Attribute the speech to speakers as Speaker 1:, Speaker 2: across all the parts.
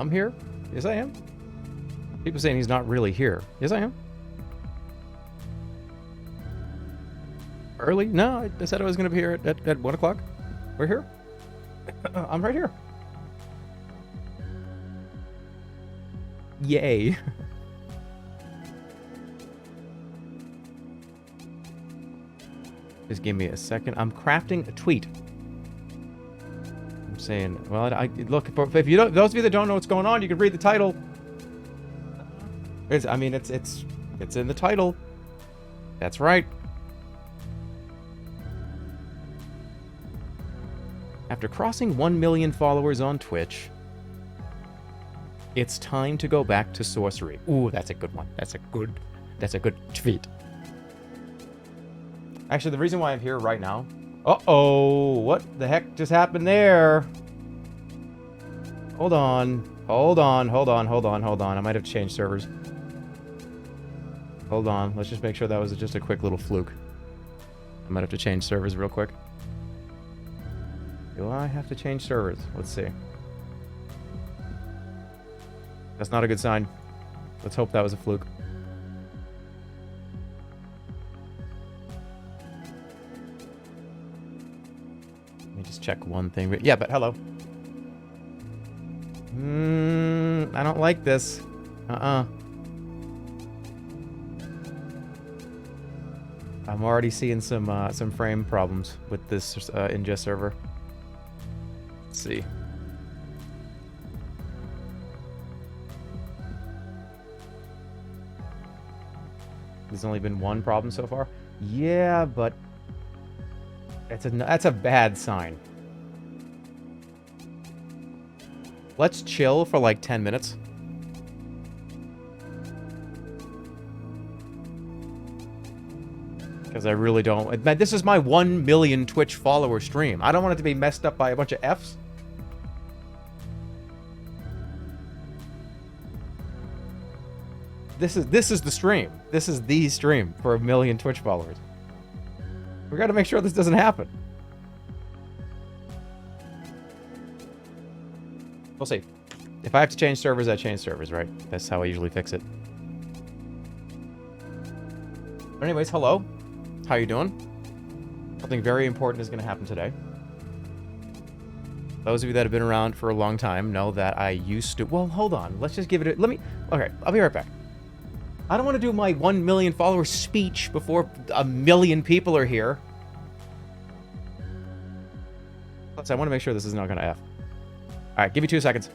Speaker 1: I'm here. Yes, I am. People saying he's not really here. Yes, I am. Early? No, I said I was going to be here at 1 o'clock. We're here. I'm right here. Yay. Just give me a second. I'm crafting a tweet. I'm saying, well, I look, if you don't, those of you that don't know what's going on, you can read the title. It's in the title. That's right. After crossing 1 million followers on Twitch, it's time to go back to Sorcery. Ooh, that's a good one. That's a good tweet. Actually, the reason why I'm here right now... Uh-oh! What the heck just happened there? Hold on. I might have changed servers. Hold on. Let's just make sure that was just a quick little fluke. I might have to change servers real quick. Do I have to change servers? Let's see. That's not a good sign. Let's hope that was a fluke. Let me just check one thing. Yeah, but hello. I don't like this. I'm already seeing some frame problems with this ingest server. Let's see. There's only been one problem so far. Yeah, but that's a bad sign. Let's chill for like 10 minutes. Because I really don't... Man, this is my 1 million Twitch follower stream. I don't want it to be messed up by a bunch of Fs. This is the stream. This is the stream for 1 million Twitch followers. We gotta make sure this doesn't happen. We'll see. If I have to change servers, I change servers, right? That's how I usually fix it. But anyways, hello. How you doing? Something very important is going to happen today. Those of you that have been around for a long time know that I used to... Well, hold on. Let's just give it a... Okay, I'll be right back. I don't want to do my 1 million follower speech before 1 million people are here. Plus, I want to make sure this is not going to F. Alright, give me 2 seconds.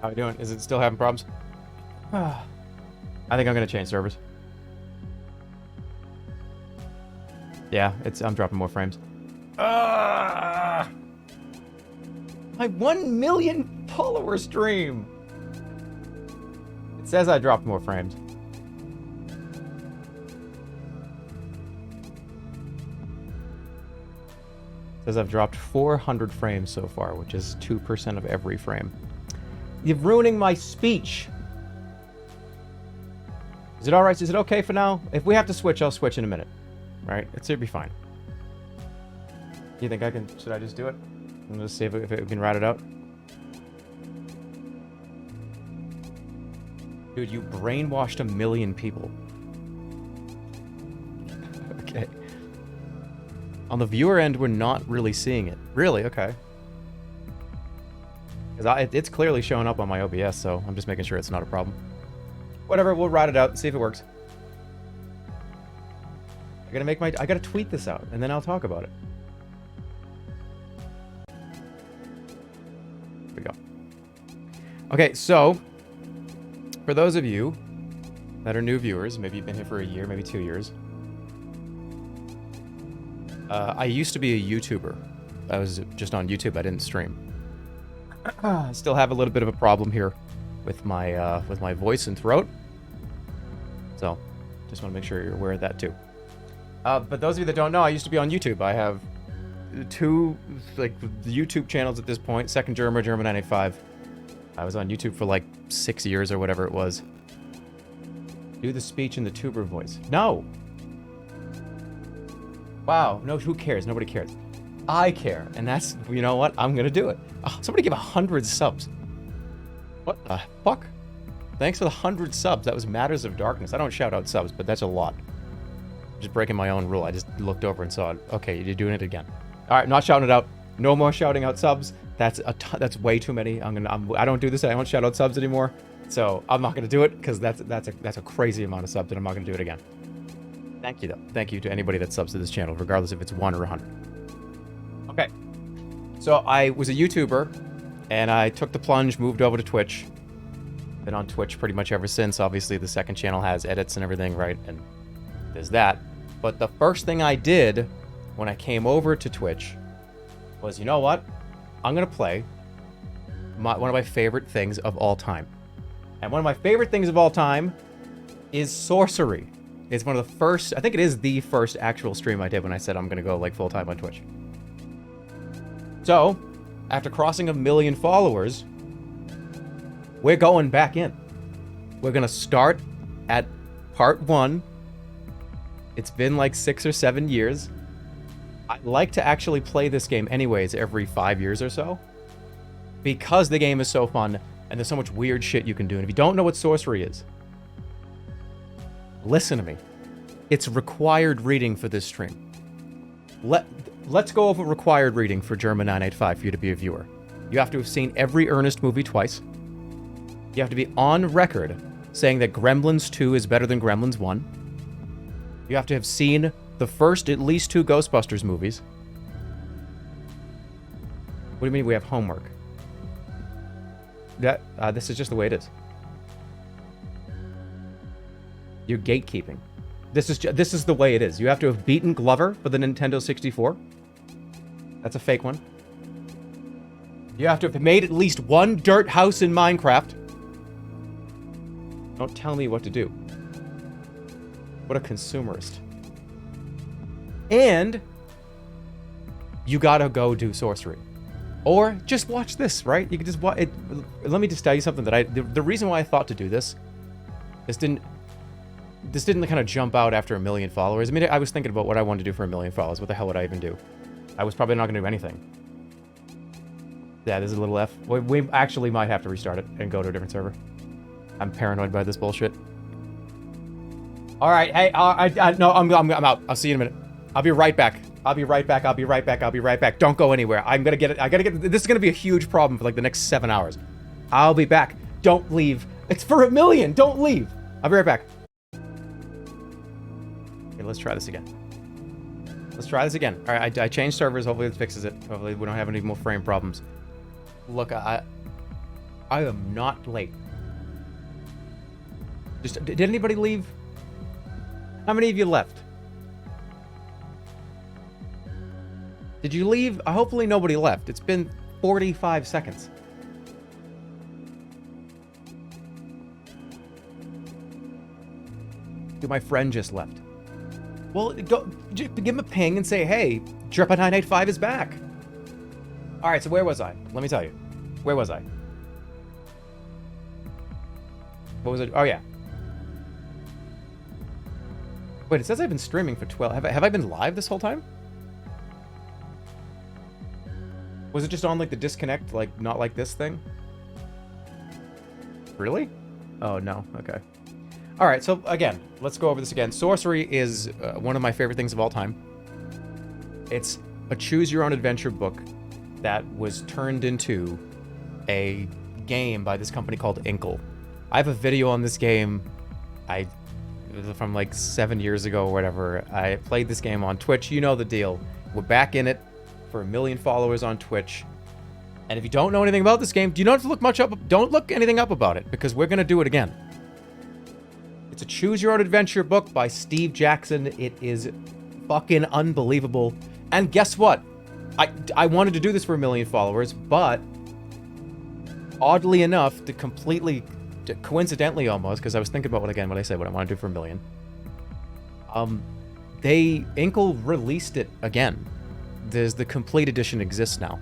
Speaker 1: How you doing? Is it still having problems? I think I'm gonna change servers. Yeah, I'm dropping more frames. My 1 million follower stream! It says I dropped more frames. It says I've dropped 400 frames so far, which is 2% of every frame. You're ruining my speech. Is it all right? Is it okay for now? If we have to switch, I'll switch in a minute. Right? It'll be fine. You think I can... Should I just do it? I'm gonna see if it can ride it out. Dude, you brainwashed 1 million people. Okay. On the viewer end, we're not really seeing it. Really? Okay. Because it's clearly showing up on my OBS, so I'm just making sure it's not a problem. Whatever, we'll ride it out and see if it works. I gotta tweet this out, and then I'll talk about it. Here we go. Okay, so for those of you that are new viewers, maybe you've been here for a year, maybe 2 years. I used to be a YouTuber. I was just on YouTube. I didn't stream. I still have a little bit of a problem here with my voice and throat. So, just want to make sure you're aware of that too. But those of you that don't know, I used to be on YouTube. I have 2 YouTube channels at this point. Second Jerma, Jerma 985. I was on YouTube for like 6 years or whatever it was. Do the speech in the tuber voice. No! Wow, no, who cares? Nobody cares. I care, and that's, you know what? I'm gonna do it. Oh, somebody give 100 subs. What the fuck? Thanks for the 100 subs. That was Matters of Darkness. I don't shout out subs, but that's a lot. Just breaking my own rule. I just looked over and saw it. Okay, you're doing it again. All right, not shouting it out. No more shouting out subs. That's way too many. I don't do this. I don't shout out subs anymore. So I'm not gonna do it because that's a crazy amount of subs, and I'm not gonna do it again. Thank you though. Thank you to anybody that subs to this channel, regardless if it's 1 or 100. Okay. So I was a YouTuber, and I took the plunge, moved over to Twitch. Been on Twitch pretty much ever since. Obviously, the second channel has edits and everything, right? And there's that. But the first thing I did when I came over to Twitch was, you know what? I'm gonna play one of my favorite things of all time. And one of my favorite things of all time is Sorcery. It's one of the first, I think it is the first actual stream I did when I said I'm gonna go like full-time on Twitch. So, after crossing 1 million followers, we're going back in. We're gonna start at part 1. It's been like 6 or 7 years. I like to actually play this game anyways every 5 years or so, because the game is so fun and there's so much weird shit you can do. And if you don't know what Sorcery is, listen to me. It's required reading for this stream. Let's go over required reading for Jerma 985 for you to be a viewer. You have to have seen every Ernest movie twice. You have to be on record saying that Gremlins 2 is better than Gremlins 1. You have to have seen the first at least 2 Ghostbusters movies. What do you mean we have homework? This is just the way it is. You're gatekeeping. This is the way it is. You have to have beaten Glover for the Nintendo 64. That's a fake one. You have to have made at least 1 dirt house in Minecraft. Don't tell me what to do. What a consumerist. And you gotta go do Sorcery. Or just watch this, right? You can just watch it. Let me just tell you something that the reason why I thought to do this didn't kind of jump out after 1 million followers. I mean, I was thinking about what I wanted to do for 1 million followers. What the hell would I even do? I was probably not going to do anything. Yeah, there's a little F. We actually might have to restart it and go to a different server. I'm paranoid by this bullshit. All right, hey, no, I'm out. I'll see you in a minute. I'll be right back. I'll be right back. Don't go anywhere. I gotta get it. This is gonna be a huge problem for like the next 7 hours. I'll be back. Don't leave. It's for 1 million. Don't leave. I'll be right back. Okay, let's try this again. All right, I changed servers. Hopefully it fixes it. Hopefully we don't have any more frame problems. Look, I am not late. Did anybody leave? How many of you left? Did you leave? Hopefully nobody left. It's been 45 seconds. Dude, my friend just left. Well, go give him a ping and say, hey, Jerpa 985 is back. All right, so where was I? Let me tell you. Where was I? What was it? Oh, yeah. Wait, it says I've been streaming for 12. Have I been live this whole time? Was it just on like the disconnect, like not like this thing? Really? Oh, no. Okay. All right, so again, let's go over this again. Sorcery is one of my favorite things of all time. It's a choose-your-own-adventure book that was turned into a game by this company called Inkle. I have a video on this game from like 7 years ago or whatever. I played this game on Twitch. You know the deal. We're back in it for 1 million followers on Twitch. And if you don't know anything about this game, you don't have to look much up. Don't look anything up about it, because we're going to do it again. It's a choose-your-own-adventure book by Steve Jackson. It is fucking unbelievable. And guess what? I wanted to do this for 1 million followers, but oddly enough, coincidentally almost, because I was thinking about what I said, what I want to do for 1 million. Inkle released it again. The complete edition exists now.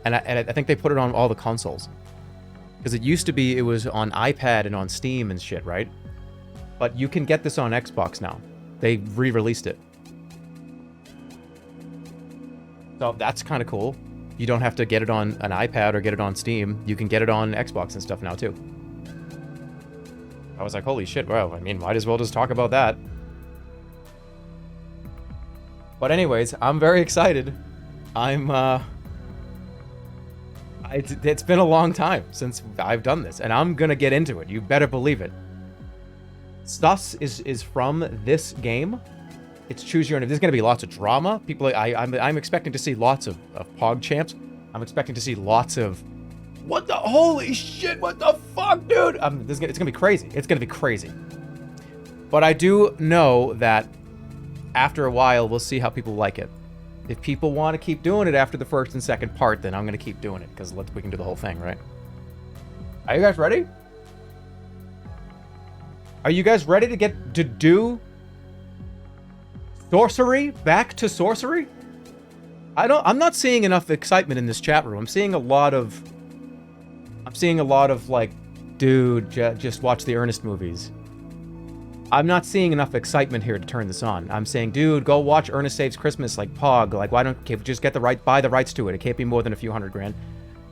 Speaker 1: And I think they put it on all the consoles. Because it was on iPad and on Steam and shit, right? But you can get this on Xbox now. They re-released it. So that's kind of cool. You don't have to get it on an iPad or get it on Steam. You can get it on Xbox and stuff now, too. I was like, holy shit, well, I mean, might as well just talk about that. But anyways, I'm very excited. It's been a long time since I've done this, and I'm gonna get into it. You better believe it. Stuff is from this game. It's choose your own. There's gonna be lots of drama. I'm expecting to see lots of Pog champs. I'm expecting to see lots of what the holy shit, what the fuck, dude. It's gonna be crazy. It's gonna be crazy. But I do know that after a while, we'll see how people like it. If people want to keep doing it after the first and second part, then I'm going to keep doing it, because we can do the whole thing, right? Are you guys ready? Are you guys ready to do Sorcery? Back to Sorcery? I'm not seeing enough excitement in this chat room. I'm seeing a lot of like, dude, just watch the Ernest movies. I'm not seeing enough excitement here to turn this on. I'm saying, dude, go watch Ernest Saves Christmas, like Pog. Like, why don't you just buy the rights to it? It can't be more than a few $100,000.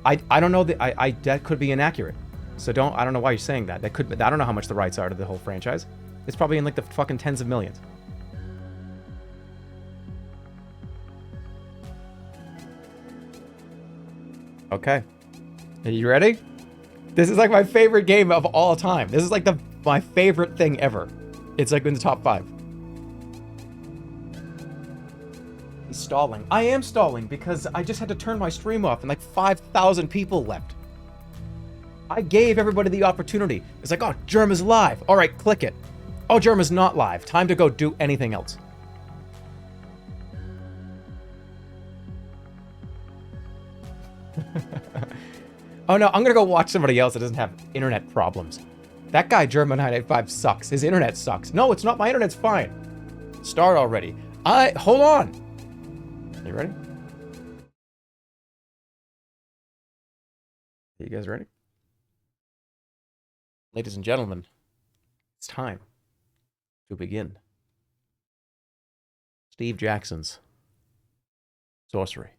Speaker 1: I don't know that could be inaccurate. So I don't know why you're saying that. I don't know how much the rights are to the whole franchise. It's probably in like the fucking tens of millions. Okay. Are you ready? This is like my favorite game of all time. This is like my favorite thing ever. It's like in the top 5. He's stalling. I am stalling because I just had to turn my stream off and like 5,000 people left. I gave everybody the opportunity. It's like, oh, Jerma's live. All right, click it. Oh, Jerma's not live. Time to go do anything else. Oh no, I'm gonna go watch somebody else that doesn't have internet problems. That guy, Jerma985, sucks. His internet sucks. No, it's not. My internet's fine. Start already. Hold on. You ready? Are you guys ready? Ladies and gentlemen, it's time to begin Steve Jackson's Sorcery.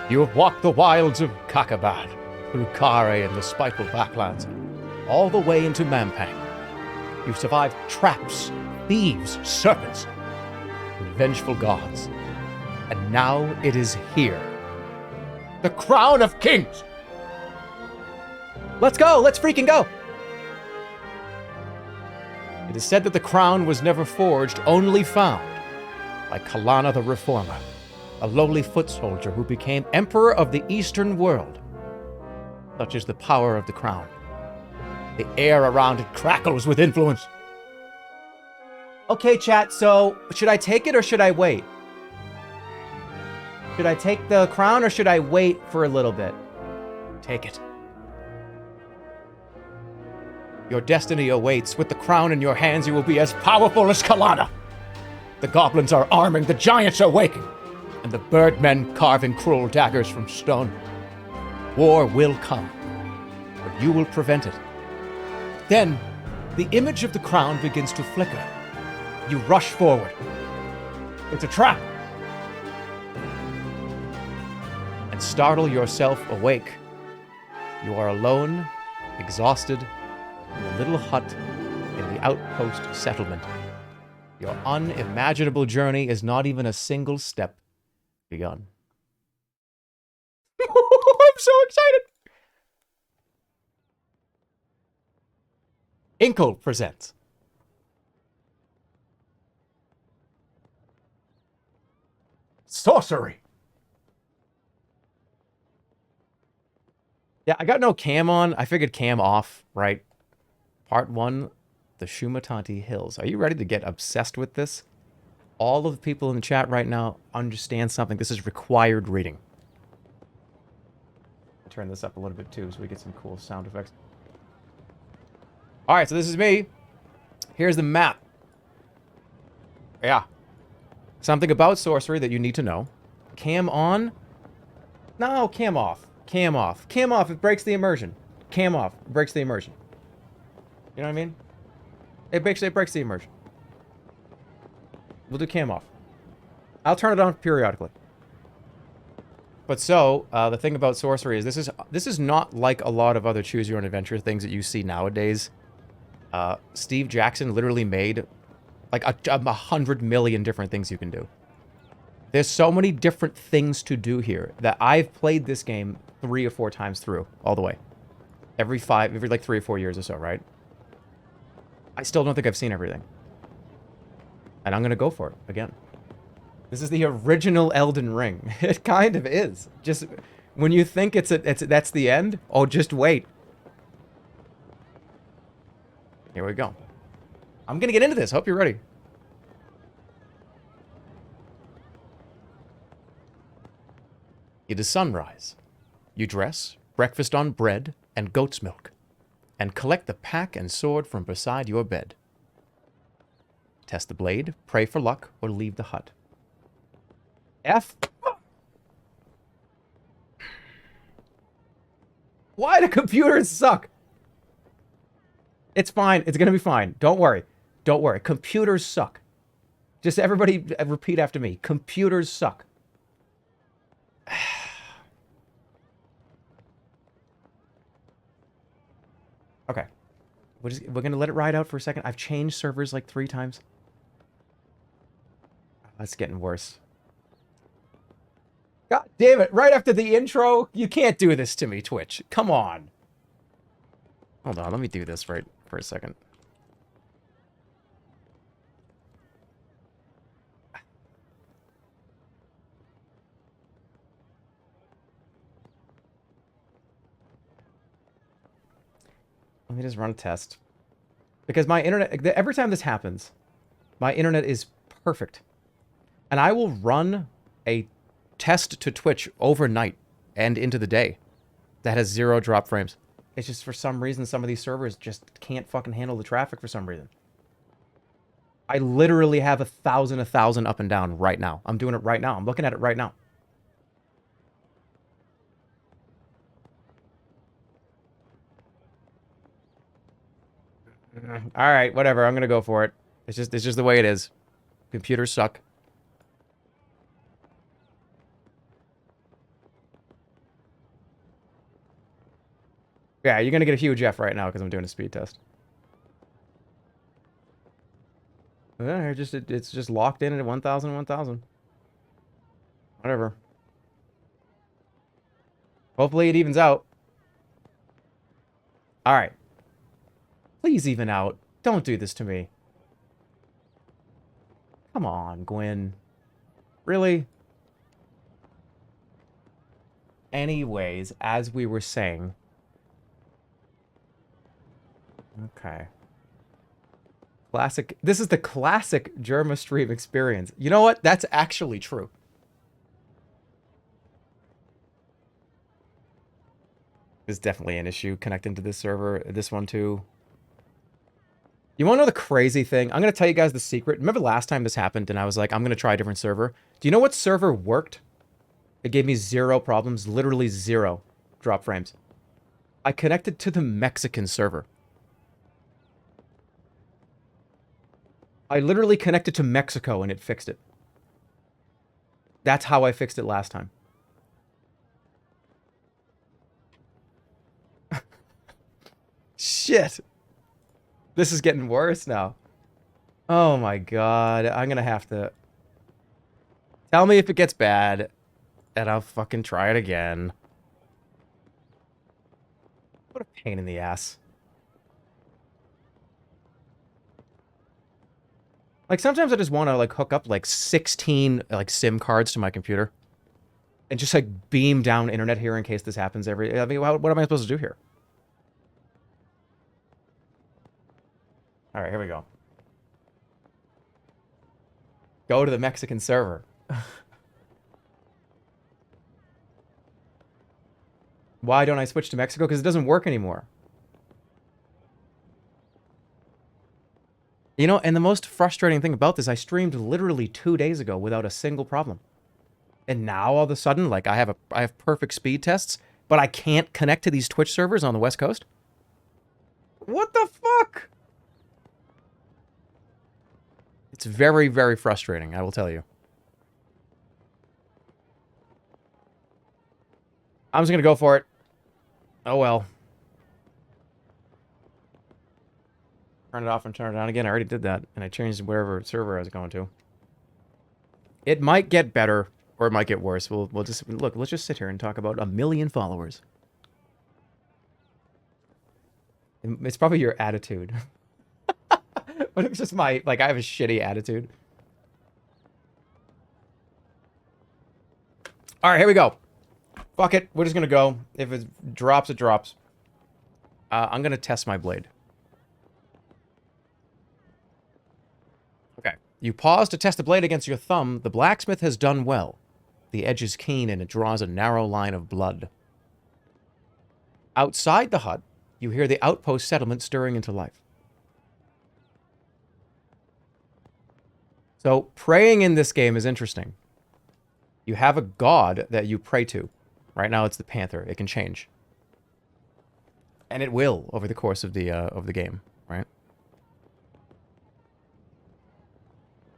Speaker 1: You have walked the wilds of Kakabad, through Kare and the spiteful backlands, all the way into Mampang. You've survived traps, thieves, serpents, and vengeful gods. And now it is here. The Crown of Kings! Let's go! Let's freaking go! It is said that the crown was never forged, only found, by Kalana the Reformer, a lowly foot soldier who became Emperor of the Eastern world. Such is the power of the crown. The air around it crackles with influence. Okay, chat, so should I take it or should I wait? Should I take the crown or should I wait for a little bit? Take it. Your destiny awaits. With the crown in your hands, you will be as powerful as Kalana. The goblins are arming, the giants are waking, and the birdmen carving cruel daggers from stone. War will come, but you will prevent it. Then, the image of the crown begins to flicker. You rush forward. It's a trap! And startle yourself awake. You are alone, exhausted, in a little hut in the outpost settlement. Your unimaginable journey is not even a single step begun. I'm so excited! Inkle presents Sorcery. Yeah, I got no cam on. I figured cam off, right? Part 1, the Shumatanti Hills. Are you ready to get obsessed with this? All of the people in the chat right now understand something. This is required reading. I'll turn this up a little bit too so we get some cool sound effects. Alright, so this is me. Here's the map. Yeah. Something about sorcery that you need to know. Cam on? No, cam off. Cam off. Cam off, it breaks the immersion. Cam off, it breaks the immersion. You know what I mean? It breaks the immersion. We'll do cam off. I'll turn it on periodically. But so, the thing about sorcery is this is not like a lot of other choose your own adventure things that you see nowadays. Steve Jackson literally made like 100 million different things you can do. There's so many different things to do here that I've played this game 3 or 4 times through, all the way. Every like 3 or 4 years or so, right? I still don't think I've seen everything. And I'm gonna go for it again. This is the original Elden Ring. It kind of is. Just when you think that's the end, oh, just wait. Here we go. I'm gonna get into this. Hope you're ready. It is sunrise. You dress, breakfast on bread and goat's milk, and collect the pack and sword from beside your bed. Test the blade, pray for luck, or leave the hut. F. Why do computers suck? It's fine. It's gonna be fine. Don't worry. Don't worry. Computers suck. Just everybody repeat after me. Computers suck. Okay. We're gonna let it ride out for a second. I've changed servers like 3 times. That's getting worse. God damn it. Right after the intro, you can't do this to me, Twitch. Come on. Hold on, let me do this right for a second. Let me just run a test. Because my internet, every time this happens, my internet is perfect. And I will run a test to Twitch overnight and into the day that has 0 drop frames. It's just for some reason some of these servers just can't fucking handle the traffic for some reason. I literally have 1,000 up and down right now. I'm doing it right now. I'm looking at it right now. All right, whatever. I'm gonna go for it. It's just the way it is. Computers suck. Yeah, you're gonna get a huge F right now because I'm doing a speed test. It's just locked in at 1,000, 1,000. Whatever. Hopefully it evens out. All right. Please even out. Don't do this to me. Come on, Gwen. Really? Anyways, as we were saying. Okay. Classic. This is the classic Jerma stream experience. You know what? That's actually true. There's definitely an issue connecting to this server. This one too. You want to know the crazy thing? I'm going to tell you guys the secret. Remember last time this happened and I was like, I'm going to try a different server? Do you know what server worked? It gave me 0 problems, literally 0 drop frames. I connected to the Mexican server. I literally connected to Mexico and it fixed it. That's how I fixed it last time. Shit. This is getting worse now. Oh my god. I'm gonna have to... Tell me if it gets bad, and I'll fucking try it again. What a pain in the ass. Like, sometimes I just want to, like, hook up, like, 16, like, SIM cards to my computer. And just, like, beam down internet here in case this happens every... I mean, what am I supposed to do here? Alright, here we go. Go to the Mexican server. Why don't I switch to Mexico? Because it doesn't work anymore. You know, and the most frustrating thing about this, I streamed literally 2 days ago without a single problem. And now all of a sudden, like, I have perfect speed tests, but I can't connect to these Twitch servers on the West Coast? What the fuck? It's very, very frustrating, I will tell you. I'm just gonna go for it. Oh well. Turn it off and turn it on again. I already did that, and I changed wherever server I was going to. It might get better, or it might get worse. We'll just look. Let's just sit here and talk about 1 million followers. It's probably your attitude. But it's just my, like, I have a shitty attitude. All right, here we go. Fuck it. We're just gonna go. If it drops, it drops. I'm gonna test my blade. Okay. You pause to test the blade against your thumb. The blacksmith has done well. The edge is keen and it draws a narrow line of blood. Outside the hut, you hear the outpost settlement stirring into life. So, praying in this game is interesting. You have a god that you pray to. Right now it's the panther. It can change. And it will over the course of the game, right?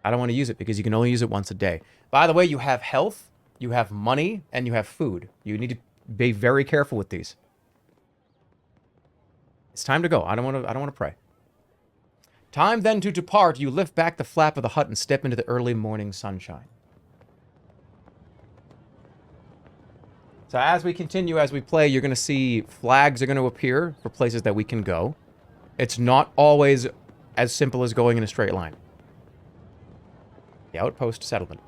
Speaker 1: I don't want to use it because you can only use it once a day. By the way, you have health, you have money, and you have food. You need to be very careful with these. It's time to go. I don't want to pray. Time then to depart. You lift back the flap of the hut and step into the early morning sunshine. So as we continue, as we play, you're going to see flags are going to appear for places that we can go. It's not always as simple as going in a straight line. The outpost settlement.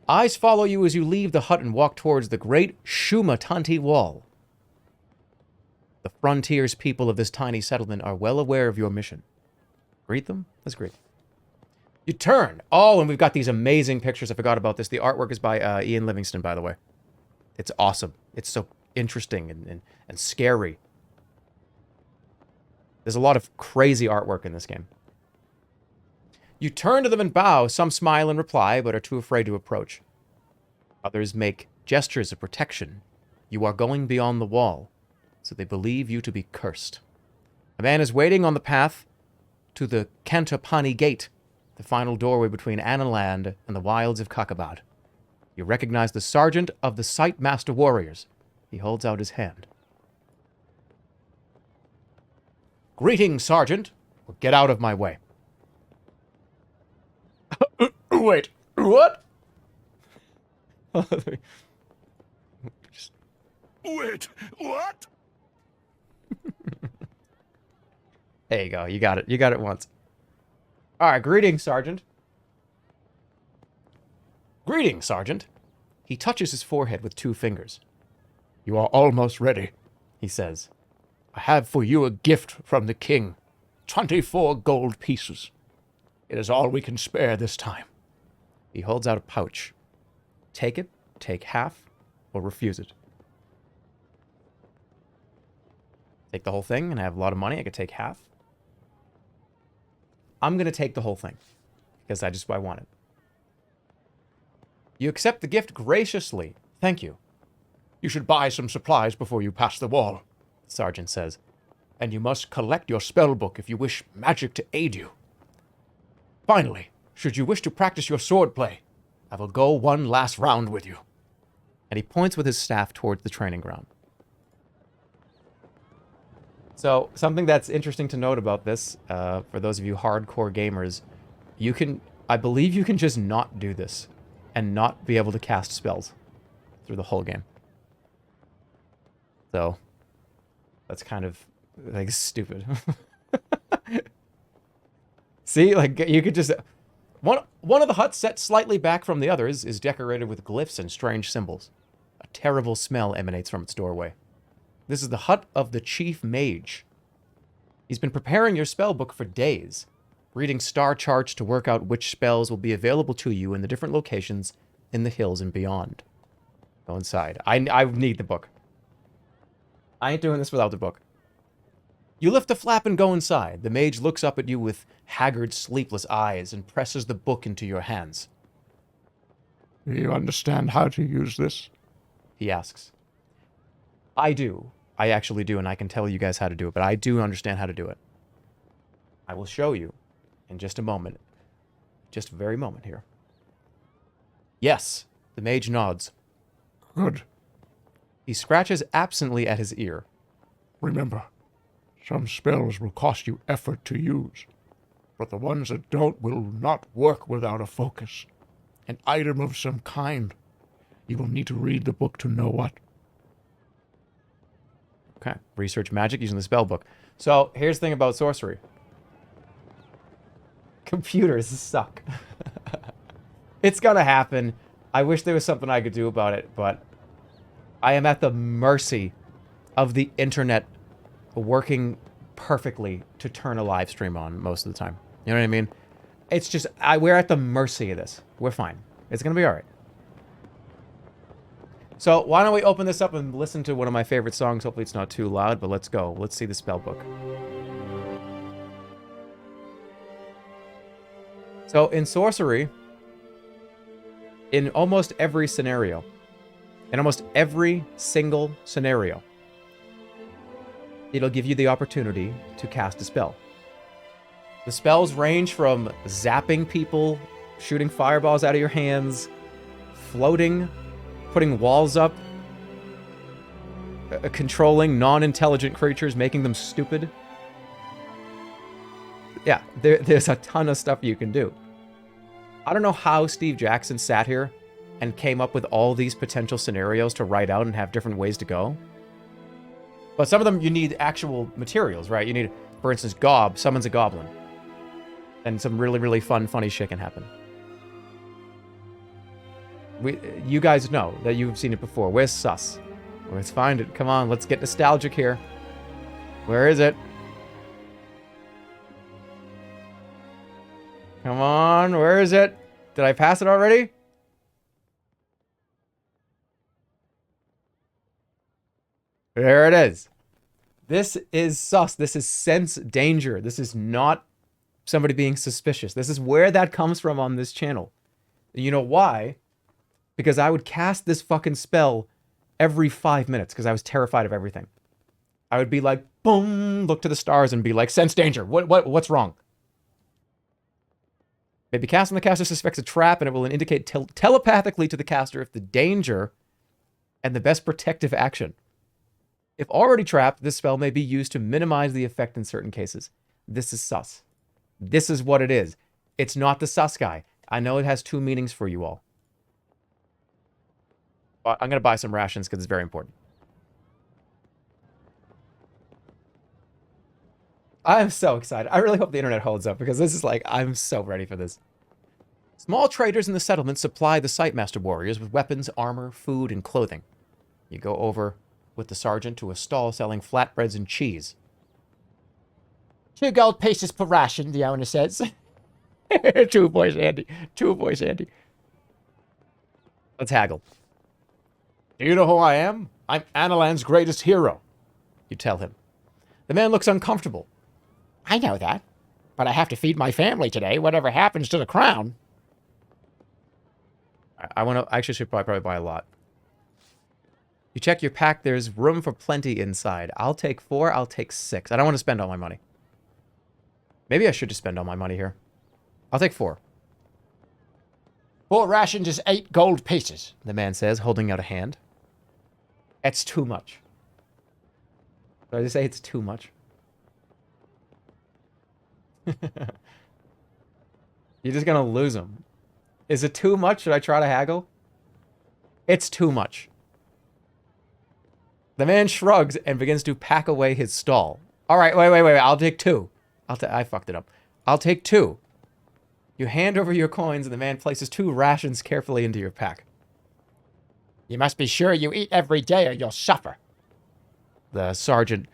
Speaker 1: Eyes follow you as you leave the hut and walk towards the great Shumatanti Wall. The frontiers people of this tiny settlement are well aware of your mission. Greet them? Let's greet them. You turn. Oh, and we've got these amazing pictures. I forgot about this. The artwork is by Ian Livingston, by the way. It's awesome. It's so interesting and scary. There's a lot of crazy artwork in this game. You turn to them and bow. Some smile and reply, but are too afraid to approach. Others make gestures of protection. You are going beyond the wall, so they believe you to be cursed. A man is waiting on the path to the Cantopani Gate, the final doorway between Analand and the wilds of Kakabad. You recognize the sergeant of the Sight Master Warriors. He holds out his hand. Greetings, Sergeant. Get out of my way. Wait, what?
Speaker 2: Wait, what?
Speaker 1: There you go. You got it. You got it once. All right. Greetings, Sergeant. Greetings, Sergeant. He touches his forehead with 2 fingers. You are almost ready, he says. I have for you a gift from the king. 24 gold pieces. It is all we can spare this time. He holds out a pouch. Take it, take half, or refuse it. Take the whole thing, and I have a lot of money. I could take half. I'm going to take the whole thing, because I want it. You accept the gift graciously. Thank you.
Speaker 2: You should buy some supplies before you pass the wall.
Speaker 1: The sergeant says.
Speaker 2: And you must collect your spell book if you wish magic to aid you. Finally, should you wish to practice your swordplay, I will go one last round with you.
Speaker 1: And he points with his staff towards the training ground. So, something that's interesting to note about this, for those of you hardcore gamers, I believe you can just not do this and not be able to cast spells through the whole game. So, that's kind of, like, stupid. See, like, you could just... One of the huts set slightly back from the others is decorated with glyphs and strange symbols. A terrible smell emanates from its doorway. This is the hut of the chief mage. He's been preparing your spell book for days, reading star charts to work out which spells will be available to you in the different locations in the hills and beyond. Go inside. I need the book. I ain't doing this without the book. You lift the flap and go inside. The mage looks up at you with haggard, sleepless eyes and presses the book into your hands.
Speaker 2: Do you understand how to use this?
Speaker 1: He asks. I do. I actually do, and I can tell you guys how to do it, but I do understand how to do it. I will show you in just a moment. Just a very moment here. Yes, the mage nods.
Speaker 2: Good.
Speaker 1: He scratches absently at his ear.
Speaker 2: Remember, some spells will cost you effort to use, but the ones that don't will not work without a focus. An item of some kind. You will need to read the book to know what.
Speaker 1: Okay. Research magic using the spell book. So, here's the thing about sorcery. Computers suck. It's gonna happen. I wish there was something I could do about it, but I am at the mercy of the internet working perfectly to turn a live stream on most of the time. You know what I mean? It's just, we're at the mercy of this. We're fine. It's gonna be alright. So, why don't we open this up and listen to one of my favorite songs. Hopefully it's not too loud, but let's go. Let's see the spell book. So, in sorcery, in almost every scenario, in almost every single scenario, it'll give you the opportunity to cast a spell. The spells range from zapping people, shooting fireballs out of your hands, floating, putting walls up, controlling non-intelligent creatures, making them stupid. Yeah, there's a ton of stuff you can do. I don't know how Steve Jackson sat here and came up with all these potential scenarios to write out and have different ways to go. But some of them you need actual materials, right? You need, for instance, Gob summons a goblin. And some really, really fun, funny shit can happen. You guys know that you've seen it before. Where's Sus? Let's find it. Come on, let's get nostalgic here. Where is it? Come on, where is it? Did I pass it already? There it is. This is sus. This is sense danger. This is not somebody being suspicious. This is where that comes from on this channel. You know why? Because I would cast this fucking spell every 5 minutes because I was terrified of everything. I would be like, boom, look to the stars and be like, sense danger. What's wrong? Maybe cast when the caster suspects a trap and it will indicate telepathically to the caster if the danger and the best protective action. If already trapped, this spell may be used to minimize the effect in certain cases. This is sus. This is what it is. It's not the sus guy. I know it has two meanings for you all. But I'm going to buy some rations because it's very important. I'm so excited. I really hope the internet holds up because this is like, I'm so ready for this. Small traders in the settlement supply the Sightmaster warriors with weapons, armor, food, and clothing. You go over with the sergeant to a stall selling flatbreads and cheese.
Speaker 3: 2 gold pieces per ration, the owner says.
Speaker 1: 2 boys, Andy. 2 boys, Andy. Let's haggle.
Speaker 2: Do you know who I am? I'm Analand's greatest hero.
Speaker 1: You tell him. The man looks uncomfortable.
Speaker 3: I know that. But I have to feed my family today, whatever happens to the crown.
Speaker 1: I want to... I actually should probably buy a lot. You check your pack. There's room for plenty inside. I'll take 4. I'll take 6. I don't want to spend all my money. Maybe I should just spend all my money here. I'll take 4.
Speaker 3: 4 rations is 8 gold pieces.
Speaker 1: The man says, holding out a hand. That's too much. Did I just say it's too much? You're just gonna lose them. Is it too much? Should I try to haggle? It's too much. The man shrugs and begins to pack away his stall. All right, wait. I'll take 2. I fucked it up. I'll take 2. You hand over your coins and the man places 2 rations carefully into your pack.
Speaker 3: You must be sure you eat every day or you'll suffer.
Speaker 1: The sergeant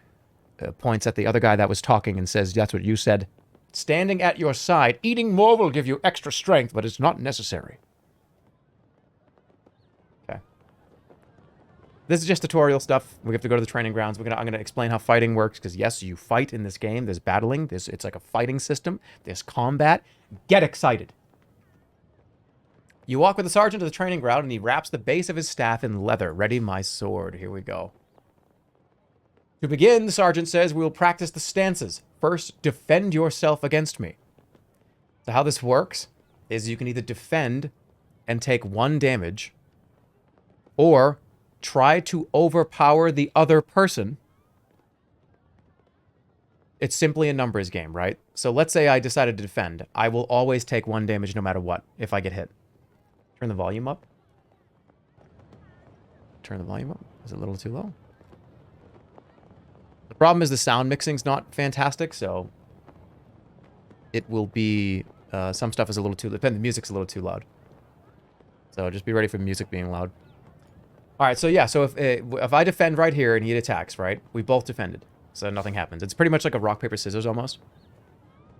Speaker 1: points at the other guy that was talking and says, that's what you said. Standing at your side, eating more will give you extra strength, but it's not necessary. Okay. This is just tutorial stuff. We have to go to the training grounds. I'm gonna explain how fighting works, because yes, you fight in this game. There's battling. It's like a fighting system. There's combat. Get excited. You walk with the sergeant to the training ground, and he wraps the base of his staff in leather. Ready my sword. Here we go. To begin, the sergeant says, we will practice the stances. First, defend yourself against me. So how this works is you can either defend and take 1 damage, or try to overpower the other person. It's simply a numbers game, right? So let's say I decided to defend. I will always take 1 damage no matter what if I get hit. Turn the volume up. Turn the volume up. Is it a little too low? The problem is the sound mixing's not fantastic, so it will be... some stuff is a little too... The music's a little too loud. So just be ready for music being loud. Alright, so yeah, so if I defend right here and he attacks, right? We both defended, so nothing happens. It's pretty much like a rock, paper, scissors almost.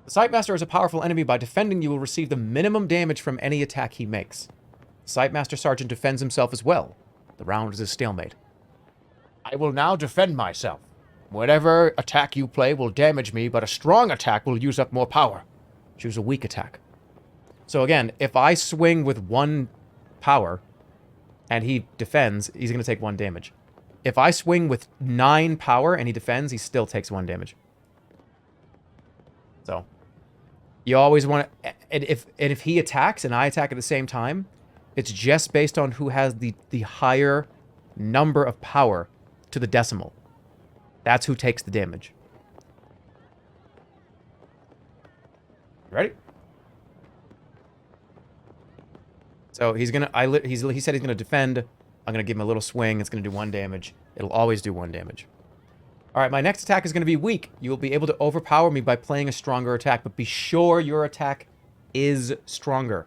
Speaker 1: The Sightmaster is a powerful enemy. By defending, you will receive the minimum damage from any attack he makes. The Sightmaster Sergeant defends himself as well. The round is a stalemate.
Speaker 3: I will now defend myself. Whatever attack you play will damage me, but a strong attack will use up more power.
Speaker 1: Choose a weak attack. So again, if I swing with 1 power and he defends, he's going to take 1 damage. If I swing with 9 power and he defends, he still takes 1 damage. So you always want to... And if he attacks and I attack at the same time, it's just based on who has the higher number of power to the decimal. That's who takes the damage. Ready? So he's gonna. He said he's gonna defend. I'm gonna give him a little swing. It's gonna do 1 damage. It'll always do 1 damage. All right, my next attack is gonna be weak. You will be able to overpower me by playing a stronger attack, but be sure your attack is stronger.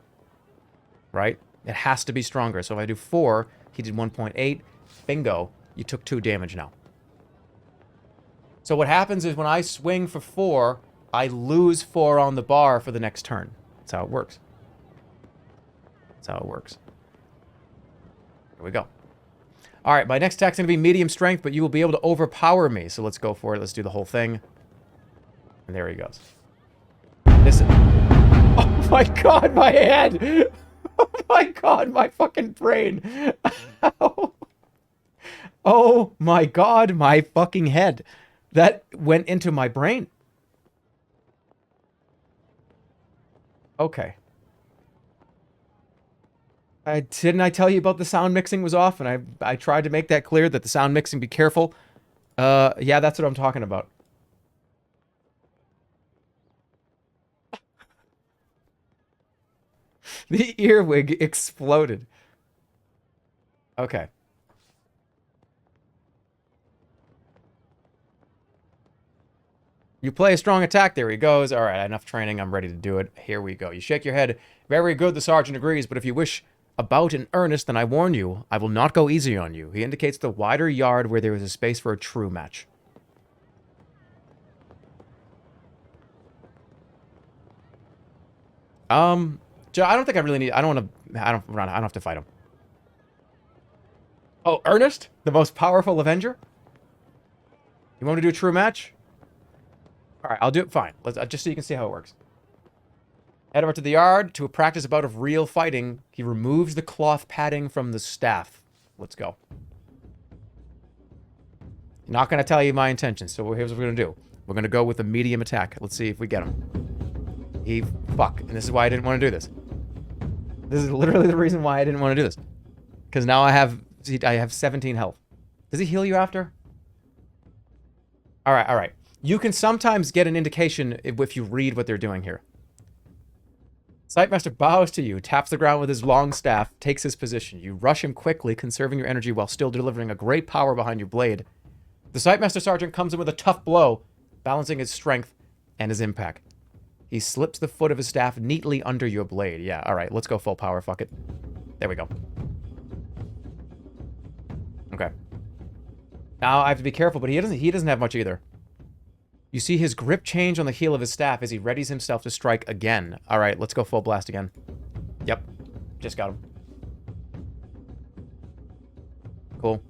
Speaker 1: Right? It has to be stronger. So if I do 4, he did 1.8. Bingo. You took 2 damage now. So what happens is when I swing for 4, I lose 4 on the bar for the next turn. That's how it works. That's how it works. Here we go. All right, my next attack's going to be medium strength, but you will be able to overpower me. So let's go for it. Let's do the whole thing. And there he goes. This is... Oh my god, my head! Oh my god, my fucking brain! Oh my god, my fucking head. That went into my brain. Okay. Didn't I tell you about the sound mixing was off? And I tried to make that clear, that the sound mixing, be careful. Yeah, that's what I'm talking about. The earwig exploded. Okay. You play a strong attack. There he goes. All right, enough training. I'm ready to do it. Here we go. You shake your head. Very good, the sergeant agrees, but if you wish a bout in earnest, then I warn you, I will not go easy on you. He indicates the wider yard where there is a space for a true match. I don't think I really need... I don't have to fight him. Oh, Ernest? The most powerful Avenger? You want me to do a true match? All right, I'll do it. Fine. Let's just so you can see how it works. Head over to the yard to practice a bout of real fighting. He removes the cloth padding from the staff. Let's go. Not going to tell you my intentions, so here's what we're going to do. We're going to go with a medium attack. Let's see if we get him. Fuck. And this is why I didn't want to do this. This is literally the reason why I didn't want to do this. Because now I have 17 health. Does he heal you after? All right, all right. You can sometimes get an indication if you read what they're doing here. Sightmaster bows to you, taps the ground with his long staff, takes his position. You rush him quickly, conserving your energy while still delivering a great power behind your blade. The Sightmaster Sergeant comes in with a tough blow, balancing his strength and his impact. He slips the foot of his staff neatly under your blade. Yeah, all right, let's go full power, fuck it. There we go. Okay. Now I have to be careful, but he doesn't have much either. You see his grip change on the heel of his staff as he readies himself to strike again. All right, let's go full blast again. Yep, just got him. Cool.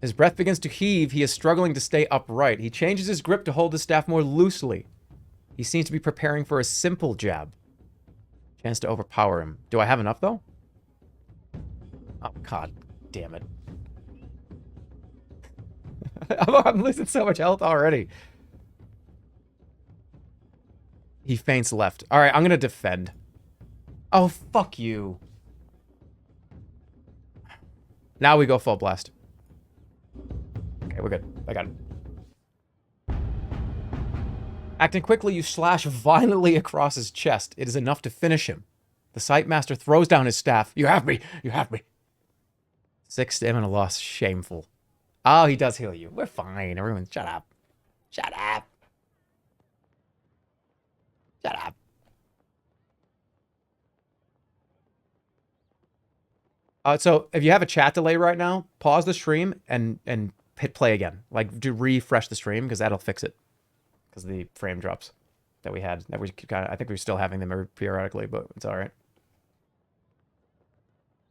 Speaker 1: His breath begins to heave. He is struggling to stay upright. He changes his grip to hold his staff more loosely. He seems to be preparing for a simple jab. Chance to overpower him. Do I have enough, though? Oh, god damn it. I'm losing so much health already. He feints left. All right, I'm going to defend. Oh, fuck you. Now we go full blast. Okay, we're good. I got him. Acting quickly, you slash violently across his chest. It is enough to finish him. The Sightmaster throws down his staff. You have me. You have me. 6 stamina loss. Shameful. Oh, he does heal you. We're fine. Everyone, shut up. Shut up. Shut up. So if you have a chat delay right now, pause the stream and hit play again. Like, do refresh the stream because that'll fix it. Because of the frame drops that we had. That we I think we're still having them periodically, but it's all right.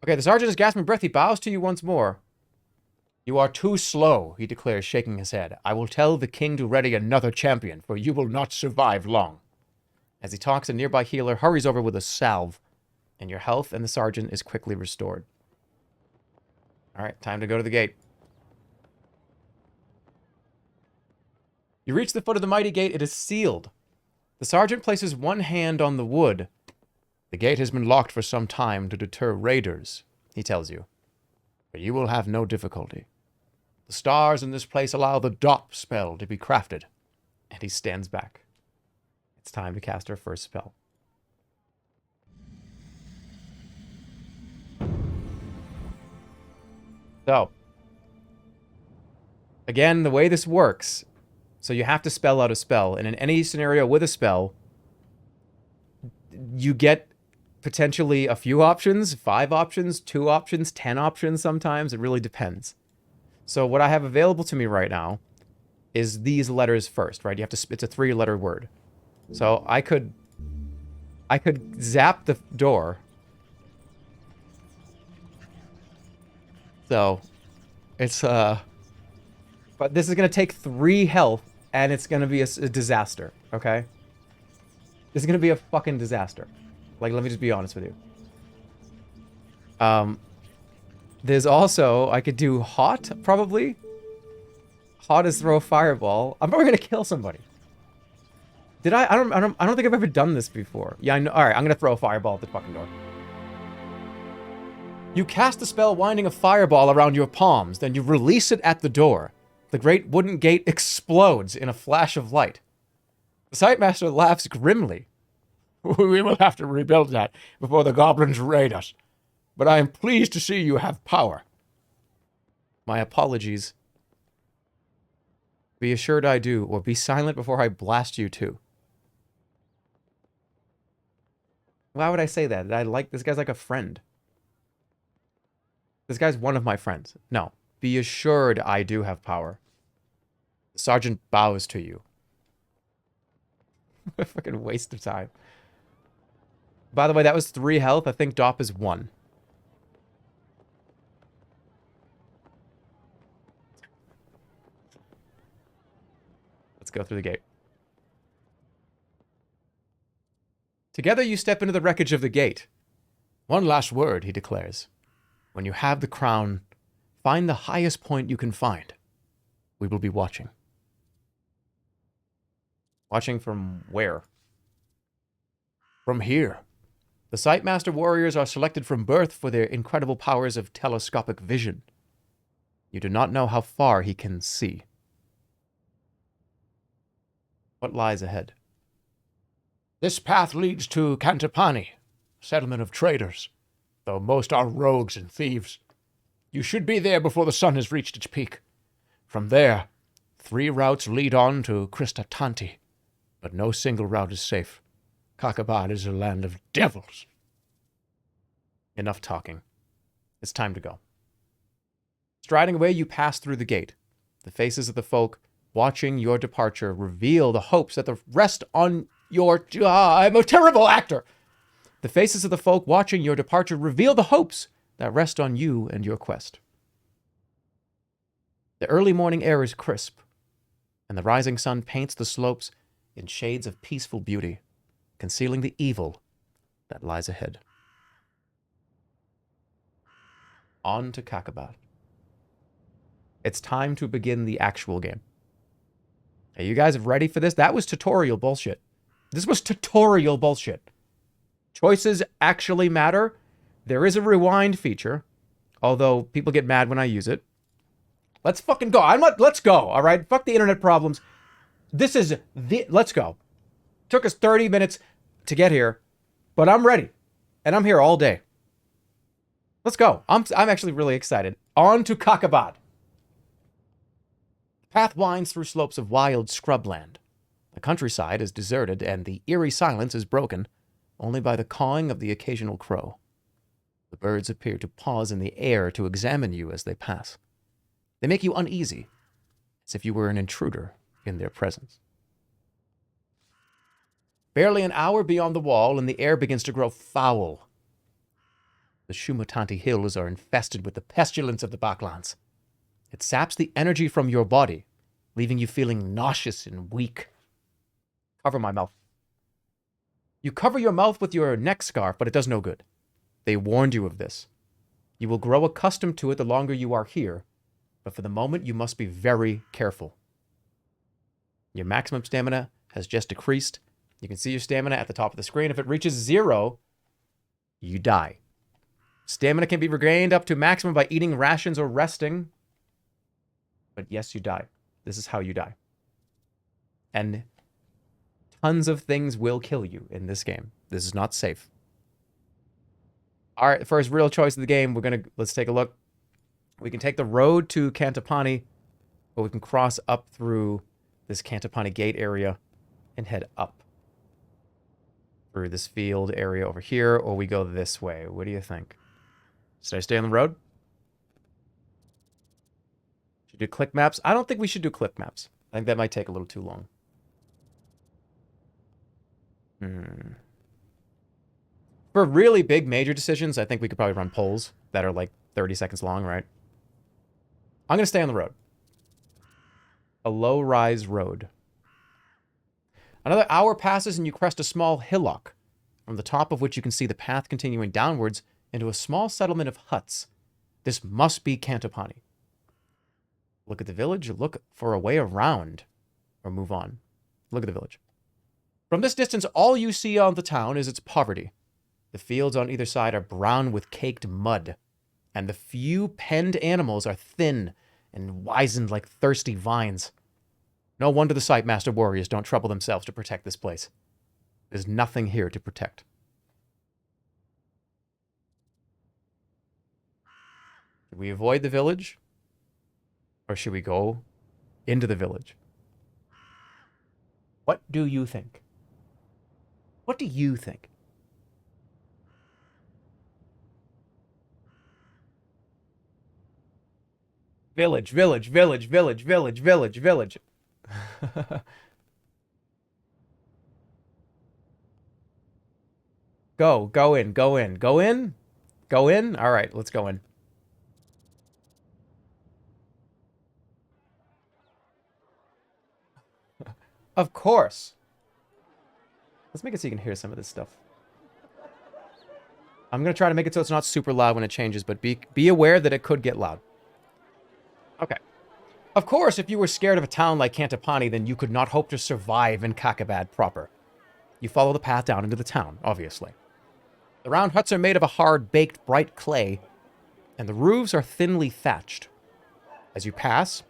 Speaker 1: Okay, the sergeant is gasping breath. He bows to you once more. You are too slow, he declares, shaking his head. I will tell the king to ready another champion, for you will not survive long. As he talks, a nearby healer hurries over with a salve, and your health and the sergeant is quickly restored. All right, time to go to the gate. You reach the foot of the mighty gate. It is sealed. The sergeant places one hand on the wood. The gate has been locked for some time to deter raiders, he tells you. But you will have no difficulty. The stars in this place allow the DOP spell to be crafted. And he stands back. It's time to cast our first spell. So, again, the way this works, so you have to spell out a spell, and in any scenario with a spell, you get potentially a few options, 5 options, 2 options, 10 options sometimes. It really depends. So what I have available to me right now is these letters first, right? You have to, it's a 3-letter word. So I could zap the door. So it's but this is gonna take 3 health, and it's gonna be a disaster. Okay, this is gonna be a fucking disaster. Like, let me just be honest with you. There's also, I could do hot, probably. Hot is throw a fireball. I'm probably gonna kill somebody. Did I? I don't think I've ever done this before. Yeah, I know. All right, I'm gonna throw a fireball at the fucking door. You cast the spell, winding a fireball around your palms. Then you release it at the door. The great wooden gate explodes in a flash of light. The Sightmaster laughs grimly. We will have to rebuild that before the goblins raid us. But I am pleased to see you have power. My apologies. Be assured I do, or be silent before I blast you too. Why would I say that? I like this guy's like a friend. This guy's one of my friends. No. Be assured I do have power. The sergeant bows to you. A fucking waste of time. By the way, that was 3 health. I think DOP is 1. Let's go through the gate. Together you step into the wreckage of the gate. One last word, he declares. When you have the crown, find the highest point you can find. We will be watching. Watching from where? From here. The Sightmaster warriors are selected from birth for their incredible powers of telescopic vision. You do not know how far he can see. What lies ahead?
Speaker 2: This path leads to Cantapani, settlement of traders, though most are rogues and thieves. You should be there before the sun has reached its peak. From there, 3 routes lead on to Kristatanti, but no single route is safe. Kakabad is a land of devils.
Speaker 1: Enough talking. It's time to go. Striding away, you pass through the gate. The faces of the folk watching your departure reveal the hopes that rest on your... I'm a terrible actor! The faces of the folk watching your departure reveal the hopes that rest on you and your quest. The early morning air is crisp, and the rising sun paints the slopes in shades of peaceful beauty, concealing the evil that lies ahead. On to Kakabad. It's time to begin the actual game. Are you guys ready for this? That was tutorial bullshit. This was tutorial bullshit. Choices actually matter. There is a rewind feature, although people get mad when I use it. Let's fucking go. Let's go, all right? Fuck the internet problems. This is let's go. Took us 30 minutes to get here, but I'm ready. And I'm here all day. Let's go. I'm actually really excited. On to Kakabad. The path winds through slopes of wild scrubland. The countryside is deserted, and the eerie silence is broken only by the cawing of the occasional crow. The birds appear to pause in the air to examine you as they pass. They make you uneasy, as if you were an intruder in their presence. Barely an hour beyond the wall, and the air begins to grow foul. The Shumatanti hills are infested with the pestilence of the Baklands. It saps the energy from your body, leaving you feeling nauseous and weak. Cover my mouth. You cover your mouth with your neck scarf, but it does no good. They warned you of this. You will grow accustomed to it the longer you are here, but for the moment you must be very careful. Your maximum stamina has just decreased. You can see your stamina at the top of the screen. If it reaches 0, you die. Stamina can be regained up to maximum by eating rations or resting. But yes, you die. This is how you die. And tons of things will kill you in this game. This is not safe. All right, first real choice of the game. Let's take a look. We can take the road to Cantapani, or we can cross up through this Cantapani gate area and head up through this field area over here, or we go this way. What do you think? Should I stay on the road? Should we do click maps? I don't think we should do click maps. I think that might take a little too long. For really big major decisions, I think we could probably run polls that are like 30 seconds long, right? I'm going to stay on the road. A low-rise road. Another hour passes and you crest a small hillock, from the top of which you can see the path continuing downwards into a small settlement of huts. This must be Cantapani. Look at the village, look for a way around, or move on. Look at the village. From this distance, all you see on the town is its poverty. The fields on either side are brown with caked mud, and the few penned animals are thin and wizened like thirsty vines. No wonder the Sightmaster warriors don't trouble themselves to protect this place. There's nothing here to protect. Should we avoid the village? Or should we go into the village? What do you think? What do you think? Village, village, village, village, village, village, village. Go in, go in, go in, go in. All right, let's go in. Of course. Let's make it so you can hear some of this stuff. I'm going to try to make it so it's not super loud when it changes, but be aware that it could get loud. Okay. Of course, if you were scared of a town like Cantapani, then you could not hope to survive in Kakabad proper. You follow the path down into the town, obviously. The round huts are made of a hard-baked, bright clay, and the roofs are thinly thatched. As you pass,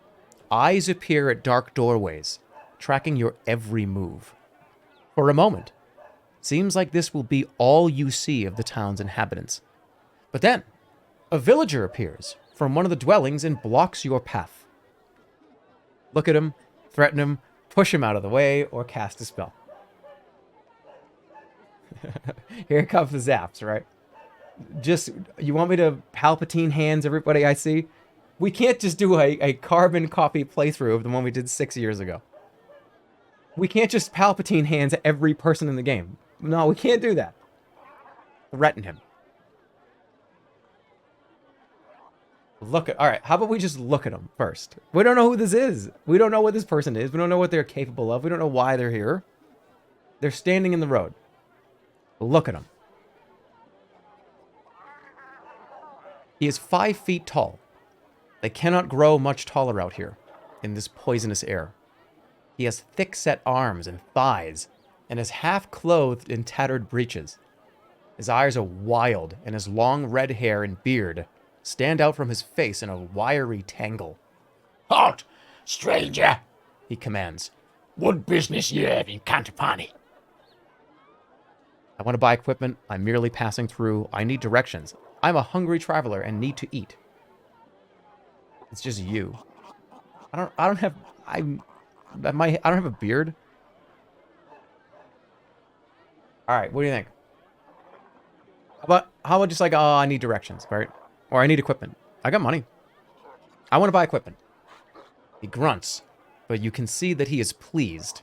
Speaker 1: eyes appear at dark doorways, tracking your every move. For a moment, it seems like this will be all you see of the town's inhabitants. But then, a villager appears from one of the dwellings and blocks your path. Look at him, threaten him, push him out of the way, or cast a spell. Here comes the zaps, right? Just, you want me to Palpatine hands everybody I see? We can't just do a carbon copy playthrough of the one we did 6 years ago. We can't just Palpatine hands every person in the game. No, we can't do that. Threaten him. All right, how about we just look at them first? We don't know who this is. We don't know what this person is. We don't know what they're capable of. We don't know why they're here. They're standing in the road. Look at him. He is 5 feet tall. They cannot grow much taller out here, in this poisonous air. He has thick-set arms and thighs, and is half-clothed in tattered breeches. His eyes are wild, and his long red hair and beard stand out from his face in a wiry tangle.
Speaker 2: Halt, stranger,
Speaker 1: He commands.
Speaker 2: what business you have in Cantapani?
Speaker 1: I want to buy equipment. I'm merely passing through. I need directions. I'm a hungry traveler and need to eat. It's just you. I don't have a beard. All right, what do you think? How about just like, oh, I need directions, right? Or I need equipment. I got money. I want to buy equipment. He grunts, but you can see that he is pleased.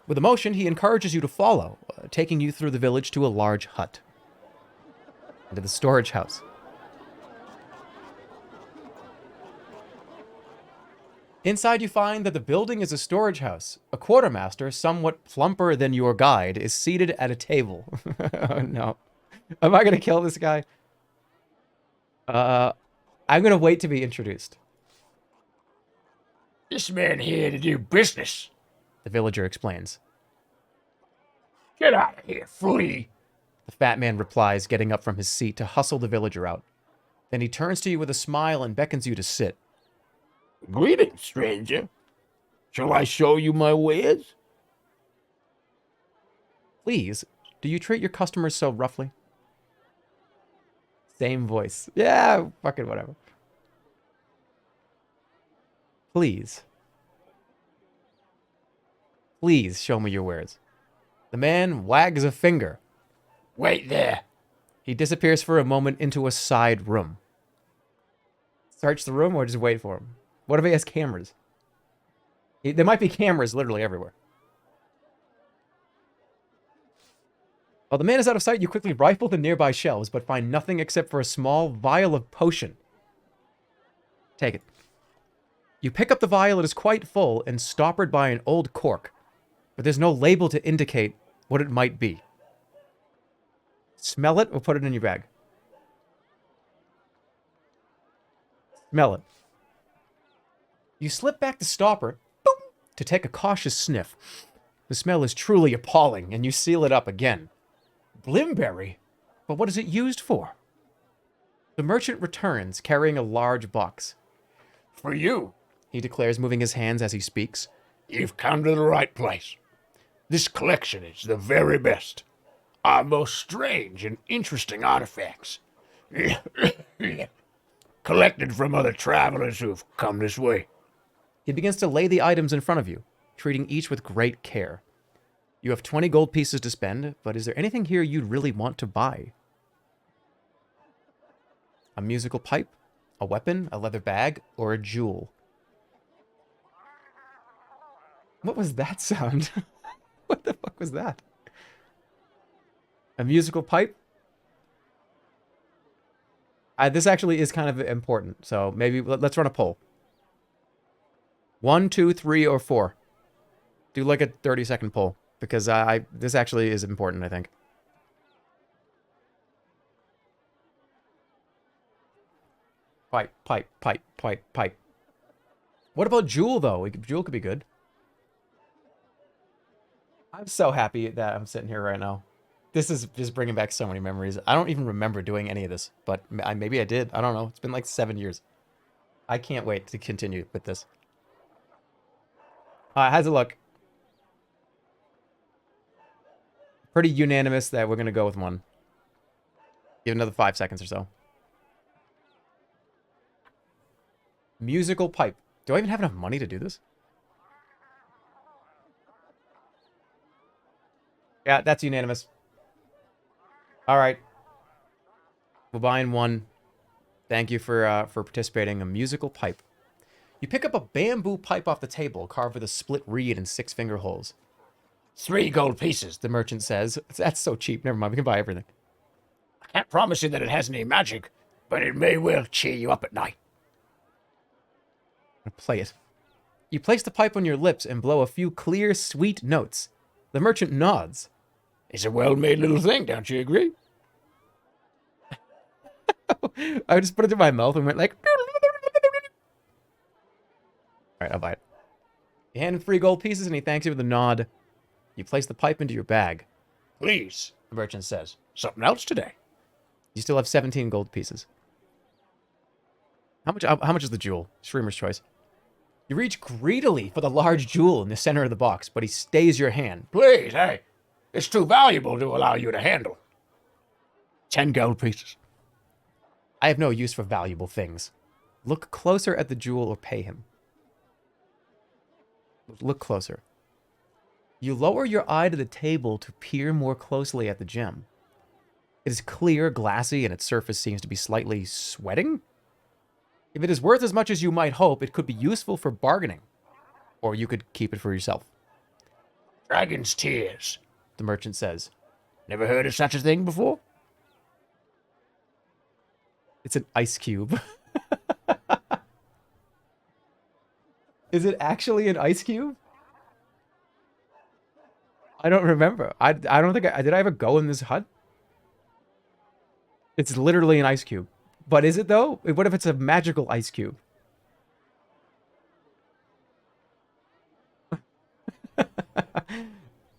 Speaker 1: With emotion, he encourages you to follow, taking you through the village to a large hut. Into the storage house. Inside you find that the building is a storage house. A quartermaster, somewhat plumper than your guide, is seated at a table. Oh no. Am I going to kill this guy? I'm going to wait to be introduced.
Speaker 2: This man here to do business.
Speaker 1: The villager explains.
Speaker 2: Get out of here, flea.
Speaker 1: The fat man replies, getting up from his seat to hustle the villager out. Then he turns to you with a smile and beckons you to sit.
Speaker 2: Greetings, stranger. Shall I show you my wares?
Speaker 1: Please, do you treat your customers so roughly? Same voice. Yeah, fucking whatever. Please. Please show me your wares. The man wags a finger.
Speaker 2: Wait there.
Speaker 1: He disappears for a moment into a side room. Search the room or just wait for him? What if he has cameras? There might be cameras literally everywhere. While the man is out of sight, you quickly rifle the nearby shelves, but find nothing except for a small vial of potion. Take it. You pick up the vial, it is quite full and stoppered by an old cork, but there's no label to indicate what it might be. Smell it or put it in your bag. Smell it. You slip back the stopper, boom, to take a cautious sniff. The smell is truly appalling, and you seal it up again. Blimberry? But what is it used for? The merchant returns, carrying a large box.
Speaker 2: For you,
Speaker 1: He declares, moving his hands as he speaks.
Speaker 2: you've come to the right place. This collection is the very best. Our most strange and interesting artifacts. Collected from other travelers who have come this way.
Speaker 1: He begins to lay the items in front of you, treating each with great care. You have 20 gold pieces to spend, but is there anything here you'd really want to buy? A musical pipe? A weapon? A leather bag? Or a jewel? What was that sound? What the fuck was that? A musical pipe? This actually is kind of important, so maybe let's run a poll. 1, 2, 3, or 4. Do like a 30-second poll, because this actually is important, I think. Pipe, pipe, pipe, pipe, pipe. What about Jewel, though? Jewel could be good. I'm so happy that I'm sitting here right now. This is just bringing back so many memories. I don't even remember doing any of this, but maybe I did. I don't know. It's been like 7 years. I can't wait to continue with this. How's it look? Pretty unanimous that we're going to go with one. Give another 5 seconds or so. Musical pipe. Do I even have enough money to do this? Yeah, that's unanimous. All right. We're buying one. Thank you for participating. A musical pipe. You pick up a bamboo pipe off the table, carved with a split reed and 6 finger holes.
Speaker 3: 3 gold pieces.
Speaker 1: The merchant says. That's so cheap. Never mind. We can buy everything.
Speaker 3: I can't promise you that it has any magic, but it may well cheer you up at night.
Speaker 1: Play it. You place the pipe on your lips and blow a few clear, sweet notes. The merchant nods.
Speaker 3: It's a well-made little thing, don't you agree?
Speaker 1: I just put it in my mouth and went like... Alright, I'll buy it. You hand him 3 gold pieces and he thanks you with a nod. You place the pipe into your bag.
Speaker 3: Please, the merchant says. Something else today.
Speaker 1: You still have 17 gold pieces. How much is the jewel? Streamer's choice. You reach greedily for the large jewel in the center of the box, but he stays your hand.
Speaker 3: Please, hey. It's too valuable to allow you to handle. 10 gold pieces.
Speaker 1: I have no use for valuable things. Look closer at the jewel or pay him. Look closer. You lower your eye to the table to peer more closely at the gem. It is clear, glassy, and its surface seems to be slightly sweating. If it is worth as much as you might hope, it could be useful for bargaining. Or you could keep it for yourself.
Speaker 3: Dragon's tears,
Speaker 1: the merchant says.
Speaker 3: Never heard of such a thing before?
Speaker 1: It's an ice cube. Is it actually an ice cube? I don't remember. I don't think did I ever go in this hut? It's literally an ice cube. But is it though? What if it's a magical ice cube?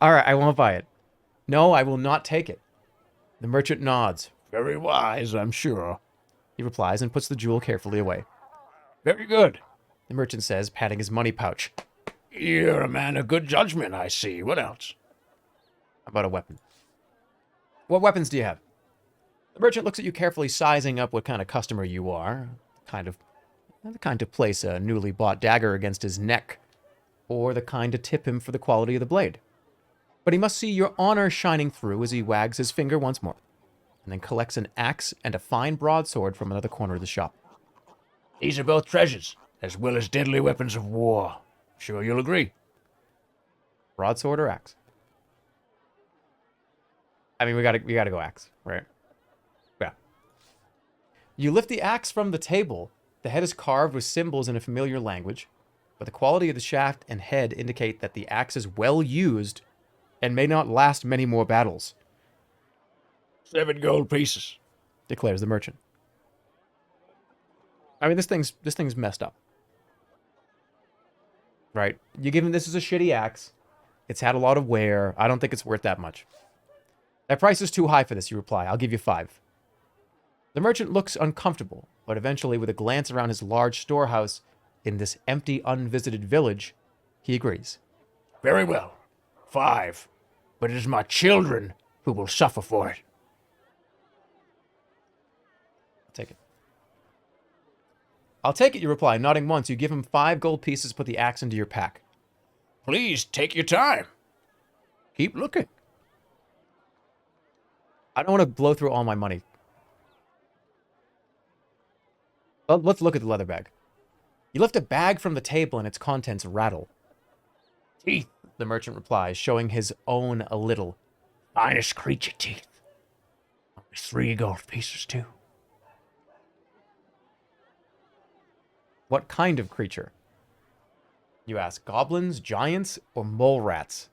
Speaker 1: All right, I won't buy it. No, I will not take it. The merchant nods.
Speaker 3: Very wise, I'm sure.
Speaker 1: He replies and puts the jewel carefully away.
Speaker 3: Very good,
Speaker 1: the merchant says, patting his money pouch.
Speaker 3: You're a man of good judgment, I see. What else?
Speaker 1: How about a weapon? What weapons do you have? The merchant looks at you carefully, sizing up what kind of customer you are. The kind to place a newly bought dagger against his neck, or the kind to tip him for the quality of the blade. But he must see your honor shining through as he wags his finger once more, and then collects an axe and a fine broadsword from another corner of the shop.
Speaker 3: These are both treasures, as well as deadly weapons of war. Sure you'll agree.
Speaker 1: Broadsword or axe? I mean, we gotta go axe, right? Yeah. You lift the axe from the table. The head is carved with symbols in a familiar language, but the quality of the shaft and head indicate that the axe is well used and may not last many more battles.
Speaker 3: 7 gold pieces,
Speaker 1: declares the merchant. I mean, this thing's messed up. Right? You give him this is a shitty axe. It's had a lot of wear. I don't think it's worth that much. That price is too high for this, you reply. I'll give you 5. The merchant looks uncomfortable, but eventually, with a glance around his large storehouse in this empty, unvisited village, he agrees.
Speaker 3: Very well. 5. But it is my children who will suffer for it.
Speaker 1: I'll take it. I'll take it, you reply, nodding once. You give him 5 gold pieces, put the axe into your pack.
Speaker 3: Please, take your time. Keep looking.
Speaker 1: I don't want to blow through all my money. Well, let's look at the leather bag. You lift a bag from the table and its contents rattle.
Speaker 3: Teeth,
Speaker 1: the merchant replies, showing his own a little.
Speaker 3: Finest creature teeth. Only 3 gold pieces, too.
Speaker 1: What kind of creature? You ask, goblins, giants, or mole rats?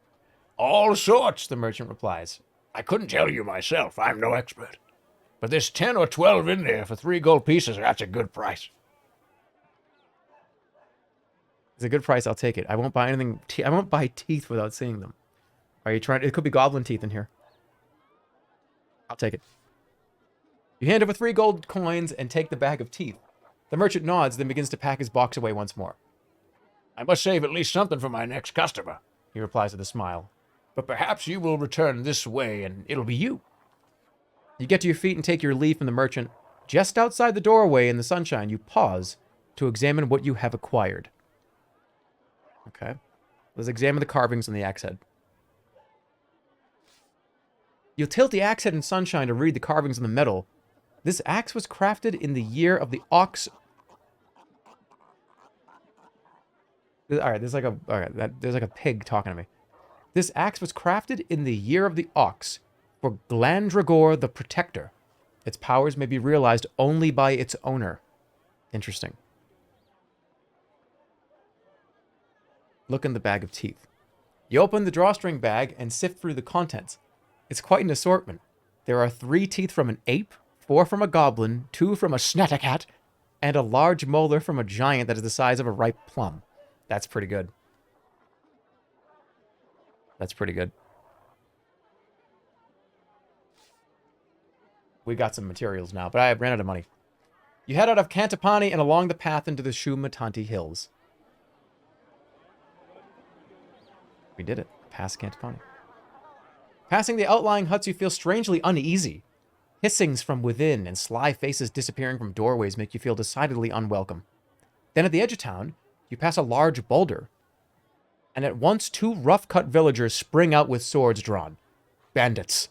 Speaker 3: All sorts, the merchant replies. I couldn't tell you myself. I'm no expert. But there's 10 or 12 in there for 3 gold pieces. That's a good price.
Speaker 1: It's a good price. I'll take it. I won't buy anything. I won't buy teeth without seeing them. Are you trying? It could be goblin teeth in here. I'll take it. You hand over 3 gold coins and take the bag of teeth. The merchant nods, then begins to pack his box away once more.
Speaker 3: I must save at least something for my next customer,
Speaker 1: He replies with a smile.
Speaker 3: but perhaps you will return this way and it'll be you.
Speaker 1: You get to your feet and take your leave from the merchant. Just outside the doorway in the sunshine, you pause to examine what you have acquired. Okay. Let's examine the carvings on the axe head. You'll tilt the axe head in sunshine to read the carvings on the metal. This axe was crafted in the year of the ox. All right, there's like a pig talking to me. This axe was crafted in the year of the ox for Glandragor the Protector. Its powers may be realized only by its owner. Interesting. Look in the bag of teeth. You open the drawstring bag and sift through the contents. It's quite an assortment. There are 3 teeth from an ape, 4 from a goblin, 2 from a snatacat, and a large molar from a giant that is the size of a ripe plum. That's pretty good. That's pretty good. We got some materials now, but I ran out of money. You head out of Cantapani and along the path into the Shumatanti Hills. We did it. Past Cantapani. Passing the outlying huts, you feel strangely uneasy. Hissings from within and sly faces disappearing from doorways make you feel decidedly unwelcome. Then at the edge of town, you pass a large boulder. And at once 2 rough-cut villagers spring out with swords drawn. Bandits.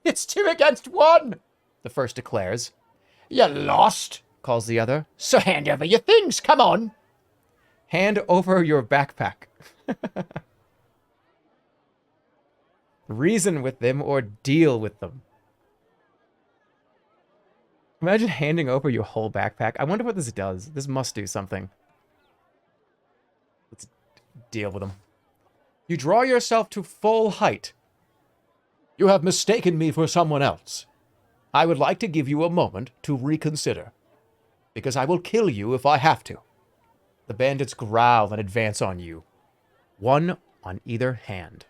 Speaker 3: It's 2 against 1,
Speaker 1: The first declares.
Speaker 3: You lost,
Speaker 1: Calls the other.
Speaker 3: so hand over your things, come on.
Speaker 1: Hand over your backpack. Reason with them or deal with them. Imagine handing over your whole backpack. I wonder what this does. This must do something. Let's deal with them. You draw yourself to full height.
Speaker 3: You have mistaken me for someone else. I would like to give you a moment to reconsider, because I will kill you if I have to.
Speaker 1: The bandits growl and advance on you. 1 on either hand.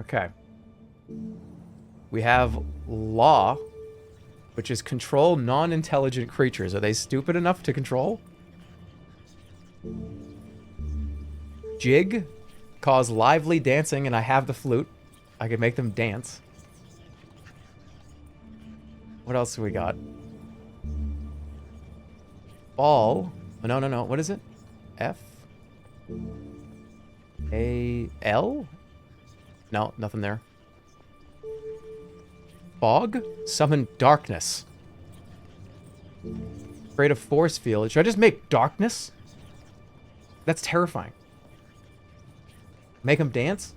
Speaker 1: Okay. We have law, which is control non-intelligent creatures. Are they stupid enough to control? Jig, cause lively dancing, and I have the flute. I can make them dance. What else do we got? Ball. Oh, no. What is it? F? A? L? No, nothing there. Fog? Summon darkness. Create a force field. Should I just make darkness? That's terrifying. Make them dance?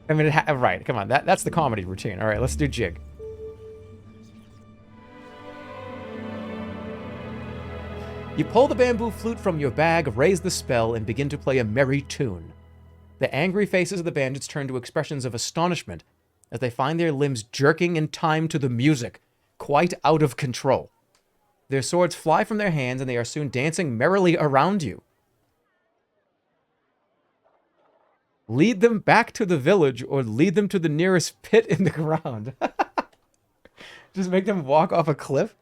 Speaker 1: I mean, right, come on. That's the comedy routine. All right, let's do jig. You pull the bamboo flute from your bag, raise the spell, and begin to play a merry tune. The angry faces of the bandits turn to expressions of astonishment as they find their limbs jerking in time to the music, quite out of control. Their swords fly from their hands, and they are soon dancing merrily around you. Lead them back to the village, or lead them to the nearest pit in the ground. Just make them walk off a cliff?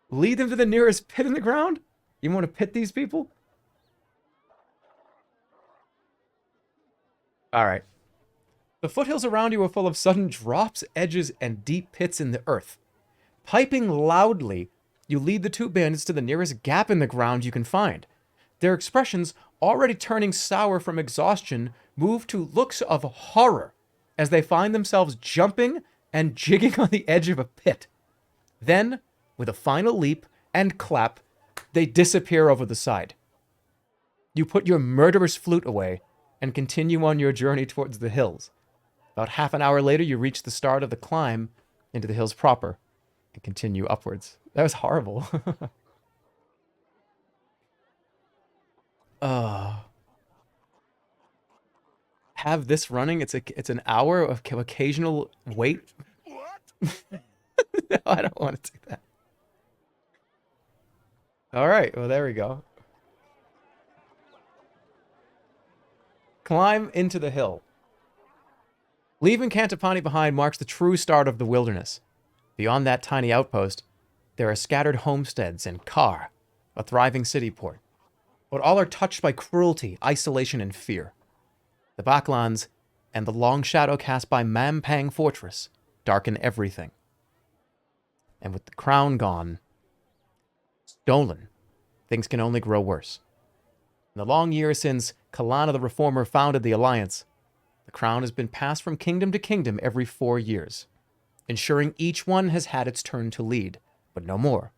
Speaker 1: Lead them to the nearest pit in the ground? You want to pit these people? Alright. The foothills around you are full of sudden drops, edges, and deep pits in the earth. Piping loudly, you lead the 2 bandits to the nearest gap in the ground you can find. Their expressions, already turning sour from exhaustion, move to looks of horror as they find themselves jumping and jigging on the edge of a pit. Then, with a final leap and clap, they disappear over the side. You put your murderous flute away and continue on your journey towards the hills. About half an hour later, you reach the start of the climb into the hills proper and continue upwards. That was horrible. Have this running. It's an hour of occasional wait. What? No, I don't want to do that. All right. Well, there we go. Climb into the hill. Leaving Cantapani behind marks the true start of the wilderness. Beyond that tiny outpost, there are scattered homesteads and Kar, a thriving city port. But all are touched by cruelty, isolation, and fear. The Backlands and the long shadow cast by Mampang Fortress darken everything. And with the crown gone, stolen, things can only grow worse. In the long years since Kalana the Reformer founded the Alliance, the crown has been passed from kingdom to kingdom every 4 years, ensuring each one has had its turn to lead, but no more.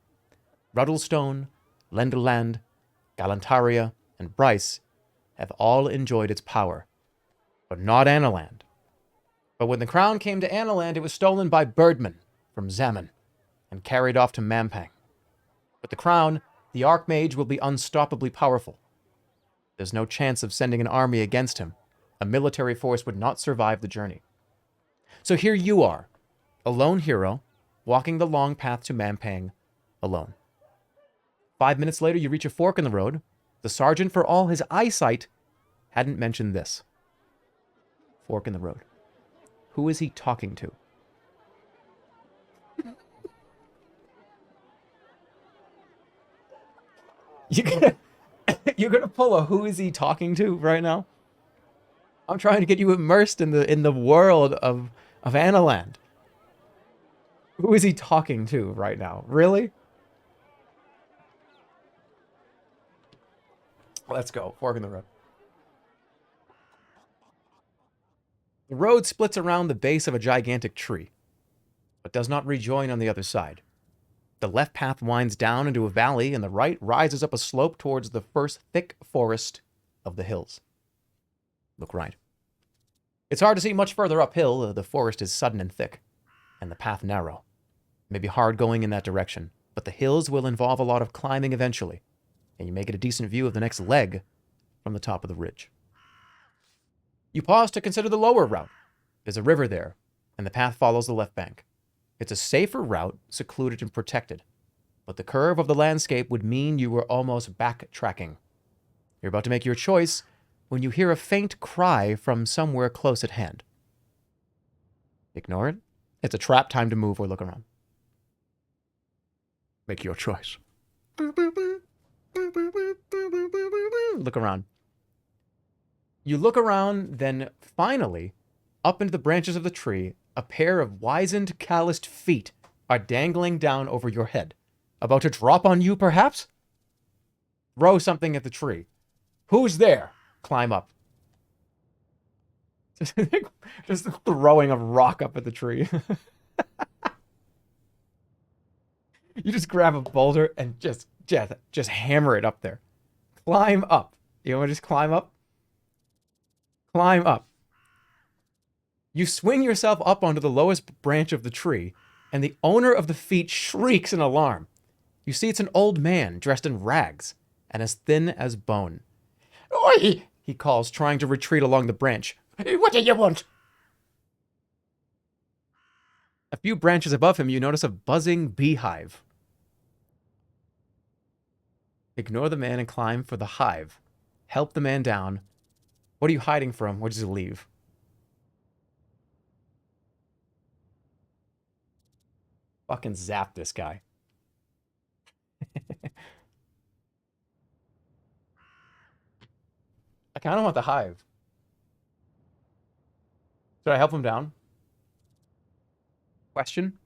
Speaker 1: Ruddlestone, Lenderland, Galantaria, and Bryce have all enjoyed its power, but not Analand. But when the crown came to Analand, it was stolen by Birdman from Zaman and carried off to Mampang. With the crown, the Archmage will be unstoppably powerful. There's no chance of sending an army against him. A military force would not survive the journey. So here you are, a lone hero, walking the long path to Mampang alone. 5 minutes later, you reach a fork in the road. The sergeant, for all his eyesight, hadn't mentioned this. Fork in the road. Who is he talking to? You're gonna pull a who is he talking to right now? I'm trying to get you immersed in the world of Analand. Who is he talking to right now? Really? Let's go. Fork in the road. The road splits around the base of a gigantic tree, but does not rejoin on the other side. The left path winds down into a valley, and the right rises up a slope towards the first thick forest of the hills. Look right. It's hard to see much further uphill. The forest is sudden and thick, and the path narrow. It may be hard going in that direction, but the hills will involve a lot of climbing eventually, and you may get a decent view of the next leg from the top of the ridge. You pause to consider the lower route. There's a river there, and the path follows the left bank. It's a safer route, secluded and protected, but the curve of the landscape would mean you were almost backtracking. You're about to make your choice when you hear a faint cry from somewhere close at hand. Ignore it. It's a trap. Time to move or look around.
Speaker 2: Make your choice.
Speaker 1: Look around. You look around, then finally, up into the branches of the tree, a pair of wizened, calloused feet are dangling down over your head. About to drop on you, perhaps? Throw something at the tree. Who's there? Climb up. Just throwing a rock up at the tree. You just grab a boulder and just hammer it up there. Climb up. You want to just climb up? Climb up. You swing yourself up onto the lowest branch of the tree, and the owner of the feet shrieks in alarm. You see it's an old man dressed in rags and as thin as bone. "Oi!" he calls, trying to retreat along the branch. "What do you want?" A few branches above him, you notice a buzzing beehive. Ignore the man and climb for the hive. Help the man down. What are you hiding from, or just leave? Fucking zap this guy. I kind of want the hive. Should I help him down? Question?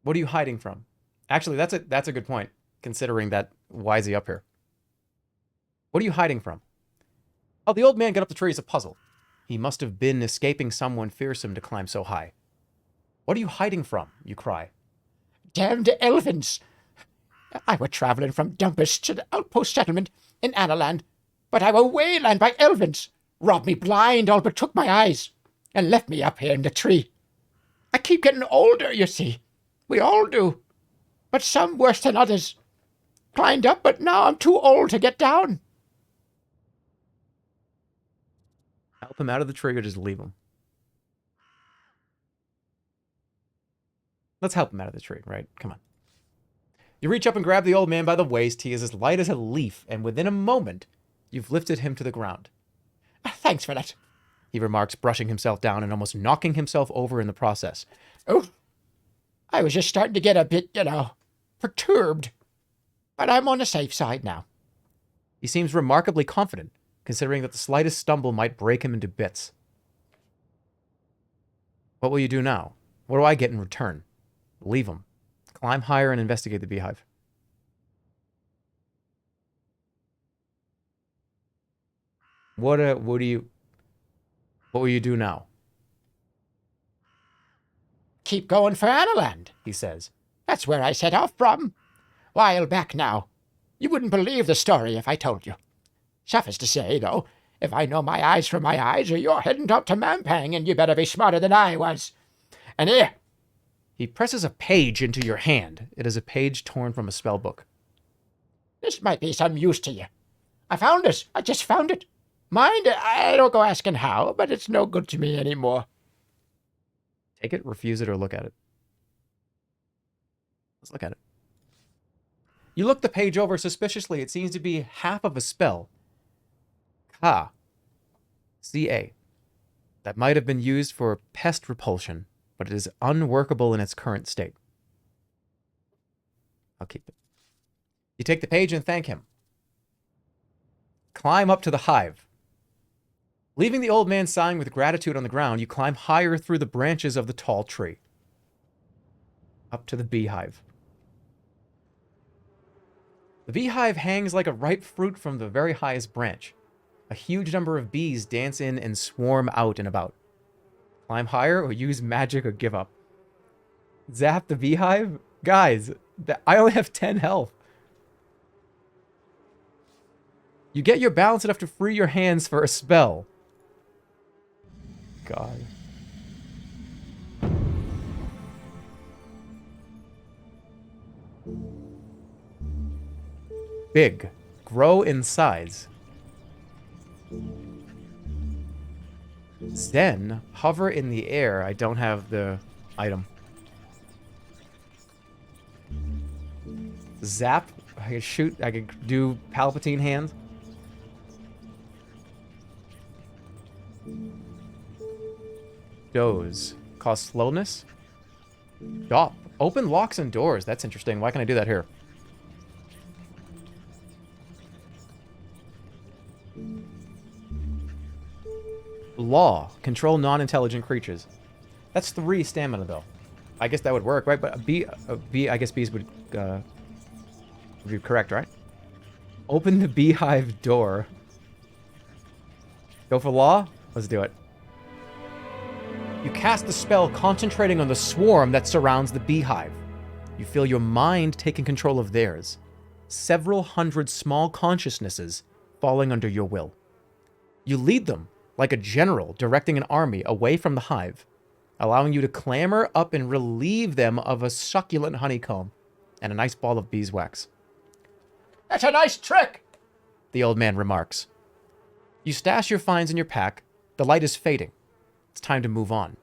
Speaker 1: What are you hiding from? Actually, that's a good point, considering that why is he up here? What are you hiding from? Oh, the old man got up the tree is a puzzle. He must have been escaping someone fearsome to climb so high. What are you hiding from? You cry.
Speaker 4: "Damned elephants! I were travelling from Dumpus to the outpost settlement in Analand, but I were wayland by elephants, robbed me blind, all but took my eyes, and left me up here in the tree. I keep getting older, you see. We all do. But some worse than others. Climbed up, but now I'm too old to get down.
Speaker 1: Help him out of the tree or just leave him? Let's help him out of the tree, right? Come on. You reach up and grab the old man by the waist. He is as light as a leaf, and within a moment, you've lifted him to the ground.
Speaker 4: Thanks for that,
Speaker 1: he remarks, brushing himself down and almost knocking himself over in the process.
Speaker 4: Oh, I was just starting to get a bit, perturbed. But I'm on the safe side now.
Speaker 1: He seems remarkably confident, considering that the slightest stumble might break him into bits. What will you do now? What do I get in return? Leave him. Climb higher and investigate the beehive. What will you do now?
Speaker 4: Keep going for Analand, he says. That's where I set off from. While back now. You wouldn't believe the story if I told you. Suffice to say, though, if I know my eyes from my eyes, or you're heading up to Mampang, and you better be smarter than I was. And here.
Speaker 1: He presses a page into your hand. It is a page torn from a spell book.
Speaker 4: This might be some use to you. I found it. I just found it. Mind, I don't go asking how, but it's no good to me anymore.
Speaker 1: Take it, refuse it, or look at it. Let's look at it. You look the page over suspiciously. It seems to be half of a spell. Ka. C-A. That might have been used for pest repulsion, but it is unworkable in its current state. I'll keep it. You take the page and thank him. Climb up to the hive. Leaving the old man sighing with gratitude on the ground, you climb higher through the branches of the tall tree. Up to the beehive. The beehive hangs like a ripe fruit from the very highest branch. A huge number of bees dance in and swarm out and about. Climb higher or use magic or give up. Zap the beehive? Guys, I only have 10 health. You get your balance enough to free your hands for a spell. God. Big. Grow in size. Then, hover in the air. I don't have the item. Zap. I can shoot. I can do Palpatine hands. Doze. Cause slowness. Stop. Open locks and doors. That's interesting. Why can I do that here? Law. Control non-intelligent creatures. That's 3 stamina, though. I guess that would work, right? But I guess bees would be correct, right? Open the beehive door. Go for law? Let's do it. You cast the spell concentrating on the swarm that surrounds the beehive. You feel your mind taking control of theirs. Several hundred small consciousnesses falling under your will. You lead them like a general directing an army away from the hive, allowing you to clamber up and relieve them of a succulent honeycomb and a nice ball of beeswax.
Speaker 4: That's a nice trick,
Speaker 1: the old man remarks. You stash your finds in your pack. The light is fading. It's time to move on.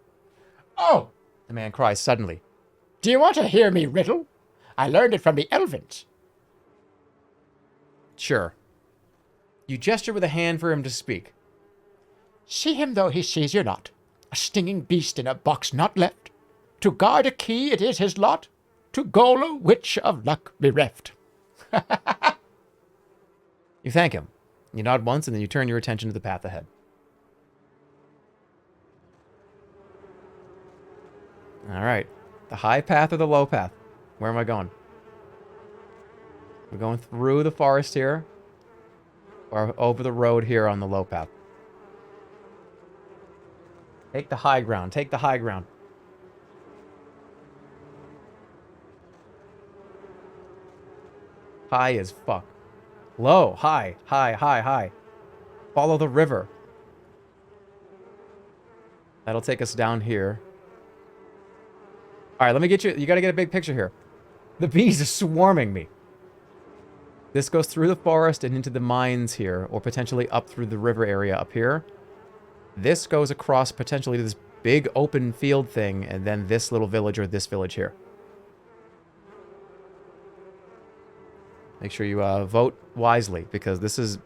Speaker 4: Oh,
Speaker 1: the man cries suddenly.
Speaker 4: Do you want to hear me riddle? I learned it from the Elvins.
Speaker 1: Sure. You gesture with a hand for him to speak.
Speaker 4: See him though he sees you not, a stinging beast in a box not left. To guard a key it is his lot, to Gola, witch of luck bereft.
Speaker 1: You thank him. You nod once and then you turn your attention to the path ahead. All right. The high path or the low path? Where am I going? We're going through the forest here, or over the road here on the low path. Take the high ground. Take the high ground. High as fuck. Low. High. High, high, high. Follow the river. That'll take us down here. All right, let me get you. You got to get a big picture here. The bees are swarming me. This goes through the forest and into the mines here, or potentially up through the river area up here. This goes across potentially to this big open field thing, and then this little village or this village here. Make sure you vote wisely, because this is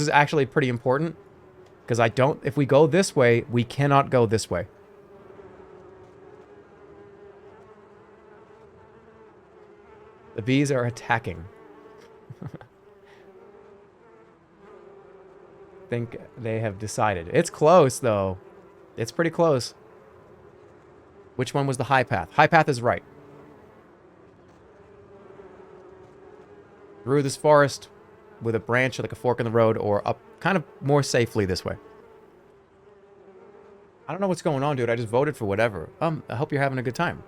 Speaker 1: actually pretty important. Because if we go this way, we cannot go this way. The bees are attacking. Think they have decided. It's close, though. It's pretty close. Which one was the high path? High path is right. Through this forest with a branch like a fork in the road, or up kind of more safely this way. I don't know what's going on, dude. I just voted for whatever. I hope you're having a good time.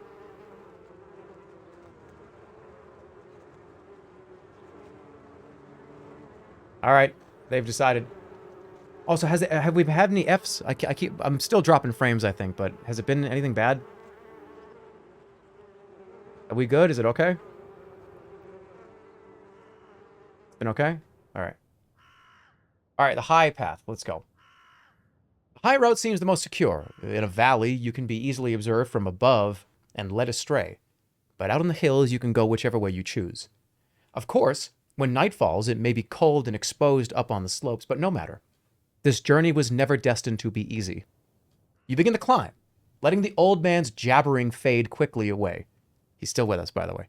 Speaker 1: All right, they've decided. Also, have we had any Fs? I'm still dropping frames, I think, but has it been anything bad? Are we good? Is it okay? It's been okay? All right. All right, the high path. Let's go. The high road seems the most secure. In a valley, you can be easily observed from above and led astray. But out on the hills, you can go whichever way you choose. Of course, when night falls, it may be cold and exposed up on the slopes, but no matter. This journey was never destined to be easy. You begin to climb, letting the old man's jabbering fade quickly away. He's still with us, by the way.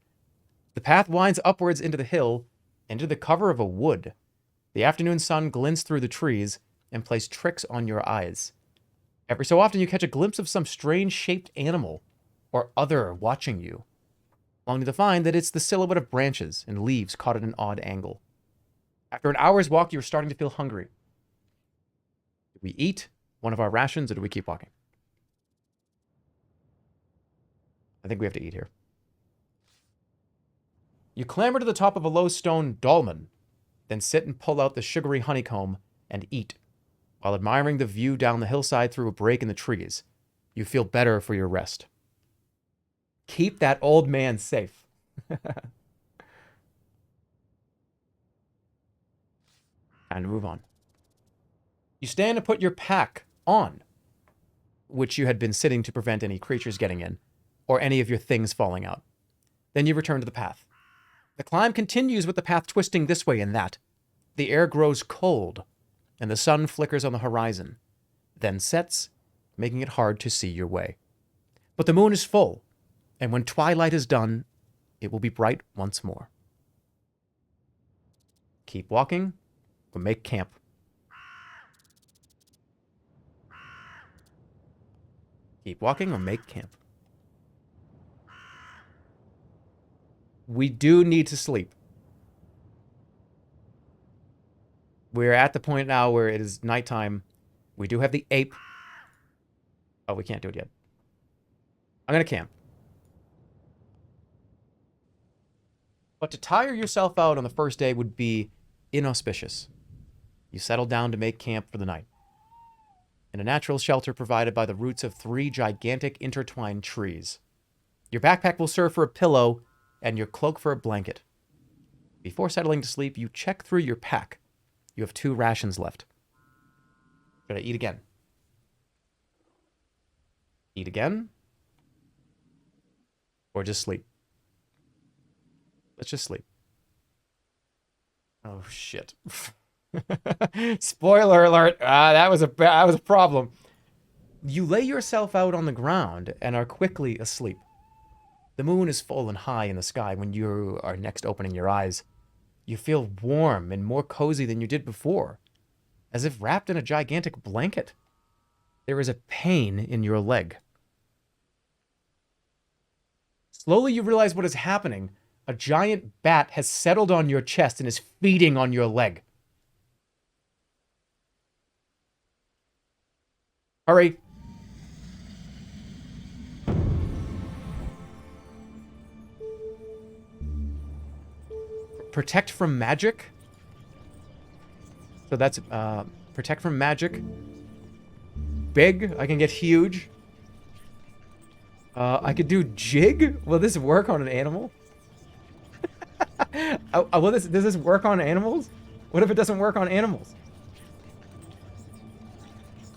Speaker 1: The path winds upwards into the hill, into the cover of a wood. The afternoon sun glints through the trees and plays tricks on your eyes. Every so often you catch a glimpse of some strange-shaped animal or other watching you, only to find that it's the silhouette of branches and leaves caught at an odd angle. After an hour's walk, you're starting to feel hungry. Do we eat one of our rations, or do we keep walking? I think we have to eat here. You clamber to the top of a low stone dolmen, then sit and pull out the sugary honeycomb and eat, while admiring the view down the hillside through a break in the trees. You feel better for your rest. Keep that old man safe. Time to move on. You stand to put your pack on, which you had been sitting to prevent any creatures getting in, or any of your things falling out. Then you return to the path. The climb continues with the path twisting this way and that. The air grows cold, and the sun flickers on the horizon, then sets, making it hard to see your way. But the moon is full, and when twilight is done, it will be bright once more. Keep walking, or make camp. Keep walking, or make camp. We do need to sleep. We're at the point now where it is nighttime. We do have the ape. Oh, we can't do it yet. I'm going to camp. But to tire yourself out on the first day would be inauspicious. You settle down to make camp for the night, in a natural shelter provided by the roots of 3 gigantic intertwined trees. Your backpack will serve for a pillow and your cloak for a blanket. Before settling to sleep, you check through your pack. You have 2 rations left. Should I eat again? Eat again? Or just sleep? Let's just sleep. Oh, shit. Spoiler alert. That was a problem. You lay yourself out on the ground and are quickly asleep. The moon is full and high in the sky when you are next opening your eyes. You feel warm and more cozy than you did before, as if wrapped in a gigantic blanket. There is a pain in your leg. Slowly you realize what is happening. A giant bat has settled on your chest and is feeding on your leg. Hurry. Protect from magic. So that's protect from magic. Big. I can get huge. I could do jig? Will this work on an animal? Does this work on animals? What if it doesn't work on animals?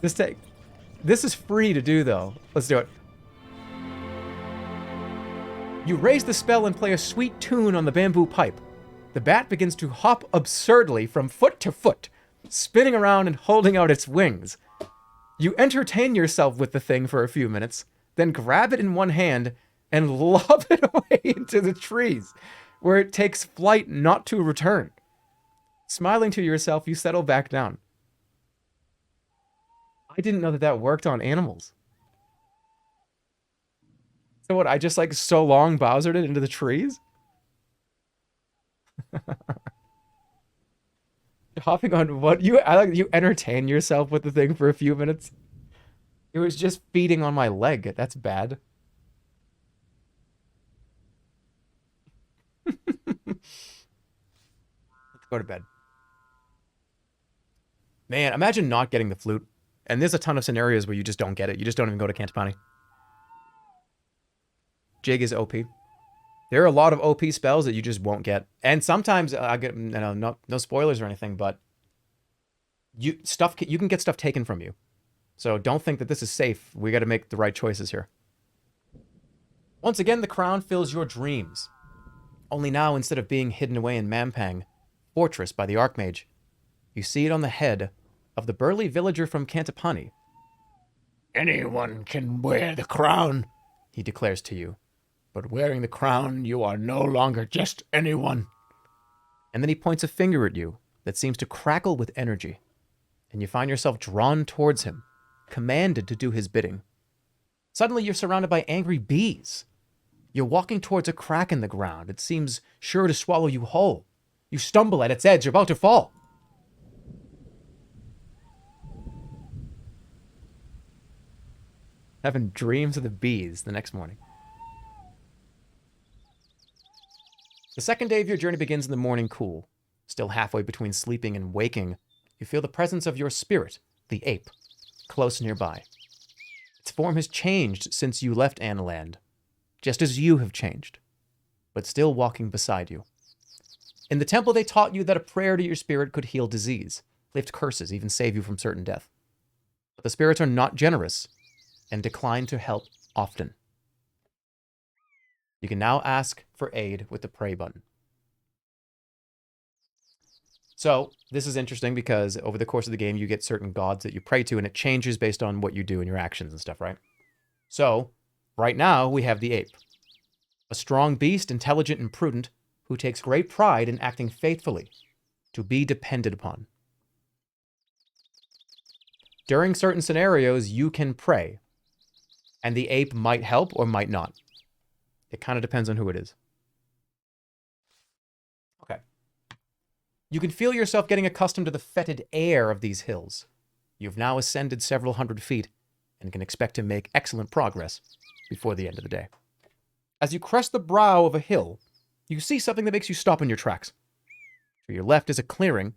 Speaker 1: This is free to do, though. Let's do it. You raise the spell and play a sweet tune on the bamboo pipe. The bat begins to hop absurdly from foot to foot, spinning around and holding out its wings. You entertain yourself with the thing for a few minutes, then grab it in one hand and lob it away into the trees, where it takes flight not to return. Smiling to yourself, you settle back down. I didn't know that worked on animals. So what, I just like so long Bowsered it into the trees? Hopping on what? You entertain yourself with the thing for a few minutes? It was just feeding on my leg. That's bad. Let's go to bed. Man, imagine not getting the flute. And there's a ton of scenarios where you just don't get it. You just don't even go to Cantapani. Jig is OP. There are a lot of OP spells that you just won't get. And sometimes, I get no spoilers or anything, but you can get stuff taken from you. So don't think that this is safe. We got to make the right choices here. Once again, the crown fills your dreams. Only now, instead of being hidden away in Mampang Fortress by the Archmage, you see it on the head of the burly villager from Cantapani.
Speaker 2: Anyone can wear the crown,
Speaker 1: He declares to you.
Speaker 2: but wearing the crown, you are no longer just anyone.
Speaker 1: And then he points a finger at you that seems to crackle with energy. And you find yourself drawn towards him, commanded to do his bidding. Suddenly you're surrounded by angry bees. You're walking towards a crack in the ground. It seems sure to swallow you whole. You stumble at its edge, you're about to fall. Having dreams of the bees the next morning. The second day of your journey begins in the morning cool. Still halfway between sleeping and waking, you feel the presence of your spirit, the ape, close nearby. Its form has changed since you left Analand, just as you have changed, but still walking beside you. In the temple, they taught you that a prayer to your spirit could heal disease, lift curses, even save you from certain death. But the spirits are not generous and decline to help often. You can now ask for aid with the pray button. So, this is interesting because over the course of the game, you get certain gods that you pray to, and it changes based on what you do and your actions and stuff, right? So, right now, we have the ape. A strong beast, intelligent and prudent, who takes great pride in acting faithfully, to be depended upon. During certain scenarios, you can pray, and the ape might help or might not. It kind of depends on who it is. Okay. You can feel yourself getting accustomed to the fetid air of these hills. You've now ascended several hundred feet and can expect to make excellent progress before the end of the day. As you crest the brow of a hill, you see something that makes you stop in your tracks. To your left is a clearing,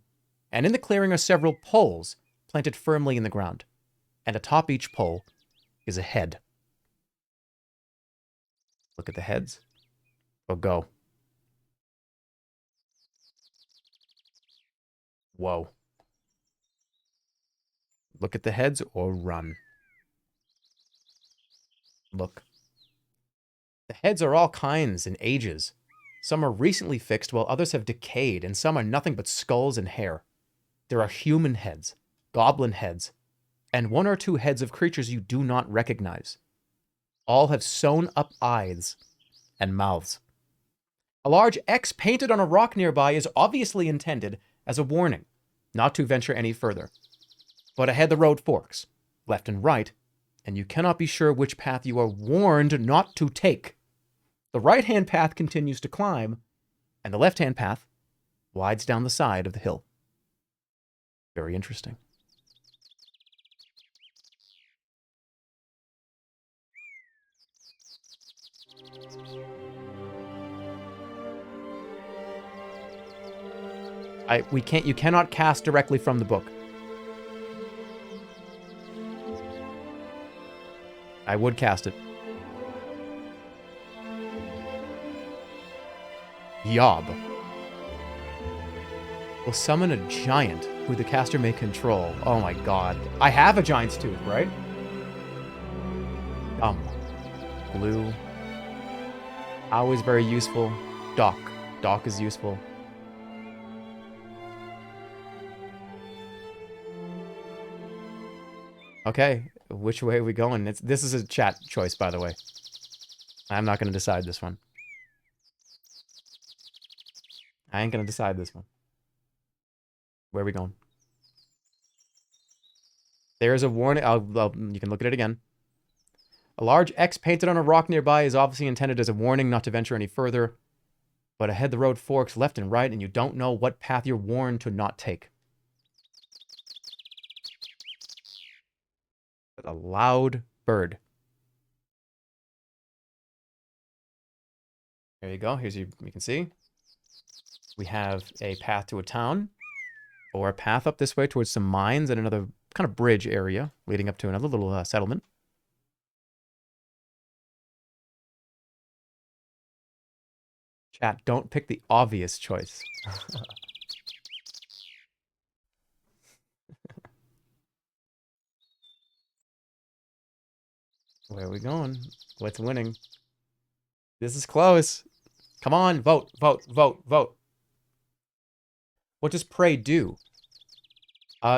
Speaker 1: and in the clearing are several poles planted firmly in the ground. And atop each pole is a head. Look at the heads, or go. Whoa. Look at the heads or run. Look. The heads are all kinds and ages. Some are recently fixed while others have decayed, and some are nothing but skulls and hair. There are human heads, goblin heads, and one or two heads of creatures you do not recognize. All have sewn up eyes and mouths. A large X painted on a rock nearby is obviously intended as a warning, not to venture any further. But ahead the road forks, left and right, and you cannot be sure which path you are warned not to take. The right-hand path continues to climb, and the left-hand path wides down the side of the hill. Very interesting. You cannot cast directly from the book. I would cast it. Yob. Will summon a giant who the caster may control. Oh my god. I have a giant's tooth, right? Glue. Always very useful. Dock. Dock is useful. Okay, which way are we going? This is a chat choice, by the way. I'm not going to decide this one. I ain't going to decide this one. Where are we going? There's a warning. You can look at it again. A large X painted on a rock nearby is obviously intended as a warning not to venture any further. But ahead the road forks left and right, and you don't know what path you're warned to not take. A loud bird. There you go. Here's you can see. We have a path to a town, or a path up this way towards some mines and another kind of bridge area leading up to another little settlement. Chat, don't pick the obvious choice. Where are we going? What's winning? This is close. Come on, vote, vote, vote, vote. What does pray do?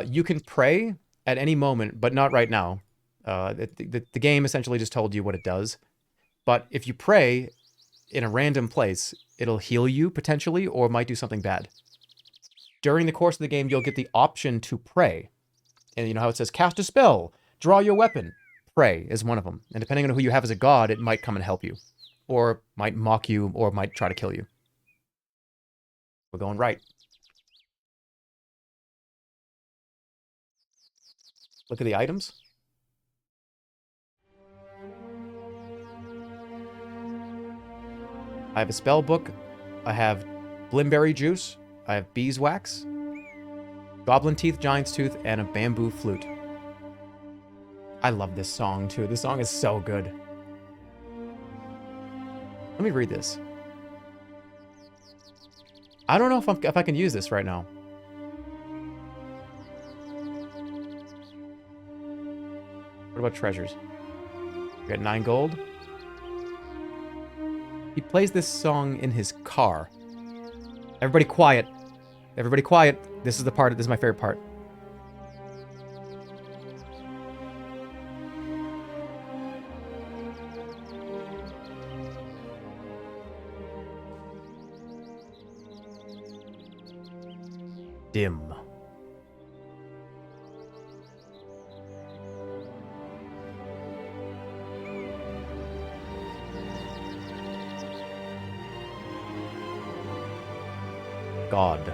Speaker 1: You can pray at any moment, but not right now. The game essentially just told you what it does. But if you pray in a random place, it'll heal you, potentially, or might do something bad. During the course of the game, you'll get the option to pray. And you know how it says, cast a spell, draw your weapon. Pray is one of them. And depending on who you have as a god, it might come and help you. Or might mock you, or might try to kill you. We're going right. Look at the items. I have a spell book. I have blimberry juice. I have beeswax, goblin teeth, giant's tooth, and a bamboo flute. I love this song too. This song is so good. Let me read this. I don't know if I can use this right now. What about treasures? We got 9 gold. He plays this song in his car. Everybody quiet. Everybody quiet. This is the part. This is my favorite part. Dim. God.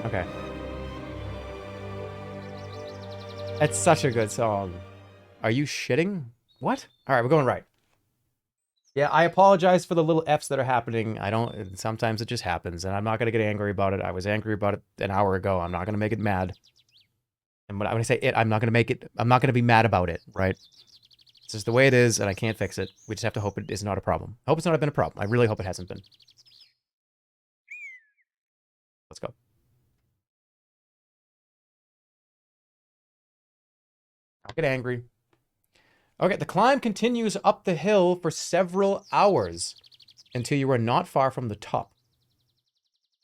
Speaker 1: Okay. It's such a good song. Are you shitting? What? All right, we're going right. Yeah, I apologize for the little Fs that are happening. Sometimes it just happens, and I'm not going to get angry about it. I was angry about it an hour ago. I'm not going to make it mad. And when I say it, I'm not going to be mad about it, right? It's just the way it is, and I can't fix it. We just have to hope it is not a problem. I hope it's not been a problem. I really hope it hasn't been. Let's go. I'll get angry. Okay, the climb continues up the hill for several hours until you are not far from the top.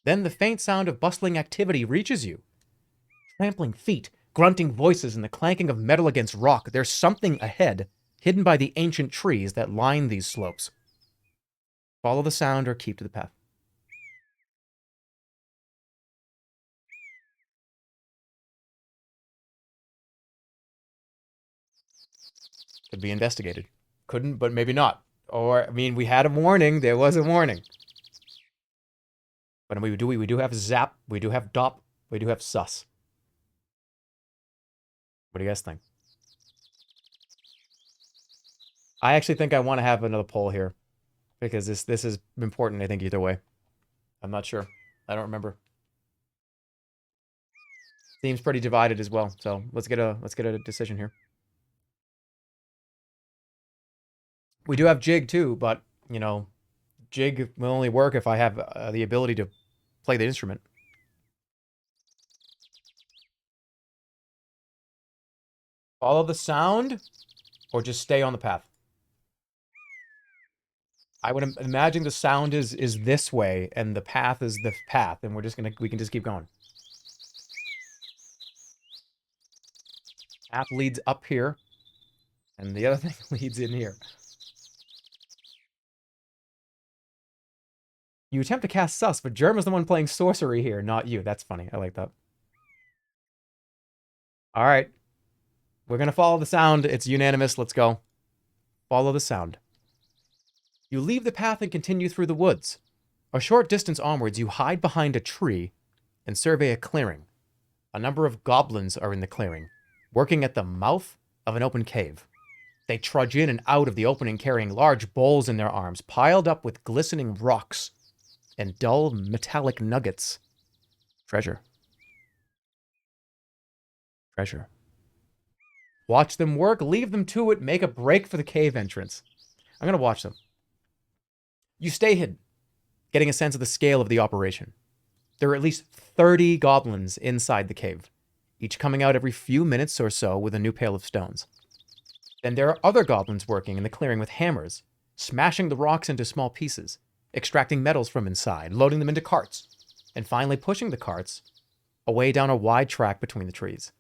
Speaker 1: Then the faint sound of bustling activity reaches you. Trampling feet, grunting voices, and the clanking of metal against rock. There's something ahead, hidden by the ancient trees that line these slopes. Follow the sound or keep to the path. Could be investigated. Couldn't, but maybe not. Or, I mean, we had a warning. There was a warning. But we do have zap. We do have dop. We do have sus. What do you guys think? I actually think I want to have another poll here. Because this is important, I think, either way. I'm not sure. I don't remember. Seems pretty divided as well. So let's get a decision here. We do have jig too, but you know, jig will only work if I have the ability to play the instrument. Follow the sound, or just stay on the path. I would imagine the sound is this way, and the path is the path, and we can just keep going. Path leads up here, and the other thing leads in here. You attempt to cast sus, but Jerma's the one playing sorcery here, not you. That's funny. I like that. All right. We're going to follow the sound. It's unanimous. Let's go. Follow the sound. You leave the path and continue through the woods. A short distance onwards, you hide behind a tree and survey a clearing. A number of goblins are in the clearing, working at the mouth of an open cave. They trudge in and out of the opening carrying large bowls in their arms, piled up with glistening rocks and dull metallic nuggets. Treasure. Treasure. Watch them work, leave them to it, make a break for the cave entrance. I'm going to watch them. You stay hidden, getting a sense of the scale of the operation. There are at least 30 goblins inside the cave, each coming out every few minutes or so with a new pail of stones. Then there are other goblins working in the clearing with hammers, smashing the rocks into small pieces, extracting metals from inside, loading them into carts, and finally pushing the carts away down a wide track between the trees.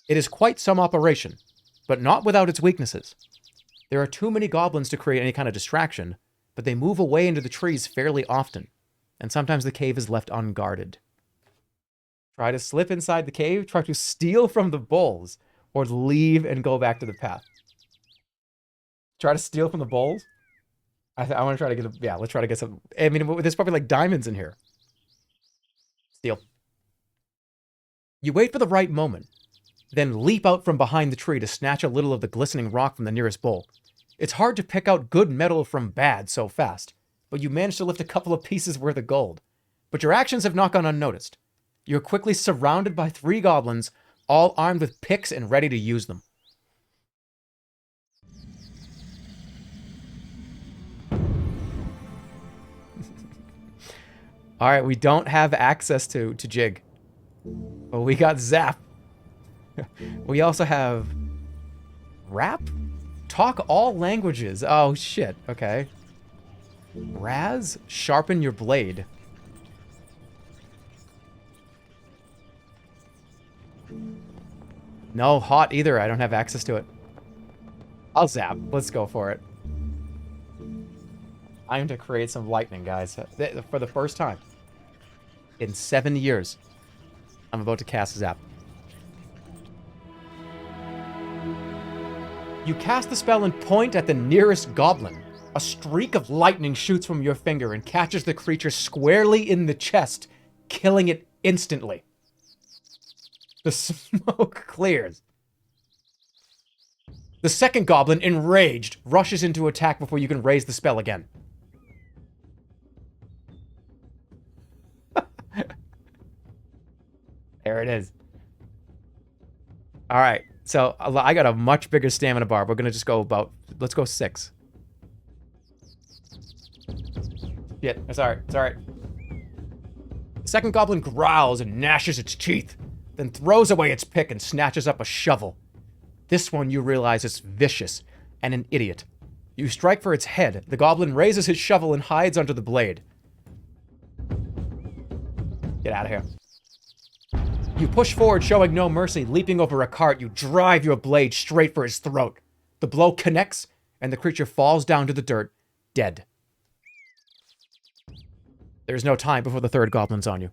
Speaker 1: It is quite some operation, but not without its weaknesses. There are too many goblins to create any kind of distraction, but they move away into the trees fairly often, and sometimes the cave is left unguarded. Try to slip inside the cave, try to steal from the bowls, or leave and go back to the path. Try to steal from the bowls? I want to try to get yeah, let's try to get some. I mean, there's probably like diamonds in here. Steal. You wait for the right moment, then leap out from behind the tree to snatch a little of the glistening rock from the nearest bowl. It's hard to pick out good metal from bad so fast, but you manage to lift a couple of pieces worth of gold. But your actions have not gone unnoticed. You're quickly surrounded by 3 goblins, all armed with picks and ready to use them. All right, we don't have access to jig, but we got zap. We also have rap? Talk all languages. Oh, shit. Okay. Raz? Sharpen your blade. No, hot either. I don't have access to it. I'll zap. Let's go for it. I am to create some lightning, guys. For the first time in 7 years, I'm about to cast zap. You cast the spell and point at the nearest goblin. A streak of lightning shoots from your finger and catches the creature squarely in the chest, killing it instantly. The smoke clears. The second goblin, enraged, rushes into attack before you can raise the spell again. There it is. All right. So I got a much bigger stamina bar. We're going to just go about, let's go 6. Shit, it's all right. It's all right. The second goblin growls and gnashes its teeth, then throws away its pick and snatches up a shovel. This one you realize is vicious and an idiot. You strike for its head. The goblin raises his shovel and hides under the blade. Get out of here. You push forward, showing no mercy. Leaping over a cart, you drive your blade straight for his throat. The blow connects, and the creature falls down to the dirt, dead. There's no time before the third goblin's on you.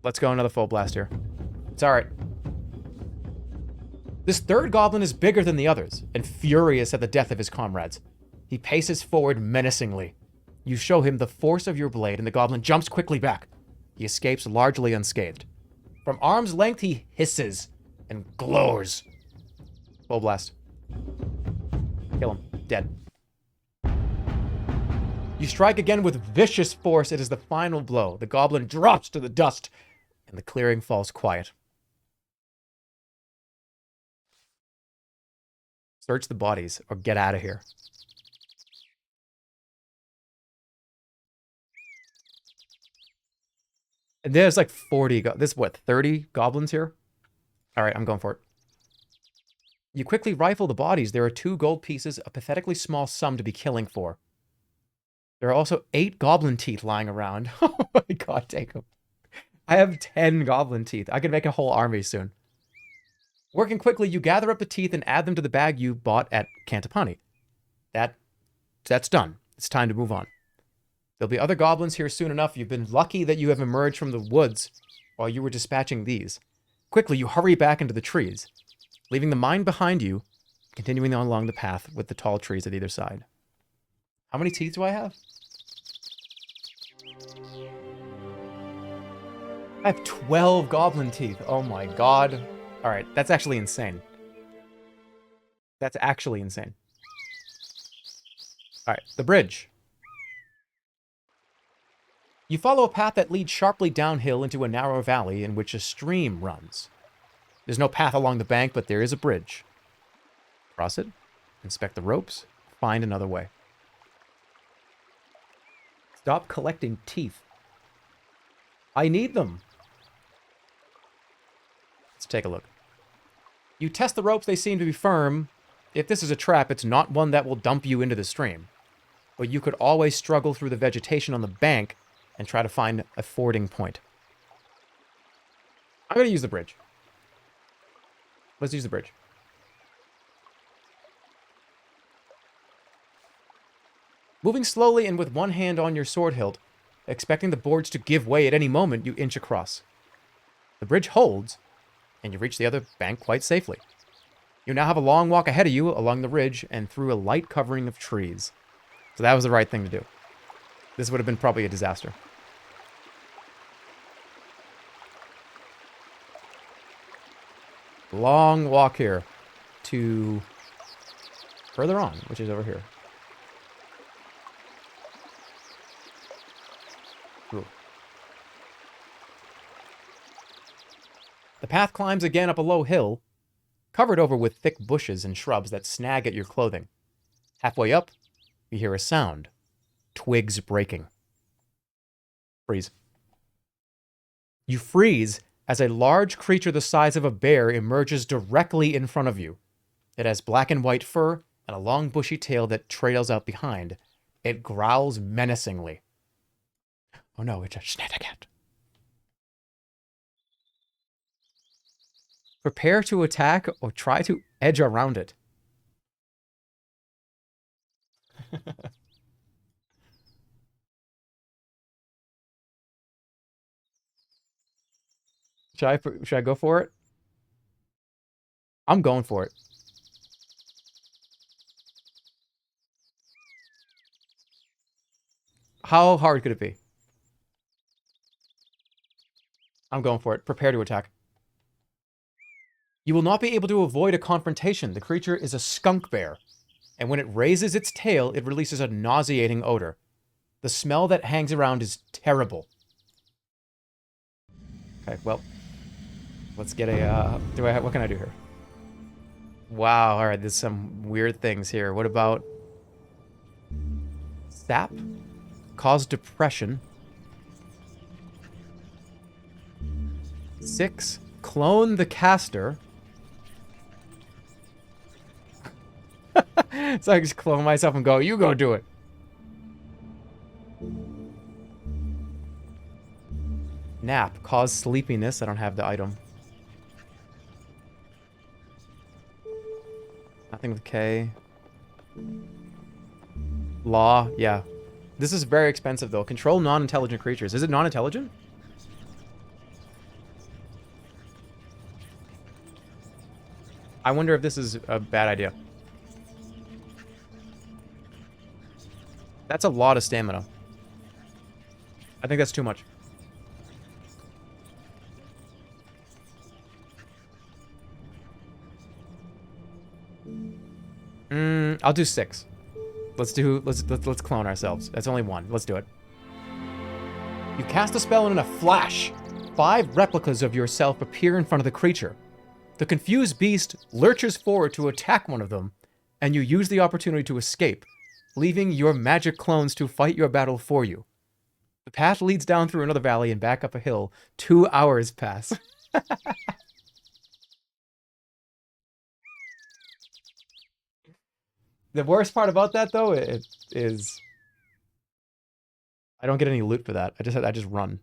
Speaker 1: Let's go another full blast here. It's alright. This third goblin is bigger than the others, and furious at the death of his comrades. He paces forward menacingly. You show him the force of your blade, and the goblin jumps quickly back. He escapes largely unscathed. From arm's length, he hisses and glowers. Full blast. Kill him. Dead. You strike again with vicious force. It is the final blow. The goblin drops to the dust, and the clearing falls quiet. Search the bodies, or get out of here. And there's like 40... There's what, 30 goblins here? Alright, I'm going for it. You quickly rifle the bodies. There are 2 gold pieces, a pathetically small sum to be killing for. There are also 8 goblin teeth lying around. Oh my god, take them. I have 10 goblin teeth. I could make a whole army soon. Working quickly, you gather up the teeth and add them to the bag you bought at Cantapani. That's done. It's time to move on. There'll be other goblins here soon enough. You've been lucky that you have emerged from the woods while you were dispatching these. Quickly, you hurry back into the trees, leaving the mine behind you, continuing on along the path with the tall trees at either side. How many teeth do I have? I have 12 goblin teeth. Oh my god. Alright, that's actually insane. That's actually insane. Alright, the bridge. You follow a path that leads sharply downhill into a narrow valley in which a stream runs. There's no path along the bank, but there is a bridge. Cross it, inspect the ropes, find another way. Stop collecting teeth. I need them. Let's take a look. You test the ropes, they seem to be firm. If this is a trap, it's not one that will dump you into the stream. But you could always struggle through the vegetation on the bank and try to find a fording point. I'm going to use the bridge. Let's use the bridge. Moving slowly and with one hand on your sword hilt, expecting the boards to give way at any moment, you inch across. The bridge holds, and you reach the other bank quite safely. You now have a long walk ahead of you along the ridge and through a light covering of trees. So that was the right thing to do. This would have been probably a disaster. Long walk here to further on, which is over here. Ooh. The path climbs again up a low hill, covered over with thick bushes and shrubs that snag at your clothing. Halfway up, you hear a sound. Twigs breaking. Freeze. You freeze as a large creature the size of a bear emerges directly in front of you. It has black and white fur and a long bushy tail that trails out behind. It growls menacingly. Oh no, it's a Snettercat. Prepare to attack or try to edge around it. Should I go for it? I'm going for it. How hard could it be? I'm going for it. Prepare to attack. You will not be able to avoid a confrontation. The creature is a skunk bear, and when it raises its tail, it releases a nauseating odor. The smell that hangs around is terrible. Okay, well, let's get a, what can I do here? Wow, alright, there's some weird things here. What about sap? Cause depression. 6, clone the caster. So I just clone myself and go, you go do it. Nap, cause sleepiness. I don't have the item. Nothing with K. Law, yeah. This is very expensive though. Control non-intelligent creatures. Is it non-intelligent? I wonder if this is a bad idea. That's a lot of stamina. I think that's too much. I'll do 6. Let's clone ourselves. That's only 1. Let's do it. You cast the spell and in a flash, 5 replicas of yourself appear in front of the creature. The confused beast lurches forward to attack one of them, and you use the opportunity to escape, leaving your magic clones to fight your battle for you. The path leads down through another valley and back up a hill. 2 hours pass. The worst part about that, though, is I don't get any loot for that. I just run.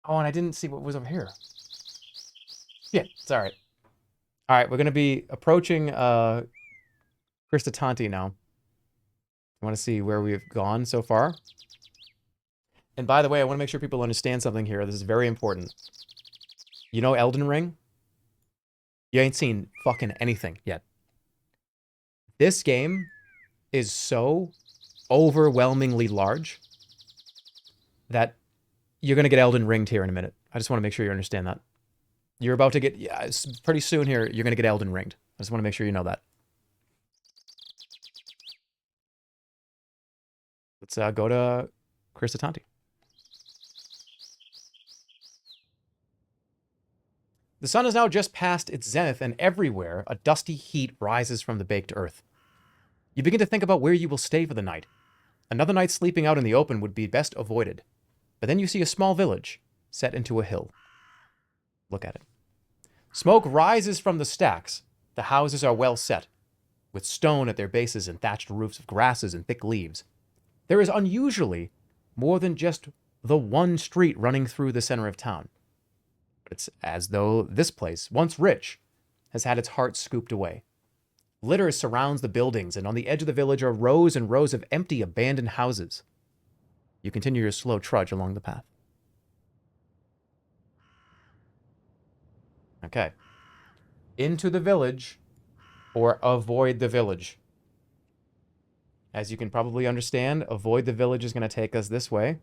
Speaker 1: Oh, and I didn't see what was over here. Yeah, it's all right. All right, we're gonna be approaching Kristatanti now. I want to see where we've gone so far. And by the way, I want to make sure people understand something here. This is very important. You know Elden Ring? You ain't seen fucking anything yet. This game is so overwhelmingly large that you're going to get Elden Ringed here in a minute. I just want to make sure you understand that. You're about to get, yeah, pretty soon here, you're going to get Elden Ringed. I just want to make sure you know that. Let's go to Kristatanti. The sun is now just past its zenith, and everywhere a dusty heat rises from the baked earth. You begin to think about where you will stay for the night. Another night sleeping out in the open would be best avoided. But then you see a small village set into a hill. Look at it. Smoke rises from the stacks. The houses are well set, with stone at their bases and thatched roofs of grasses and thick leaves. There is unusually more than just the one street running through the center of town. It's as though this place, once rich, has had its heart scooped away. Litter surrounds the buildings, and on the edge of the village are rows and rows of empty, abandoned houses. You continue your slow trudge along the path. Okay. Into the village, or avoid the village. As you can probably understand, avoid the village is going to take us this way.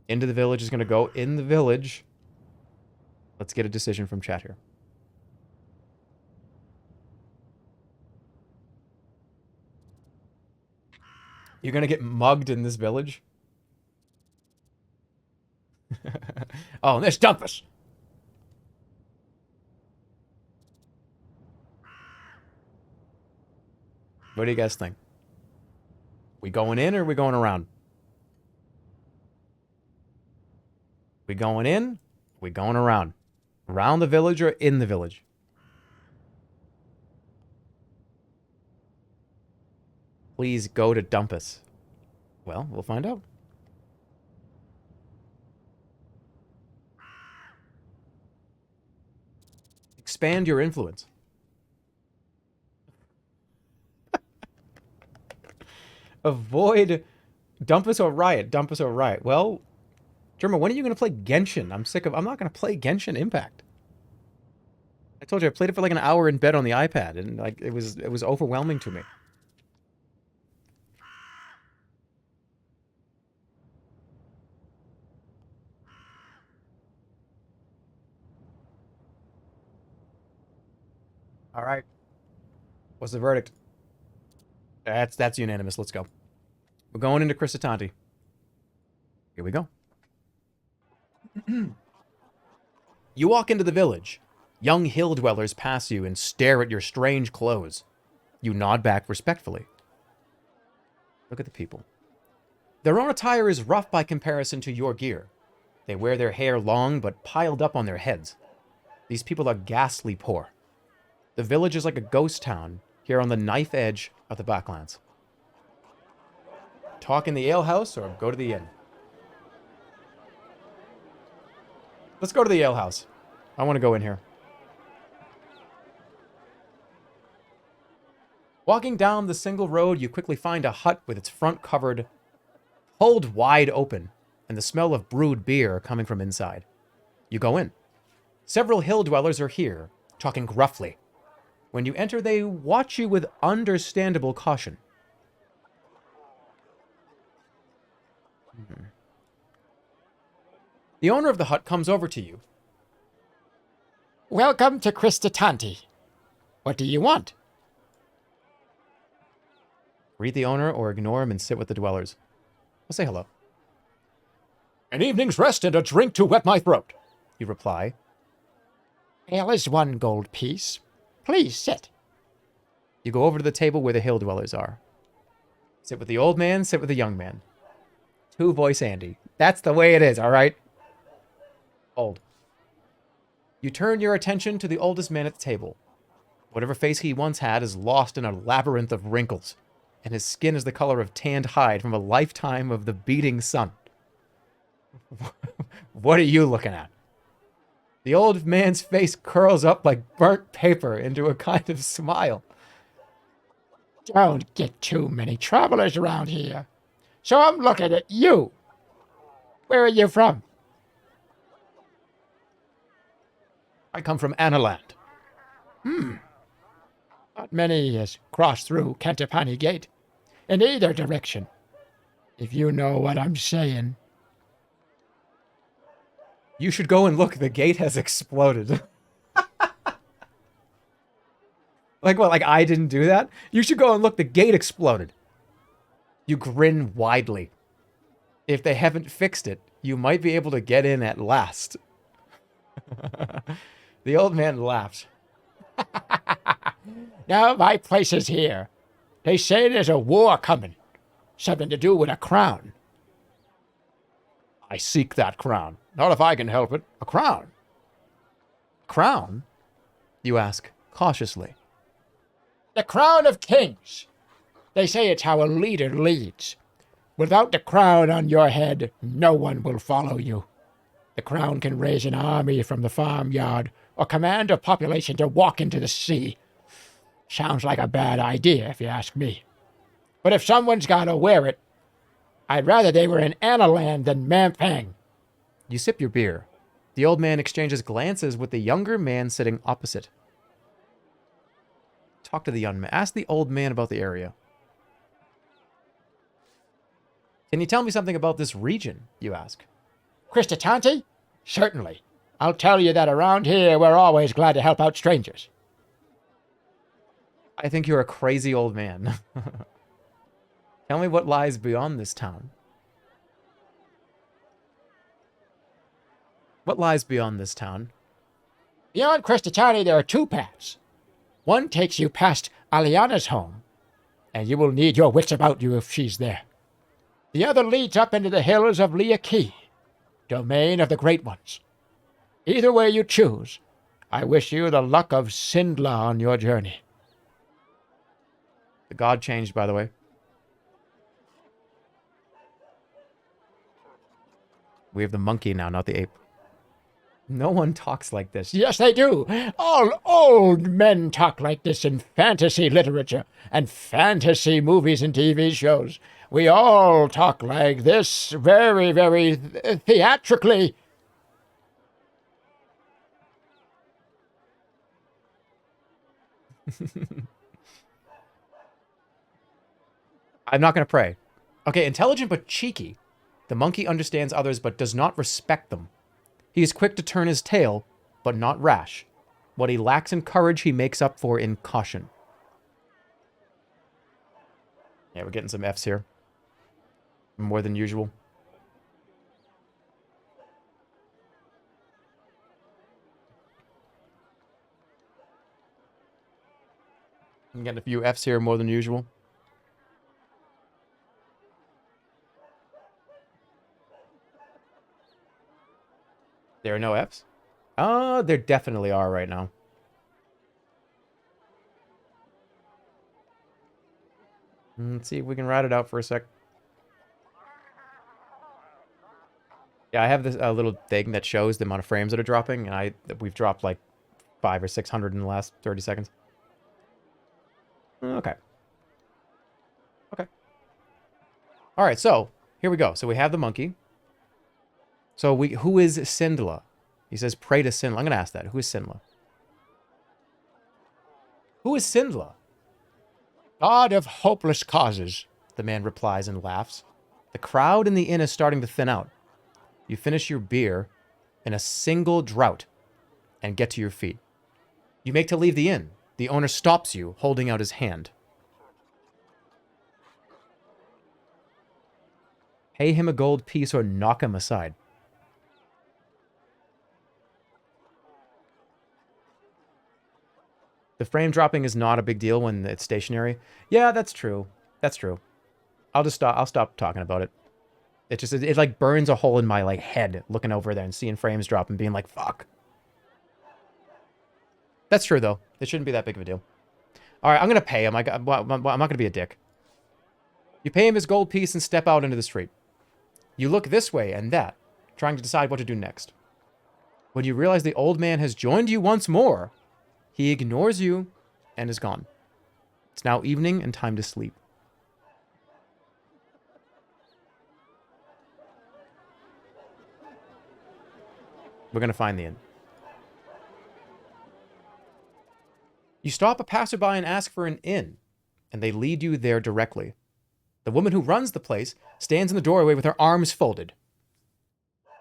Speaker 1: Into the village is going to go in the village. Let's get a decision from chat here. You're going to get mugged in this village? Oh, and there's Dumpus! What do you guys think? We going in or we going around? We going in? We going around? Around the village or in the village? Please go to Dumpus. Well, we'll find out. Expand your influence. Avoid Dumpus or Riot. Dumpus or Riot. Well, Jerma, when are you going to play Genshin? I'm not going to play Genshin Impact. I told you I played it for like an hour in bed on the iPad, and like it was overwhelming to me. All right. What's the verdict? That's unanimous. Let's go. We're going into Kristatanti. Here we go. You walk into the village. Young hill dwellers pass you and stare at your strange clothes. You nod back respectfully. Look at the people. Their own attire is rough by comparison to your gear. They wear their hair long but piled up on their heads. These people are ghastly poor. The village is like a ghost town here on the knife edge of the Backlands. Talk in the alehouse or go to the inn? Let's go to the alehouse. I want to go in here. Walking down the single road, you quickly find a hut with its front covered, pulled wide open, and the smell of brewed beer coming from inside. You go in. Several hill dwellers are here, talking gruffly. When you enter, they watch you with understandable caution. The owner of the hut comes over to you.
Speaker 4: Welcome to Kristatanti. What do you want?
Speaker 1: Greet the owner or ignore him and sit with the dwellers. We'll say hello.
Speaker 3: An evening's rest and a drink to wet my throat.
Speaker 1: You reply.
Speaker 4: Ale is 1 gold piece. Please sit.
Speaker 1: You go over to the table where the hill dwellers are. Sit with the old man, sit with the young man. 2-voice Andy. That's the way it is, all right? Old. You turn your attention to the oldest man at the table. Whatever face he once had is lost in a labyrinth of wrinkles, and his skin is the color of tanned hide from a lifetime of the beating sun. What are you looking at? The old man's face curls up like burnt paper into a kind of smile.
Speaker 4: Don't get too many travelers around here. So I'm looking at you. Where are you from?
Speaker 1: I come from Analand.
Speaker 4: Not many has crossed through Kentapani Gate in either direction. If you know what I'm saying.
Speaker 1: You should go and look. The gate has exploded. Like what? Like I didn't do that? You should go and look. The gate exploded. You grin widely. If they haven't fixed it, you might be able to get in at last. The old man laughs.
Speaker 4: Now my place is here. They say there's a war coming. Something to do with a crown.
Speaker 3: I seek that crown. Not if I can help it. A crown.
Speaker 1: Crown? You ask cautiously.
Speaker 4: The crown of kings. They say it's how a leader leads. Without the crown on your head, no one will follow you. The crown can raise an army from the farmyard or command a population to walk into the sea. Sounds like a bad idea, if you ask me. But if someone's got to wear it, I'd rather they were in Analand than Mampang.
Speaker 1: You sip your beer. The old man exchanges glances with the younger man sitting opposite. Talk to the young man. Ask the old man about the area. Can you tell me something about this region, you ask?
Speaker 4: Christatanti? Certainly. I'll tell you that around here we're always glad to help out strangers.
Speaker 1: I think you're a crazy old man. Tell me what lies beyond this town. What lies beyond this town?
Speaker 4: Beyond Christatanti there are 2 paths. One takes you past Aliana's home, and you will need your wits about you if she's there. The other leads up into the hills of Liaki, domain of the Great Ones. Either way you choose, I wish you the luck of Sindla on your journey.
Speaker 1: The god changed, by the way. We have the monkey now, not the ape. No one talks like this.
Speaker 4: Yes, they do. All old men talk like this in fantasy literature and fantasy movies and TV shows. We all talk like this very, very theatrically.
Speaker 1: I'm not going to pray. Okay, intelligent but cheeky. The monkey understands others but does not respect them. He is quick to turn his tail, but not rash. What he lacks in courage, he makes up for in caution. Yeah, we're getting some Fs here. More than usual. I'm getting a few Fs here more than usual. There are no Fs? There definitely are right now. Let's see if we can ride it out for a sec. Yeah, I have this little thing that shows the amount of frames that are dropping, and we've dropped like 500 or 600 in the last 30 seconds. Okay. Okay. All right, so here we go. So we have the monkey. So who is Sindla? He says, pray to Sindla. I'm going to ask that. Who is Sindla? Who is Sindla?
Speaker 4: God of hopeless causes.
Speaker 1: The man replies and laughs. The crowd in the inn is starting to thin out. You finish your beer in a single draught and get to your feet. You make to leave the inn. The owner stops you, holding out his hand. Pay him a gold piece or knock him aside. The frame dropping is not a big deal when it's stationary. Yeah, that's true. That's true. I'll stop talking about it. It like burns a hole in my like head looking over there and seeing frames drop and being like, fuck. That's true though. It shouldn't be that big of a deal. All right, I'm gonna pay him. I'm not gonna be a dick. You pay him his gold piece and step out into the street. You look this way and that, trying to decide what to do next. When you realize the old man has joined you once more, he ignores you and is gone. It's now evening and time to sleep. We're gonna find the inn. You stop a passerby and ask for an inn, and they lead you there directly. The woman who runs the place stands in the doorway with her arms folded.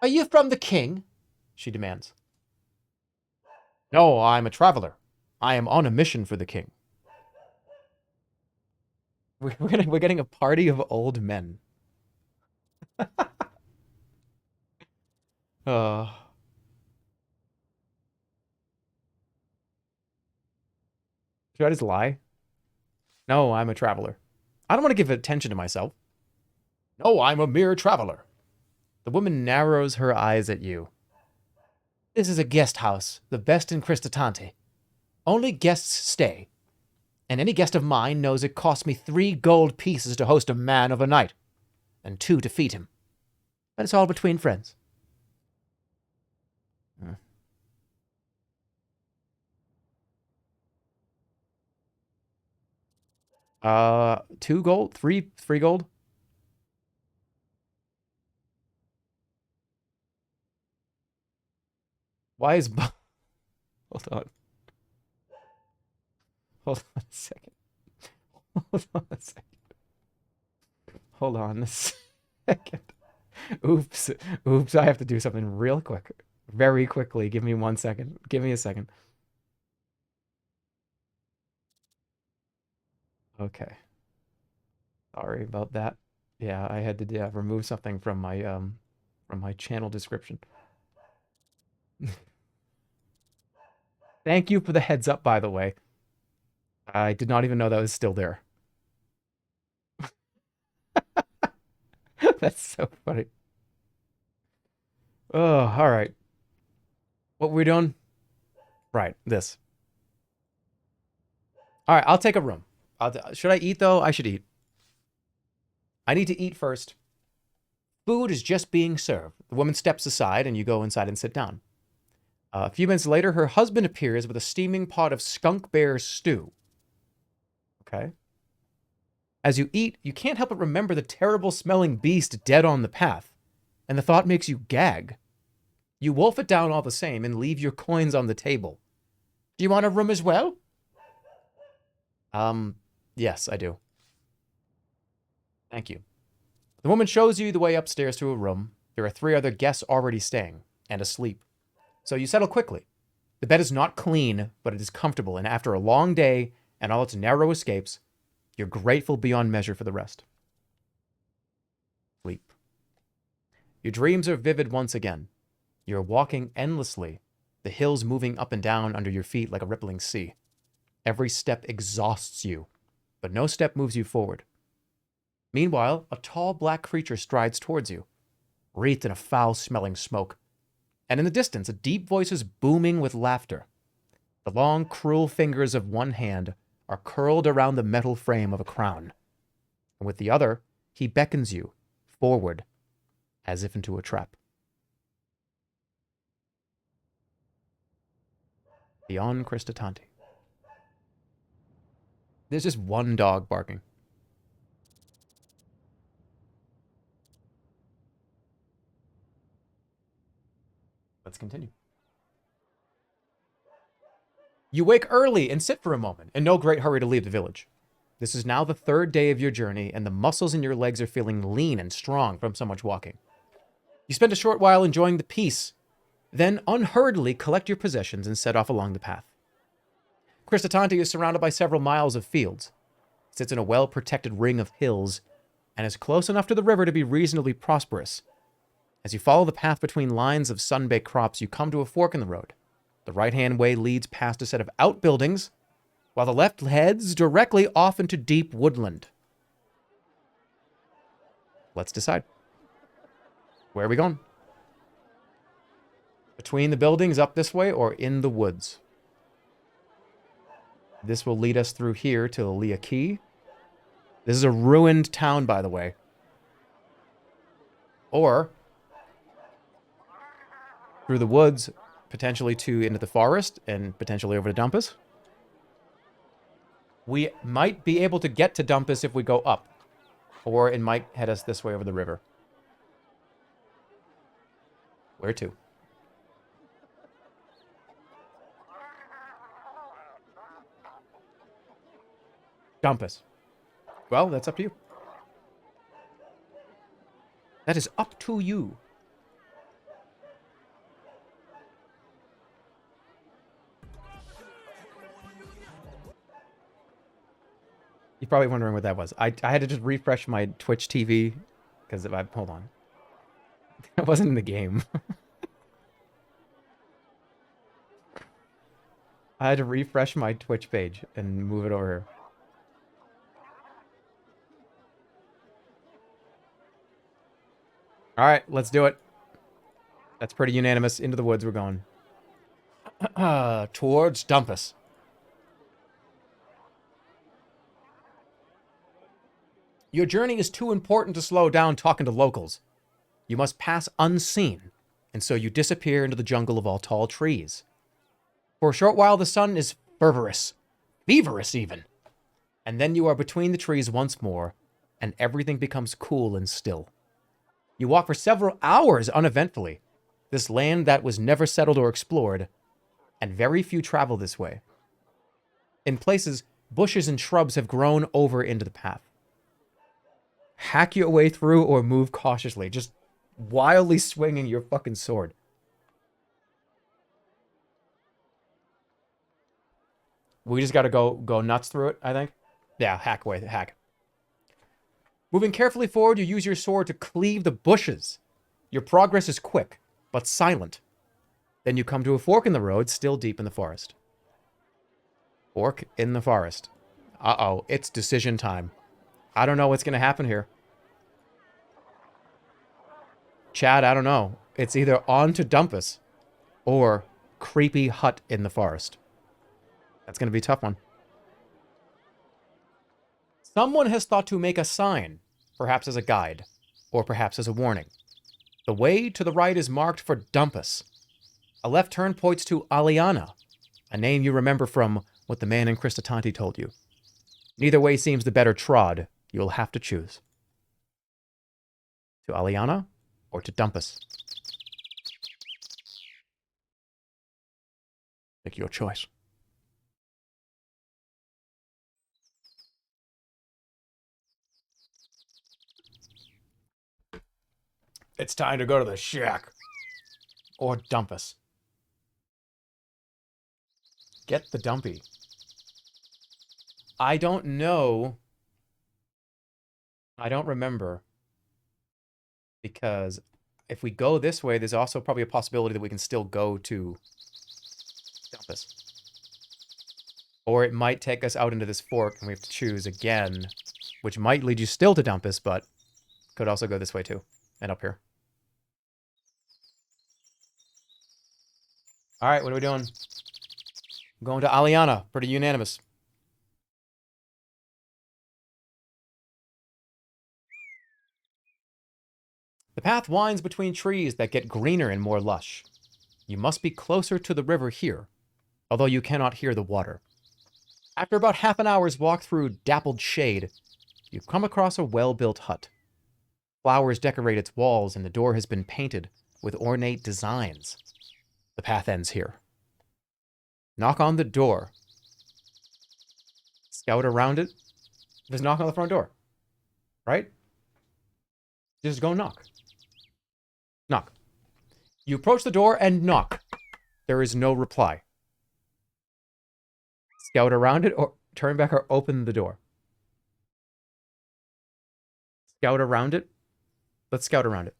Speaker 4: Are you from the king?
Speaker 1: She demands. No, I'm a traveler. I am on a mission for the king. We're getting a party of old men. Should I just lie? No, I'm a traveler. I don't want to give attention to myself. No, I'm a mere traveler. The woman narrows her eyes at you.
Speaker 4: This is a guest house, the best in Cristatante. Only guests stay. And any guest of mine knows it costs me 3 gold pieces to host a man overnight, and 2 to feed him. But it's all between friends.
Speaker 1: Hmm. 2 gold? 3 gold? Why is... Hold on. Hold on a second. Hold on a second. Hold on a second. Oops. Oops, I have to do something real quick. Very quickly. Give me 1 second. Give me a second. Okay. Sorry about that. Yeah, I had to remove something from my channel description. Thank you for the heads up, by the way. I did not even know that was still there. That's so funny. Oh, all right. What we're doing? Right, this. All right, I'll take a room. Should I eat, though? I should eat. I need to eat first. Food is just being served. The woman steps aside, and you go inside and sit down. A few minutes later, her husband appears with a steaming pot of skunk bear stew. Okay. As you eat, you can't help but remember the terrible-smelling beast dead on the path, and the thought makes you gag. You wolf it down all the same and leave your coins on the table.
Speaker 4: Do you want a room as well?
Speaker 1: Yes, I do. Thank you. The woman shows you the way upstairs to a room. There are 3 other guests already staying and asleep. So you settle quickly. The bed is not clean, but it is comfortable, and after a long day and all its narrow escapes, you're grateful beyond measure for the rest. Sleep. Your dreams are vivid once again. You're walking endlessly, the hills moving up and down under your feet like a rippling sea. Every step exhausts you, but no step moves you forward. Meanwhile, a tall black creature strides towards you, wreathed in a foul-smelling smoke. And in the distance, a deep voice is booming with laughter. The long, cruel fingers of one hand are curled around the metal frame of a crown. And with the other, he beckons you forward, as if into a trap. Beyond Cristatante. There's just one dog barking. Let's continue. You wake early and sit for a moment, in no great hurry to leave the village. This is now the 3rd day of your journey, and the muscles in your legs are feeling lean and strong from so much walking. You spend a short while enjoying the peace, then unhurriedly collect your possessions and set off along the path.
Speaker 3: Cristatanti is surrounded by several miles of fields. It sits in a well-protected ring of hills and is close enough to the river to be reasonably prosperous. As you follow the path between lines of sun-baked crops, you come to a fork in the road. The right-hand way leads past a set of outbuildings, while the left heads directly off into deep woodland. Let's decide. Where are we going? Between the buildings, up this way, or in the woods? This will lead us through here to Leah Key. This is a ruined town, by the way. Or through the woods, potentially into the forest, and potentially over to Dumpus. We might be able to get to Dumpus if we go up. Or it might head us this way over the river. Where to? Dumpus. Well, that's up to you. That is up to you. You're probably wondering what that was. I had to just refresh my Twitch TV because hold on. It wasn't in the game. I had to refresh my Twitch page and move it over here. All right, let's do it. That's pretty unanimous. Into the woods we're going. Towards Dumpus. Your journey is too important to slow down talking to locals. You must pass unseen, and so you disappear into the jungle of all tall trees. For a short while, the sun is fervorous, feverish even. And then you are between the trees once more, and everything becomes cool and still. You walk for several hours uneventfully, this land that was never settled or explored, and very few travel this way. In places, bushes and shrubs have grown over into the path. Hack your way through or move cautiously, just wildly swinging your fucking sword. We just gotta go nuts through it, I think. Yeah, hack away, hack. Moving carefully forward, you use your sword to cleave the bushes. Your progress is quick, but silent. Then you come to a fork in the road, still deep in the forest. Fork in the forest. Uh-oh, it's decision time. I don't know what's going to happen here. Chad, I don't know. It's either on to Dumpus or creepy hut in the forest. That's going to be a tough one. Someone has thought to make a sign, perhaps as a guide, or perhaps as a warning. The way to the right is marked for Dumpus. A left turn points to Aliana, a name you remember from what the man in Cristatanti told you. Neither way seems the better trod. You'll have to choose. To Aliana or to Dumpus?
Speaker 2: Make your choice.
Speaker 3: It's time to go to the shack. Or Dumpus. Get the dumpy. I don't know. I don't remember. Because if we go this way, there's also probably a possibility that we can still go to Dumpus. Or it might take us out into this fork and we have to choose again, which might lead you still to Dumpus, but could also go this way too, and up here. All right, what are we doing? I'm going to Aliana. Pretty unanimous. The path winds between trees that get greener and more lush. You must be closer to the river here, although you cannot hear the water. After about half an hour's walk through dappled shade, you come across a well-built hut. Flowers decorate its walls, and the door has been painted with ornate designs. The path ends here. Knock on the door. Scout around it. Just knock on the front door. Right? Just go knock. Knock. You approach the door and knock. There is no reply. Scout around it or turn back or open the door. Scout around it. Let's scout around it.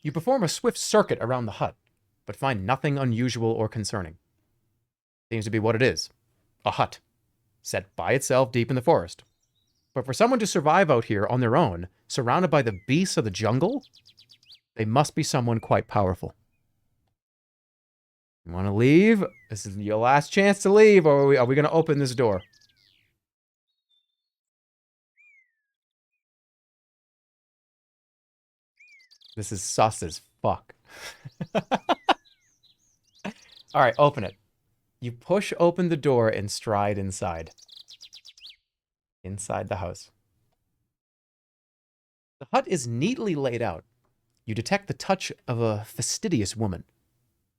Speaker 3: You perform a swift circuit around the hut, but find nothing unusual or concerning. Seems to be what it is. A hut, set by itself deep in the forest. But for someone to survive out here on their own, surrounded by the beasts of the jungle, they must be someone quite powerful. You want to leave? This is your last chance to leave, or are we going to open this door? This is sus as fuck. All right, open it. You push open the door and stride inside. Inside the house. The hut is neatly laid out. You detect the touch of a fastidious woman.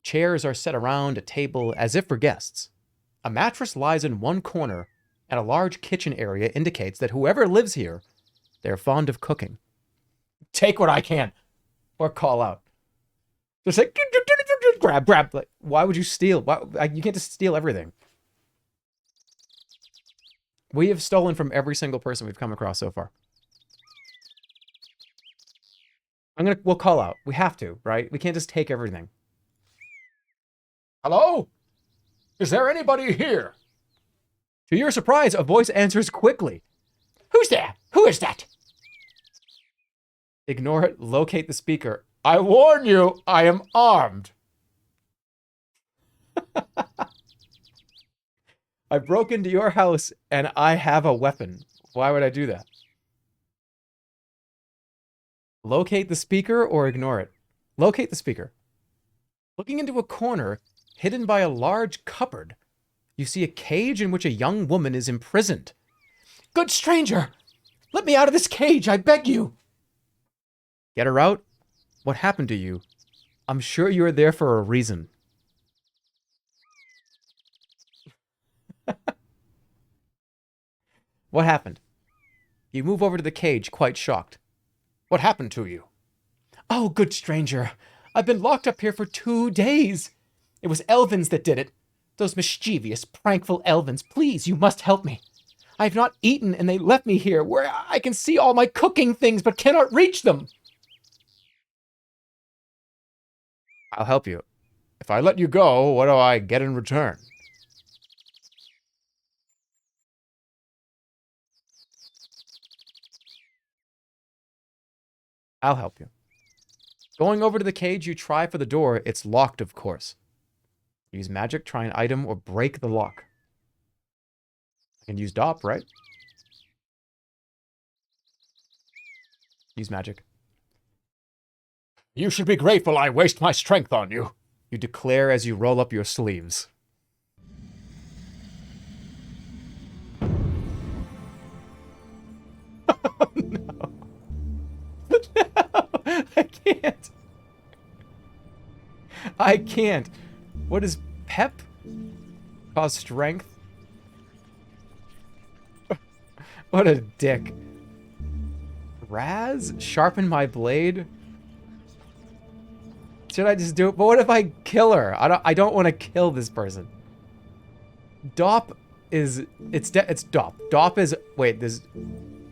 Speaker 3: Chairs are set around a table as if for guests. A mattress lies in one corner, and a large kitchen area indicates that whoever lives here, they're fond of cooking. Take what I can. Or call out. Just like, grab. Like, why would you steal? You can't just steal everything. We have stolen from every single person we've come across so far. We'll call out. We have to, right? We can't just take everything.
Speaker 2: Hello? Is there anybody here?
Speaker 3: To your surprise, a voice answers quickly.
Speaker 4: Who's there? Who is that?
Speaker 3: Ignore it. Locate the speaker.
Speaker 2: I warn you, I am armed.
Speaker 3: I broke into your house and I have a weapon. Why would I do that? Locate the speaker or ignore it. Locate the speaker. Looking into a corner, hidden by a large cupboard, you see a cage in which a young woman is imprisoned.
Speaker 4: Good stranger, let me out of this cage, I beg you.
Speaker 3: Get her out? What happened to you? I'm sure you're there for a reason. What happened? You move over to the cage, quite shocked.
Speaker 2: What happened to you?
Speaker 4: Oh, good stranger, I've been locked up here for 2 days. It was elvins that did it. Those mischievous, prankful elvins. Please, you must help me. I have not eaten, and they left me here, where I can see all my cooking things, but cannot reach them.
Speaker 3: I'll help you.
Speaker 2: If I let you go, what do I get in return?
Speaker 3: I'll help you. Going over to the cage, you try for the door. It's locked, of course. Use magic, try an item, or break the lock. I can use DOP, right? Use magic.
Speaker 2: You should be grateful I waste my strength on you.
Speaker 3: You declare as you roll up your sleeves. Oh, no. No, I can't. I can't. What is pep? Cause strength? What a dick. Raz? Sharpen my blade? Should I just do it? But what if I kill her? I don't want to kill this person. DOP is... It's DOP. DOP is... Wait, this...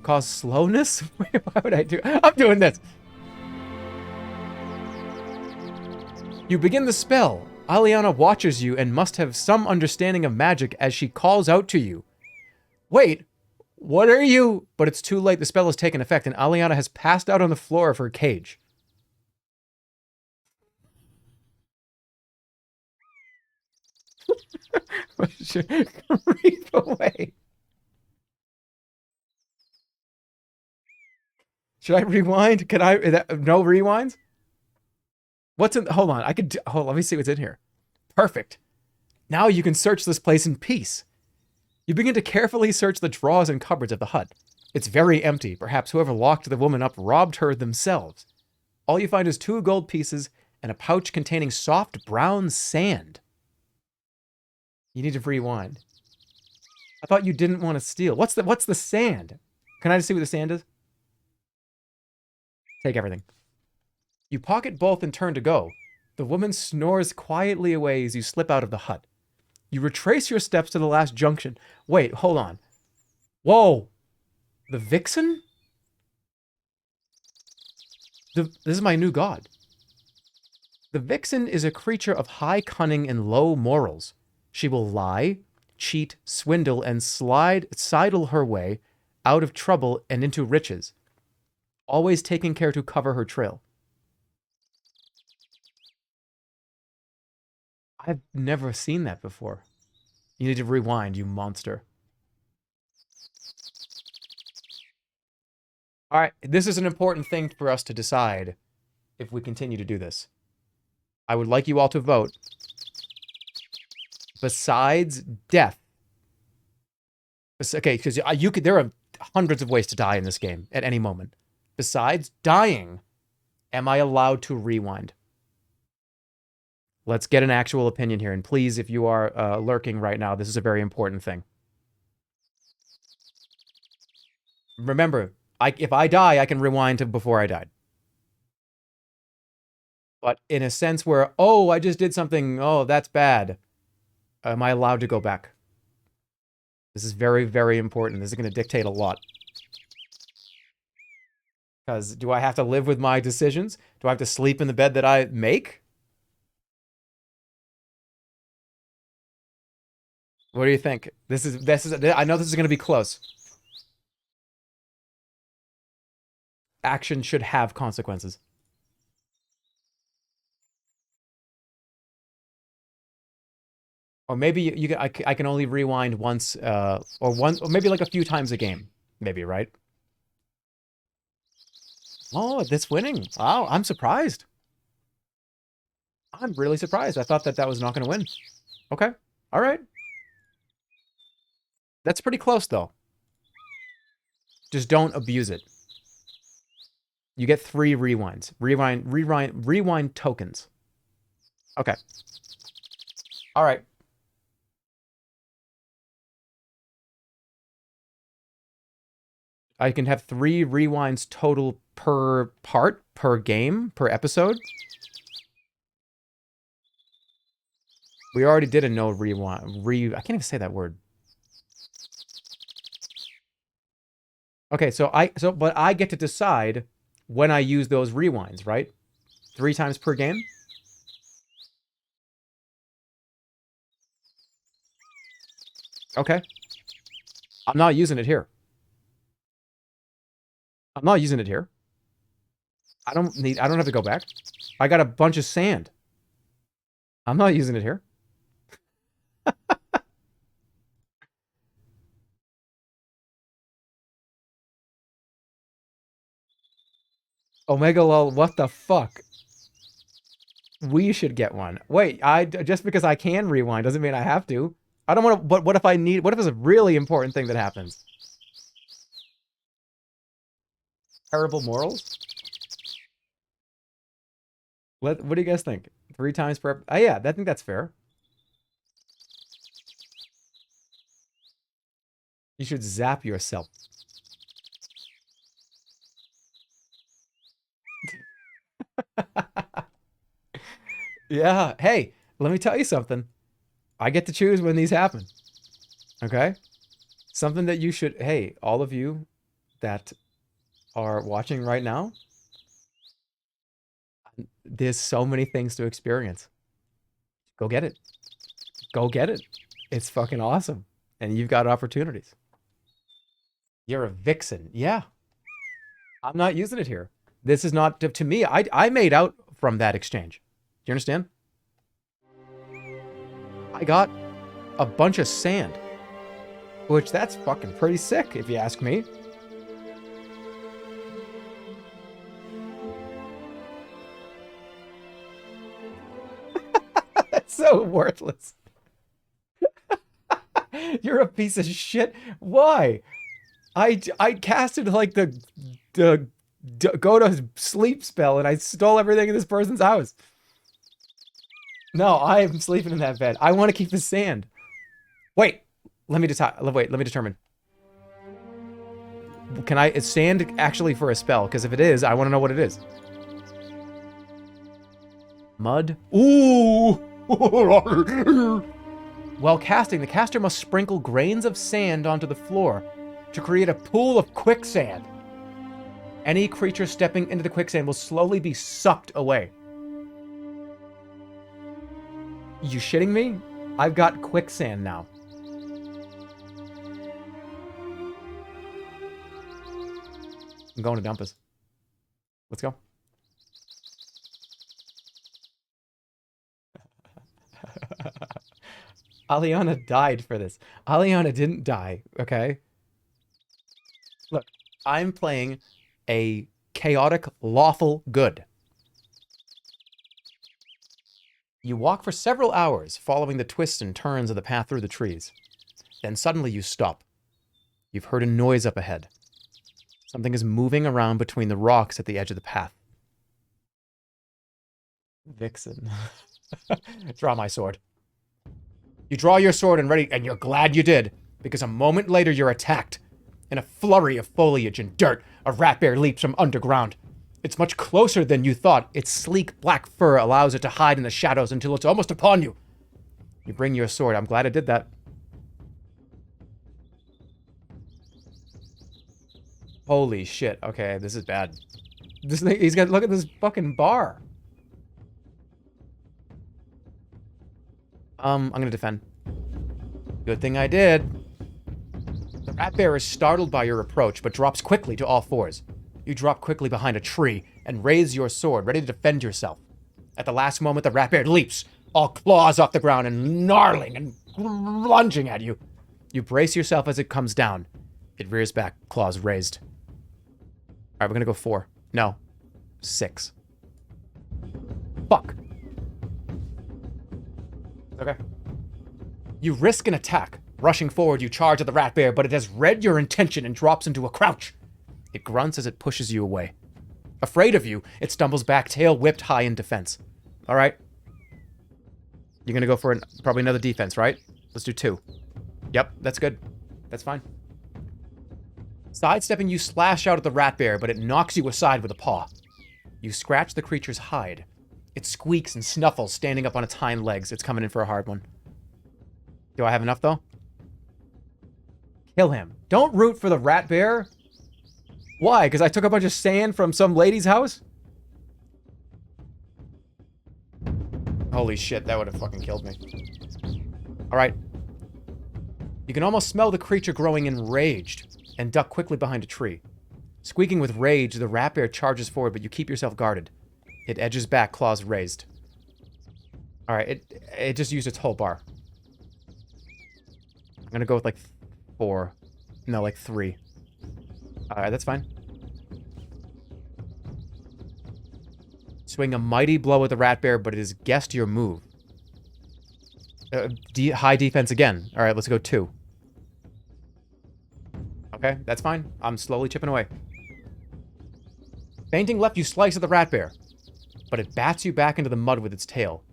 Speaker 3: Cause slowness? Wait, why would I do... I'm doing this! You begin the spell. Aliana watches you and must have some understanding of magic as she calls out to you. Wait, what are you? But it's too late. The spell has taken effect and Aliana has passed out on the floor of her cage. Creep away. Should I rewind? Can I? No rewinds? What's in? Hold on. Hold on, let me see what's in here. Perfect. Now you can search this place in peace. You begin to carefully search the drawers and cupboards of the hut. It's very empty. Perhaps whoever locked the woman up robbed her themselves. All you find is 2 gold pieces and a pouch containing soft brown sand. You need to rewind. I thought you didn't want to steal. What's the sand? Can I just see what the sand is? Take everything. You pocket both and turn to go. The woman snores quietly away as you slip out of the hut. You retrace your steps to the last junction. Wait, hold on. Whoa. The vixen? This is my new god. The vixen is a creature of high cunning and low morals. She will lie, cheat, swindle, and sidle her way out of trouble and into riches, always taking care to cover her trail. I've never seen that before. You need to rewind, you monster. All right, this is an important thing for us to decide if we continue to do this. I would like you all to vote. Besides death. Okay, because there are hundreds of ways to die in this game at any moment. Besides dying, am I allowed to rewind? Let's get an actual opinion here. And please, if you are lurking right now, this is a very important thing. Remember, if I die, I can rewind to before I died. But in a sense where, oh, I just did something, oh, that's bad. Am I allowed to go back? This is very, very important. This is going to dictate a lot. Because do I have to live with my decisions? Do I have to sleep in the bed that I make? What do you think? I know this is going to be close. Action should have consequences. Or maybe I can only rewind once, or maybe like a few times a game, maybe, right? Oh, that's winning. Wow, I'm surprised. I'm really surprised. I thought that was not going to win. Okay, all right. That's pretty close, though. Just don't abuse it. You get 3 rewinds. Rewind tokens. Okay. All right. I can have 3 rewinds total per part, per game, per episode. We already did a no rewind. I can't even say that word. Okay, but I get to decide when I use those rewinds, right? 3 times per game? Okay. I'm not using it here. I'm not using it here. I don't have to go back. I got a bunch of sand. I'm not using it here. Omega lol, what the fuck? We should get one. Wait, just because I can rewind doesn't mean I have to. I don't want to, but what if it's a really important thing that happens? Terrible morals? What do you guys think? 3 times per... Oh, yeah, I think that's fair. You should zap yourself. Yeah, hey, let me tell you something. I get to choose when these happen. Okay? Something that you should... Hey, all of you that are watching right now, there's so many things to experience. Go get it. Go get it. It's fucking awesome. And you've got opportunities. You're a vixen. Yeah. I'm not using it here. This is not... To me, I made out from that exchange. Do you understand? I got a bunch of sand. Which, that's fucking pretty sick, if you ask me. That's so worthless. You're a piece of shit. Why? I casted like the go to sleep spell and I stole everything in this person's house. No, I am sleeping in that bed. I want to keep the sand. Wait, let me determine. Is sand actually for a spell? Because if it is, I want to know what it is. Mud? Ooh! While casting, the caster must sprinkle grains of sand onto the floor to create a pool of quicksand. Any creature stepping into the quicksand will slowly be sucked away. You shitting me? I've got quicksand now. I'm going to dump us. Let's go. Aliana died for this. Aliana didn't die, okay? Look, I'm playing a chaotic, lawful good. You walk for several hours, following the twists and turns of the path through the trees. Then suddenly you stop. You've heard a noise up ahead. Something is moving around between the rocks at the edge of the path. Vixen. Draw my sword. You draw your sword and you're glad you did, because a moment later you're attacked. In a flurry of foliage and dirt, a rat bear leaps from underground. It's much closer than you thought. Its sleek black fur allows it to hide in the shadows until it's almost upon you. You bring your sword. I'm glad I did that. Holy shit. Okay, this is bad. This thing, he's got, look at this fucking bar. I'm gonna defend. Good thing I did. The rat bear is startled by your approach, but drops quickly to all fours. You drop quickly behind a tree and raise your sword, ready to defend yourself. At the last moment, the rat bear leaps, all claws off the ground and gnarling and lunging at you. You brace yourself as it comes down. It rears back, claws raised. All right, we're gonna go 4. No, 6. Fuck. Okay. You risk an attack. Rushing forward, you charge at the rat bear, but it has read your intention and drops into a crouch. It grunts as it pushes you away. Afraid of you, it stumbles back, tail whipped high in defense. All right. You're gonna go for probably another defense, right? Let's do 2. Yep, that's good. That's fine. Sidestepping, you slash out at the rat bear, but it knocks you aside with a paw. You scratch the creature's hide. It squeaks and snuffles, standing up on its hind legs. It's coming in for a hard one. Do I have enough, though? Kill him. Don't root for the rat bear. Why? Because I took a bunch of sand from some lady's house? Holy shit, that would have fucking killed me. Alright. You can almost smell the creature growing enraged and duck quickly behind a tree. Squeaking with rage, the rat bear charges forward, but you keep yourself guarded. It edges back, claws raised. Alright, it just used its whole bar. I'm gonna go with like 4. No, like 3. Alright, that's fine. Swing a mighty blow at the rat bear, but it has guessed your move. High defense again. Alright, let's go 2. Okay, that's fine. I'm slowly chipping away. Feinting left, you slice at the rat bear, but it bats you back into the mud with its tail.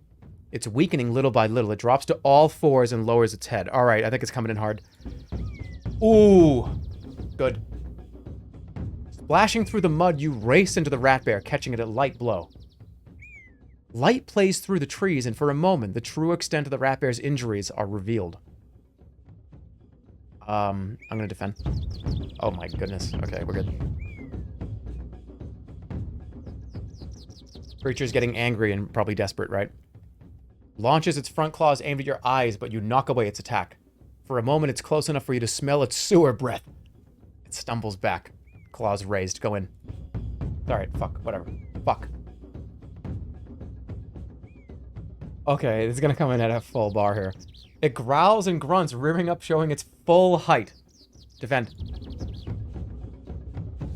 Speaker 3: It's weakening little by little. It drops to all fours and lowers its head. Alright, I think it's coming in hard. Ooh. Good. Splashing through the mud, you race into the rat bear, catching it at a light blow. Light plays through the trees, and for a moment, the true extent of the rat bear's injuries are revealed. I'm gonna defend. Oh my goodness. Okay, we're good. Creature's getting angry and probably desperate, right? Launches its front claws aimed at your eyes, but you knock away its attack. For a moment, it's close enough for you to smell its sewer breath. It stumbles back. Claws raised. Go in. Alright, fuck. Whatever. Fuck. Okay, this is gonna come in at a full bar here. It growls and grunts, rearing up, showing its full height. Defend.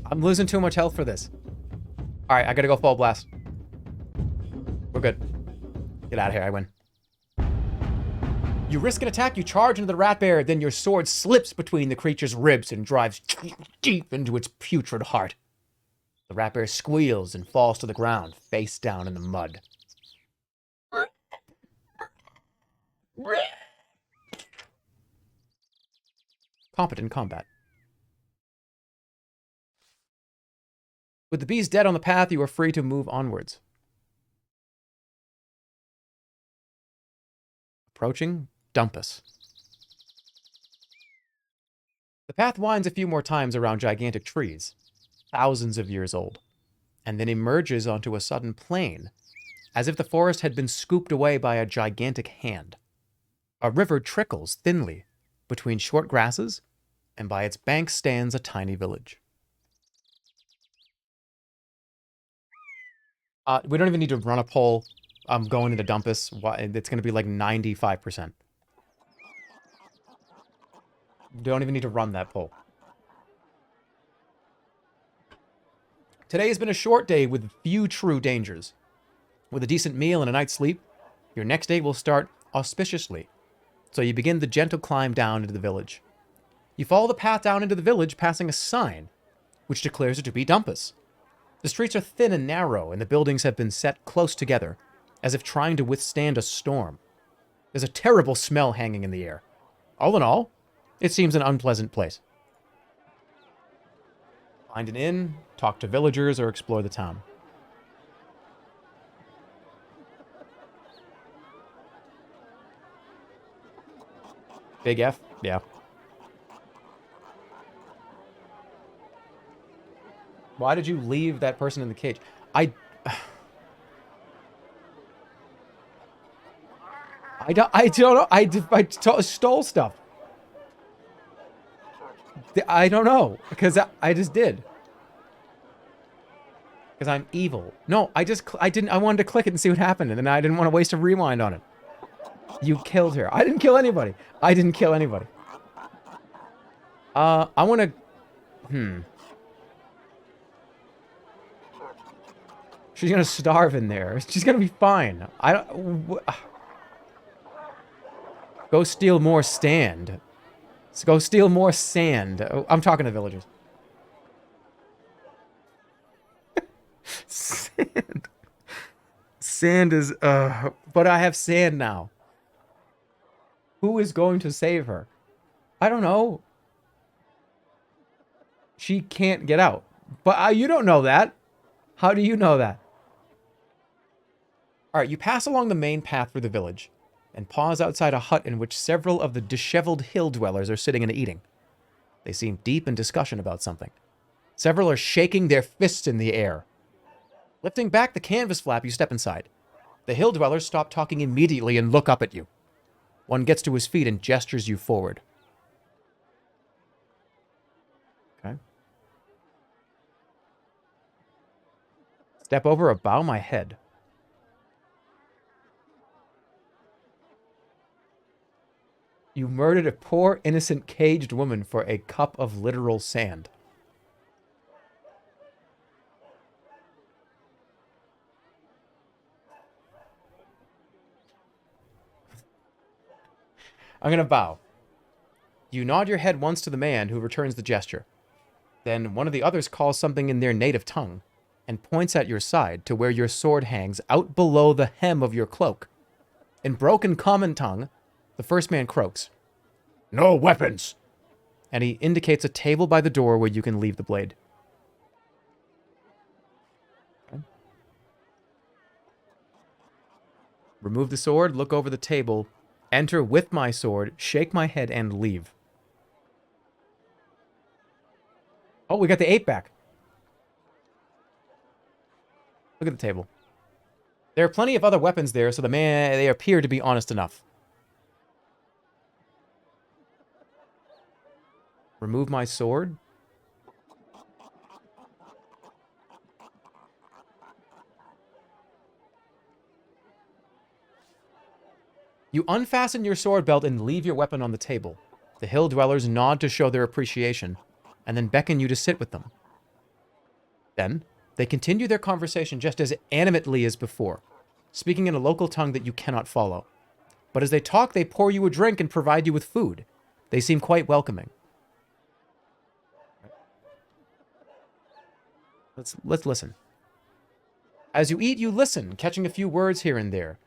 Speaker 3: I'm losing too much health for this. Alright, I gotta go full blast. We're good. Get out of here, I win. You risk an attack, you charge into the rat bear, then your sword slips between the creature's ribs and drives deep into its putrid heart. The rat bear squeals and falls to the ground, face down in the mud. Competent combat. With the beast dead on the path, you are free to move onwards. Approaching, Dumpus. The path winds a few more times around gigantic trees, thousands of years old, and then emerges onto a sudden plain, as if the forest had been scooped away by a gigantic hand. A river trickles thinly between short grasses, and by its banks stands a tiny village. We don't even need to run a poll. I'm going into Dumpus. It's going to be like 95%. Don't even need to run that poll. Today has been a short day with few true dangers. With a decent meal and a night's sleep, your next day will start auspiciously. So you begin the gentle climb down into the village. You follow the path down into the village, passing a sign, which declares it to be Dumpus. The streets are thin and narrow, and the buildings have been set close together, as if trying to withstand a storm. There's a terrible smell hanging in the air. All in all, it seems an unpleasant place. Find an inn, talk to villagers, or explore the town. Big F? Yeah. Why did you leave that person in the cage? I don't know. I stole stuff. I don't know. Because I just did. Because I'm evil. No, I wanted to click it and see what happened, and then I didn't want to waste a rewind on it. You killed her. I didn't kill anybody. I didn't kill anybody. I want to... She's gonna starve in there. She's gonna be fine. Go steal more stand. Go steal more sand. Oh, I'm talking to villagers. Sand. Sand is, but I have sand now. Who is going to save her? I don't know. She can't get out. But you don't know that. How do you know that? Alright, you pass along the main path through the village, and pause outside a hut in which several of the disheveled hill dwellers are sitting and eating. They seem deep in discussion about something. Several are shaking their fists in the air. Lifting back the canvas flap, you step inside. The hill dwellers stop talking immediately and look up at you. One gets to his feet and gestures you forward. Okay. Step over or bow my head. You murdered a poor, innocent, caged woman for a cup of literal sand. I'm gonna bow. You nod your head once to the man, who returns the gesture. Then one of the others calls something in their native tongue, and points at your side to where your sword hangs out below the hem of your cloak. In broken common tongue, the first man croaks, "No weapons!" And he indicates a table by the door where you can leave the blade. Okay. Remove the sword, look over the table, enter with my sword, shake my head, and leave. Oh, we got the 8 back. Look at the table. There are plenty of other weapons there, so they appear to be honest enough. Remove my sword. You unfasten your sword belt and leave your weapon on the table. The hill dwellers nod to show their appreciation, and then beckon you to sit with them. Then, they continue their conversation just as animately as before, speaking in a local tongue that you cannot follow. But as they talk, they pour you a drink and provide you with food. They seem quite welcoming. Let's listen. As you eat, you listen, catching a few words here and there.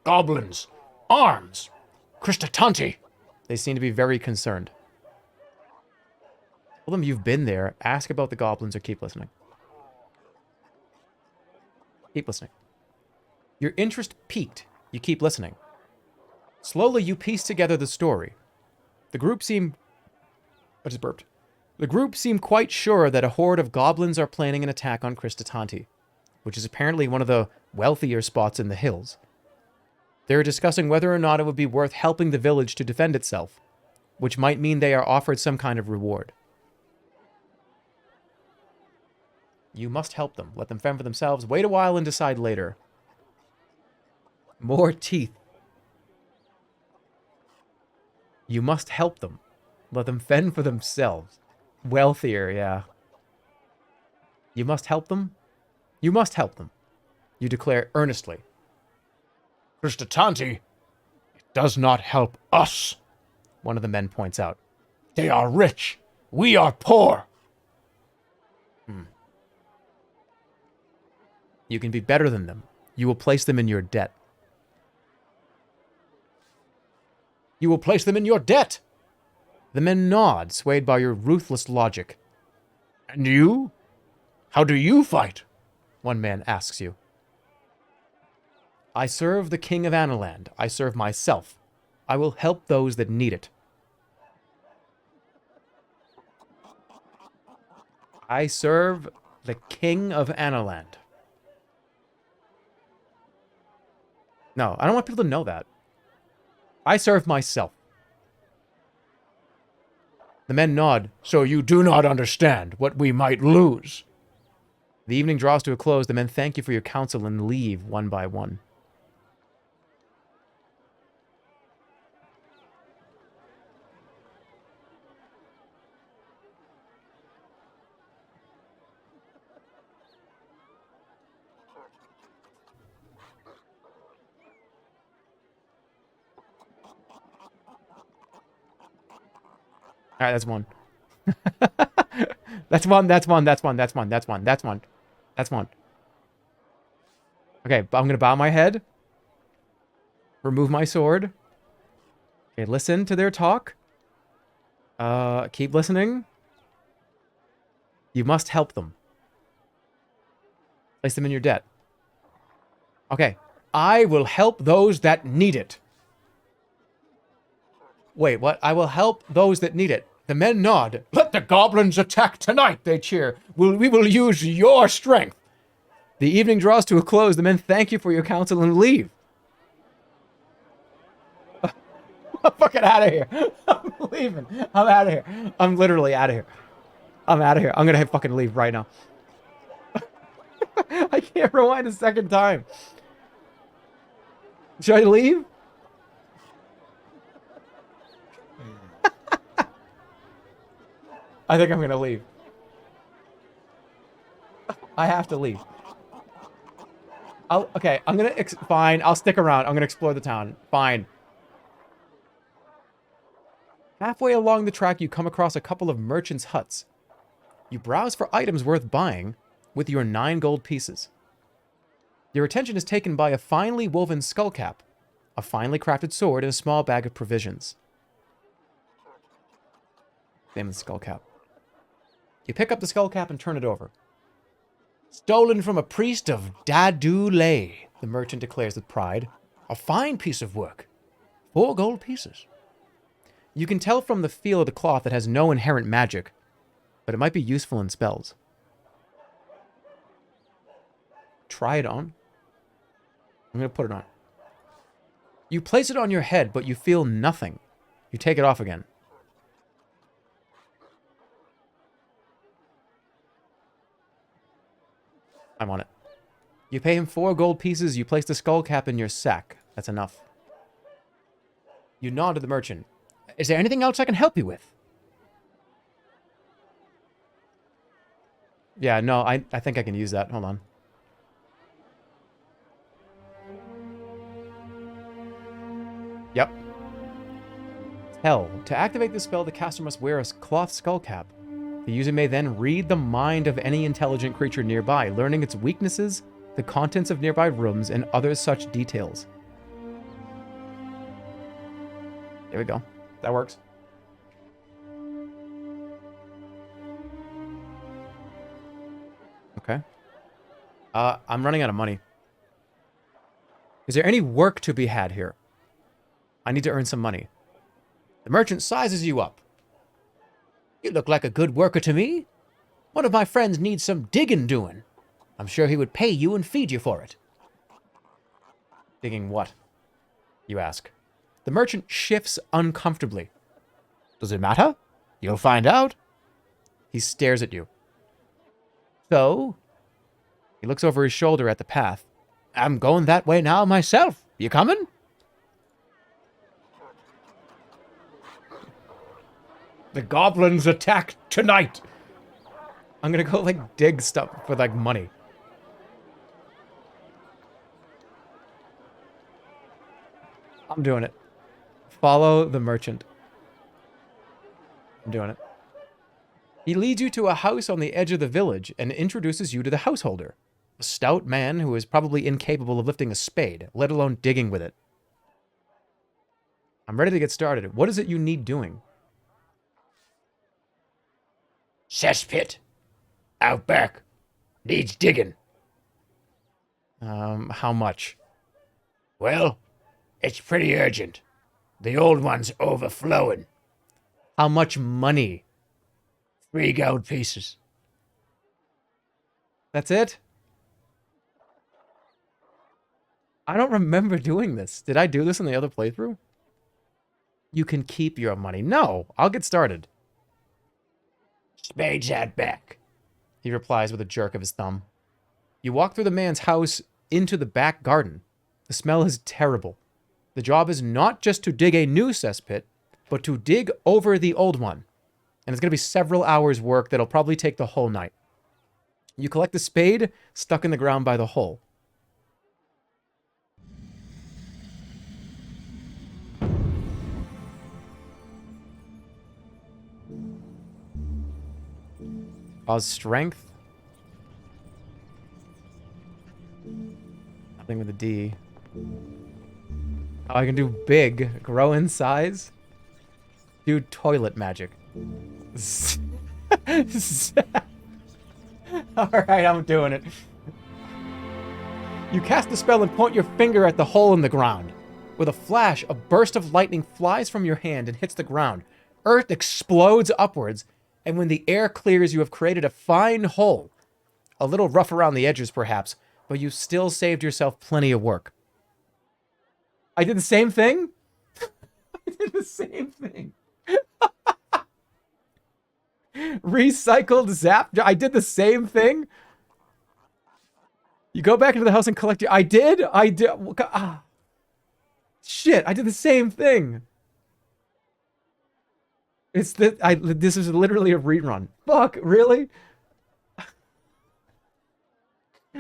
Speaker 2: Goblins! Arms! Christatanti!
Speaker 3: They seem to be very concerned. Tell them you've been there, ask about the goblins, or keep listening. Keep listening. Your interest piqued. You keep listening. Slowly, you piece together the story. The group seem... I just burped. The group seem quite sure that a horde of goblins are planning an attack on Kristatanti, which is apparently one of the wealthier spots in the hills. They're discussing whether or not it would be worth helping the village to defend itself, which might mean they are offered some kind of reward. You must help them. Let them fend for themselves. Wait a while and decide later. More teeth. You must help them. Let them fend for themselves. Wealthier, yeah. You must help them? You must help them. You declare earnestly.
Speaker 2: Kristatanti, it does not help us.
Speaker 3: One of the men points out.
Speaker 2: They are rich. We are poor.
Speaker 3: You can be better than them. You will place them in your debt. You will place them in your debt! The men nod, swayed by your ruthless logic.
Speaker 2: And you? How do you fight?
Speaker 3: One man asks you. I serve the king of Analand. I serve myself. I will help those that need it. I serve the king of Analand. No, I don't want people to know that. I serve myself. The men nod.
Speaker 2: So you do not understand what we might lose.
Speaker 3: The evening draws to a close. The men thank you for your counsel and leave one by one. All right, that's one. That's one. Okay, I'm going to bow my head. Remove my sword. Okay, listen to their talk. Keep listening. You must help them. Place them in your debt. Okay. I will help those that need it. Wait, what? I will help those that need it. The men nod.
Speaker 2: Let the goblins attack tonight, they cheer. We will use your strength.
Speaker 3: The evening draws to a close. The men thank you for your counsel and leave. I'm fucking out of here. I'm leaving. I'm out of here. I'm literally out of here. I'm out of here. I'm gonna fucking leave right now. I can't rewind a second time. Should I leave? I think I'm gonna leave. I have to leave. Okay, I'm gonna... Fine, I'll stick around. I'm gonna explore the town. Fine. Halfway along the track, you come across a couple of merchants' huts. You browse for items worth buying with your 9 gold pieces. Your attention is taken by a finely woven skull cap, a finely crafted sword, and a small bag of provisions. Name of the skull cap. You pick up the skull cap and turn it over. Stolen from a priest of Dadu Lay, the merchant declares with pride. A fine piece of work. 4 gold pieces. You can tell from the feel of the cloth it has no inherent magic, but it might be useful in spells. Try it on. I'm going to put it on. You place it on your head, but you feel nothing. You take it off again. I'm on it. You pay him 4 gold pieces. You place the skull cap in your sack. That's enough. You nod to the merchant. Is there anything else I can help you with? Yeah, no, I think I can use that. Hold on. Yep. Hell, to activate the spell, the caster must wear a cloth skull cap. The user may then read the mind of any intelligent creature nearby, learning its weaknesses, the contents of nearby rooms, and other such details. There we go. That works. Okay. I'm running out of money. Is there any work to be had here? I need to earn some money. The merchant sizes you up. You look like a good worker to me. One of my friends needs some digging doing. I'm sure he would pay you and feed you for it. Digging what? You ask. The merchant shifts uncomfortably. Does it matter? You'll find out. He stares at you. So? He looks over his shoulder at the path. I'm going that way now myself. You coming? The goblins attack tonight. I'm gonna go, like, dig stuff for, like, money. I'm doing it. Follow the merchant. I'm doing it. He leads you to a house on the edge of the village and introduces you to the householder, a stout man who is probably incapable of lifting a spade, let alone digging with it. I'm ready to get started. What is it you need doing?
Speaker 4: Cesspit. Out back. Needs digging.
Speaker 3: How much?
Speaker 4: Well, it's pretty urgent. The old one's overflowing.
Speaker 3: How much money?
Speaker 4: 3 gold pieces.
Speaker 3: That's it? I don't remember doing this. Did I do this in the other playthrough? You can keep your money. No, I'll get started.
Speaker 4: Spades out back.
Speaker 3: He replies with a jerk of his thumb. You walk through the man's house into the back garden. The smell is terrible. The job is not just to dig a new cesspit, but to dig over the old one. And it's going to be several hours' work that'll probably take the whole night. You collect the spade stuck in the ground by the hole. Pause strength. Nothing with a D. Oh, I can do big. Grow in size. Do toilet magic. Alright, I'm doing it. You cast the spell and point your finger at the hole in the ground. With a flash, a burst of lightning flies from your hand and hits the ground. Earth explodes upwards, and when the air clears, you have created a fine hole. A little rough around the edges, perhaps, but you still saved yourself plenty of work. I did the same thing? I did the same thing. Recycled zap. I did the same thing. You go back into the house and collect your... I did. Ah. Shit, I did the same thing. It's that this is literally a rerun. Fuck, really?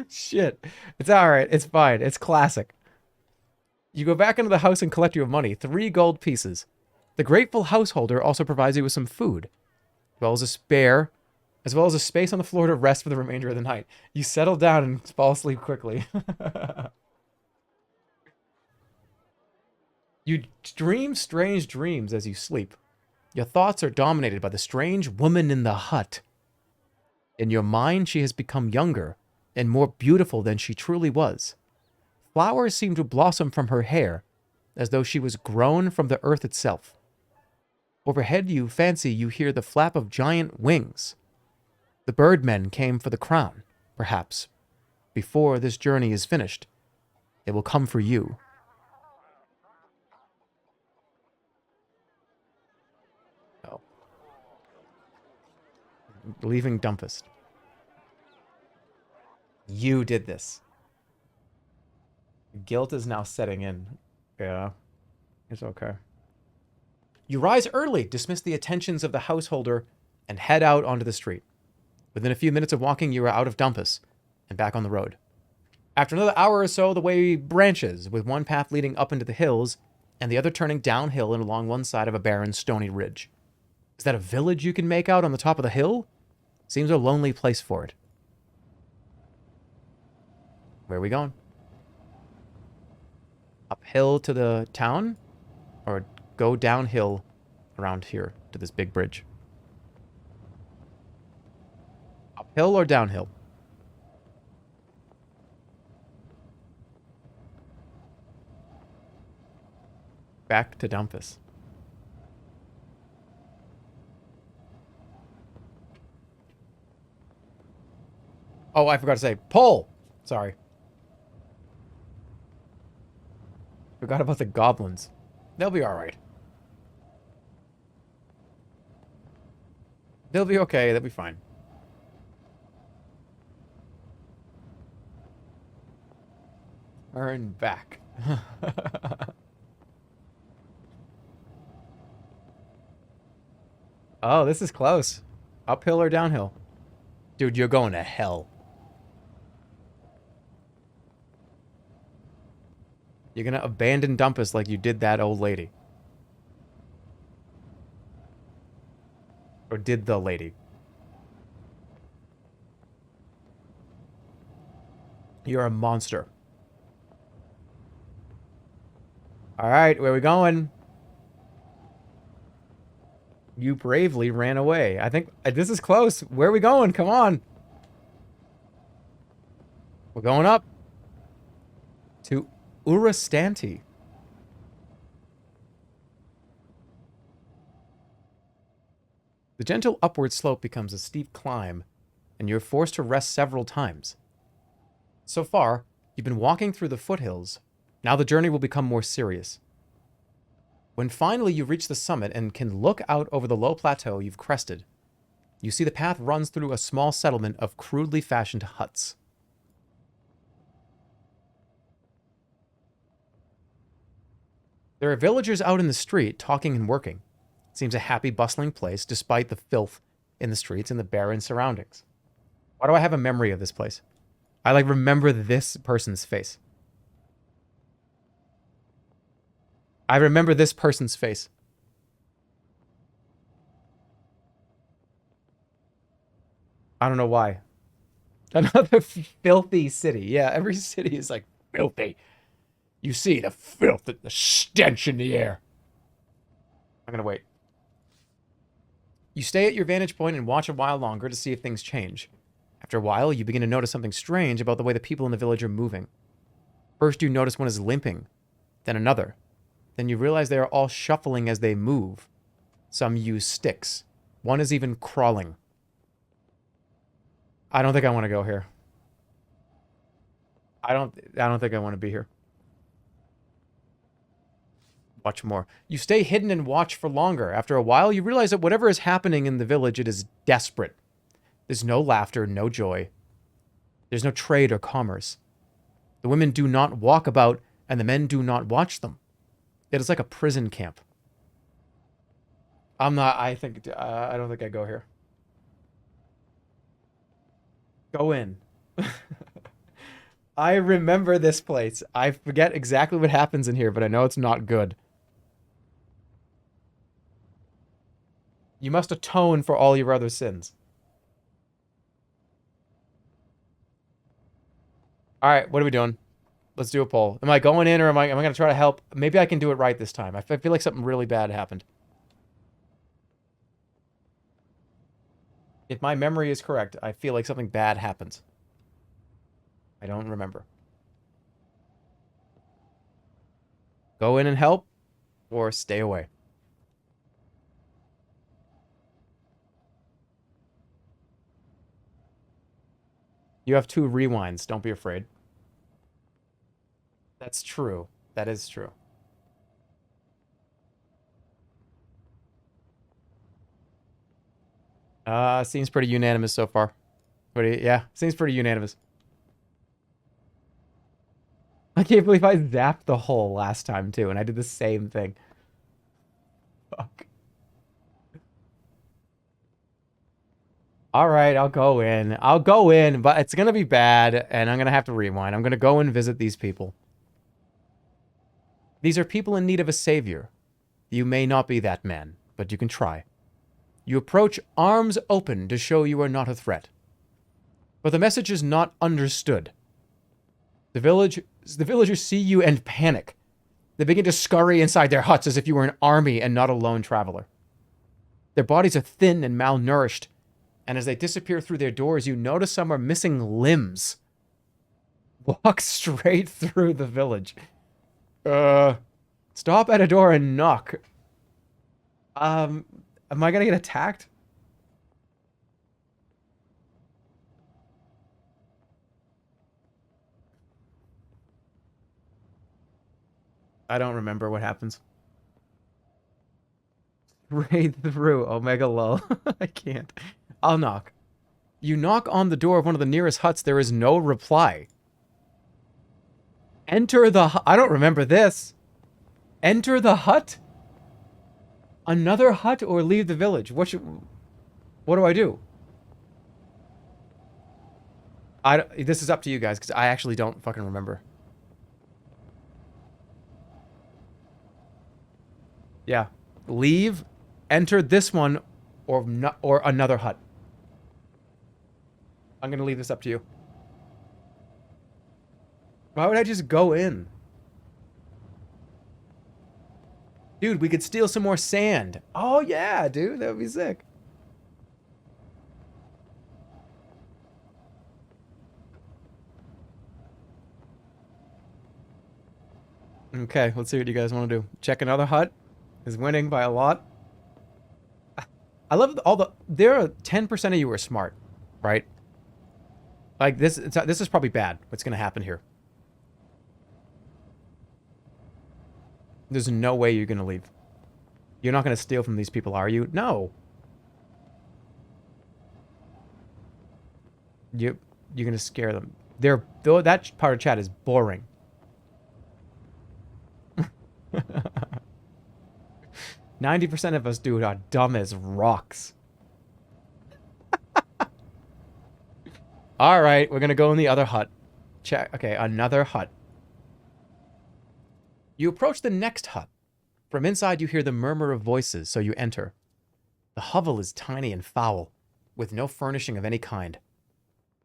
Speaker 3: Shit. It's alright. It's fine. It's classic. You go back into the house and collect your money. 3 gold pieces. The grateful householder also provides you with some food, as well as a space on the floor to rest for the remainder of the night. You settle down and fall asleep quickly. You dream strange dreams as you sleep. Your thoughts are dominated by the strange woman in the hut. In your mind, she has become younger and more beautiful than she truly was. Flowers seem to blossom from her hair, as though she was grown from the earth itself. Overhead, you fancy you hear the flap of giant wings. The birdmen came for the crown, perhaps. Before this journey is finished, they will come for you. Oh. Leaving Dumpest. You did this. Guilt is now setting in. Yeah, it's okay. You rise early, dismiss the attentions of the householder, and head out onto the street. Within a few minutes of walking, you are out of Dumpus and back on the road. After another hour or so, the way branches, with one path leading up into the hills and the other turning downhill and along one side of a barren, stony ridge. Is that a village you can make out on the top of the hill? Seems a lonely place for it. Where are we going? Uphill to the town? Or go downhill around here to this big bridge? Uphill or downhill? Back to Dumpus. Oh, I forgot to say, pull! Sorry. Forgot about the goblins. They'll be alright. They'll be okay, they'll be fine. Turn back. Oh, this is close. Uphill or downhill? Dude, you're going to hell. You're gonna abandon Dumpus like you did that old lady. Or did the lady. You're a monster. Alright, where are we going? You bravely ran away. I think this is close. Where are we going? Come on. We're going up. To Urastanti. The gentle upward slope becomes a steep climb, and you're forced to rest several times. So far, you've been walking through the foothills. Now the journey will become more serious. When finally you reach the summit and can look out over the low plateau you've crested, you see the path runs through a small settlement of crudely fashioned huts. There are villagers out in the street talking and working. It seems a happy, bustling place despite the filth in the streets and the barren surroundings. Why do I have a memory of this place? I remember this person's face. I remember this person's face. I don't know why. Another filthy city. Yeah, every city is filthy. You see the filth, the stench in the air. I'm gonna wait. You stay at your vantage point and watch a while longer to see if things change. After a while, you begin to notice something strange about the way the people in the village are moving. First, you notice one is limping, then another. Then you realize they are all shuffling as they move. Some use sticks. One is even crawling. I don't think I want to go here. I don't think I want to be here. Watch more. You stay hidden and watch for longer. After a while, you realize that whatever is happening in the village, it is desperate. There's no laughter, no joy. There's no trade or commerce. The women do not walk about, and the men do not watch them. It is like a prison camp. I don't think I go here. Go in. I remember this place. I forget exactly what happens in here, but I know it's not good. You must atone for all your other sins. Alright, what are we doing? Let's do a poll. Am I going in or am I going to try to help? Maybe I can do it right this time. I feel like something really bad happened. If my memory is correct, I feel like something bad happens. I don't remember. Go in and help, or stay away. You have 2 rewinds. Don't be afraid. That's true. That is true. Seems pretty unanimous so far. Yeah, seems pretty unanimous. I can't believe I zapped the hole last time, too, and I did the same thing. Fuck. Alright, I'll go in. I'll go in, but it's gonna be bad, and I'm gonna have to rewind. I'm gonna go and visit these people. These are people in need of a savior. You may not be that man, but you can try. You approach arms open to show you are not a threat. But the message is not understood. The villagers see you and panic. They begin to scurry inside their huts as if you were an army and not a lone traveler. Their bodies are thin and malnourished, and as they disappear through their doors, you notice some are missing limbs. Walk straight through the village. Stop at a door and knock. Am I gonna get attacked? I don't remember what happens. Raid through Omega lol. I can't. I'll knock. You knock on the door of one of the nearest huts. There is no reply. Enter the hut. I don't remember this. Enter the hut? Another hut or leave the village? What do I do? This is up to you guys, because I actually don't fucking remember. Yeah. Leave, enter this one, or another hut. I'm gonna leave this up to you. Why would I just go in? Dude, we could steal some more sand. Oh yeah, dude, that would be sick. Okay, let's see what you guys want to do. Check another hut. Is winning by a lot. I love there are 10% of you are smart, right? Like this is probably bad. What's going to happen here? There's no way you're going to leave. You're not going to steal from these people, are you? No. You're going to scare them. That part of chat is boring. 90% of us, dude, are dumb as rocks. All right, we're going to go in the other hut. Check. Okay, another hut. You approach the next hut. From inside, you hear the murmur of voices, so you enter. The hovel is tiny and foul, with no furnishing of any kind.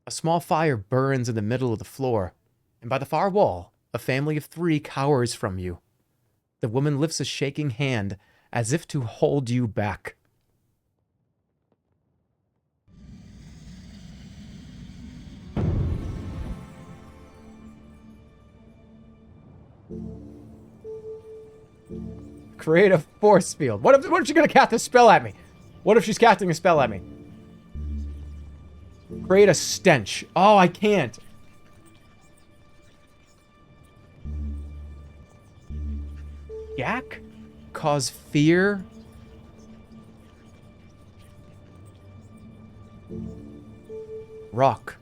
Speaker 3: A small fire burns in the middle of the floor, and by the far wall, a family of 3 cowers from you. The woman lifts a shaking hand as if to hold you back. Create a force field. What if she's gonna cast a spell at me? What if she's casting a spell at me? Create a stench. Oh, I can't. Yak? Cause fear? Rock.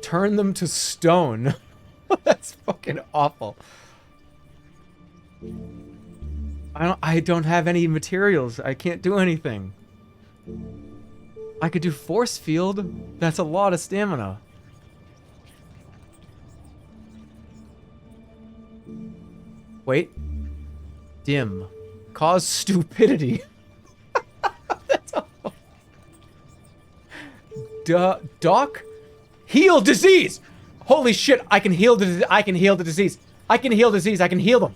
Speaker 3: Turn them to stone. That's fucking awful. I don't have any materials. I can't do anything. I could do force field. That's a lot of stamina. Wait. Dim. Cause stupidity. That's awful. Doc? Heal disease! Holy shit, I can heal the disease. I can heal disease. I can heal them.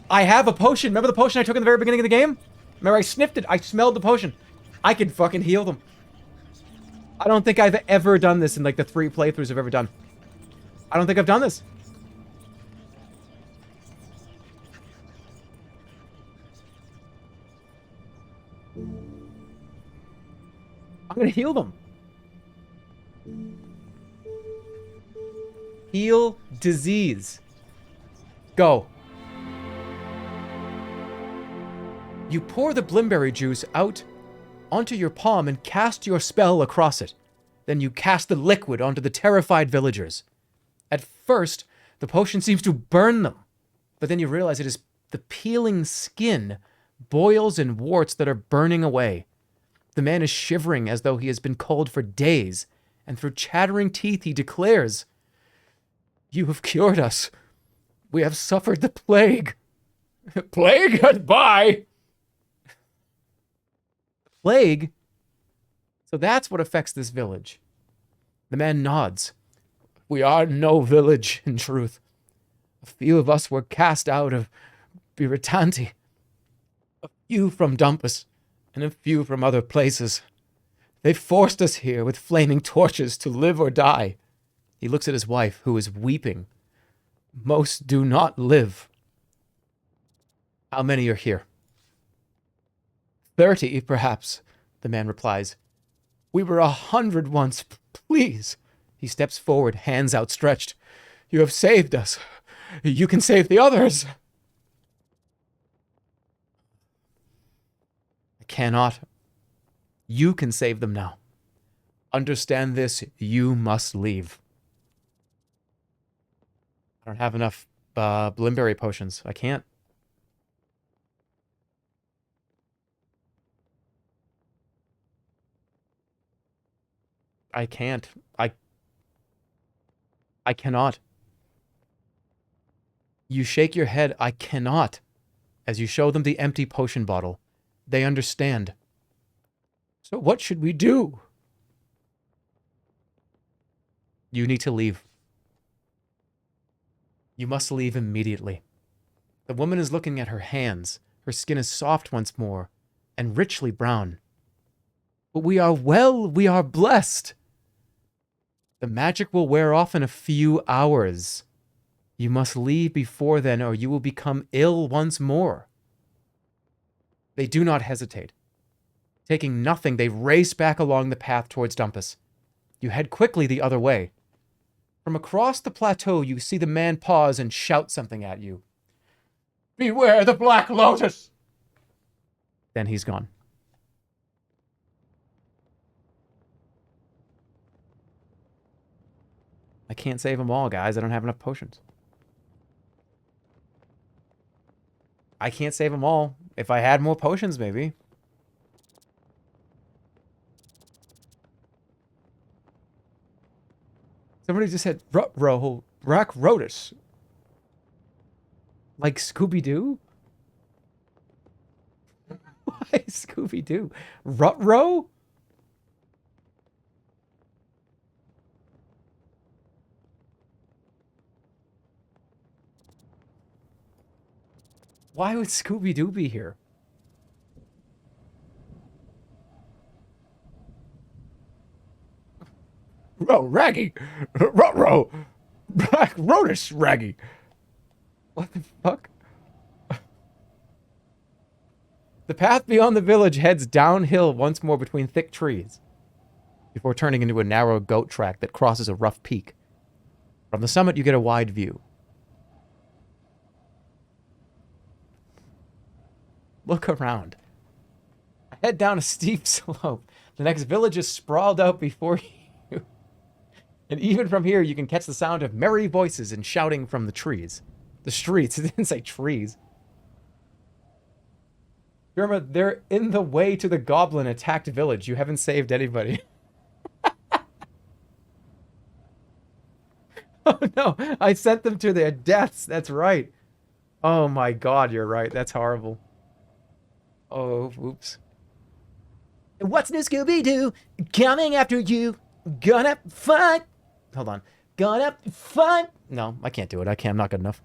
Speaker 3: I have a potion. Remember the potion I took in the very beginning of the game? Remember I sniffed it. I smelled the potion. I can fucking heal them. I don't think I've ever done this in like the 3 playthroughs I've ever done. I don't think I've done this. I'm gonna heal them. Heal disease. Go. You pour the blimberry juice out onto your palm and cast your spell across it. Then you cast the liquid onto the terrified villagers. At first, the potion seems to burn them, but then you realize it is the peeling skin, boils and warts that are burning away. The man is shivering as though he has been cold for days, and through chattering teeth he declares, "You have cured us. We have suffered the plague." Plague? Goodbye! Plague? So that's what affects this village. The man nods. We are no village, in truth. A few of us were cast out of Biritanti. A few from Dumpus, and a few from other places. They forced us here with flaming torches to live or die. He looks at his wife, who is weeping. Most do not live. How many are here? 30, perhaps, the man replies. We were 100 once, please. He steps forward, hands outstretched. You have saved us. You can save the others. I cannot. You can save them now. Understand this, you must leave. I don't have enough Blimberry potions. I can't. I can't. I cannot. You shake your head. I cannot. As you show them the empty potion bottle, they understand. So what should we do? You need to leave. You must leave immediately. The woman is looking at her hands. Her skin is soft once more and richly brown. But we are well, we are blessed. The magic will wear off in a few hours. You must leave before then, or you will become ill once more. They do not hesitate. Taking nothing, they race back along the path towards Dumpus. You head quickly the other way. From across the plateau, you see the man pause and shout something at you.
Speaker 2: Beware the Black Lotus!
Speaker 3: Then he's gone. I can't save them all, guys. I don't have enough potions. I can't save them all. If I had more potions, maybe. Somebody just said, Rock Rotus. Like Scooby-Doo? Why Scooby-Doo? Rut-row? Why would Scooby-Doo be here?
Speaker 2: Raggy! Rut-row! Black Rotus, Raggy!
Speaker 3: What the fuck? The path beyond the village heads downhill once more between thick trees, before turning into a narrow goat track that crosses a rough peak. From the summit, you get a wide view. Look around. Head down a steep slope. The next village is sprawled out before you. And even from here, you can catch the sound of merry voices and shouting from the trees. The streets. It didn't say trees. Jerma, they're in the way to the goblin-attacked village. You haven't saved anybody. Oh, no. I sent them to their deaths. That's right. Oh, my God. You're right. That's horrible. Oh, oops. What's new, Scooby-Doo? Coming after you. Gonna fight. Hold on. Gonna fight. No, I can't do it. I'm not good enough.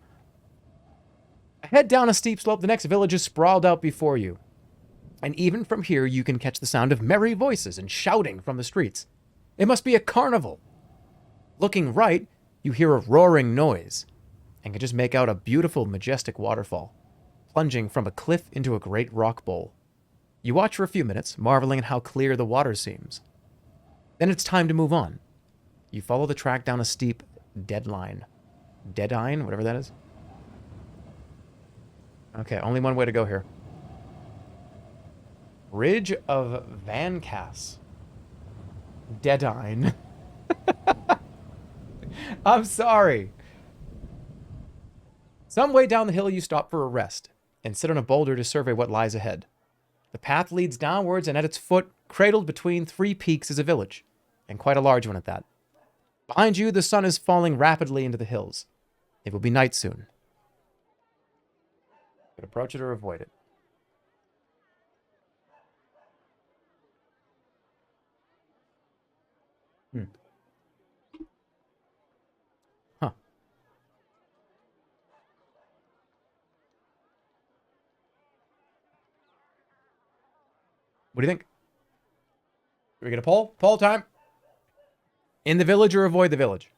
Speaker 3: Head down a steep slope. The next village is sprawled out before you. And even from here, you can catch the sound of merry voices and shouting from the streets. It must be a carnival. Looking right, you hear a roaring noise and can just make out a beautiful, majestic waterfall, plunging from a cliff into a great rock bowl. You watch for a few minutes, marveling at how clear the water seems. Then it's time to move on. You follow the track down a steep deadline. Deadine? Whatever that is. Okay, only one way to go here. Ridge of Vancass. Deadine. I'm sorry. Some way down the hill, you stop for a rest and sit on a boulder to survey what lies ahead. The path leads downwards, and at its foot, cradled between three peaks, is a village, and quite a large one at that. Behind you, the sun is falling rapidly into the hills. It will be night soon. You can approach it or avoid it. Huh. What do you think? Do we get a poll? Poll time. In the village or avoid the village?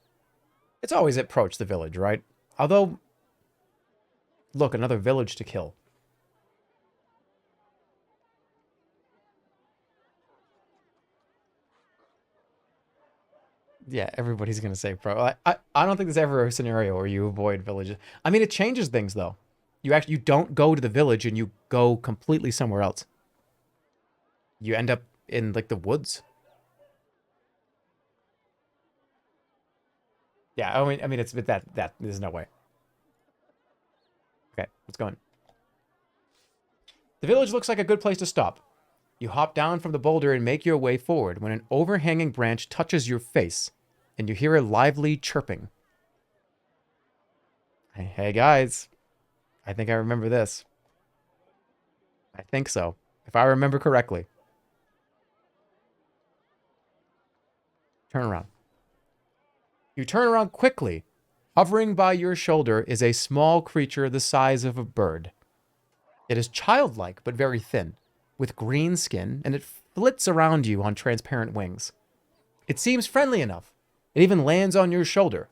Speaker 3: It's always approach the village, right? Although, look, another village to kill. Yeah, everybody's gonna say pro. I don't think there's ever a scenario where you avoid villages. I mean, it changes things though. You don't go to the village and you go completely somewhere else. You end up in like the woods. Yeah, I mean, it's that there's no way. Okay, let's go in. The village looks like a good place to stop. You hop down from the boulder and make your way forward when an overhanging branch touches your face, and you hear a lively chirping. Hey guys, I think I remember this. I think so, if I remember correctly. Turn around. You turn around quickly. Hovering by your shoulder is a small creature the size of a bird. It is childlike but very thin, with green skin, and it flits around you on transparent wings. It seems friendly enough. It even lands on your shoulder,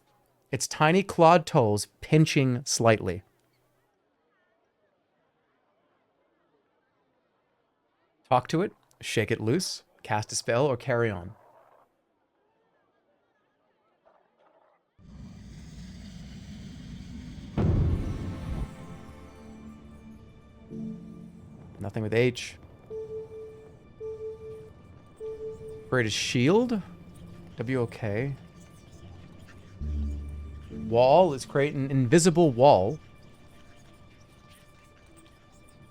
Speaker 3: its tiny clawed toes pinching slightly. Talk to it, shake it loose, cast a spell, or carry on. Nothing with H. Create a shield. W-OK. Wall. Let's create an invisible wall.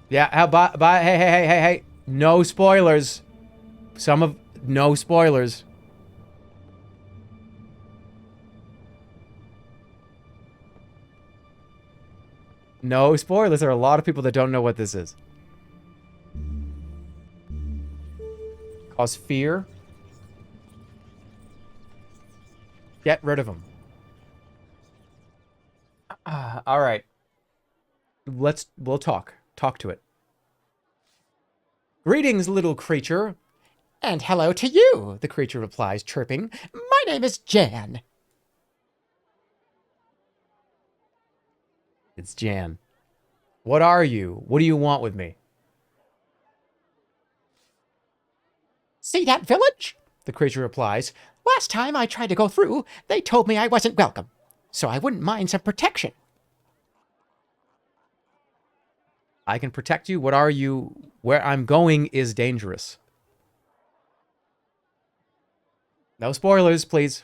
Speaker 3: Yeah, bye. Hey. No spoilers. No spoilers. No spoilers. There are a lot of people that don't know what this is. Cause fear. Get rid of him. All right. We'll talk. Talk to it. Greetings, little creature.
Speaker 4: And hello to you, the creature replies, chirping. My name is Jan.
Speaker 3: It's Jan. What are you? What do you want with me?
Speaker 4: See that village? The creature replies. Last time I tried to go through, they told me I wasn't welcome, so I wouldn't mind some protection.
Speaker 3: I can protect you. What are you? Where I'm going is dangerous. No spoilers, please.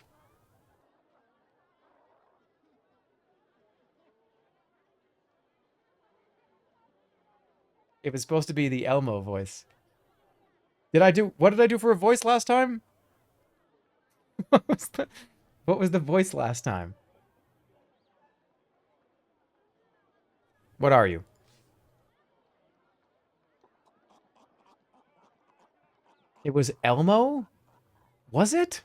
Speaker 3: It was supposed to be the Elmo voice. What did I do for a voice last time? What was the voice last time? What are you? It was Elmo? Was it?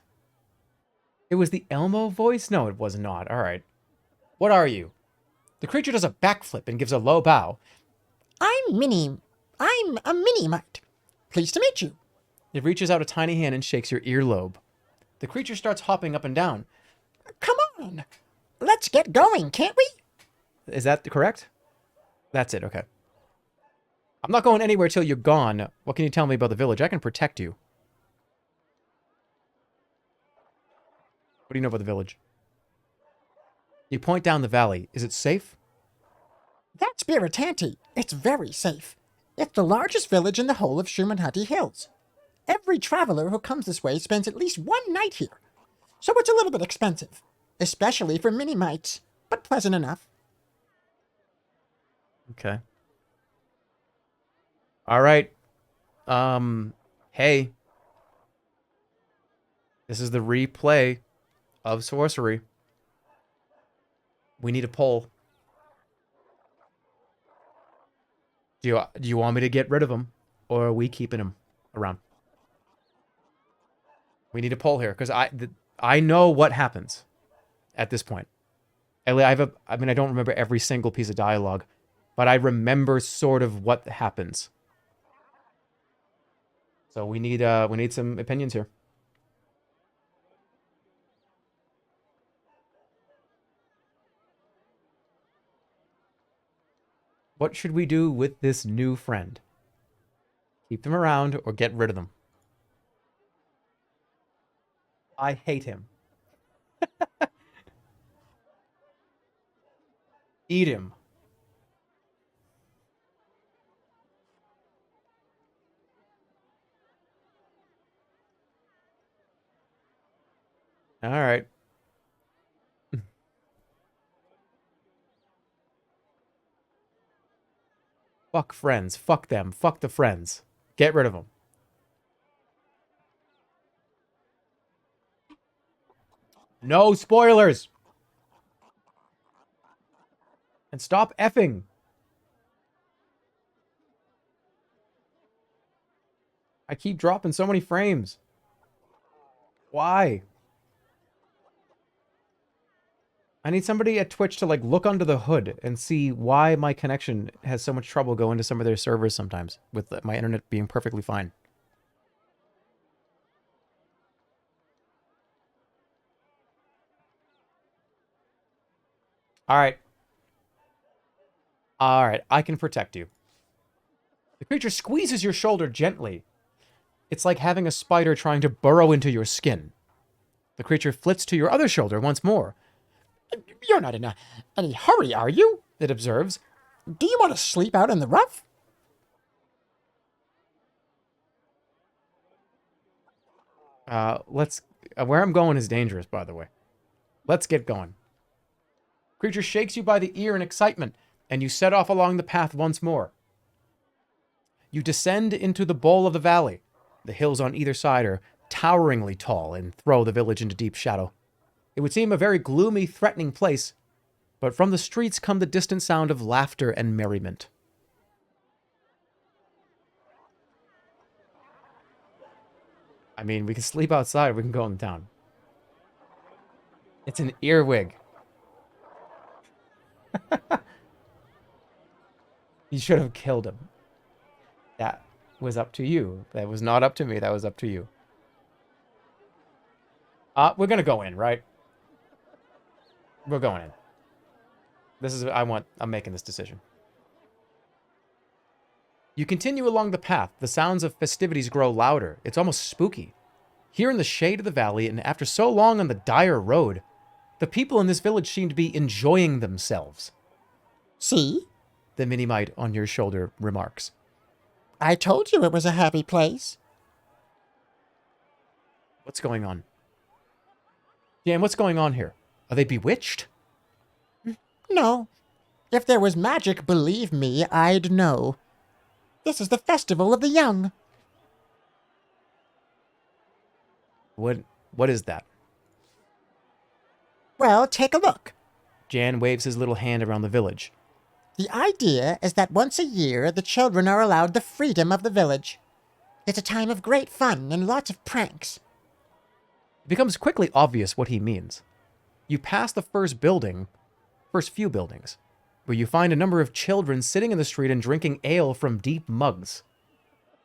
Speaker 3: It was the Elmo voice? No, it was not. All right. What are you? The creature does a backflip and gives a low bow.
Speaker 4: I'm a mini-mite. Pleased to meet you.
Speaker 3: It reaches out a tiny hand and shakes your earlobe. The creature starts hopping up and down.
Speaker 4: Come on. Let's get going, can't we?
Speaker 3: Is that correct? That's it, okay. I'm not going anywhere till you're gone. What can you tell me about the village? I can protect you. What do you know about the village? You point down the valley. Is it safe?
Speaker 4: That's Biratanti. It's very safe. It's the largest village in the whole of Shumanhati Hills. Every traveler who comes this way spends at least one night here. So it's a little bit expensive, especially for mini-mites, but pleasant enough.
Speaker 3: Okay. All right. Hey. This is the replay of Sorcery. We need a poll. Do you want me to get rid of him, or are we keeping him around? We need a poll here, because I know what happens at this point. I don't remember every single piece of dialogue, but I remember sort of what happens. So we need some opinions here. What should we do with this new friend? Keep them around or get rid of them? I hate him. Eat him. All right. Fuck friends. Fuck them. Fuck the friends. Get rid of them. No spoilers. And stop effing. I keep dropping so many frames. Why? I need somebody at Twitch to like look under the hood and see why my connection has so much trouble going to some of their servers sometimes with my internet being perfectly fine. All right. All right, I can protect you. The creature squeezes your shoulder gently. It's like having a spider trying to burrow into your skin. The creature flits to your other shoulder once more.
Speaker 4: You're not in any hurry, are you?
Speaker 3: It observes.
Speaker 4: Do you want to sleep out in the rough?
Speaker 3: Where I'm going is dangerous, by the way. Let's get going. Creature shakes you by the ear in excitement, and you set off along the path once more. You descend into the bowl of the valley. The hills on either side are toweringly tall and throw the village into deep shadow. It would seem a very gloomy, threatening place, but from the streets come the distant sound of laughter and merriment. I mean, we can sleep outside, or we can go in town. It's an earwig. You should have killed him. That was up to you. That was not up to me. That was up to you. We're gonna go in, right? We're going in. This is, I'm making this decision. You continue along the path. The sounds of festivities grow louder. It's almost spooky. Here in the shade of the valley, and after so long on the dire road, the people in this village seem to be enjoying themselves.
Speaker 4: See?
Speaker 3: The mini-mite on your shoulder remarks.
Speaker 4: I told you it was a happy place.
Speaker 3: What's going on? Jan, what's going on here? Are they bewitched?
Speaker 4: No. If there was magic, believe me, I'd know. This is the festival of the young.
Speaker 3: What is that?
Speaker 4: Well, take a look.
Speaker 3: Jan waves his little hand around the village.
Speaker 4: The idea is that once a year, the children are allowed the freedom of the village. It's a time of great fun and lots of pranks.
Speaker 3: It becomes quickly obvious what he means. You pass the first few buildings, where you find a number of children sitting in the street and drinking ale from deep mugs.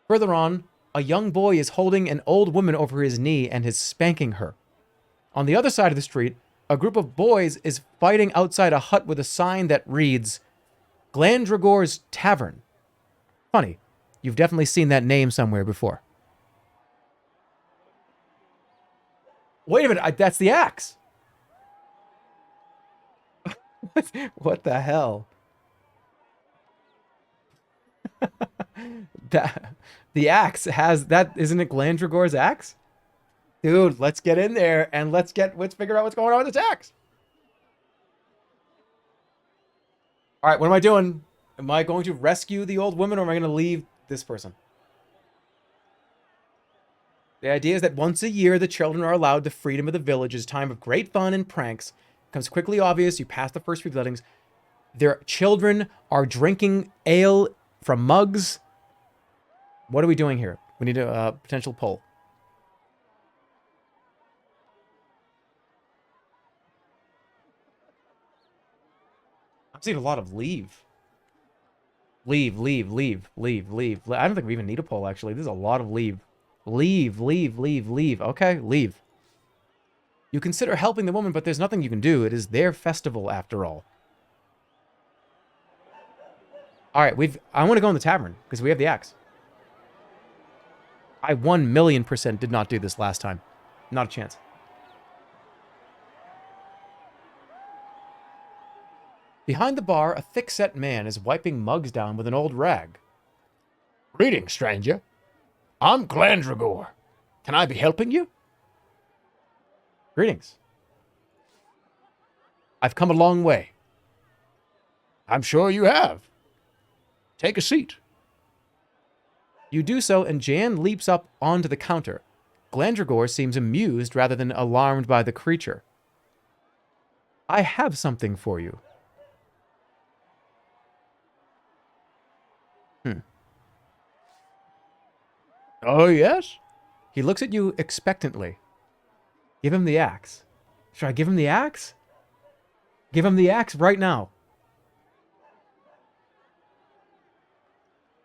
Speaker 3: Further on, a young boy is holding an old woman over his knee and is spanking her. On the other side of the street, a group of boys is fighting outside a hut with a sign that reads, Glandragor's Tavern. Funny, you've definitely seen that name somewhere before. Wait a minute, that's the axe. What the hell? The axe has that, isn't it Glandragor's axe? Dude, let's get in there and let's figure out what's going on with this axe. All right, what am I doing? Am I going to rescue the old woman or am I going to leave this person? The idea is that once a year, the children are allowed the freedom of the village. It's a time of great fun and pranks. It becomes quickly obvious. You pass the first few buildings. Their children are drinking ale from mugs. What are we doing here? We need a potential poll. I'm seeing a lot of leave. Leave. I don't think we even need a poll, actually. There's a lot of leave. Leave. Okay, leave. You consider helping the woman, but there's nothing you can do. It is their festival, after all. All right, I want to go in the tavern, because we have the axe. I 1,000,000% did not do this last time. Not a chance. Behind the bar, a thick-set man is wiping mugs down with an old rag.
Speaker 4: Greetings, stranger. I'm Glandragor. Can I be helping you?
Speaker 3: Greetings. I've come a long way.
Speaker 4: I'm sure you have. Take a seat.
Speaker 3: You do so, and Jan leaps up onto the counter. Glandragor seems amused rather than alarmed by the creature. I have something for you.
Speaker 4: Oh, yes?
Speaker 3: He looks at you expectantly. Give him the axe. Should I give him the axe? Give him the axe right now.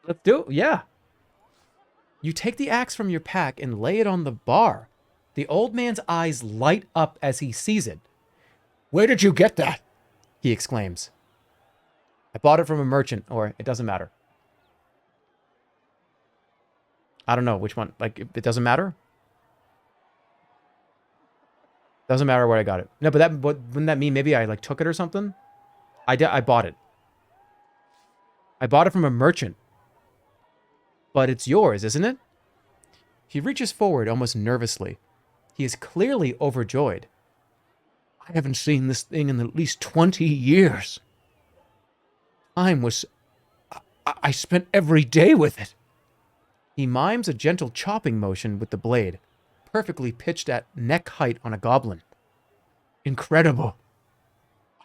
Speaker 3: Let's do it. Yeah. You take the axe from your pack and lay it on the bar. The old man's eyes light up as he sees it.
Speaker 4: Where did you get that?
Speaker 3: He exclaims. I bought it from a merchant, or it doesn't matter. I don't know which one. Like, it doesn't matter? Doesn't matter where I got it. No, but wouldn't that mean maybe I, like, took it or something? I bought it. I bought it from a merchant. But it's yours, isn't it? He reaches forward almost nervously. He is clearly overjoyed.
Speaker 4: I haven't seen this thing in at least 20 years. I spent every day with it.
Speaker 3: He mimes a gentle chopping motion with the blade, perfectly pitched at neck height on a goblin.
Speaker 4: Incredible.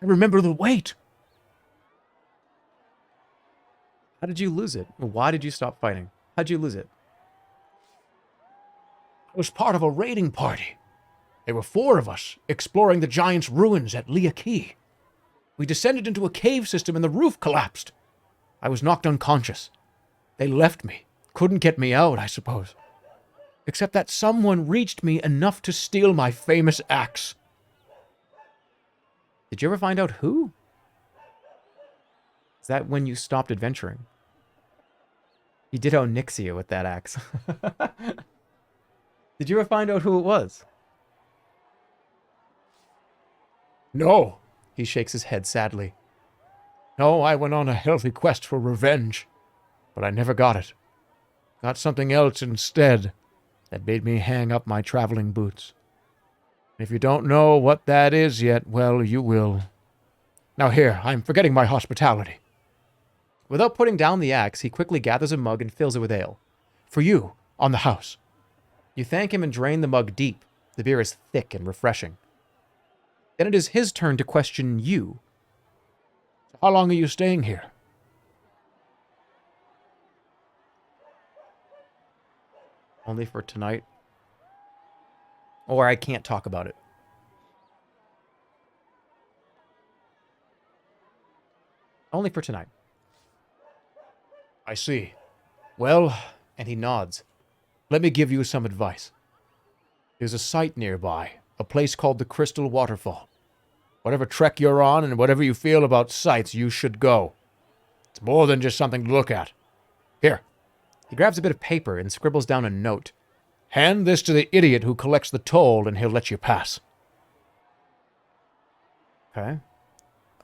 Speaker 4: I remember the weight.
Speaker 3: How did you lose it? Why did you stop fighting? How'd you lose it?
Speaker 4: I was part of a raiding party. There were 4 of us exploring the giant's ruins at Liaki. We descended into a cave system and the roof collapsed. I was knocked unconscious. They left me. Couldn't get me out, I suppose. Except that someone reached me enough to steal my famous axe.
Speaker 3: Did you ever find out who? Is that when you stopped adventuring? You did Onyxia with that axe. Did you ever find out who it was?
Speaker 4: No.
Speaker 3: He shakes his head sadly.
Speaker 4: No, I went on a healthy quest for revenge, but I never got it. Got something else instead that made me hang up my traveling boots. If you don't know what that is yet, well, you will. Now here, I'm forgetting my hospitality.
Speaker 3: Without putting down the axe, he quickly gathers a mug and fills it with ale.
Speaker 4: For you, on the house.
Speaker 3: You thank him and drain the mug deep. The beer is thick and refreshing. Then it is his turn to question you.
Speaker 4: How long are you staying here?
Speaker 3: Only for tonight. Or I can't talk about it. Only for tonight.
Speaker 4: I see. Well,
Speaker 3: And he nods.
Speaker 4: let me give you some advice. There's a site nearby, a place called the Crystal Waterfall. Whatever trek you're on and whatever you feel about sights, you should go. It's more than just something to look at. Here,
Speaker 3: He grabs a bit of paper and scribbles down a note.
Speaker 4: hand this to the idiot who collects the toll and he'll let you pass.
Speaker 3: Okay.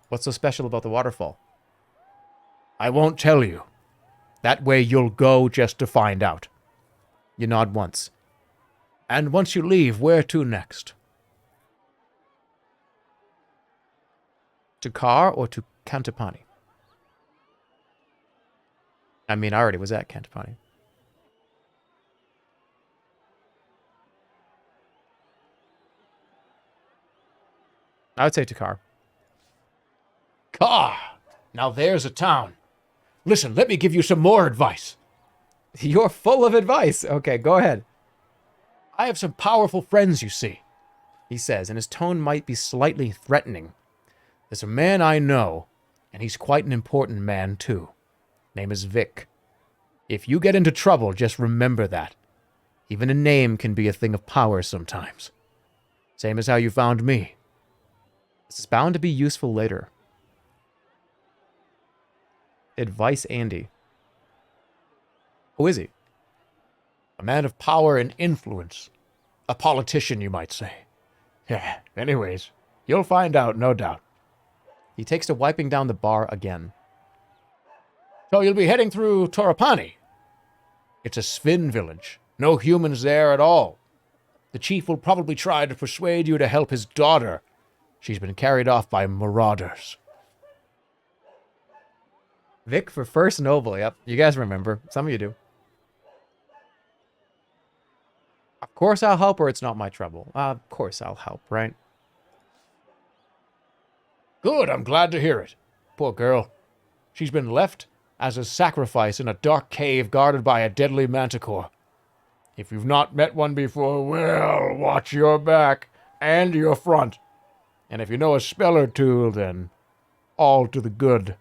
Speaker 3: What's so special about the waterfall?
Speaker 4: I won't tell you. That way you'll go just to find out.
Speaker 3: You nod once.
Speaker 4: And once you leave, where to next?
Speaker 3: To Kar or to Kantapani? I mean, I already was at Kantapani. I would say to Kar.
Speaker 4: Kar! Now there's a town. Listen, let me give you some more advice.
Speaker 3: You're full of advice. Okay, go ahead.
Speaker 4: I have some powerful friends, you see.
Speaker 3: He says, and his tone might be slightly threatening.
Speaker 4: There's a man I know, and he's quite an important man, too. Name is Vic. If you get into trouble, just remember that. Even a name can be a thing of power sometimes. Same as how you found me.
Speaker 3: This is bound to be useful later. Advice Andy. Who is he?
Speaker 4: A man of power and influence. A politician, you might say. Yeah, anyways, you'll find out, no doubt.
Speaker 3: He takes to wiping down the bar again.
Speaker 2: So you'll be heading through Torapani. It's a Sven village. No humans there at all. The chief will probably try to persuade you to help his daughter. She's been carried off by marauders.
Speaker 3: Vic for first noble, yep. You guys remember. Some of you do. Of course I'll help or it's not my trouble. Of course I'll help, right?
Speaker 2: Good, I'm glad to hear it. Poor girl. She's been left as a sacrifice in a dark cave guarded by a deadly manticore. If you've not met one before, well, watch your back and your front. And if you know a spell or two, then all to the good.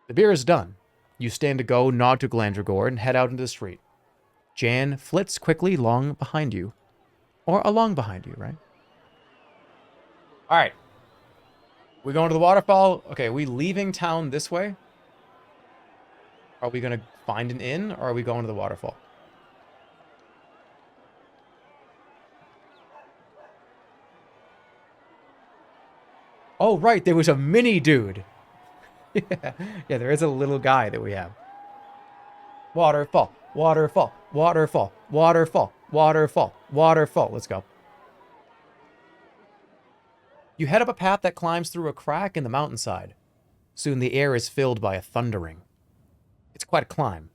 Speaker 3: The beer is done. You stand to go, nod to Glandragor, and head out into the street. Jan flits quickly along behind you. Or along behind you, right? Alright. We going to the waterfall? Okay, are we leaving town this way? Are we going to find an inn, or are we going to the waterfall? Oh, right, there was a mini dude. Yeah, there is a little guy that we have. Waterfall, waterfall, waterfall, waterfall, waterfall, waterfall. Let's go. You head up a path that climbs through a crack in the mountainside. Soon the air is filled by a thundering. It's quite a climb,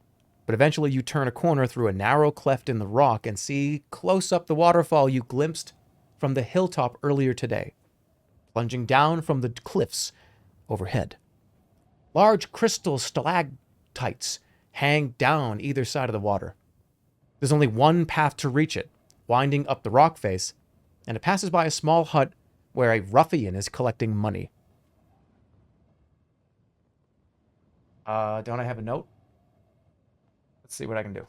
Speaker 3: but eventually you turn a corner through a narrow cleft in the rock and see close up the waterfall you glimpsed from the hilltop earlier today, plunging down from the cliffs overhead. Large crystal stalactites hang down either side of the water. There's only one path to reach it, winding up the rock face, and it passes by a small hut where a ruffian is collecting money. Don't I have a note? Let's see what I can do.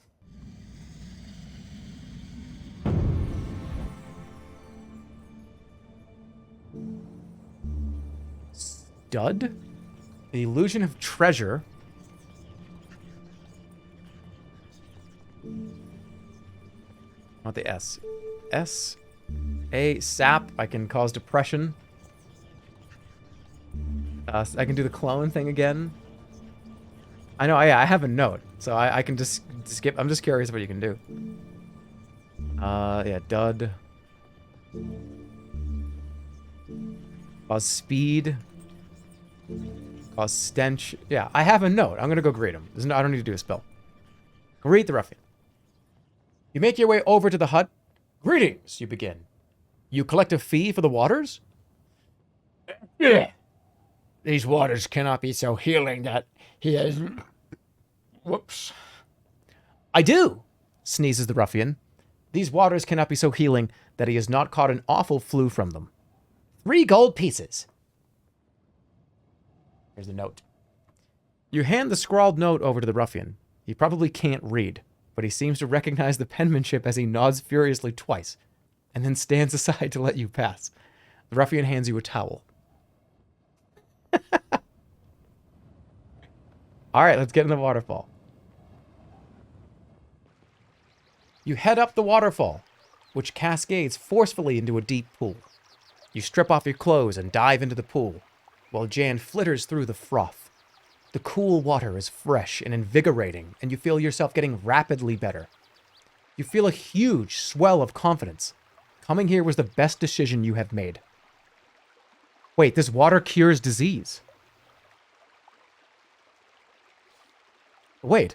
Speaker 3: Stud? The illusion of treasure. Not the S. S. A. Sap. I can cause depression. I can do the clone thing again. I know, I have a note, so I can just skip. I'm just curious what you can do. Yeah, dud. Cause speed. Cause stench. Yeah, I have a note. I'm gonna go greet him. I don't need to do a spell. Greet the ruffian. You make your way over to the hut. Greetings, you begin. You collect a fee for the waters?
Speaker 4: Yeah. These waters cannot be so healing that he has... Whoops.
Speaker 3: I do, sneezes the ruffian. These waters cannot be so healing that he has not caught an awful flu from them. 3 gold pieces. Here's the note. You hand the scrawled note over to the ruffian. He probably can't read, but he seems to recognize the penmanship as he nods furiously twice, and then stands aside to let you pass. The ruffian hands you a towel. All right, let's get in the waterfall. You head up the waterfall, which cascades forcefully into a deep pool. You strip off your clothes and dive into the pool, while Jan flitters through the froth. The cool water is fresh and invigorating, and you feel yourself getting rapidly better. You feel a huge swell of confidence. Coming here was the best decision you have made. Wait, this water cures disease. Wait.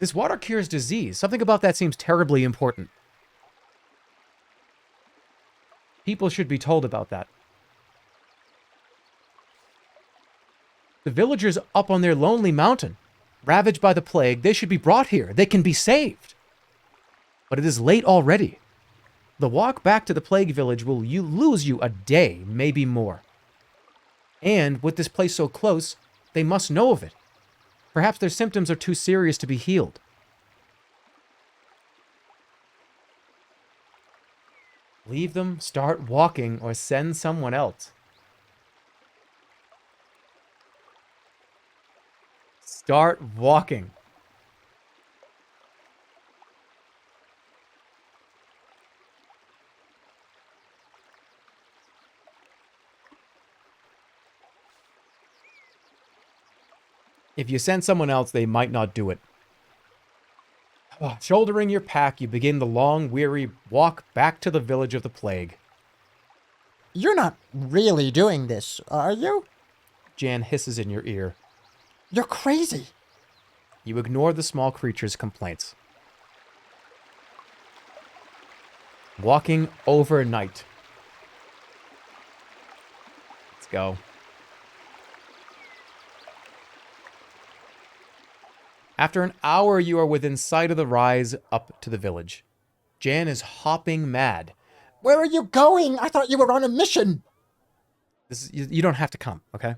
Speaker 3: This water cures disease. Something about that seems terribly important. People should be told about that. The villagers up on their lonely mountain, ravaged by the plague, they should be brought here. They can be saved. But it is late already. The walk back to the plague village will lose you a day, maybe more. And with this place so close, they must know of it. Perhaps their symptoms are too serious to be healed. Leave them, start walking, or send someone else. Start walking. If you send someone else, they might not do it. Shouldering your pack, you begin the long, weary walk back to the village of the plague.
Speaker 4: You're not really doing this, are you?
Speaker 3: Jan hisses in your ear.
Speaker 4: You're crazy.
Speaker 3: You ignore the small creature's complaints. Walking overnight. Let's go. After an hour, you are within sight of the rise up to the village. Jan is hopping mad.
Speaker 4: Where are you going? I thought you were on a mission.
Speaker 3: You don't have to come, okay?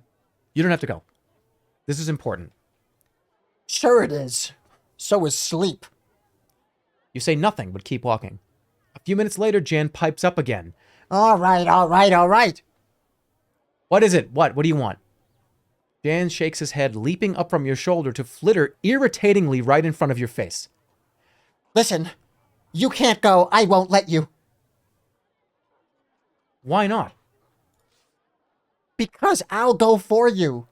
Speaker 3: You don't have to go. This is important.
Speaker 4: Sure it is. So is sleep.
Speaker 3: You say nothing, but keep walking. A few minutes later, Jan pipes up again.
Speaker 4: All right, all right, all right.
Speaker 3: What is it? What? What do you want? Jan shakes his head, leaping up from your shoulder to flitter irritatingly right in front of your face.
Speaker 4: Listen, you can't go. I won't let you.
Speaker 3: Why not?
Speaker 4: Because I'll go for you.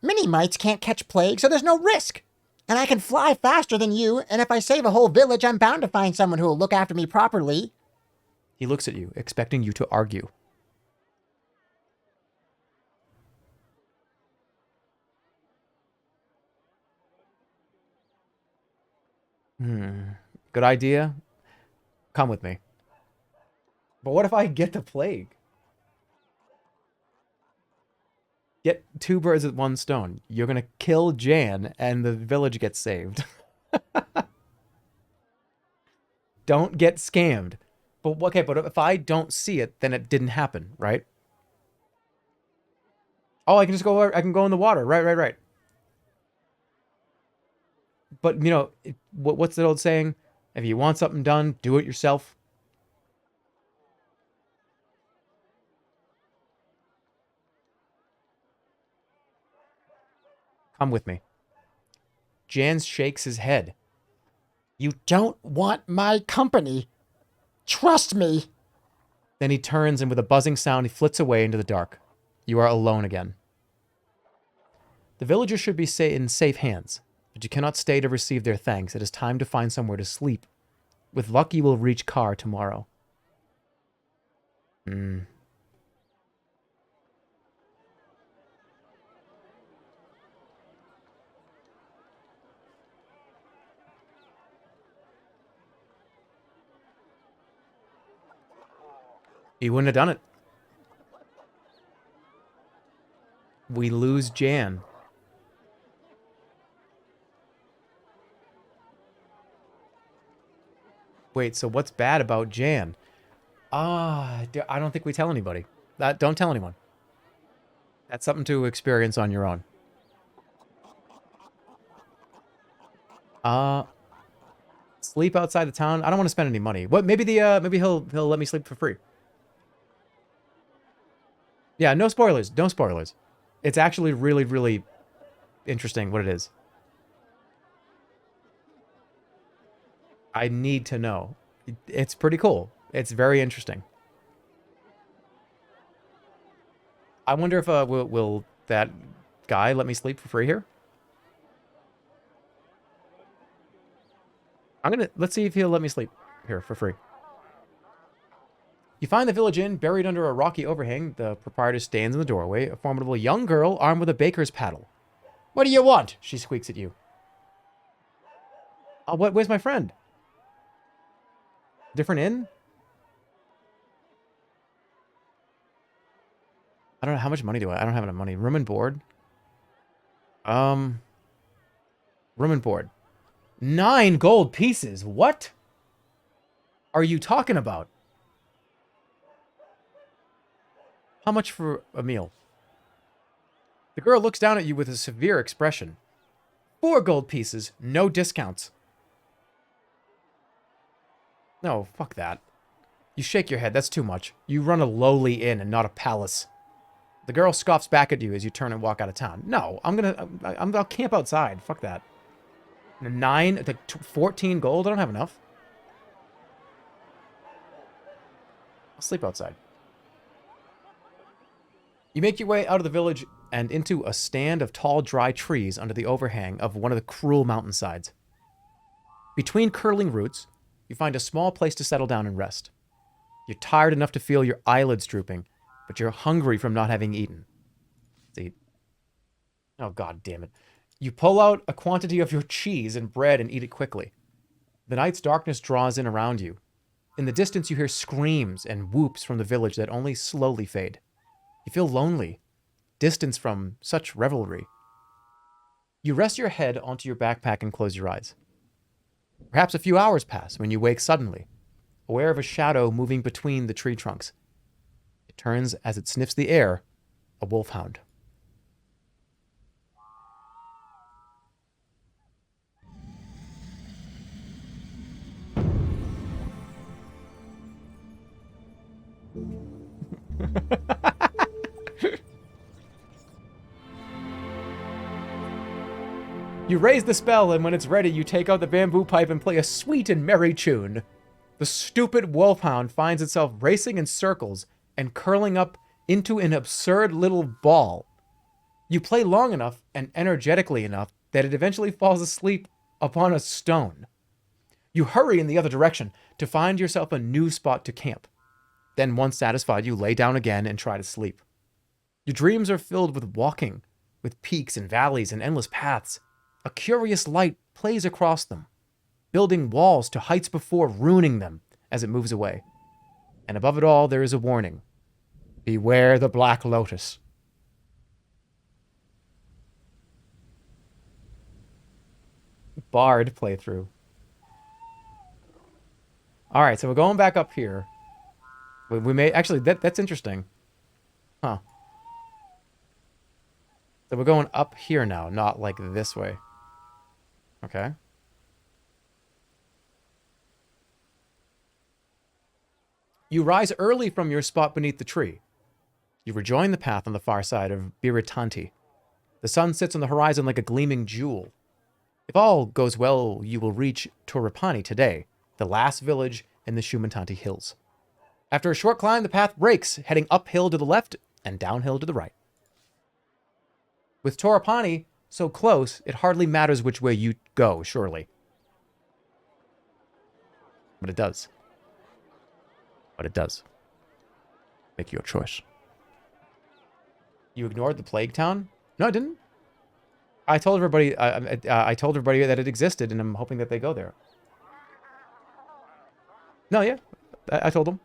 Speaker 4: Mini-mites can't catch plague, so there's no risk. And I can fly faster than you, and if I save a whole village, I'm bound to find someone who will look after me properly.
Speaker 3: He looks at you, expecting you to argue. Good idea. Come with me. But what if I get the plague? Get two birds with one stone. You're gonna kill Jan, and the village gets saved. Don't get scammed. But okay, but if I don't see it, then it didn't happen, right? Oh, I can just go. I can go in the water. Right. But you know, what's that old saying? If you want something done, do it yourself. Come with me. Jan shakes his head.
Speaker 4: You don't want my company. Trust me.
Speaker 3: Then he turns and with a buzzing sound, he flits away into the dark. You are alone again. The villagers should be in safe hands, but you cannot stay to receive their thanks. It is time to find somewhere to sleep. With luck, you will reach Kar tomorrow. He wouldn't have done it. We lose Jan. Wait, so what's bad about Jan? I don't think we tell anybody. Don't tell anyone. That's something to experience on your own. Sleep outside the town. I don't want to spend any money. What? Maybe he'll let me sleep for free. Yeah, no spoilers. No spoilers. It's actually really, really interesting what it is. I need to know. It's pretty cool. It's very interesting. I wonder if will that guy let me sleep for free here? Let's see if he'll let me sleep here for free. You find the village inn buried under a rocky overhang. The proprietor stands in the doorway, a formidable young girl armed with a baker's paddle. What do you want? She squeaks at you. Oh, where's my friend? Different inn? I don't know. How much money do I don't have enough money. Room and board? Room and board. 9 gold pieces. What are you talking about? How much for a meal? The girl looks down at you with a severe expression. 4 gold pieces, no discounts. No, fuck that. You shake your head, that's too much. You run a lowly inn and not a palace. The girl scoffs back at you as you turn and walk out of town. No, I'll camp outside. Fuck that. 14 gold? I don't have enough. I'll sleep outside. You make your way out of the village and into a stand of tall, dry trees under the overhang of one of the cruel mountainsides. Between curling roots, you find a small place to settle down and rest. You're tired enough to feel your eyelids drooping, but you're hungry from not having eaten. Let's eat. Oh, God damn it. You pull out a quantity of your cheese and bread and eat it quickly. The night's darkness draws in around you. In the distance, you hear screams and whoops from the village that only slowly fade. You feel lonely, distanced from such revelry. You rest your head onto your backpack and close your eyes. Perhaps a few hours pass when you wake suddenly, aware of a shadow moving between the tree trunks. It turns as it sniffs the air, a wolfhound. You raise the spell, and when it's ready, you take out the bamboo pipe and play a sweet and merry tune. The stupid wolfhound finds itself racing in circles and curling up into an absurd little ball. You play long enough and energetically enough that it eventually falls asleep upon a stone. You hurry in the other direction to find yourself a new spot to camp. Then, once satisfied, you lay down again and try to sleep. Your dreams are filled with walking, with peaks and valleys and endless paths. A curious light plays across them, building walls to heights before ruining them as it moves away. And above it all, there is a warning. Beware the Black Lotus. Bard playthrough. All right, so we're going back up here. We may actually that's interesting. Huh. So we're going up here now, not like this way. Okay. You rise early from your spot beneath the tree. You rejoin the path on the far side of Biritanti. The sun sits on the horizon like a gleaming jewel. If all goes well, you will reach Torrepani today, the last village in the Shumantanti Hills. After a short climb, the path breaks, heading uphill to the left and downhill to the right. With Torrepani so close, it hardly matters which way you go, surely. But it does. But it does. Make your choice. You ignored the plague town? No, I didn't. I told everybody. I told everybody that it existed, and I'm hoping that they go there. No, yeah, I told them.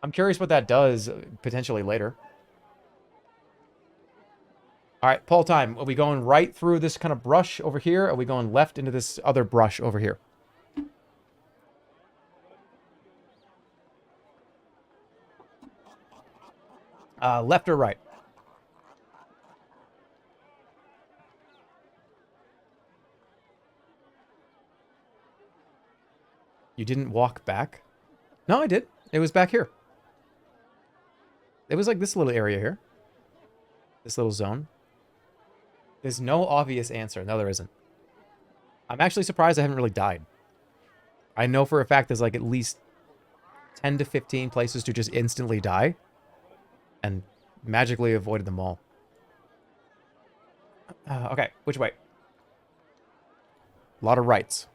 Speaker 3: I'm curious what that does potentially later. All right, poll time. Are we going right through this kind of brush over here? Or are we going left into this other brush over here? Left or right? You didn't walk back? No, I did. It was back here. It was like this little area here. This little zone. There's no obvious answer. No, there isn't. I'm actually surprised I haven't really died. I know for a fact there's like at least 10 to 15 places to just instantly die. And magically avoided them all. Okay, which way? A lot of rights.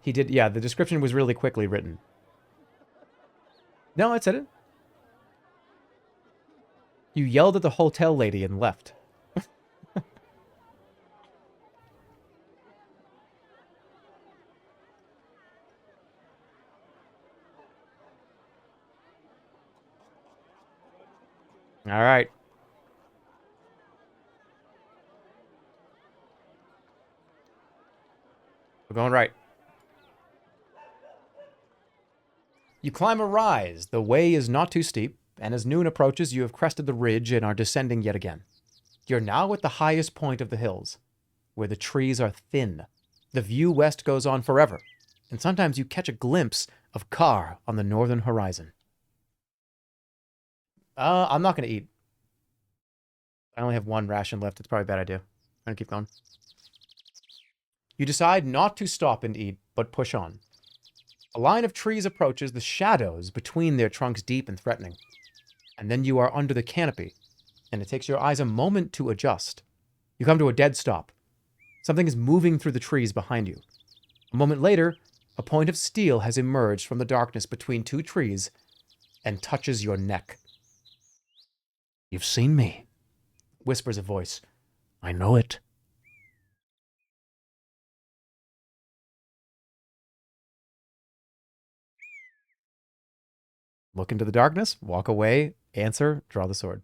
Speaker 3: He did, yeah, the description was really quickly written. No, I said it. You yelled at the hotel lady and left. All right. We're going right. You climb a rise. The way is not too steep, and as noon approaches, you have crested the ridge and are descending yet again. You're now at the highest point of the hills, where the trees are thin. The view west goes on forever, and sometimes you catch a glimpse of Kar on the northern horizon. I'm not going to eat. I only have one ration left. It's probably a bad idea. I'm going to keep going. You decide not to stop and eat, but push on. A line of trees approaches, the shadows between their trunks deep and threatening. And then you are under the canopy, and it takes your eyes a moment to adjust. You come to a dead stop. Something is moving through the trees behind you. A moment later, a point of steel has emerged from the darkness between two trees and touches your neck.
Speaker 2: You've seen me,
Speaker 3: Whispers a voice.
Speaker 2: I know it.
Speaker 3: Look into the darkness, walk away, answer, draw the sword.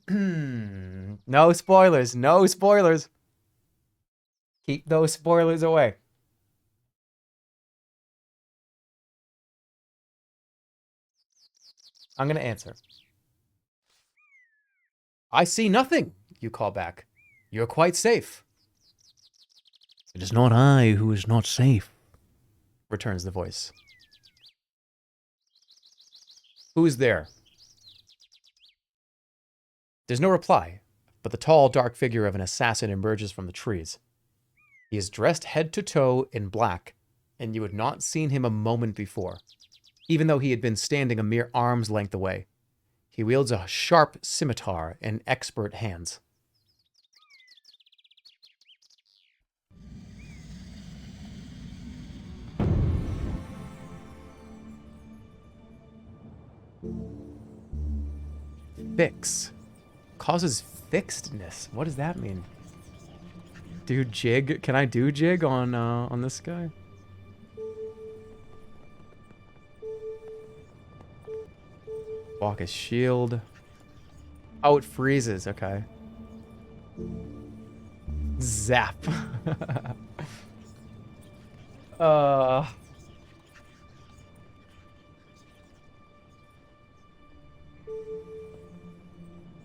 Speaker 3: No spoilers, no spoilers. Keep those spoilers away. I'm going to answer. I see nothing, you call back. You're quite safe,
Speaker 2: It is not I who is not safe.
Speaker 3: returns the voice. Who's there? There's no reply, but the tall, dark figure of an assassin emerges from the trees. He is dressed head to toe in black, and you had not seen him a moment before, even though he had been standing a mere arm's length away. He wields a sharp scimitar in expert hands. Fix. Causes fixedness. What does that mean? Do jig? Can I do jig on this guy? Walk his shield. Oh, it freezes. Okay. Zap.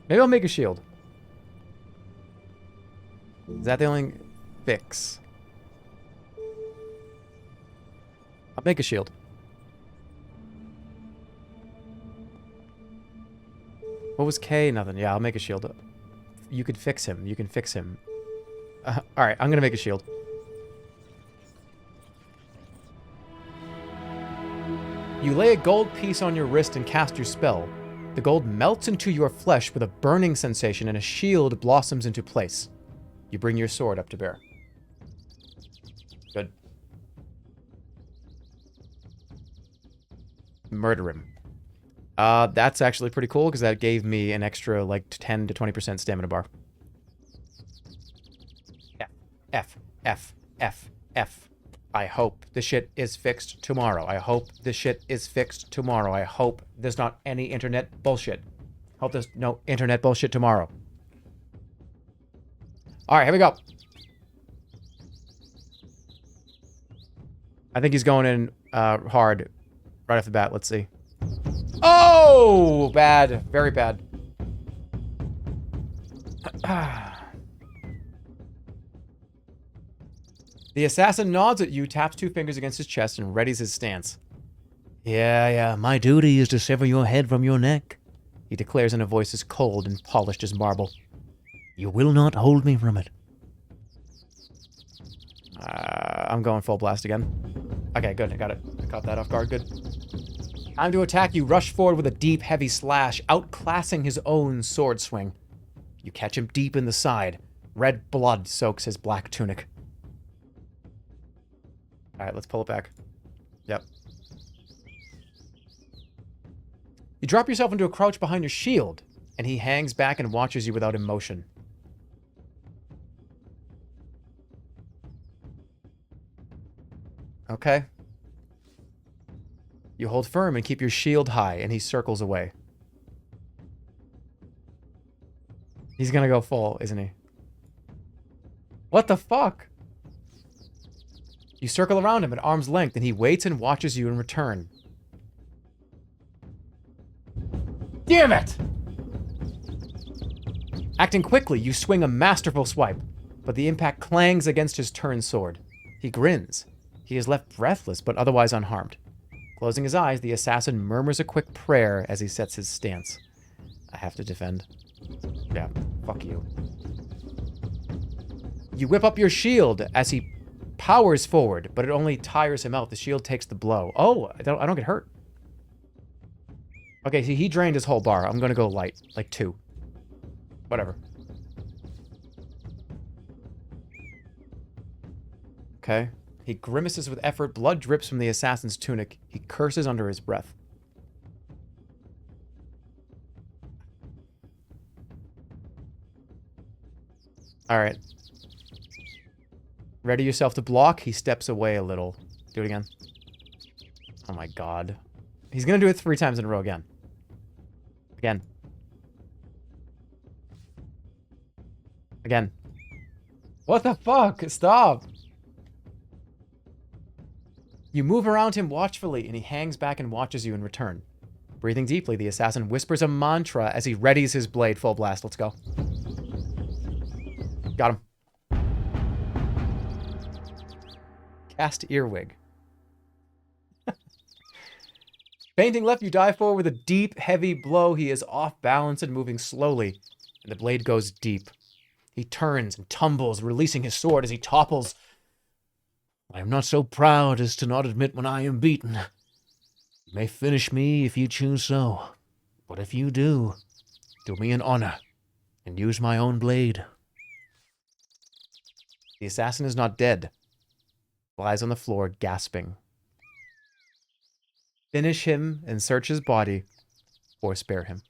Speaker 3: Maybe I'll make a shield. Is that the only fix? I'll make a shield. What was K? Nothing. Yeah, I'll make a shield. You could fix him. You can fix him. Alright, I'm gonna make a shield. You lay a gold piece on your wrist and cast your spell. The gold melts into your flesh with a burning sensation and a shield blossoms into place. You bring your sword up to bear. Good. Murder him. That's actually pretty cool because that gave me an extra like 10 to 20% stamina bar. F, F, F, F. I hope the shit is fixed tomorrow. I hope the shit is fixed tomorrow. I hope there's not any internet bullshit. Hope there's no internet bullshit tomorrow. All right, here we go. I think he's going in hard right off the bat. Let's see. Oh, bad. Very bad. The assassin nods at you, taps two fingers against his chest, and readies his stance.
Speaker 2: Yeah, my duty is to sever your head from your neck.
Speaker 3: He declares in a voice as cold and polished as marble.
Speaker 2: You will not hold me from it.
Speaker 3: I'm going full blast again. Okay, good. I got it. I caught that off guard. Good. Time to attack. You rush forward with a deep, heavy slash, outclassing his own sword swing. You catch him deep in the side. Red blood soaks his black tunic. All right, let's pull it back. Yep. You drop yourself into a crouch behind your shield, and he hangs back and watches you without emotion. Okay. You hold firm and keep your shield high, and he circles away. He's gonna go full, isn't he? What the fuck? You circle around him at arm's length, and he waits and watches you in return. Damn it! Acting quickly, you swing a masterful swipe, but the impact clangs against his turned sword. He grins. He is left breathless, but otherwise unharmed. Closing his eyes, the assassin murmurs a quick prayer as he sets his stance. I have to defend. Yeah, fuck you. You whip up your shield as he powers forward, but it only tires him out. The shield takes the blow. Oh, I don't get hurt. Okay, see, he drained his whole bar. I'm gonna go light, like 2. Whatever. Okay. He grimaces with effort. Blood drips from the assassin's tunic. He curses under his breath. Alright. Ready yourself to block. He steps away a little. Do it again. Oh my god. He's gonna do it 3 times in a row again. Again. Again. What the fuck? Stop! You move around him watchfully, and he hangs back and watches you in return. Breathing deeply, the assassin whispers a mantra as he readies his blade. Full blast. Let's go. Got him. Cast earwig. Fainting left, you dive forward with a deep, heavy blow. He is off balance and moving slowly, and the blade goes deep. He turns and tumbles, releasing his sword as he topples. I am not so proud as to not admit when I am beaten. You may finish me if you choose so, but if you do me an honor and use my own blade. The assassin is not dead. Lies on the floor, gasping. Finish him and search his body, or spare him.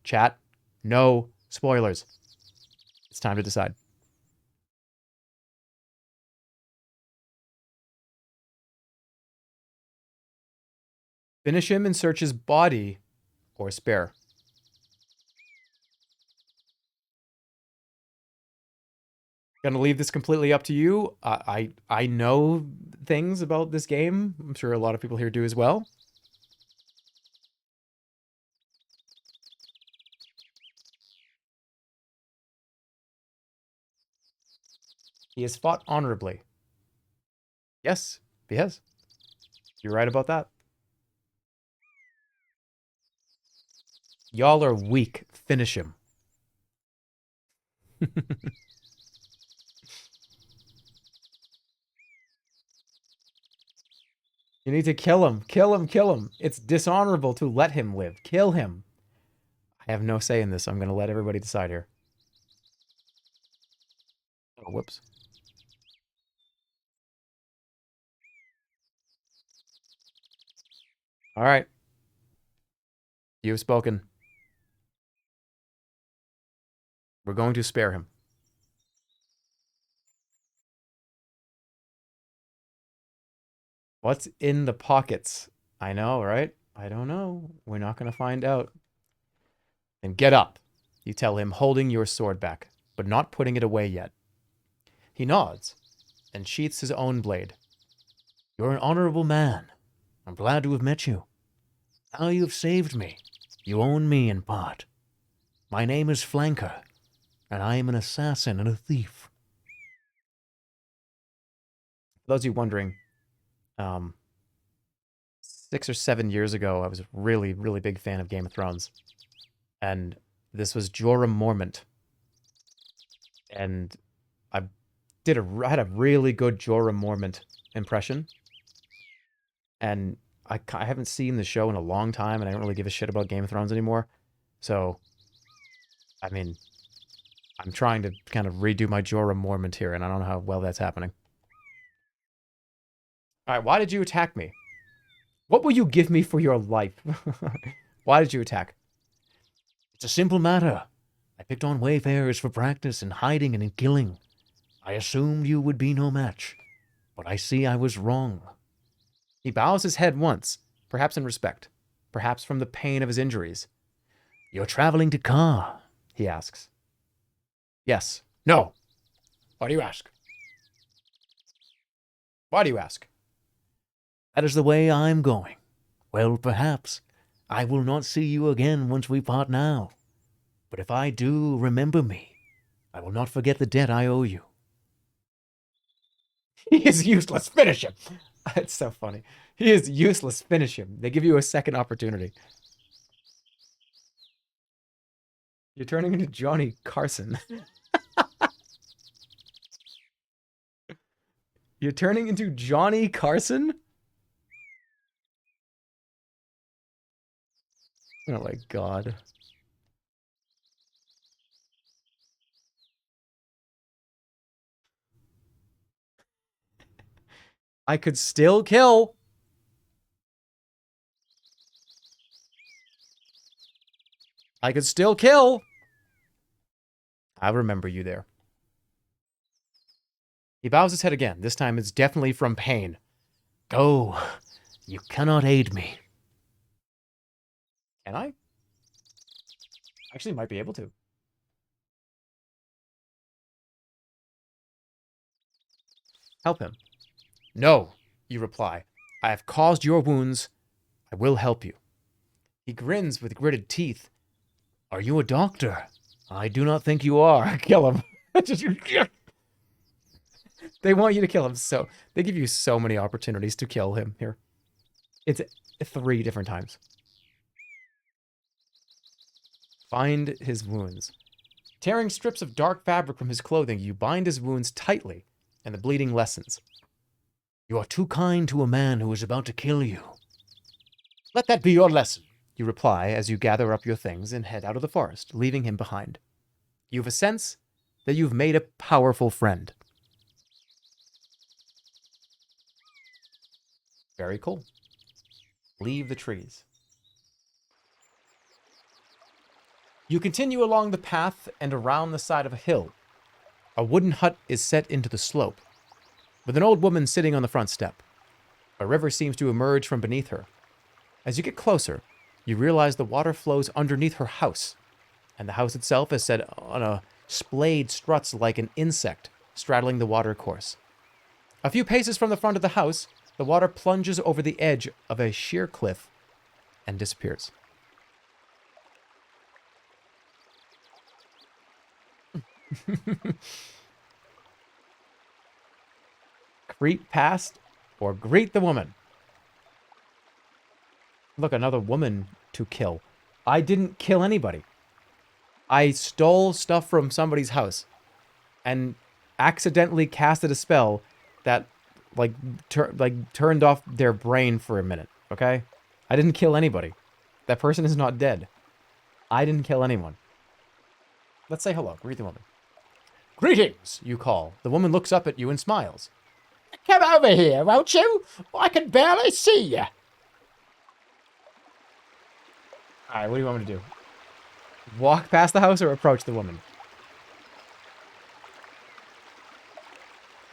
Speaker 3: Chat, no spoilers. It's time to decide. Finish him and search his body, or spare. Gonna leave this completely up to you. I know things about this game. I'm sure a lot of people here do as well. He has fought honorably. Yes, he has. You're right about that. Y'all are weak. Finish him. You need to kill him. Kill him. Kill him. It's dishonorable to let him live. Kill him. I have no say in this. I'm going to let everybody decide here. Oh, whoops. All right. You have spoken. We're going to spare him. What's in the pockets? I know, right? I don't know. We're not going to find out. Then get up, you tell him, holding your sword back, but not putting it away yet. He nods and sheaths his own blade. You're an honorable man. I'm glad to have met you. Now you have saved me. You own me in part. My name is Flanker, and I am an assassin and a thief. For those of you wondering, 6 or 7 years ago, I was a really, really big fan of Game of Thrones. And this was Jorah Mormont. And I had a really good Jorah Mormont impression. And I haven't seen the show in a long time, and I don't really give a shit about Game of Thrones anymore. So, I mean, I'm trying to kind of redo my Jorah Mormont here, and I don't know how well that's happening. Alright, why did you attack me? What will you give me for your life? Why did you attack? It's a simple matter. I picked on wayfarers for practice in hiding and in killing. I assumed you would be no match, but I see I was wrong. He bows his head once, perhaps in respect, perhaps from the pain of his injuries. You're traveling to Ka, he asks. Yes. No. Why do you ask? Why do you ask? That is the way I'm going. Well, perhaps I will not see you again once we part now. But if I do, remember me. I will not forget the debt I owe you. He is useless. Finish him. It's so funny. He is useless. Finish him. They give you a second opportunity. You're turning into Johnny Carson. You're turning into Johnny Carson? Oh my god. I could still kill. I could still kill. I remember you there. He bows his head again. This time it's definitely from pain. Go. You cannot aid me. Can I? Actually, might be able to. Help him. No, you reply. I have caused your wounds. I will help you. He grins with gritted teeth. Are you a doctor? I do not think you are. Kill him. They want you to kill him, so they give you so many opportunities to kill him here. It's 3 different times. Find his wounds. Tearing strips of dark fabric from his clothing, you bind his wounds tightly, and the bleeding lessens. You are too kind to a man who is about to kill you. Let that be your lesson, you reply as you gather up your things and head out of the forest, leaving him behind. You have a sense that you've made a powerful friend. Very cool. Leave the trees. You continue along the path and around the side of a hill. A wooden hut is set into the slope, with an old woman sitting on the front step. A river seems to emerge from beneath her. As you get closer, you realize the water flows underneath her house, and the house itself is set on a splayed struts like an insect straddling the water course. A few paces from the front of the house, the water plunges over the edge of a sheer cliff and disappears. Creep past or greet the woman. Look, another woman to kill. I didn't kill anybody. I stole stuff from somebody's house and accidentally casted a spell that turned off their brain for a minute, okay? I didn't kill anybody. That person is not dead. I didn't kill anyone. Let's say hello. Greet the woman. Greetings, you call. The woman looks up at you and smiles.
Speaker 4: Come over here, won't you? I can barely see you.
Speaker 3: All right, what do you want me to do? Walk past the house or approach the woman?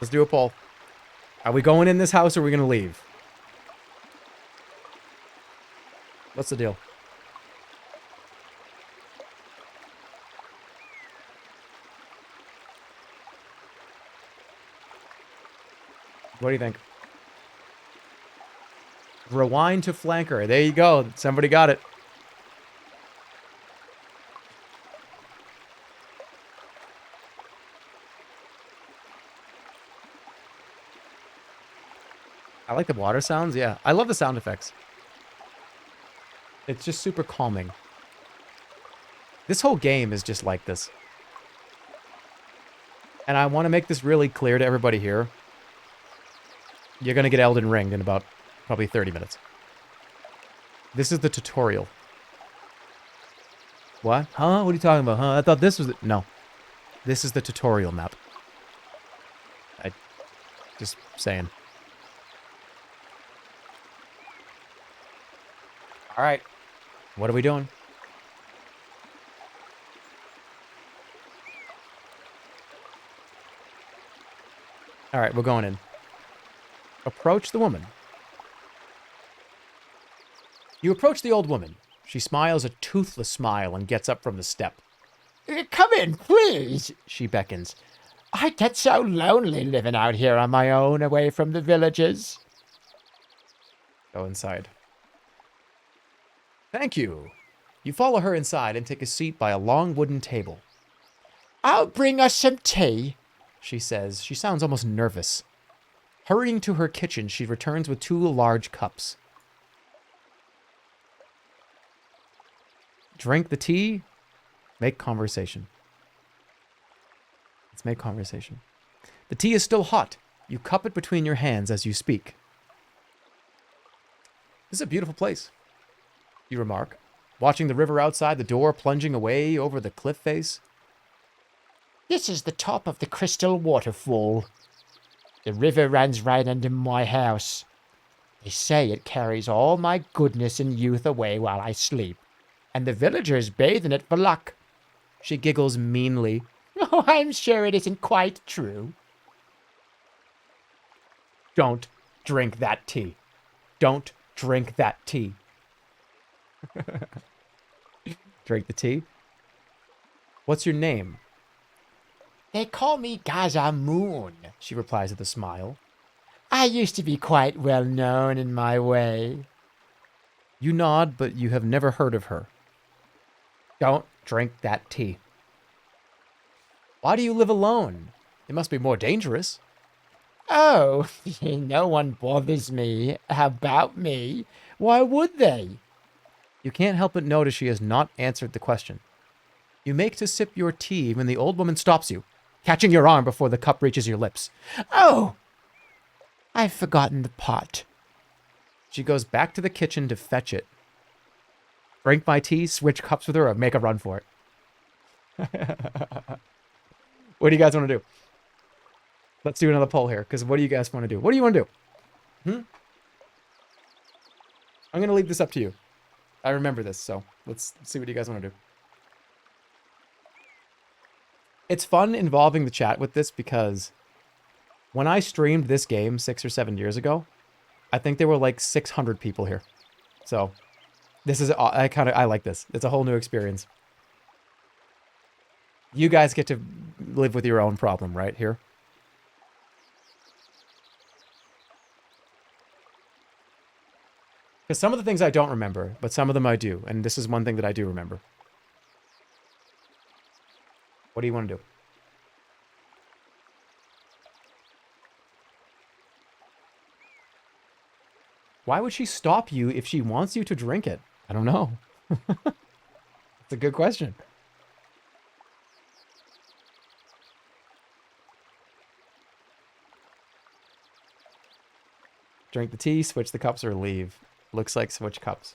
Speaker 3: Let's do a poll. Are we going in this house or are we going to leave? What's the deal? What do you think? Rewind to flanker. There you go. Somebody got it. I like the water sounds. Yeah, I love the sound effects. It's just super calming. This whole game is just like this. And I want to make this really clear to everybody here. You're going to get Elden Ringed in about probably 30 minutes. This is the tutorial. What? Huh? What are you talking about? Huh? I thought this was... No. This is the tutorial map. Just saying. Alright. What are we doing? Alright, we're going in. Approach the woman. You approach the old woman. She smiles a toothless smile and gets up from the step.
Speaker 4: Come in, please, she beckons. I get so lonely living out here on my own, away from the villagers.
Speaker 3: Go inside. Thank you. You follow her inside and take a seat by a long wooden table.
Speaker 4: I'll bring us some tea,
Speaker 3: she says. She sounds almost nervous. Hurrying to her kitchen, she returns with 2 large cups. Drink the tea. Make conversation. Let's make conversation. The tea is still hot, You cup it between your hands as you speak. This is a beautiful place, you remark, watching the river outside the door plunging away over the cliff face.
Speaker 4: This is the top of the crystal waterfall. The river runs right under my house. They say it carries all my goodness and youth away while I sleep, and the villagers bathe in it for luck.
Speaker 3: She giggles meanly.
Speaker 4: Oh, I'm sure it isn't quite true.
Speaker 3: Don't drink that tea. Don't drink that tea. Drink the tea? What's your name?
Speaker 4: They call me Gaza Moon,
Speaker 3: She replies with a smile.
Speaker 4: I used to be quite well known in my way.
Speaker 3: You nod, but you have never heard of her. Don't drink that tea. Why do you live alone? It must be more dangerous.
Speaker 4: Oh, no one bothers me about me. Why would they?
Speaker 3: You can't help but notice she has not answered the question. You make to sip your tea when the old woman stops you, catching your arm before the cup reaches your lips.
Speaker 4: Oh, I've forgotten the pot.
Speaker 3: She goes back to the kitchen to fetch it. Drink my tea, switch cups with her, or make a run for it. What do you guys want to do? Let's do another poll here, because what do you guys want to do? What do you want to do? I'm going to leave this up to you. I remember this, so let's see what you guys want to do. It's fun involving the chat with this because when I streamed this game 6 or 7 years ago, I think there were like 600 people here. So this is, I like this. It's a whole new experience. You guys get to live with your own problem right here. Because some of the things I don't remember, but some of them I do. And this is one thing that I do remember. What do you want to do? Why would she stop you if she wants you to drink it? I don't know. It's a good question. Drink the tea, switch the cups, or leave. Looks like switch cups.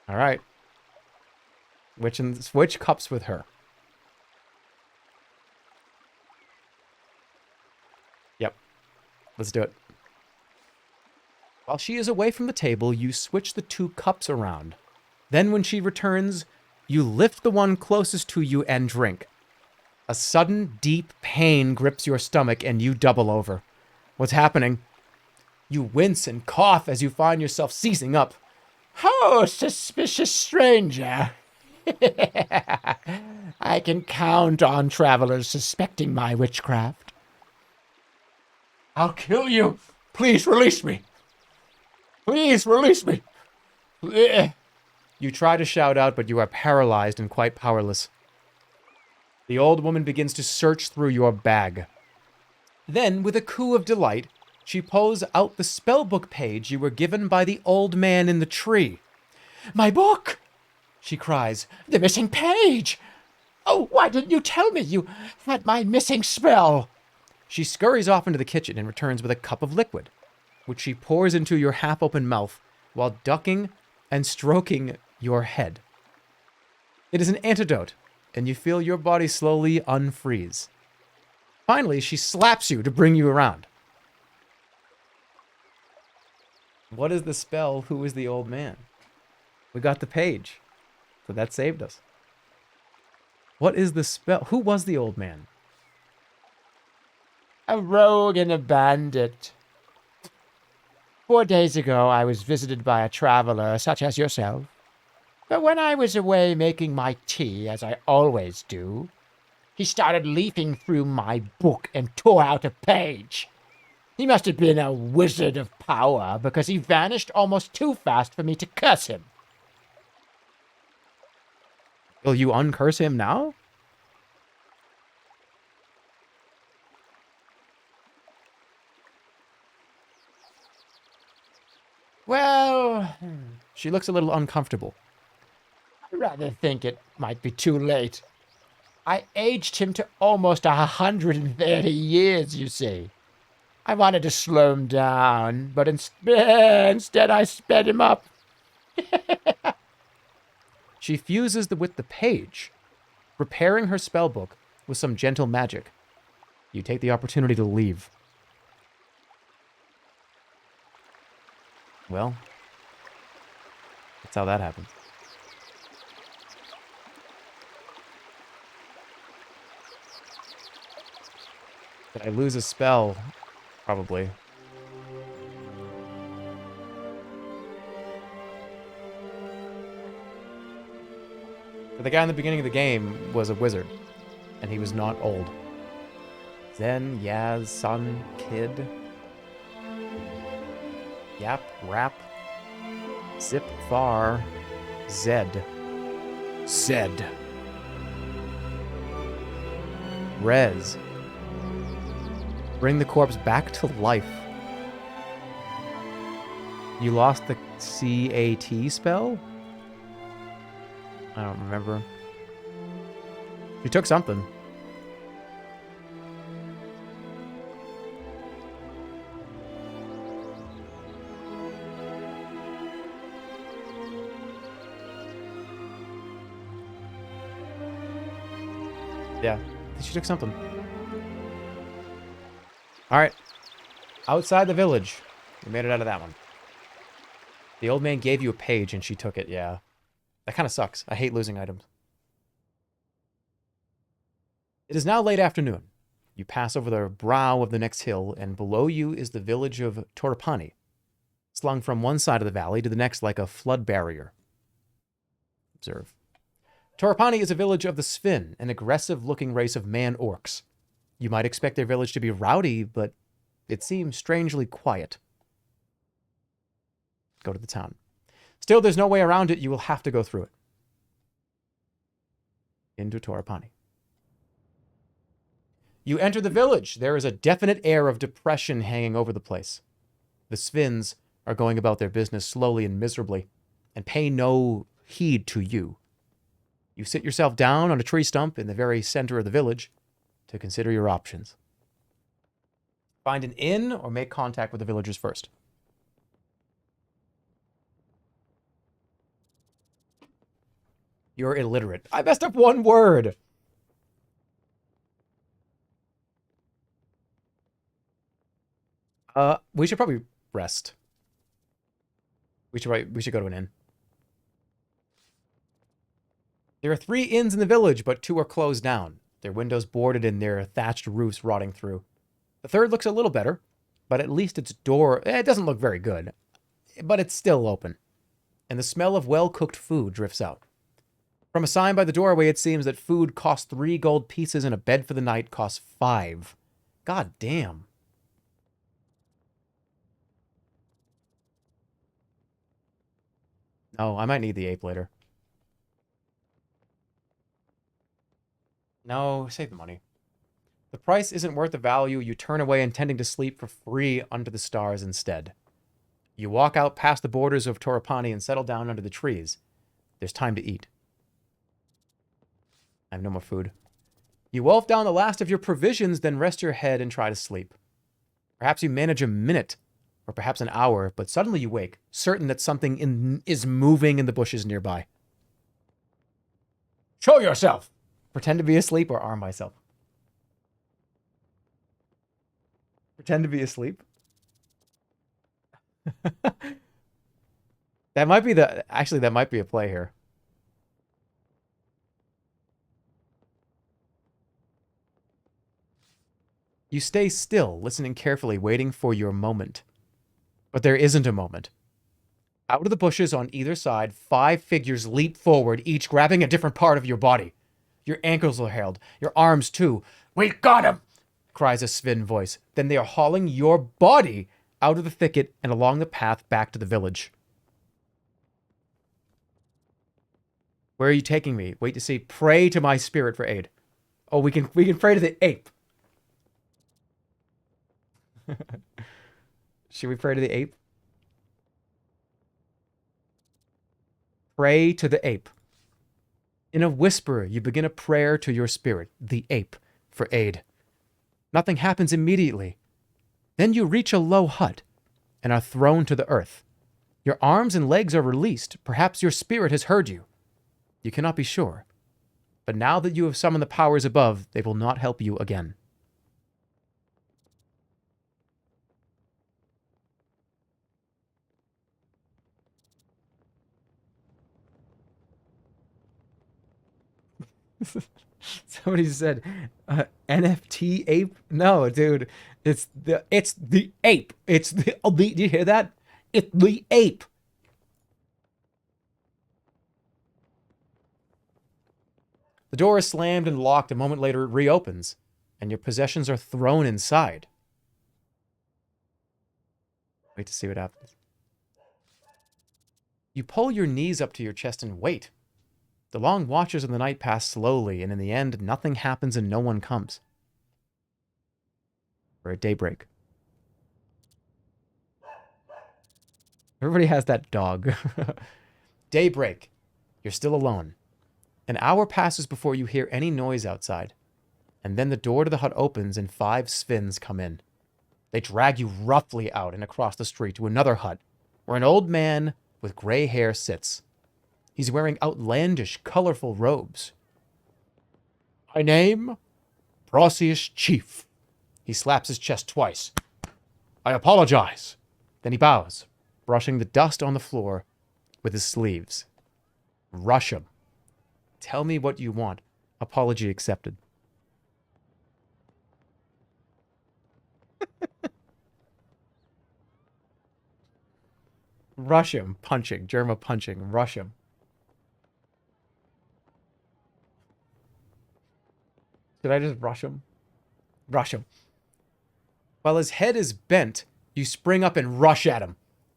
Speaker 3: All right. Switch cups with her. Yep. Let's do it. While she is away from the table, you switch the 2 cups around. Then when she returns, you lift the one closest to you and drink. A sudden, deep pain grips your stomach and you double over. What's happening? You wince and cough as you find yourself seizing up.
Speaker 4: Oh, suspicious stranger. I can count on travelers suspecting my witchcraft. I'll kill you. Please release me. Please release me.
Speaker 3: You try to shout out, but you are paralyzed and quite powerless. The old woman begins to search through your bag. Then, with a coo of delight, she pulls out the spellbook page you were given by the old man in the tree.
Speaker 4: My book,
Speaker 3: she cries.
Speaker 4: The missing page. Oh, why didn't you tell me you had my missing spell?
Speaker 3: She scurries off into the kitchen and returns with a cup of liquid, which she pours into your half-open mouth while ducking and stroking your head. It is an antidote, and you feel your body slowly unfreeze. Finally, she slaps you to bring you around. What is the spell? Who is the old man? We got the page, so that saved us. What is the spell? Who was the old man?
Speaker 4: A rogue and a bandit. 4 days ago, I was visited by a traveler such as yourself. But when I was away making my tea, as I always do, he started leafing through my book and tore out a page. He must have been a wizard of power, because he vanished almost too fast for me to curse him.
Speaker 3: Will you uncurse him now?
Speaker 4: Well,
Speaker 3: She looks a little uncomfortable.
Speaker 4: I rather think it might be too late. I aged him to almost 130 years, you see. I wanted to slow him down, but instead I sped him up.
Speaker 3: She fuses with the page, repairing her spellbook with some gentle magic. You take the opportunity to leave. Well, that's how that happens. Did I lose a spell? Probably. But the guy in the beginning of the game was a wizard, and he was not old. Zen, Yaz, Sun, Kid. Yap, Rap. Zip, Far. Zed. Zed. Rez. Bring the corpse back to life. You lost the CAT spell? I don't remember. You took something. Yeah, she took something. All right. Outside the village. We made it out of that one. The old man gave you a page and she took it, yeah. That kind of sucks. I hate losing items. It is now late afternoon. You pass over the brow of the next hill, and below you is the village of Torpani, slung from one side of the valley to the next like a flood barrier. Observe. Torpani is a village of the Svin, an aggressive-looking race of man-orcs. You might expect their village to be rowdy, but it seems strangely quiet. Go to the town. Still, there's no way around it. You will have to go through it. Into Torpani. You enter the village. There is a definite air of depression hanging over the place. The Svins are going about their business slowly and miserably, and pay no heed to you. You sit yourself down on a tree stump in the very center of the village to consider your options. Find an inn or make contact with the villagers first. You're illiterate. I messed up one word. We should probably rest. We should go to an inn. There are 3 inns in the village, but 2 are closed down. Their windows boarded and their thatched roofs rotting through. The third looks a little better, but at least its door, it doesn't look very good, but it's still open. And the smell of well-cooked food drifts out. From a sign by the doorway, it seems that food costs 3 gold pieces and a bed for the night costs 5. God damn. Oh, I might need the ape later. No, save the money. The price isn't worth the value. You turn away, intending to sleep for free under the stars instead. You walk out past the borders of Torpani and settle down under the trees. There's time to eat. I have no more food. You wolf down the last of your provisions, then rest your head and try to sleep. Perhaps you manage a minute, or perhaps an hour, but suddenly you wake, certain that something is moving in the bushes nearby.
Speaker 4: Show yourself!
Speaker 3: Pretend to be asleep or arm myself. Pretend to be asleep. That might be that might be a play here. You stay still, listening carefully, waiting for your moment. But there isn't a moment. Out of the bushes on either side, 5 figures leap forward, each grabbing a different part of your body. Your ankles are held, your arms too.
Speaker 4: We got him!
Speaker 3: Cries a Svin voice. Then they are hauling your body out of the thicket and along the path back to the village. Where are you taking me? Wait to see. Pray to my spirit for aid. Oh, we can pray to the ape. Should we pray to the ape? Pray to the ape. In a whisper, you begin a prayer to your spirit, the ape, for aid. Nothing happens immediately. Then you reach a low hut and are thrown to the earth. Your arms and legs are released. Perhaps your spirit has heard you. You cannot be sure. But now that you have summoned the powers above, they will not help you again. Somebody said, NFT ape? No, dude. It's the ape. It's the, oh, do you hear that? It's the ape. The door is slammed and locked. A moment later, it reopens, and your possessions are thrown inside. Wait to see what happens. You pull your knees up to your chest and wait. The long watches of the night pass slowly, and in the end, nothing happens and no one comes. We're at daybreak. Everybody has that dog. Daybreak. You're still alone. An hour passes before you hear any noise outside, and then the door to the hut opens and 5 Svinns come in. They drag you roughly out and across the street to another hut, where an old man with gray hair sits. He's wearing outlandish, colorful robes.
Speaker 2: My name? Brosius Chief.
Speaker 3: He slaps his chest twice.
Speaker 2: I apologize.
Speaker 3: Then he bows, brushing the dust on the floor with his sleeves. Rush him. Tell me what you want. Apology accepted. Rush him. Punching. Jerma punching. Rush him. Did I just rush him? Rush him. While his head is bent, you spring up and rush at him.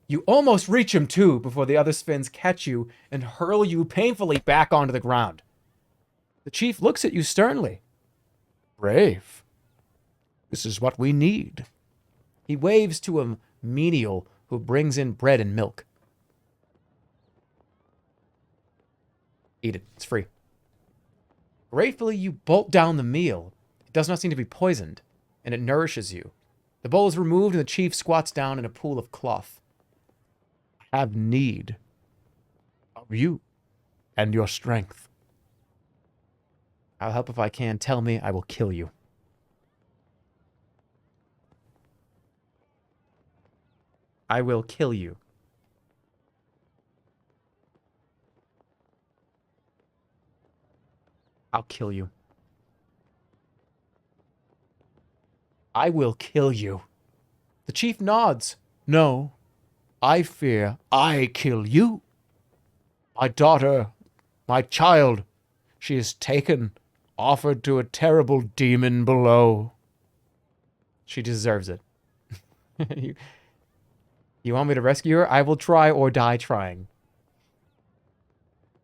Speaker 3: You almost reach him too before the other Svinns catch you and hurl you painfully back onto the ground. The chief looks at you sternly.
Speaker 2: Brave. This is what we need.
Speaker 3: He waves to a menial who brings in bread and milk. Eat it. It's free. Gratefully, you bolt down the meal. It does not seem to be poisoned, and it nourishes you. The bowl is removed, and the chief squats down in a pool of cloth.
Speaker 2: I have need of you and your strength.
Speaker 3: I'll help if I can. Tell me, I will kill you. I will kill you. I'll kill you. I will kill you. The chief nods.
Speaker 2: No, I fear I kill you. My daughter, my child, she is taken, offered to a terrible demon below.
Speaker 3: She deserves it. You want me to rescue her? I will try or die trying.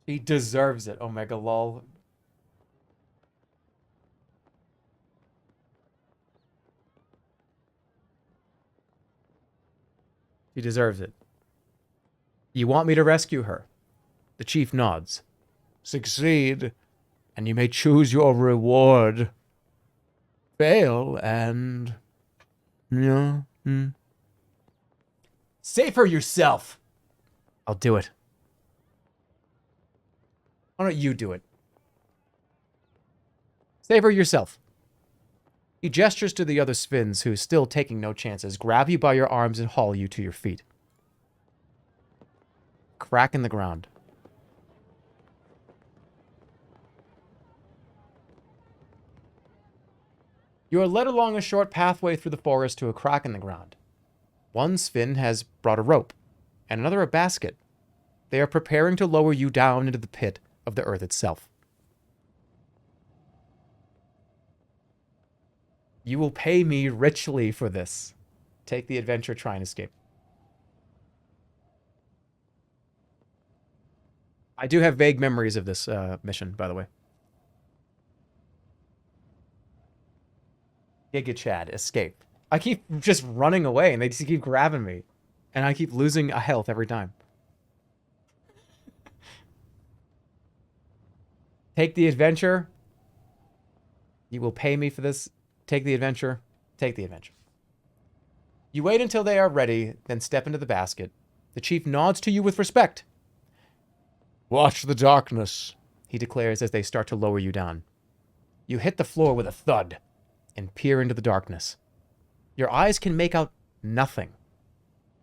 Speaker 3: She deserves it, Omega lol. She deserves it. You want me to rescue her? The chief nods.
Speaker 2: Succeed, and you may choose your reward. Fail, and... yeah.
Speaker 3: Save her yourself. I'll do it. Why don't you do it? Save her yourself. He gestures to the other Svinns, who, still taking no chances, grab you by your arms and haul you to your feet. Crack in the ground. You are led along a short pathway through the forest to a crack in the ground. One Svinn has brought a rope, and another a basket. They are preparing to lower you down into the pit of the earth itself. You will pay me richly for this. Take the adventure, try and escape. I do have vague memories of this mission, by the way. Giga Chad, escape. I keep just running away, and they just keep grabbing me. And I keep losing a health every time. Take the adventure. You will pay me for this. Take the adventure. Take the adventure. You wait until they are ready, then step into the basket. The chief nods to you with respect.
Speaker 2: Watch the darkness,
Speaker 3: He declares as they start to lower you down. You hit the floor with a thud and peer into the darkness. Your eyes can make out nothing,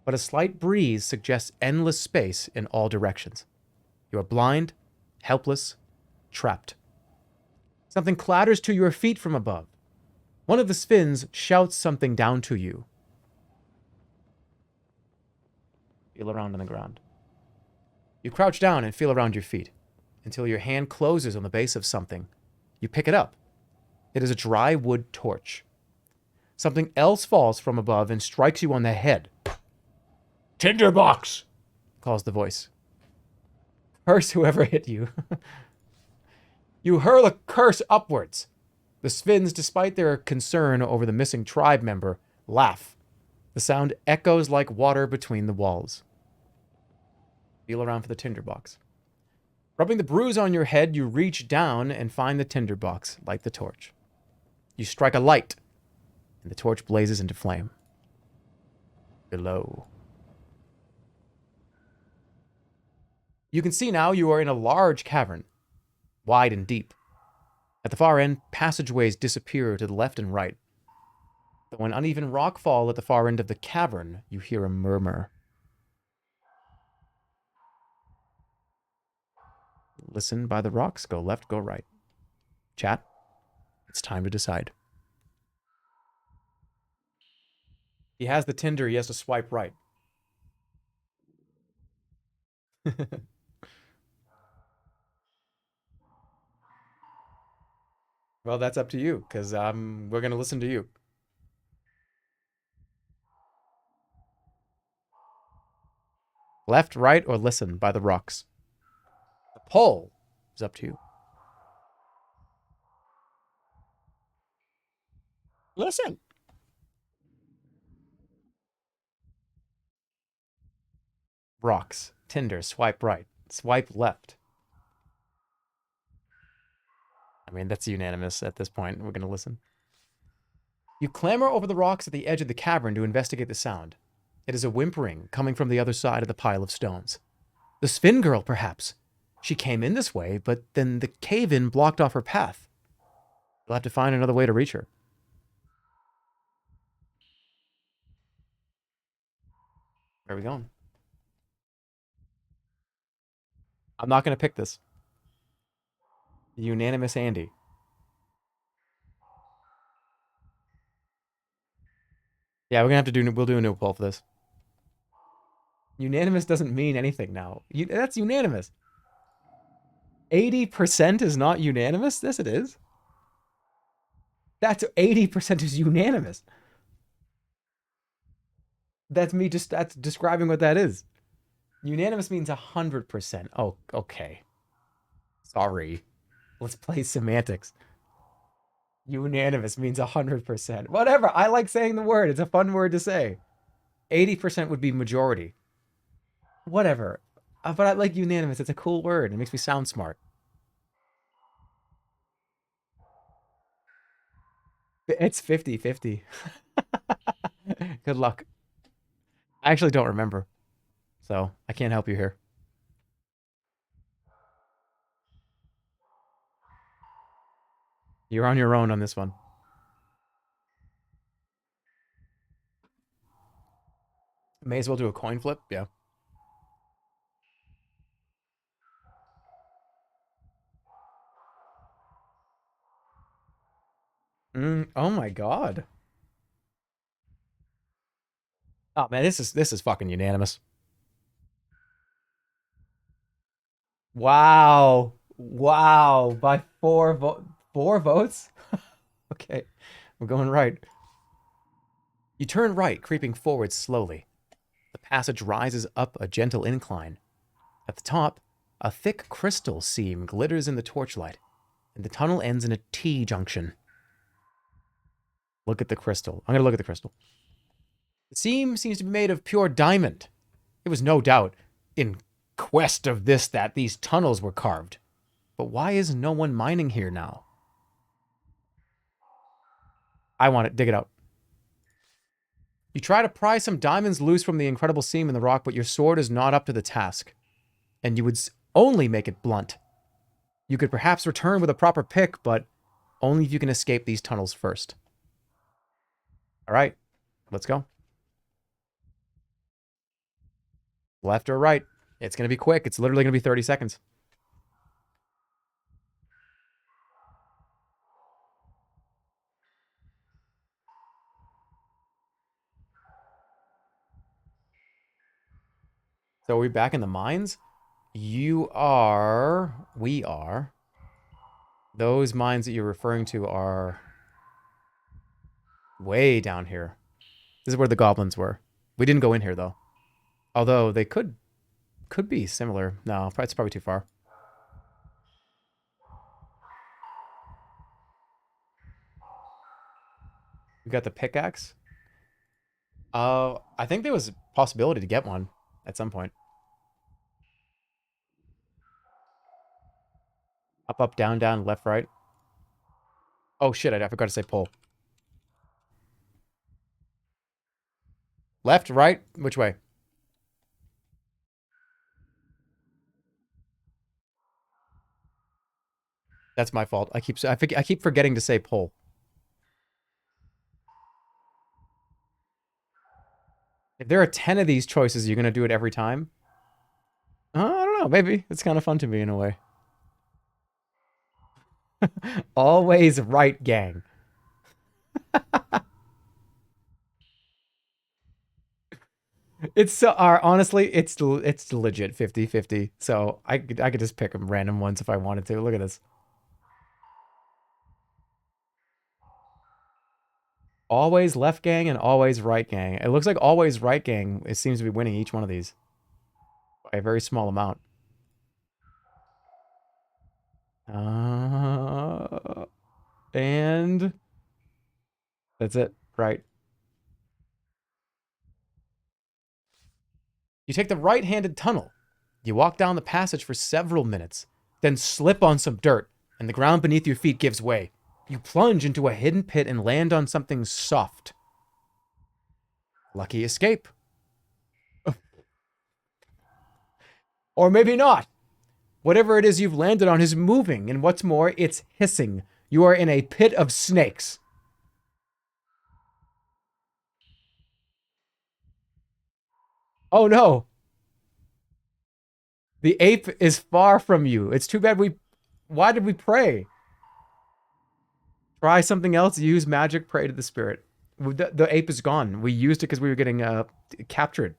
Speaker 3: but a slight breeze suggests endless space in all directions. You are blind, helpless, trapped. Something clatters to your feet from above. One of the Sphinx shouts something down to you. Feel around on the ground. You crouch down and feel around your feet until your hand closes on the base of something. You pick it up. It is a dry wood torch. Something else falls from above and strikes you on the head.
Speaker 2: Tinderbox!
Speaker 3: Calls the voice. Curse whoever hit you. You hurl a curse upwards. The Sphinx, despite their concern over the missing tribe member, laugh. The sound echoes like water between the walls. Feel around for the tinderbox. Rubbing the bruise on your head, you reach down and find the tinderbox, light the torch. You strike a light, and the torch blazes into flame. Below. You can see now you are in a large cavern, wide and deep. At the far end, passageways disappear to the left and right. Though an uneven rock fall at the far end of the cavern, you hear a murmur. Listen by the rocks, go left, go right. Chat, it's time to decide. He has the Tinder, he has to swipe right. Well, that's up to you, because we're going to listen to you. Left, right, or listen by the rocks. The poll is up to you.
Speaker 4: Listen.
Speaker 3: Rocks. Tinder. Swipe right. Swipe left. I mean, that's unanimous at this point. We're going to listen. You clamber over the rocks at the edge of the cavern to investigate the sound. It is a whimpering coming from the other side of the pile of stones. The Sphin Girl, perhaps. She came in this way, but then the cave-in blocked off her path. You'll have to find another way to reach her. Where are we going? I'm not going to pick this. Unanimous Andy. Yeah, we're going to have to we'll do a new poll for this. Unanimous doesn't mean anything now. That's unanimous. 80% is not unanimous? Yes, it is. That's 80% is unanimous. That's describing what that is. Unanimous means 100%. Oh, okay. Sorry. Let's play semantics. Unanimous means 100%. Whatever. I like saying the word. It's a fun word to say. 80% would be majority. Whatever. But I like unanimous. It's a cool word. It makes me sound smart. It's 50-50. Good luck. I actually don't remember. So I can't help you here. You're on your own on this one. May as well do a coin flip. Yeah. Oh my god. Oh man, this is fucking unanimous. Wow. Wow. By 4 votes? Okay. We're going right. You turn right, creeping forward slowly. The passage rises up a gentle incline. At the top, a thick crystal seam glitters in the torchlight, and the tunnel ends in a T-junction. Look at the crystal. I'm going to look at the crystal. The seam seems to be made of pure diamond. It was no doubt in quest of that these tunnels were carved. But why is no one mining here now? I want it. Dig it out. You try to pry some diamonds loose from the incredible seam in the rock, but your sword is not up to the task. And you would only make it blunt. You could perhaps return with a proper pick, but only if you can escape these tunnels first. All right, let's go. Left or right? It's going to be quick. It's literally going to be 30 seconds. So are we back in the mines? You are... We are. Those mines that you're referring to are way down here. This is where the goblins were. We didn't go in here, though. Although they could be similar. No, it's probably too far. We got the pickaxe. I think there was a possibility to get one at some point. Up, up, down, down, left, right. Oh, shit, I forgot to say pull. Left, right, which way? That's my fault. I keep forgetting to say pull. If there are 10 of these choices, you're going to do it every time? I don't know. Maybe. It's kind of fun to me in a way. Always right, gang. It's so... honestly, it's legit 50-50. So I could just pick them random ones if I wanted to. Look at this. Always left gang and always right gang. It looks like always right gang. It seems to be winning each one of these by a very small amount. And that's it. Right. You take the right-handed tunnel. You walk down the passage for several minutes, then slip on some dirt, and the ground beneath your feet gives way. You plunge into a hidden pit and land on something soft. Lucky escape. Or maybe not. Whatever it is you've landed on is moving, and what's more, it's hissing. You are in a pit of snakes. Oh no. The ape is far from you. It's too bad we... Why did we pray? Try something else. Use magic. Pray to the spirit. The ape is gone. We used it because we were getting captured.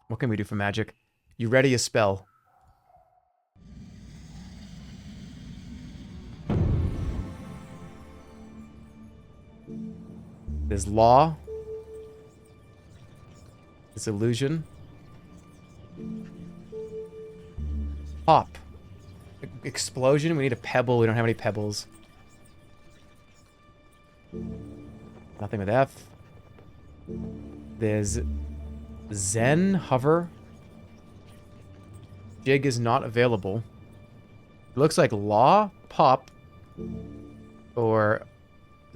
Speaker 3: What can we do for magic? You ready a spell. There's law. There's illusion. Pop. Explosion. We need a pebble. We don't have any pebbles. Nothing with F. There's Zen. Hover. Jig is not available. It looks like law, pop, or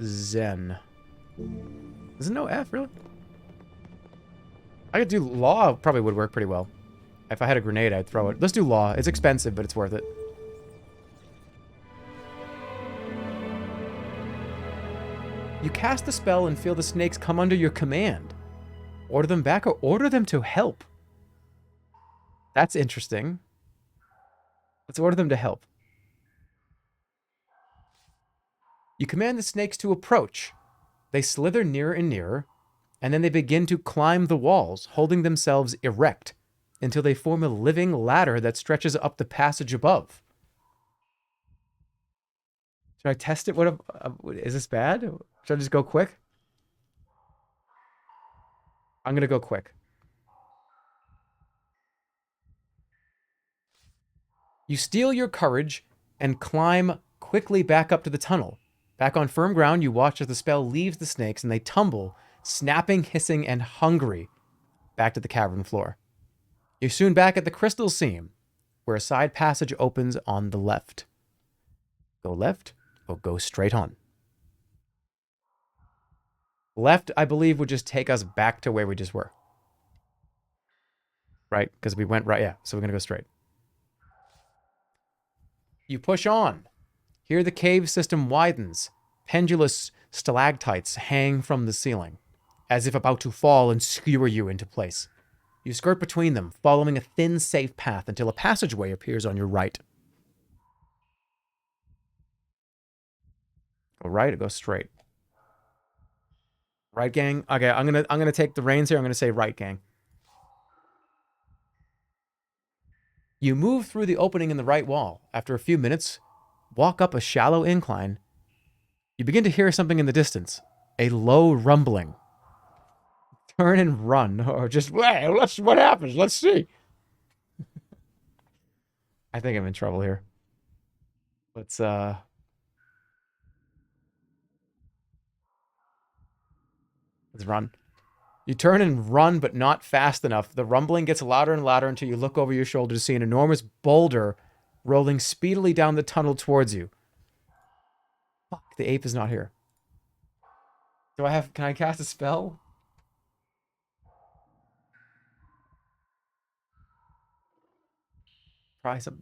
Speaker 3: Zen. Is it no F, really? I could do law. Probably would work pretty well. If I had a grenade, I'd throw it. Let's do law. It's expensive, but it's worth it. You cast the spell and feel the snakes come under your command. Order them back or order them to help. That's interesting. Let's order them to help. You command the snakes to approach. They slither nearer and nearer, and then they begin to climb the walls, holding themselves erect, until they form a living ladder that stretches up the passage above. Should I test it? Is this bad? Should I just go quick? I'm going to go quick. You steel your courage and climb quickly back up to the tunnel. Back on firm ground, you watch as the spell leaves the snakes and they tumble, snapping, hissing, and hungry, back to the cavern floor. You're soon back at the crystal seam, where a side passage opens on the left. Go left or go straight on. Left, I believe, would just take us back to where we just were. Right? Because we went right. Yeah, so we're going to go straight. You push on. Here the cave system widens. Pendulous stalactites hang from the ceiling, as if about to fall and skewer you into place. You skirt between them, following a thin, safe path until a passageway appears on your right. Go right or go straight? Right, gang? Okay, I'm gonna take the reins here. I'm gonna say right, gang. You move through the opening in the right wall. After a few minutes, walk up a shallow incline. You begin to hear something in the distance. A low rumbling. Turn and run, or just, well, what happens? Let's see. I think I'm in trouble here. Let's run. You turn and run, but not fast enough. The rumbling gets louder and louder until you look over your shoulder to see an enormous boulder rolling speedily down the tunnel towards you. Fuck, the ape is not here. Can I cast a spell? Try some.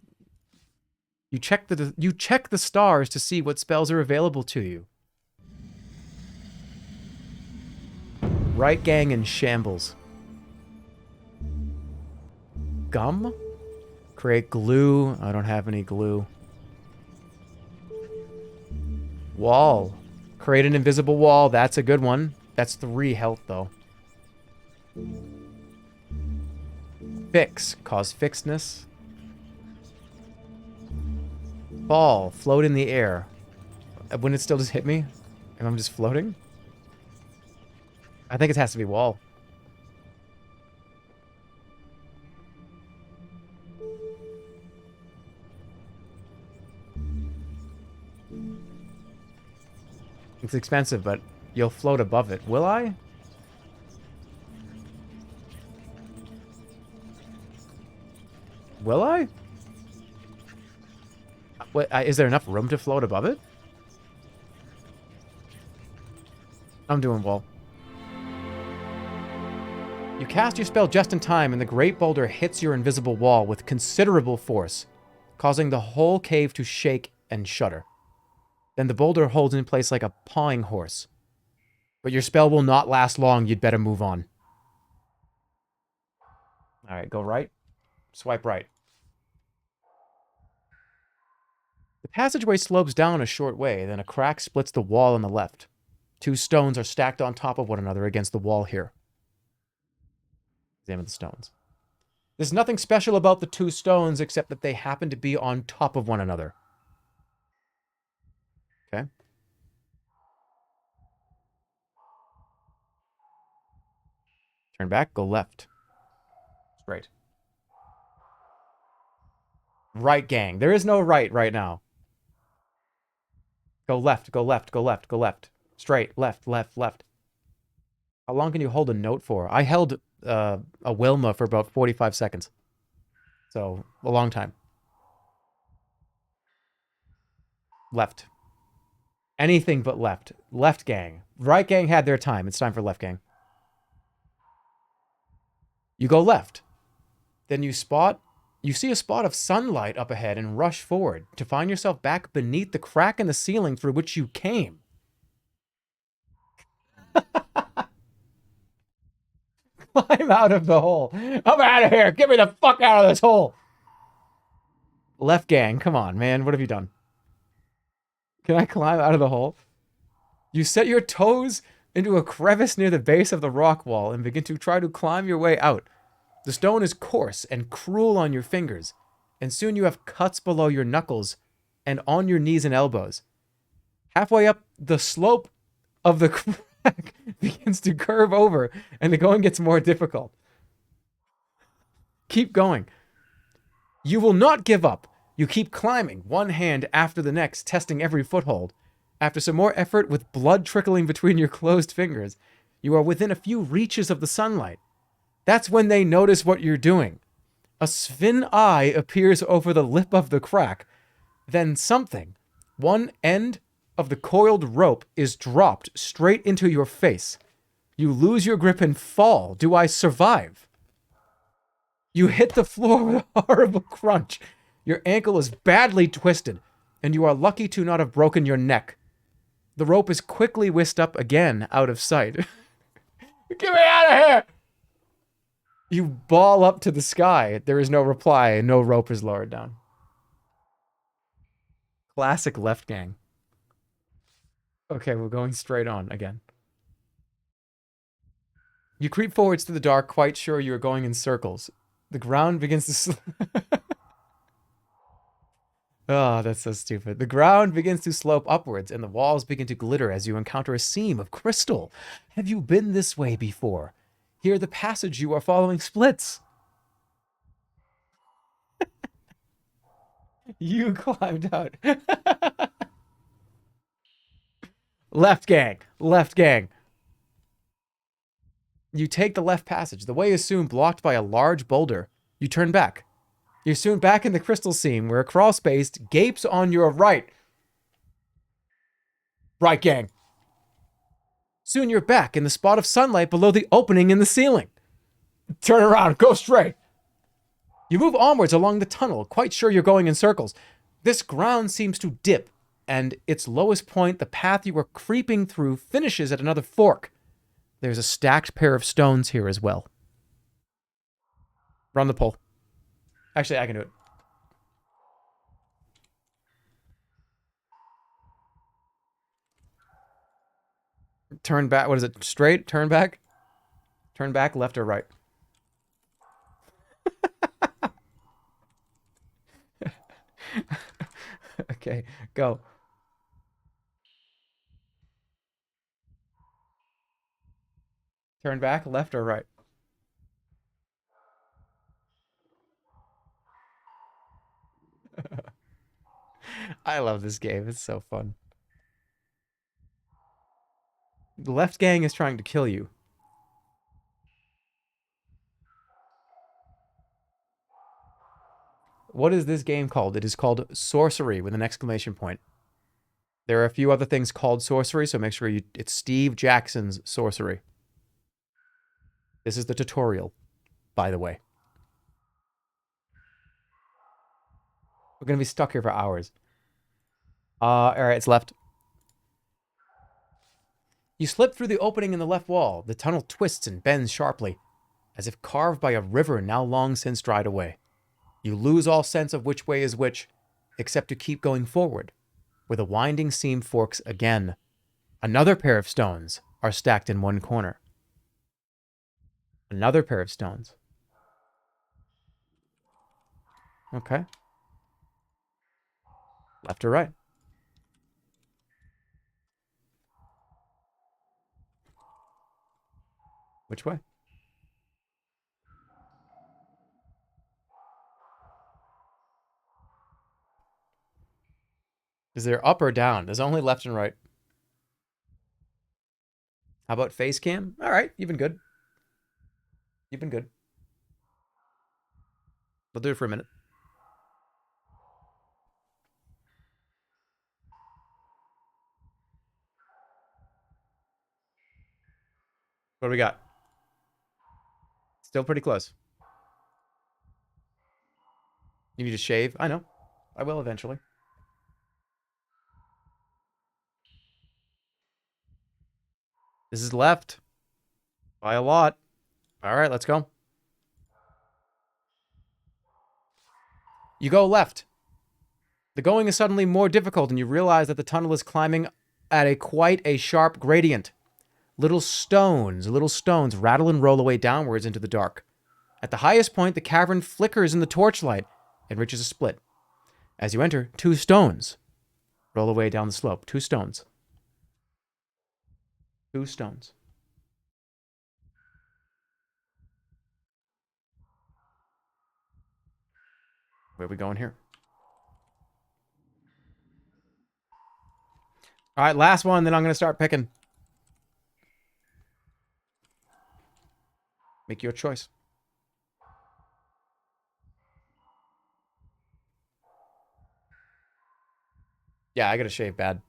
Speaker 3: You check the stars to see what spells are available to you. Right gang in shambles. Gum? Create glue. I don't have any glue. Wall. Create an invisible wall. That's a good one. That's 3 health, though. Fix. Cause fixedness. Fall. Float in the air. Wouldn't it still just hit me if I'm just floating? I think it has to be wall. It's expensive, but you'll float above it. Will I? Will I? What, is there enough room to float above it? I'm doing wall. You cast your spell just in time, and the great boulder hits your invisible wall with considerable force, causing the whole cave to shake and shudder. Then the boulder holds in place like a pawing horse. But your spell will not last long. You'd better move on. All right, go right. Swipe right. The passageway slopes down a short way, then a crack splits the wall on the left. 2 stones are stacked on top of one another against the wall here. Examine the stones. There's nothing special about the 2 stones except that they happen to be on top of one another. Okay. Turn back, go left. Straight. Right, gang. There is no right now. Go left, go left, go left, go left. Straight, left, left, left. How long can you hold a note for? I held a Wilma for about 45 seconds. So, a long time. Left. Anything but left. Left gang. Right gang had their time. It's time for left gang. You go left. Then you see a spot of sunlight up ahead and rush forward to find yourself back beneath the crack in the ceiling through which you came. Climb out of the hole. I'm out of here. Get me the fuck out of this hole. Left gang, come on, man. What have you done? Can I climb out of the hole? You set your toes into a crevice near the base of the rock wall and begin to try to climb your way out. The stone is coarse and cruel on your fingers, and soon you have cuts below your knuckles and on your knees and elbows. Halfway up, the slope of the crack begins to curve over, and the going gets more difficult. Keep going. You will not give up. You keep climbing, one hand after the next, testing every foothold. After some more effort, with blood trickling between your closed fingers, you are within a few reaches of the sunlight. That's when they notice what you're doing. A Sven eye appears over the lip of the crack. Then something, one end of the coiled rope, is dropped straight into your face. You lose your grip and fall. Do I survive? You hit the floor with a horrible crunch. Your ankle is badly twisted, and you are lucky to not have broken your neck. The rope is quickly whisked up again out of sight. Get me out of here! You ball up to the sky. There is no reply, and no rope is lowered down. Classic left gang. Okay, we're going straight on again. You creep forwards through the dark, quite sure you are going in circles. The ground begins to... Oh, that's so stupid. The ground begins to slope upwards, and the walls begin to glitter as you encounter a seam of crystal. Have you been this way before? Here the passage you are following splits. You climbed out. Left gang. Left gang. You take the left passage. The way is soon blocked by a large boulder. You turn back. You're soon back in the crystal seam where a crawl space gapes on your right. Right gang. Soon you're back in the spot of sunlight below the opening in the ceiling. Turn around. Go straight. You move onwards along the tunnel, quite sure you're going in circles. This ground seems to dip, and its lowest point, the path you are creeping through, finishes at another fork. There's a stacked pair of stones here as well. Run the pole. Actually, I can do it. Turn back. What is it? Straight? Turn back? Turn back, left or right? Okay, go. Turn back, left or right? I love this game. It's so fun. The left gang is trying to kill you. What is this game called? It is called Sorcery with an exclamation point. There are a few other things called Sorcery, so make sure it's Steve Jackson's Sorcery. This is the tutorial, by the way. We're going to be stuck here for hours. Alright, it's left. You slip through the opening in the left wall. The tunnel twists and bends sharply, as if carved by a river now long since dried away. You lose all sense of which way is which, except to keep going forward, where the winding seam forks again. Another pair of stones are stacked in one corner. Another pair of stones. Okay. Left or right? Which way? Is there up or down? There's only left and right. How about face cam? All right, you've been good. You've been good. We'll do it for a minute. What do we got? Still pretty close. You need to shave? I know. I will eventually. This is left. By a lot. All right, let's go. You go left. The going is suddenly more difficult, and you realize that the tunnel is climbing at quite a sharp gradient. Little stones rattle and roll away downwards into the dark. At the highest point, the cavern flickers in the torchlight and reaches a split. As you enter, 2 stones roll away down the slope. 2 stones. 2 stones. Where are we going here? All right, last one, then I'm going to start picking. Make your choice. Yeah, I gotta shave bad.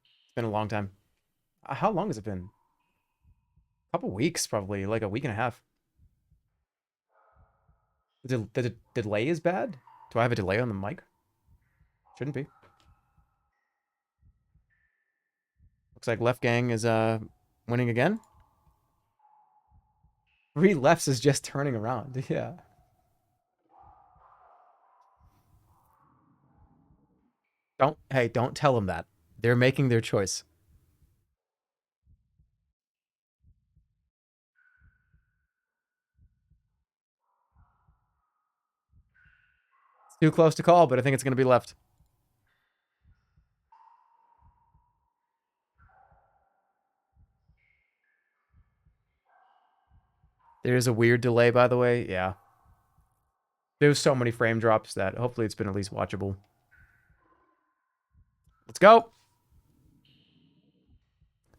Speaker 3: It's been a long time. How long has it been? A couple weeks, probably. Like a week and a half. The delay is bad? Do I have a delay on the mic? Shouldn't be. Looks like Left Gang is winning again. 3 lefts is just turning around. Yeah. Don't tell them that. They're making their choice. It's too close to call, but I think it's going to be left. There's a weird delay, by the way. Yeah. There's so many frame drops that hopefully it's been at least watchable. Let's go.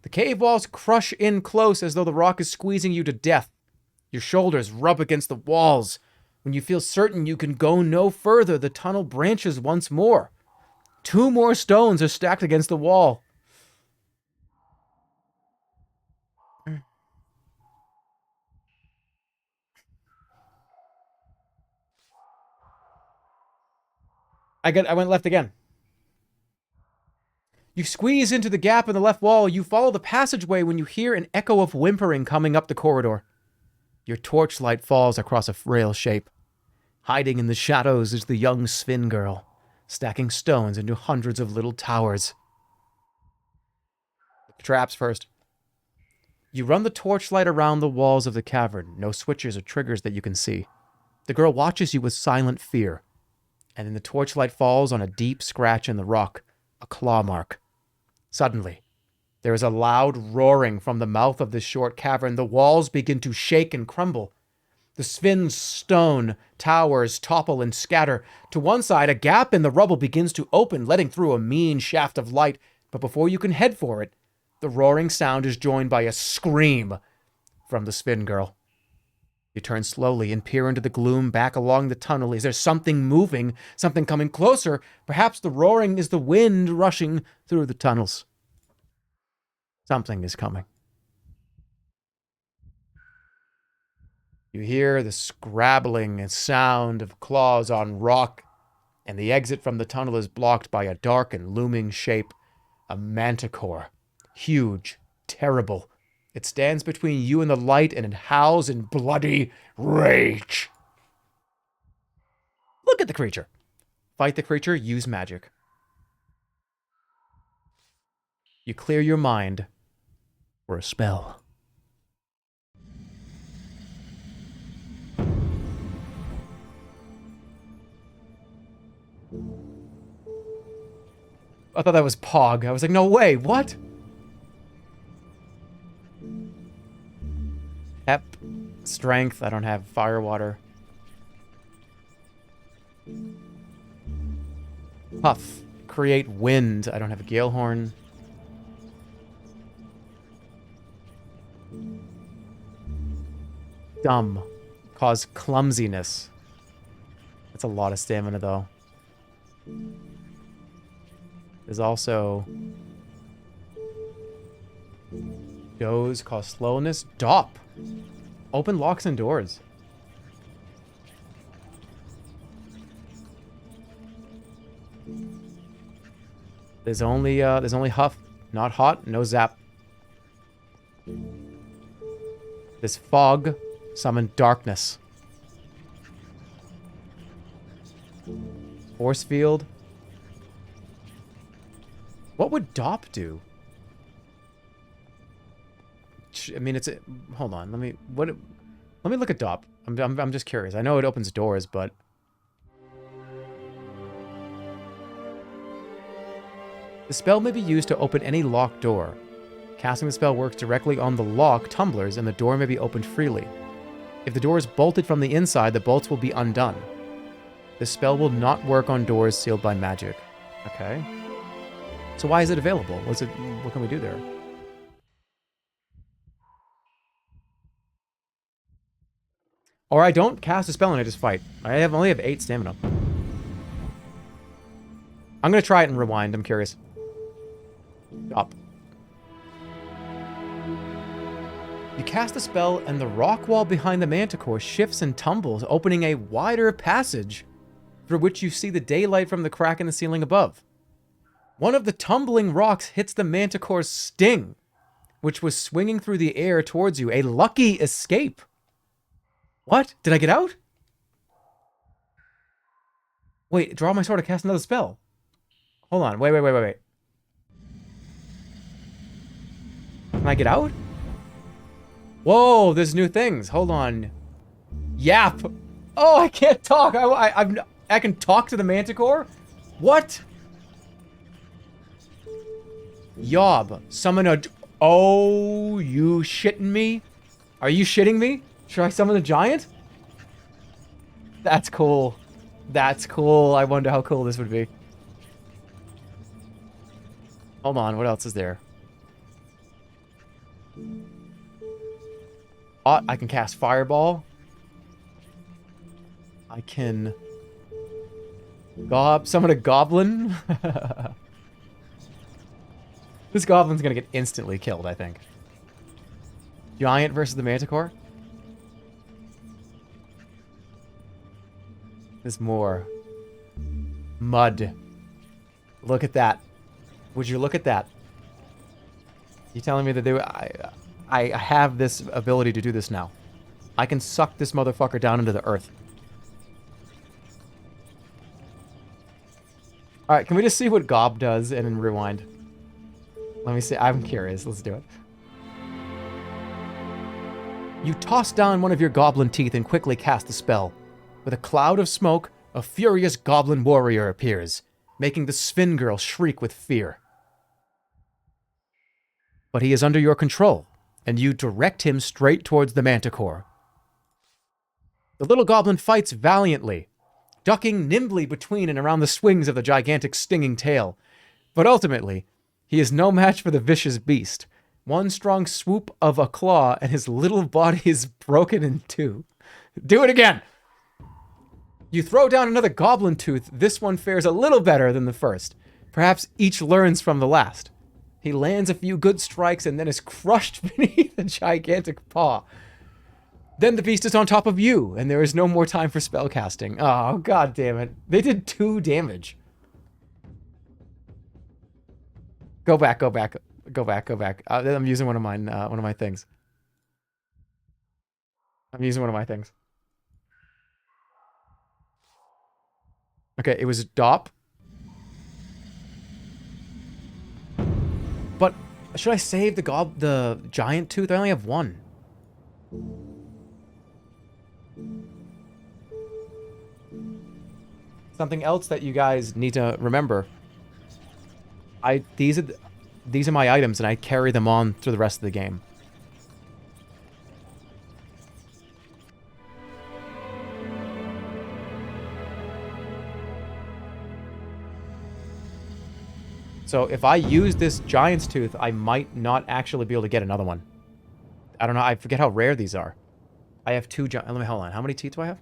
Speaker 3: The cave walls crush in close as though the rock is squeezing you to death. Your shoulders rub against the walls. When you feel certain you can go no further, the tunnel branches once more. 2 more stones are stacked against the wall. I went left again. You squeeze into the gap in the left wall. You follow the passageway when you hear an echo of whimpering coming up the corridor. Your torchlight falls across a frail shape. Hiding in the shadows is the young Sven girl, stacking stones into hundreds of little towers. Traps first. You run the torchlight around the walls of the cavern. No switches or triggers that you can see. The girl watches you with silent fear. And then the torchlight falls on a deep scratch in the rock, a claw mark. Suddenly, there is a loud roaring from the mouth of this short cavern. The walls begin to shake and crumble. The Sven's stone towers topple and scatter. To one side, a gap in the rubble begins to open, letting through a mean shaft of light. But before you can head for it, the roaring sound is joined by a scream from the Sven girl. You turn slowly and peer into the gloom back along the tunnel. Is there something moving? Something coming closer? Perhaps the roaring is the wind rushing through the tunnels. Something is coming. You hear the scrabbling sound of claws on rock, and the exit from the tunnel is blocked by a dark and looming shape, a manticore. Huge, terrible. It stands between you and the light, and it howls in bloody rage. Look at the creature. Fight the creature, use magic. You clear your mind for a spell. I thought that was Pog. I was like, no way, what? Pep, strength, I don't have fire water. Puff, create wind, I don't have a gale horn. Dumb, cause clumsiness. That's a lot of stamina though. There's also Doze, cause slowness. Dop, open locks and doors. There's only huff, not hot, no zap. This fog, summon darkness. Force field. What would Dop do? I mean, it's hold on. Let me look at Dop. I'm just curious. I know it opens doors, but the spell may be used to open any locked door. Casting the spell works directly on the lock tumblers, and the door may be opened freely. If the door is bolted from the inside, the bolts will be undone. This spell will not work on doors sealed by magic. Okay. So why is it available? What can we do there? Or I don't cast a spell and I just fight. I only have 8 stamina. I'm gonna try it and rewind. I'm curious. Up. You cast the spell, and the rock wall behind the manticore shifts and tumbles, opening a wider passage through which you see the daylight from the crack in the ceiling above. One of the tumbling rocks hits the manticore's sting, which was swinging through the air towards you. A lucky escape. What? Did I get out? Wait, draw my sword to cast another spell. Hold on. Wait. Can I get out? Whoa, there's new things. Hold on. Yap. Oh, I can't talk. I can talk to the manticore? What? Yob. Summon a... Oh, you shitting me? Are you shitting me? Should I summon a giant? That's cool. That's cool. I wonder how cool this would be. Hold on, what else is there? Oh, I can cast Fireball. I can... summon a goblin. This goblin's gonna get instantly killed, I think. Giant versus the manticore? There's more. Mud. Look at that. Would you look at that? You telling me that I have this ability to do this now? I can suck this motherfucker down into the earth. Alright, can we just see what Gob does and then rewind? Let me see. I'm curious. Let's do it. You toss down one of your goblin teeth and quickly cast the spell. With a cloud of smoke, a furious goblin warrior appears, making the Sven girl shriek with fear. But he is under your control, and you direct him straight towards the manticore. The little goblin fights valiantly, ducking nimbly between and around the swings of the gigantic stinging tail. But ultimately, he is no match for the vicious beast. One strong swoop of a claw, and his little body is broken in two. Do it again! You throw down another goblin tooth. This one fares a little better than the first. Perhaps each learns from the last. He lands a few good strikes and then is crushed beneath a gigantic paw. Then the beast is on top of you, and there is no more time for spellcasting. Oh, god damn it. They did 2 damage. Go back. I'm using one of my things. Okay, it was Dop. But should I save the giant tooth? I only have 1. Something else that you guys need to remember. These are my items, and I carry them on through the rest of the game. So if I use this giant's tooth, I might not actually be able to get another one. I don't know. I forget how rare these are. I have 2 giant... Let me hold on. How many teeth do I have?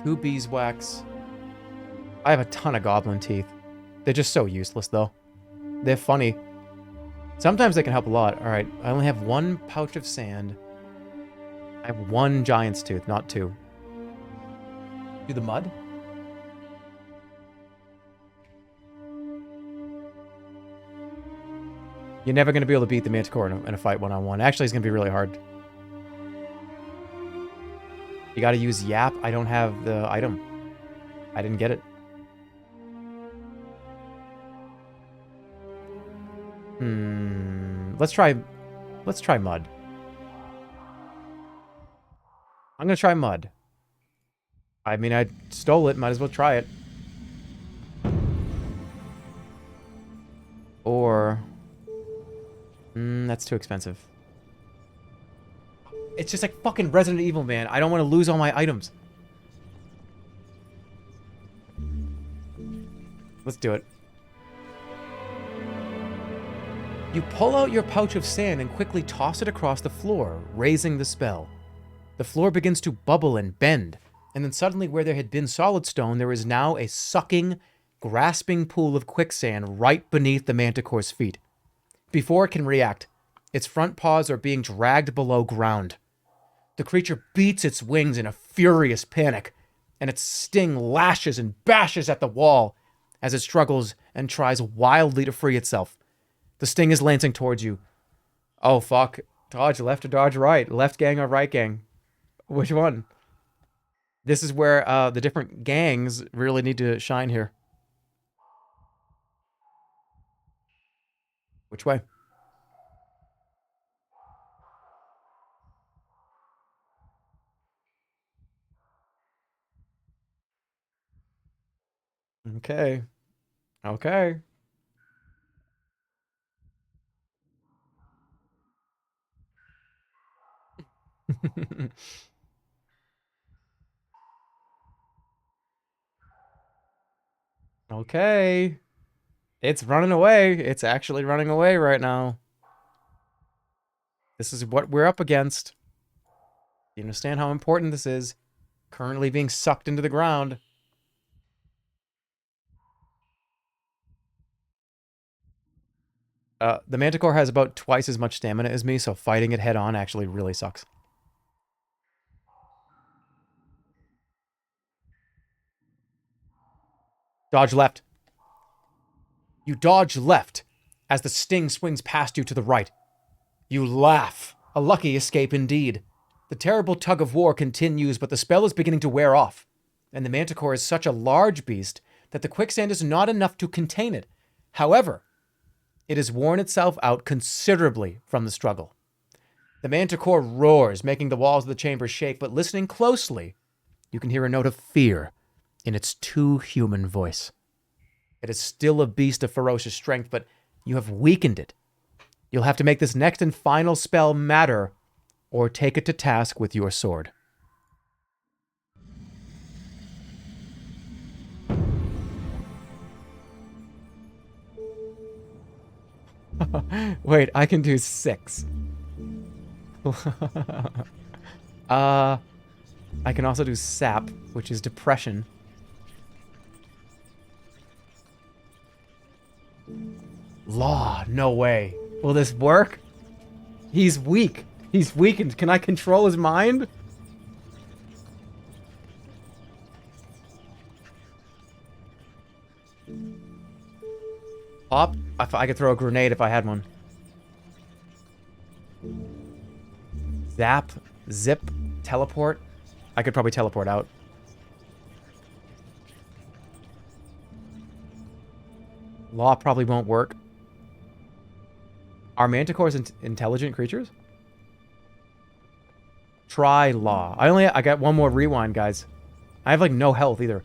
Speaker 3: Two beeswax. I have a ton of goblin teeth. They're just so useless, though. They're funny. Sometimes they can help a lot. All right, I only have 1 pouch of sand. I have 1 giant's tooth, not 2. Do the mud? You're never going to be able to beat the manticore in a fight one-on-one. Actually, it's going to be really hard. You got to use Yap. I don't have the item. I didn't get it. Let's try mud. I'm going to try mud. I mean, I stole it. Might as well try it. Or... that's too expensive. It's just like fucking Resident Evil, man. I don't want to lose all my items. Let's do it. You pull out your pouch of sand and quickly toss it across the floor, raising the spell. The floor begins to bubble and bend, and then suddenly where there had been solid stone, there is now a sucking, grasping pool of quicksand right beneath the manticore's feet. Before it can react, its front paws are being dragged below ground. The creature beats its wings in a furious panic, and its sting lashes and bashes at the wall as it struggles and tries wildly to free itself. The sting is lancing towards you. Oh, fuck. Dodge left or dodge right? Left gang or right gang? Which one? This is where the different gangs really need to shine here. Which way? Okay. Okay. Okay. It's running away. It's actually running away right now. This is what we're up against. You understand how important this is? Currently being sucked into the ground. The Manticore has about twice as much stamina as me, so fighting it head on actually really sucks. Dodge left. You dodge left as the sting swings past you to the right. You laugh. A lucky escape indeed. The terrible tug of war continues, but the spell is beginning to wear off, and the Manticore is such a large beast that the quicksand is not enough to contain it. However, it has worn itself out considerably from the struggle. The Manticore roars, making the walls of the chamber shake, but listening closely, you can hear a note of fear in its too human voice. It is still a beast of ferocious strength, but you have weakened it. You'll have to make this next and final spell matter, or take it to task with your sword. Wait, I can do 6. I can also do sap, which is depression. Law, no way. Will this work? He's weak. He's weakened. Can I control his mind? Pop? I could throw a grenade if I had one. Zap, zip, teleport. I could probably teleport out. Law probably won't work. Are manticores intelligent creatures? Try law. I got one more rewind, guys. I have like no health either.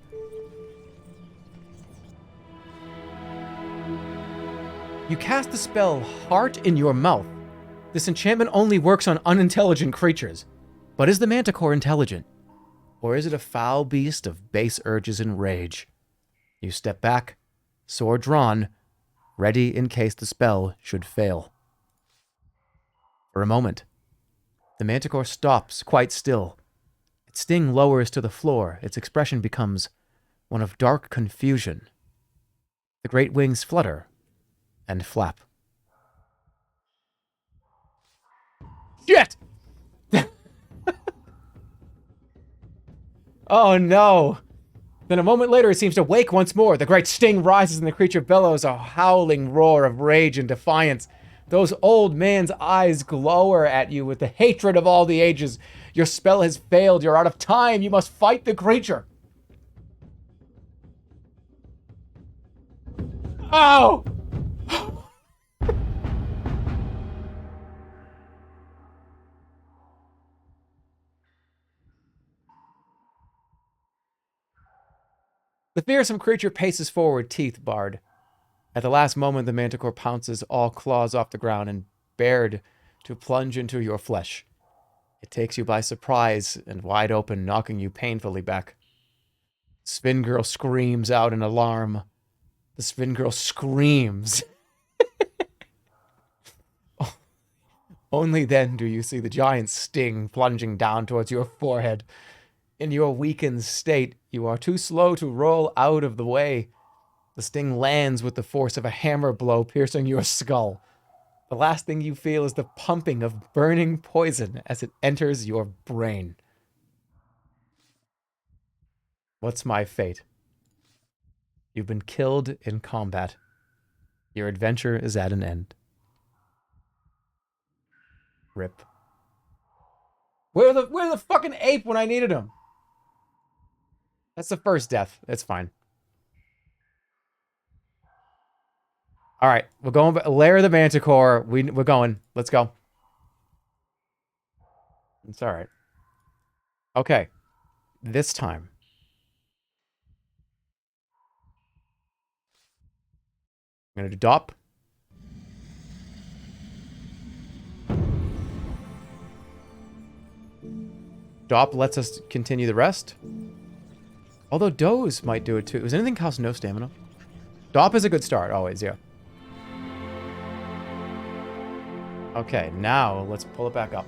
Speaker 3: You cast the spell Heart in Your Mouth. This enchantment only works on unintelligent creatures. But is the manticore intelligent? Or is it a foul beast of base urges and rage? You step back, sword drawn, ready in case the spell should fail. For a moment, the manticore stops quite still. Its sting lowers to the floor. Its expression becomes one of dark confusion. The great wings flutter and flap. Shit! Oh no! Then a moment later, it seems to wake once more. The great sting rises and the creature bellows a howling roar of rage and defiance. Those old man's eyes glower at you with the hatred of all the ages. Your spell has failed. You're out of time. You must fight the creature. Oh! The fearsome creature paces forward, teeth bared. At the last moment, the manticore pounces all claws off the ground and bared to plunge into your flesh. It takes you by surprise and wide open, knocking you painfully back. Spin Girl screams out in alarm. The Spin Girl screams. Only then do you see the giant sting plunging down towards your forehead. In your weakened state, you are too slow to roll out of the way. The sting lands with the force of a hammer blow, piercing your skull. The last thing you feel is the pumping of burning poison as it enters your brain. What's my fate? You've been killed in combat. Your adventure is at an end. Rip. Where the fucking ape when I needed him? That's the first death. It's fine. All right, we're going. Lair of the Manticore. We're going. Let's go. It's all right. Okay, this time. I'm gonna do Dop. Dop lets us continue the rest. Although Doze might do it too. Does anything cost no stamina? Dop is a good start, always, yeah. Okay, now let's pull it back up.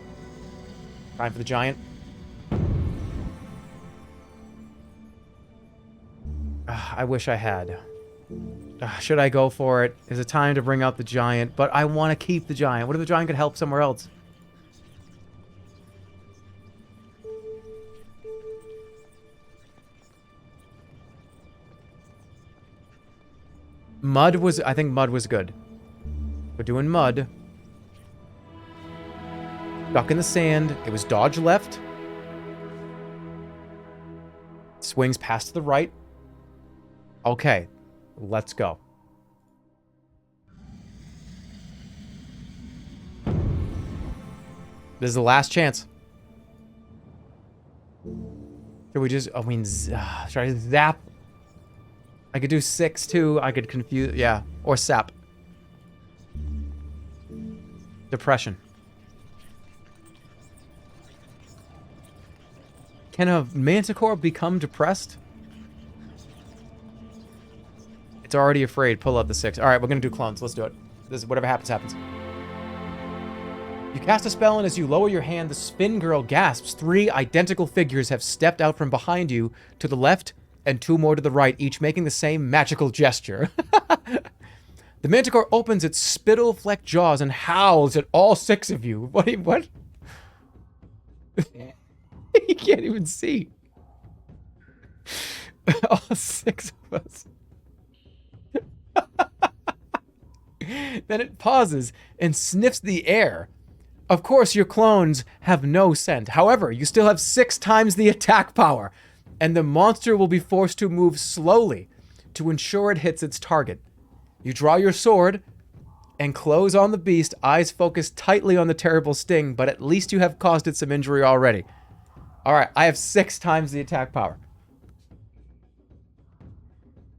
Speaker 3: Time for the giant. I wish I had. Should I go for it? Is it time to bring out the giant? But I want to keep the giant. What if the giant could help somewhere else? Mud was... I think mud was good. We're doing mud. Duck in the sand. It was dodge left. Swings past to the right. Okay. Let's go. This is the last chance. Should we just... I mean, should I zap? I could do 6 too. I could confuse... Yeah. Or sap. Depression. Can a manticore become depressed? It's already afraid. Pull out the 6. All right, we're going to do clones. Let's do it. This is whatever happens, happens. You cast a spell, and as you lower your hand, the spin girl gasps. 3 identical figures have stepped out from behind you to the left and 2 more to the right, each making the same magical gesture. The manticore opens its spittle-flecked jaws and howls at all 6 of you. What? You can't even see. All 6 of us. Then it pauses and sniffs the air. Of course, your clones have no scent. However, you still have 6 times the attack power, and the monster will be forced to move slowly to ensure it hits its target. You draw your sword and close on the beast, eyes focused tightly on the terrible sting, but at least you have caused it some injury already. All right, I have 6 times the attack power.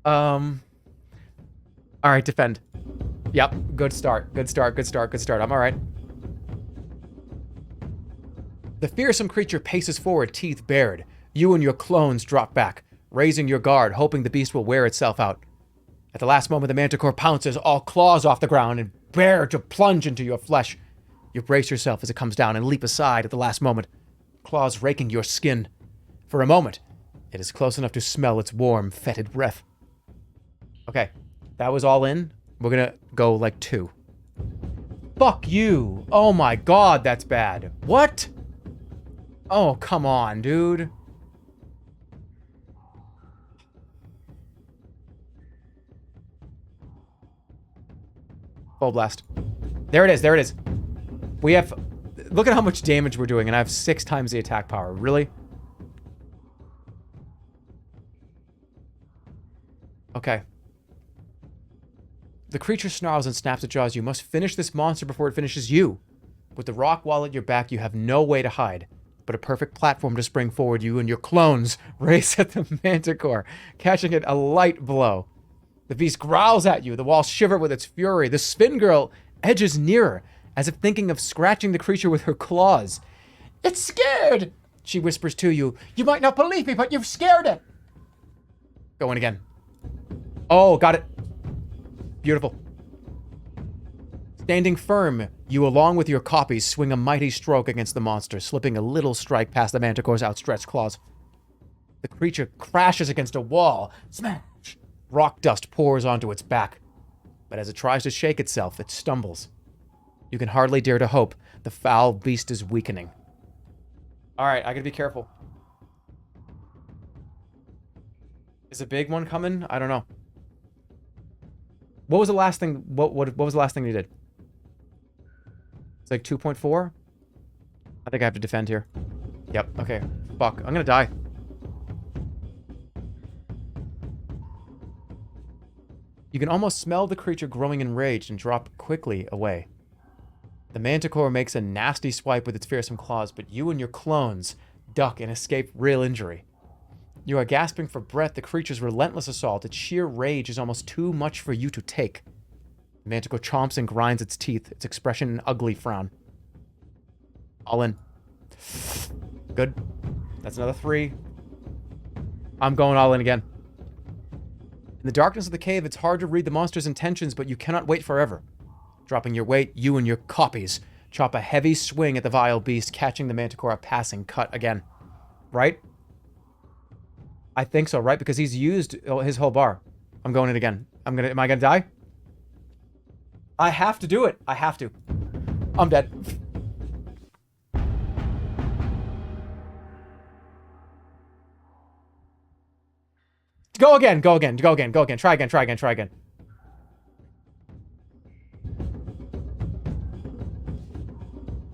Speaker 3: All right, defend. Yep, good start. Good start, good start, good start. I'm all right. The fearsome creature paces forward, teeth bared. You and your clones drop back, raising your guard, hoping the beast will wear itself out. At the last moment, the manticore pounces, all claws off the ground, and bare to plunge into your flesh. You brace yourself as it comes down and leap aside at the last moment, claws raking your skin. For a moment, it is close enough to smell its warm, fetid breath. Okay, that was all in. We're gonna go like 2. Fuck you. Oh my god, that's bad. What? Oh, come on, dude. Full blast. There it is, there it is. We have... Look at how much damage we're doing, and I have 6 times the attack power. Really? Okay. The creature snarls and snaps its jaws. You must finish this monster before it finishes you. With the rock wall at your back, you have no way to hide, but a perfect platform to spring forward. You and your clones race at the manticore, catching it a light blow. The beast growls at you. The walls shiver with its fury. The spin girl edges nearer, as if thinking of scratching the creature with her claws.
Speaker 4: It's scared, she whispers to you. You might not believe me, but you've scared it.
Speaker 3: Going again. Oh, got it. Beautiful. Standing firm, you along with your copies swing a mighty stroke against the monster, slipping a little strike past the manticore's outstretched claws. The creature crashes against a wall. Smash! Rock dust pours onto its back. But as it tries to shake itself, it stumbles. You can hardly dare to hope the foul beast is weakening. Alright, I gotta be careful. Is a big one coming? I don't know. What was the last thing? What was the last thing you did? It's like 2.4? I think I have to defend here. Yep, okay. Fuck, I'm gonna die. You can almost smell the creature growing enraged and drop quickly away. The manticore makes a nasty swipe with its fearsome claws, but you and your clones duck and escape real injury. You are gasping for breath. The creature's relentless assault, its sheer rage, is almost too much for you to take. The manticore chomps and grinds its teeth, its expression an ugly frown. All in. Good. That's another 3. I'm going all in again. In the darkness of the cave, it's hard to read the monster's intentions, but you cannot wait forever. Dropping your weight, you and your copies chop a heavy swing at the vile beast, catching the manticore a passing cut again. Right? I think so, right? Because he's used his whole bar. I'm going in again. Am I gonna die? I have to do it. I have to. I'm dead. Go again, go again, go again, go again. Try again, try again, try again.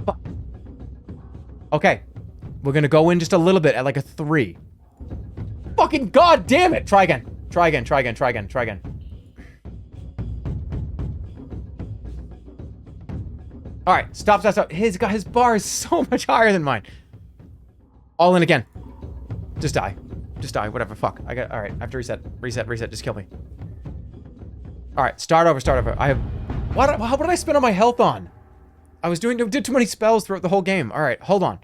Speaker 3: Fuck. Okay. We're gonna go in just a little bit at like a 3. Fucking god damn it! Try again. Try again, try again, try again, try again. Alright, stop, stop, stop. His bar is so much higher than mine. All in again. Just die. Just die, whatever, fuck. Alright, I have to reset. Reset, reset, just kill me. Alright, start over, start over. I have... What did I spend all my health on? I was did too many spells throughout the whole game. Alright, hold on.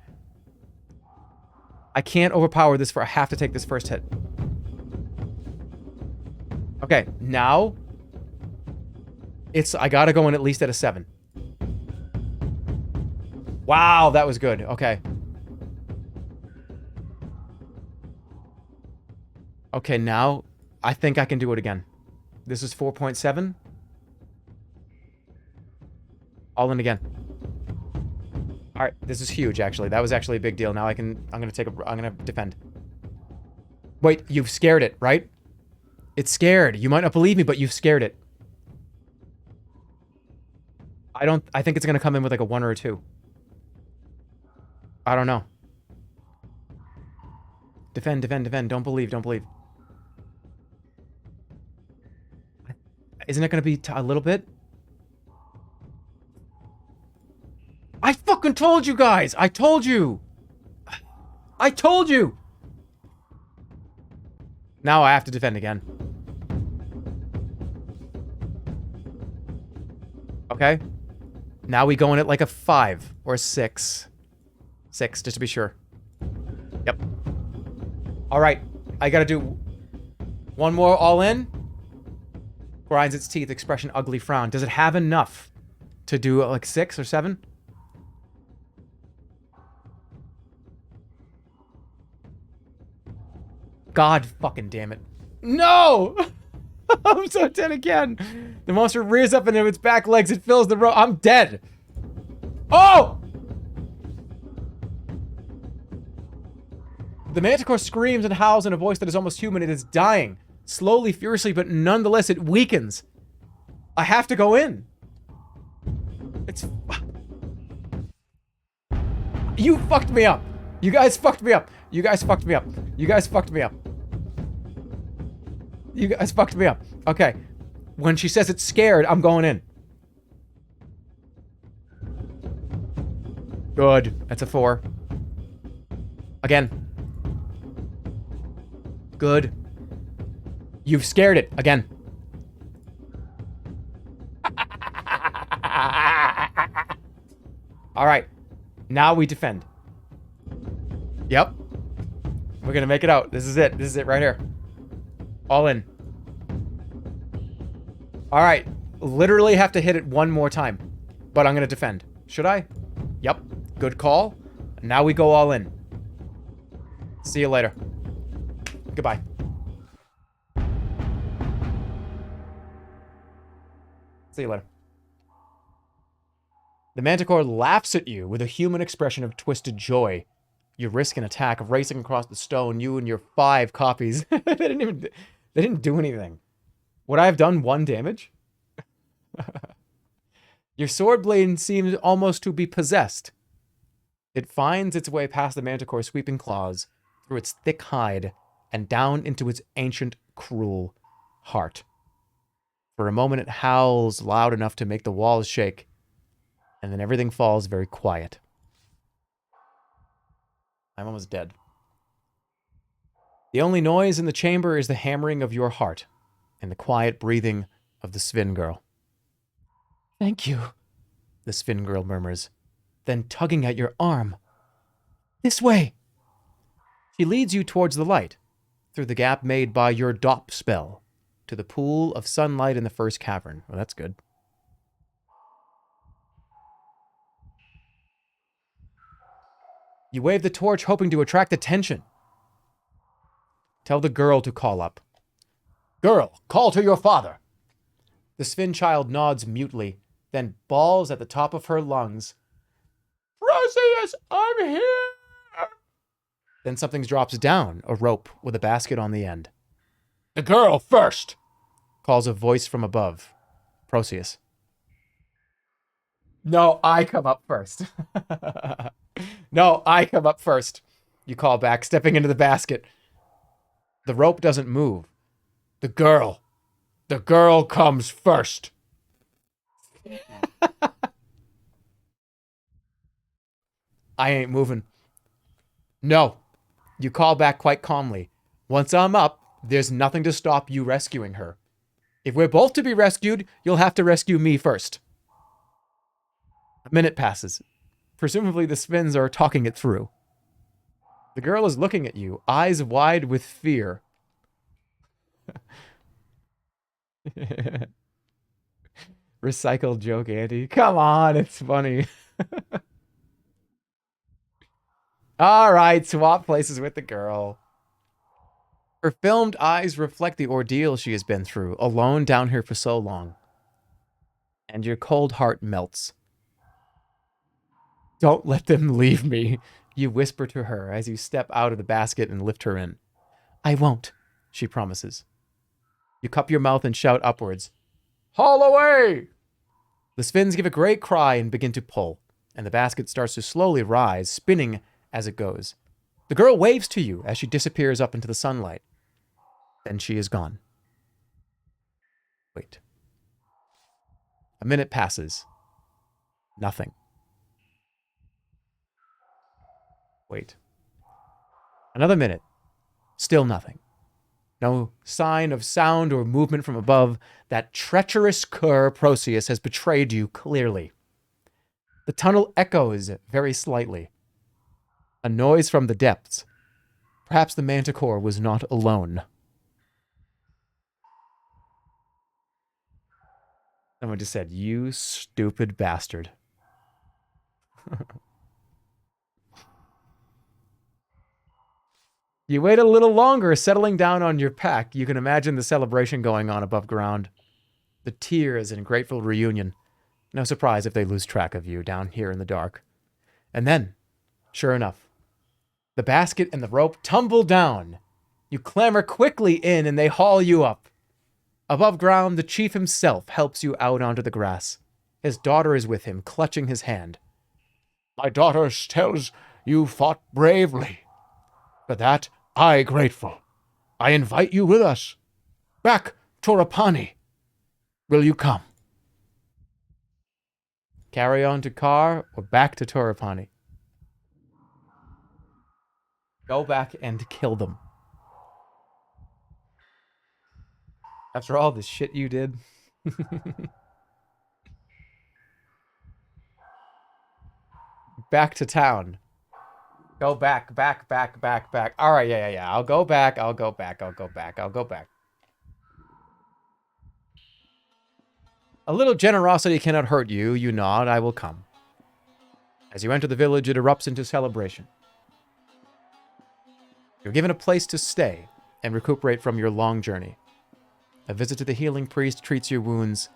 Speaker 3: I can't overpower this I have to take this first hit. Okay, now... I gotta go in at least at a 7. Wow, that was good. Okay. Okay, now I think I can do it again. This is 4.7. All in again. All right, this is huge actually. That was actually a big deal. Now I'm going to defend. Wait, you've scared it, right? It's scared. You might not believe me, but you've scared it. I think it's going to come in with like a 1 or a 2. I don't know. Defend, defend, defend. Don't believe, don't believe. Isn't it going to be a little bit? I fucking told you guys! I told you! I told you! Now I have to defend again. Okay. Now we go in at like a 5 or a 6. 6, just to be sure. Yep. Alright. I gotta do one more all in. Grinds its teeth, expression ugly frown. Does it have enough to do like 6 or 7? God fucking damn it. No! I'm so dead again. The monster rears up into its back legs. It fills the row. I'm dead. Oh! The manticore screams and howls in a voice that is almost human. It is dying. Slowly, furiously, but nonetheless, it weakens. I have to go in. It's... You fucked me up. You guys fucked me up. You guys fucked me up. You guys fucked me up. You guys fucked me up. Okay. When she says it's scared, I'm going in. Good. That's a 4. Again. Good. You've scared it. Again. Alright. Now we defend. Yep. We're gonna make it out. This is it. This is it right here. All in. Alright. Literally have to hit it one more time. But I'm going to defend. Should I? Yep. Good call. Now we go all in. See you later. Goodbye. See you later. The Manticore laughs at you with a human expression of twisted joy. You risk an attack, racing across the stone, you and your 5 copies. They didn't do anything. Would I have done 1 damage? Your sword blade seems almost to be possessed. It finds its way past the Manticore's sweeping claws, through its thick hide, and down into its ancient, cruel heart. For a moment it howls loud enough to make the walls shake, and then everything falls very quiet. I'm almost dead. The only noise in the chamber is the hammering of your heart, and the quiet breathing of the Sven girl. Thank you, the Sven girl murmurs, then tugging at your arm. This way! She leads you towards the light, through the gap made by your Dop spell, to the pool of sunlight in the first cavern. Well, that's good. You wave the torch, hoping to attract attention. Tell the girl to call up. Girl, call to your father. The Sven child nods mutely, then bawls at the top of her lungs. Perseus, I'm here! Then something drops down, a rope with a basket on the end. The girl first! Calls a voice from above. Perseus. No, I come up first. No, I come up first. You call back, stepping into the basket. The rope doesn't move. The girl comes first. I ain't moving. No. You call back quite calmly. Once I'm up, there's nothing to stop you rescuing her. If we're both to be rescued, you'll have to rescue me first. A minute passes. Presumably the Svens are talking it through. The girl is looking at you, eyes wide with fear. Recycled joke, Andy. Come on, it's funny. All right, swap places with the girl. Her filmed eyes reflect the ordeal she has been through, alone down here for so long. And your cold heart melts. Don't let them leave me, you whisper to her as you step out of the basket and lift her in. I won't, she promises. You cup your mouth and shout upwards. Haul away! The Svens give a great cry and begin to pull, and the basket starts to slowly rise, spinning as it goes. The girl waves to you as she disappears up into the sunlight. Then she is gone. Wait. A minute passes. Nothing. Wait. Another minute. Still nothing. No sign of sound or movement from above. That treacherous cur Perseus has betrayed you clearly. The tunnel echoes very slightly. A noise from the depths. Perhaps the Manticore was not alone. Someone just said, you stupid bastard. You wait a little longer, settling down on your pack. You can imagine the celebration going on above ground. The tears and grateful reunion. No surprise if they lose track of you down here in the dark. And then, sure enough, the basket and the rope tumble down. You clamber quickly in and they haul you up. Above ground, the chief himself helps you out onto the grass. His daughter is with him, clutching his hand.
Speaker 2: My daughter tells you fought bravely. For that, I grateful. I invite you with us. Back to Rapani. Will you come?
Speaker 3: Carry on to Kar or back to Torapani? Go back and kill them. After all the shit you did. Back to town. Go back. All right, yeah. I'll go back. A little generosity cannot hurt you. You nod, I will come. As you enter the village, it erupts into celebration. You're given a place to stay and recuperate from your long journey. A visit to the healing priest treats your wounds,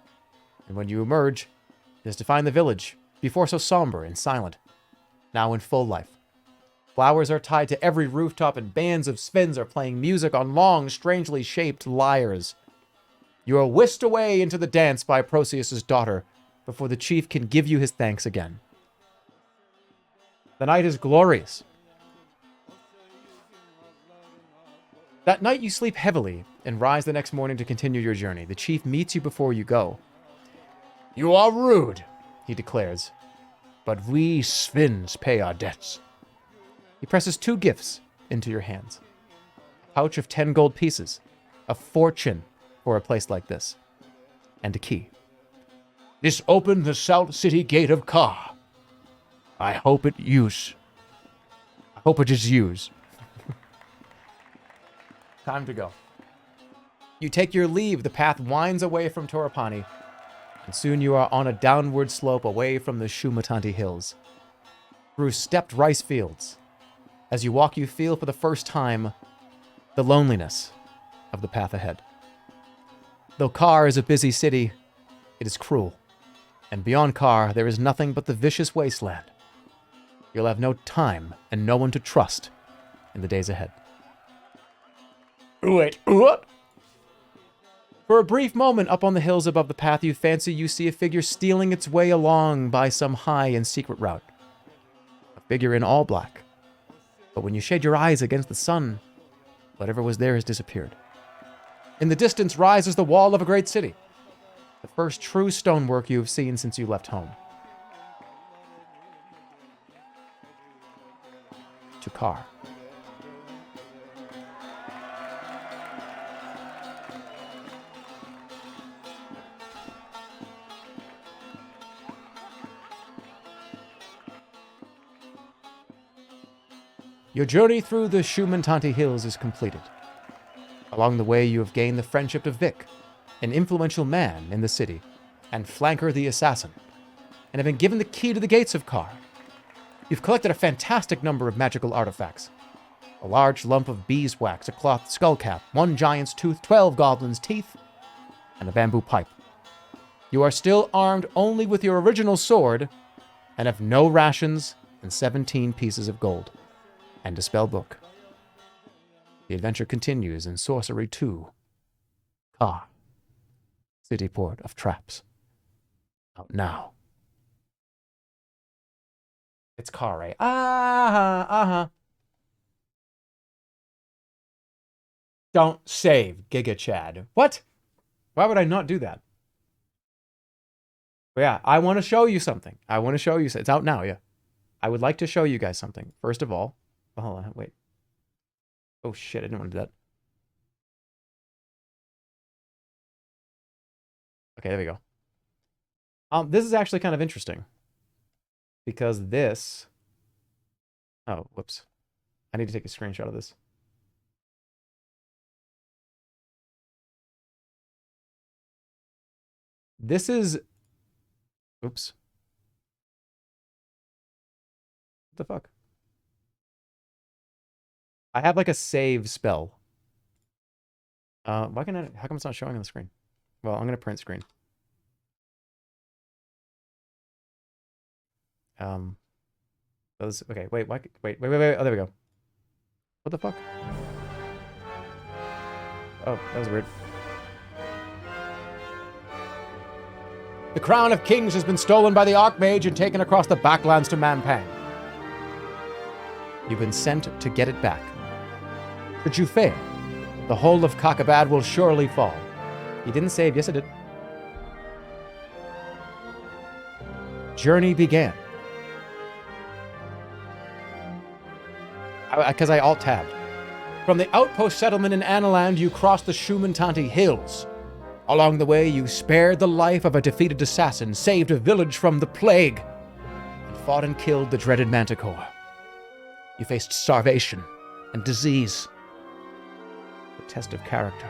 Speaker 3: and when you emerge, it is to find the village, before so somber and silent, now in full life. Flowers are tied to every rooftop, and bands of Svens are playing music on long, strangely shaped lyres. You are whisked away into the dance by Proceus' daughter before the chief can give you his thanks again. The night is glorious. That night you sleep heavily and rise the next morning to continue your journey. The chief meets you before you go.
Speaker 2: You are rude,
Speaker 3: He declares.
Speaker 2: but we Svens pay our debts.
Speaker 3: He presses 2 gifts into your hands. A pouch of 10 gold pieces, a fortune for a place like this, and a key.
Speaker 2: This opened the Salt City Gate of Kar. I hope it is used.
Speaker 3: Time to go. You take your leave. The path winds away from Torapani, and soon you are on a downward slope away from the Shumatanti Hills. Through stepped rice fields. As you walk, you feel for the first time the loneliness of the path ahead. Though Kar is a busy city, it is cruel. And beyond Kar, there is nothing but the vicious wasteland. You'll have no time and no one to trust in the days ahead.
Speaker 2: Wait, what?
Speaker 3: For a brief moment up on the hills above the path, you fancy you see a figure stealing its way along by some high and secret route. A figure in all black. But when you shade your eyes against the sun, whatever was there has disappeared. In the distance rises the wall of a great city. The first true stonework you have seen since you left home. To Kar. Your journey through the Shumantanti Hills is completed. Along the way, you have gained the friendship of Vic, an influential man in the city, and Flanker the assassin, and have been given the key to the gates of Kar. You've collected a fantastic number of magical artifacts. A large lump of beeswax, a cloth skullcap, 1 giant's tooth, 12 goblins' teeth, and a bamboo pipe. You are still armed only with your original sword, and have no rations and 17 pieces of gold. And a spell book. The adventure continues in Sorcery 2. Kar. City port of traps. Out now. It's Kar, eh? Don't save, Giga Chad. What? Why would I not do that? But yeah, I want to show you something. It's out now, yeah. I would like to show you guys something. First of all, hold on, wait. Oh shit, I didn't want to do that. Okay, there we go. This is actually kind of interesting. Because this... Oh, whoops. I need to take a screenshot of this. This is... Oops. What the fuck? I have like a save spell. How come it's not showing on the screen? Well, I'm gonna print screen. Okay, wait, wait. Oh, there we go. What the fuck? Oh, that was weird. The crown of kings has been stolen by the Archmage and taken across the backlands to Mampang. You've been sent to get it back. Should you fail, the whole of Kakabad will surely fall. You didn't save, yes I did. Journey began. Because I alt-tabbed. From the outpost settlement in Analand, you crossed the Shumantanti Hills. Along the way, you spared the life of a defeated assassin, saved a village from the plague, and fought and killed the dreaded Manticore. You faced starvation and disease. The test of character.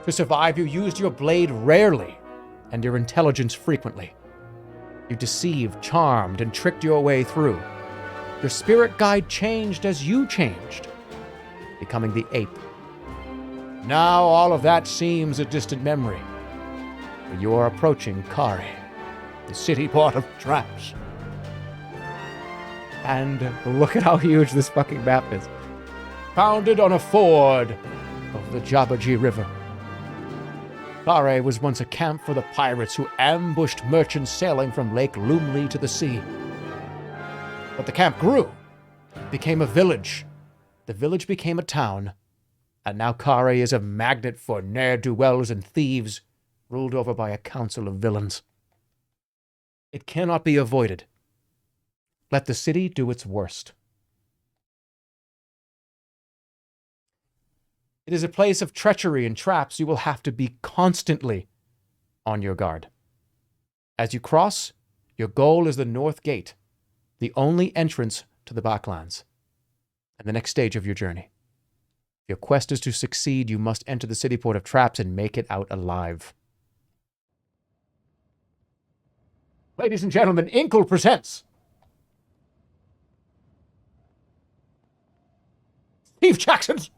Speaker 3: To survive, you used your blade rarely and your intelligence frequently. You deceived, charmed, and tricked your way through. Your spirit guide changed as you changed, becoming the ape. Now all of that seems a distant memory, but you are approaching Kari, the city port of traps. And look at how huge this fucking map is. Founded on a ford of the Jabaji River. Kare was once a camp for the pirates who ambushed merchants sailing from Lake Lumley to the sea. But the camp grew, became a village. The village became a town, and now Kare is a magnet for ne'er-do-wells and thieves, ruled over by a council of villains. It cannot be avoided. Let the city do its worst. It is a place of treachery and traps. You will have to be constantly on your guard. As you cross, your goal is the North Gate, the only entrance to the Backlands, and the next stage of your journey. If your quest is to succeed, you must enter the city port of traps and make it out alive. Ladies and gentlemen, Inkle presents Steve Jackson's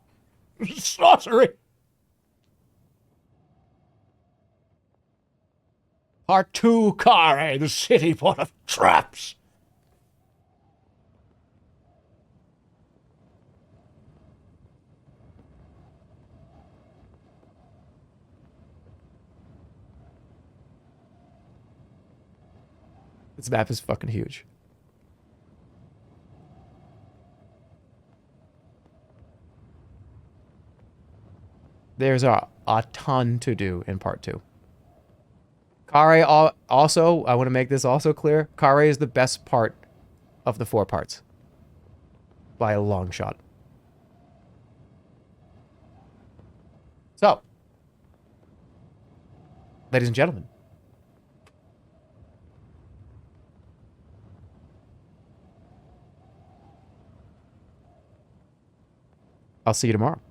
Speaker 3: Sorcery. Part 2, Kare, the city port of traps. This map is fucking huge. There's a ton to do in part 2. Kare also, I want to make this also clear, Kare is the best part of the 4 parts. By a long shot. So, ladies and gentlemen, I'll see you tomorrow.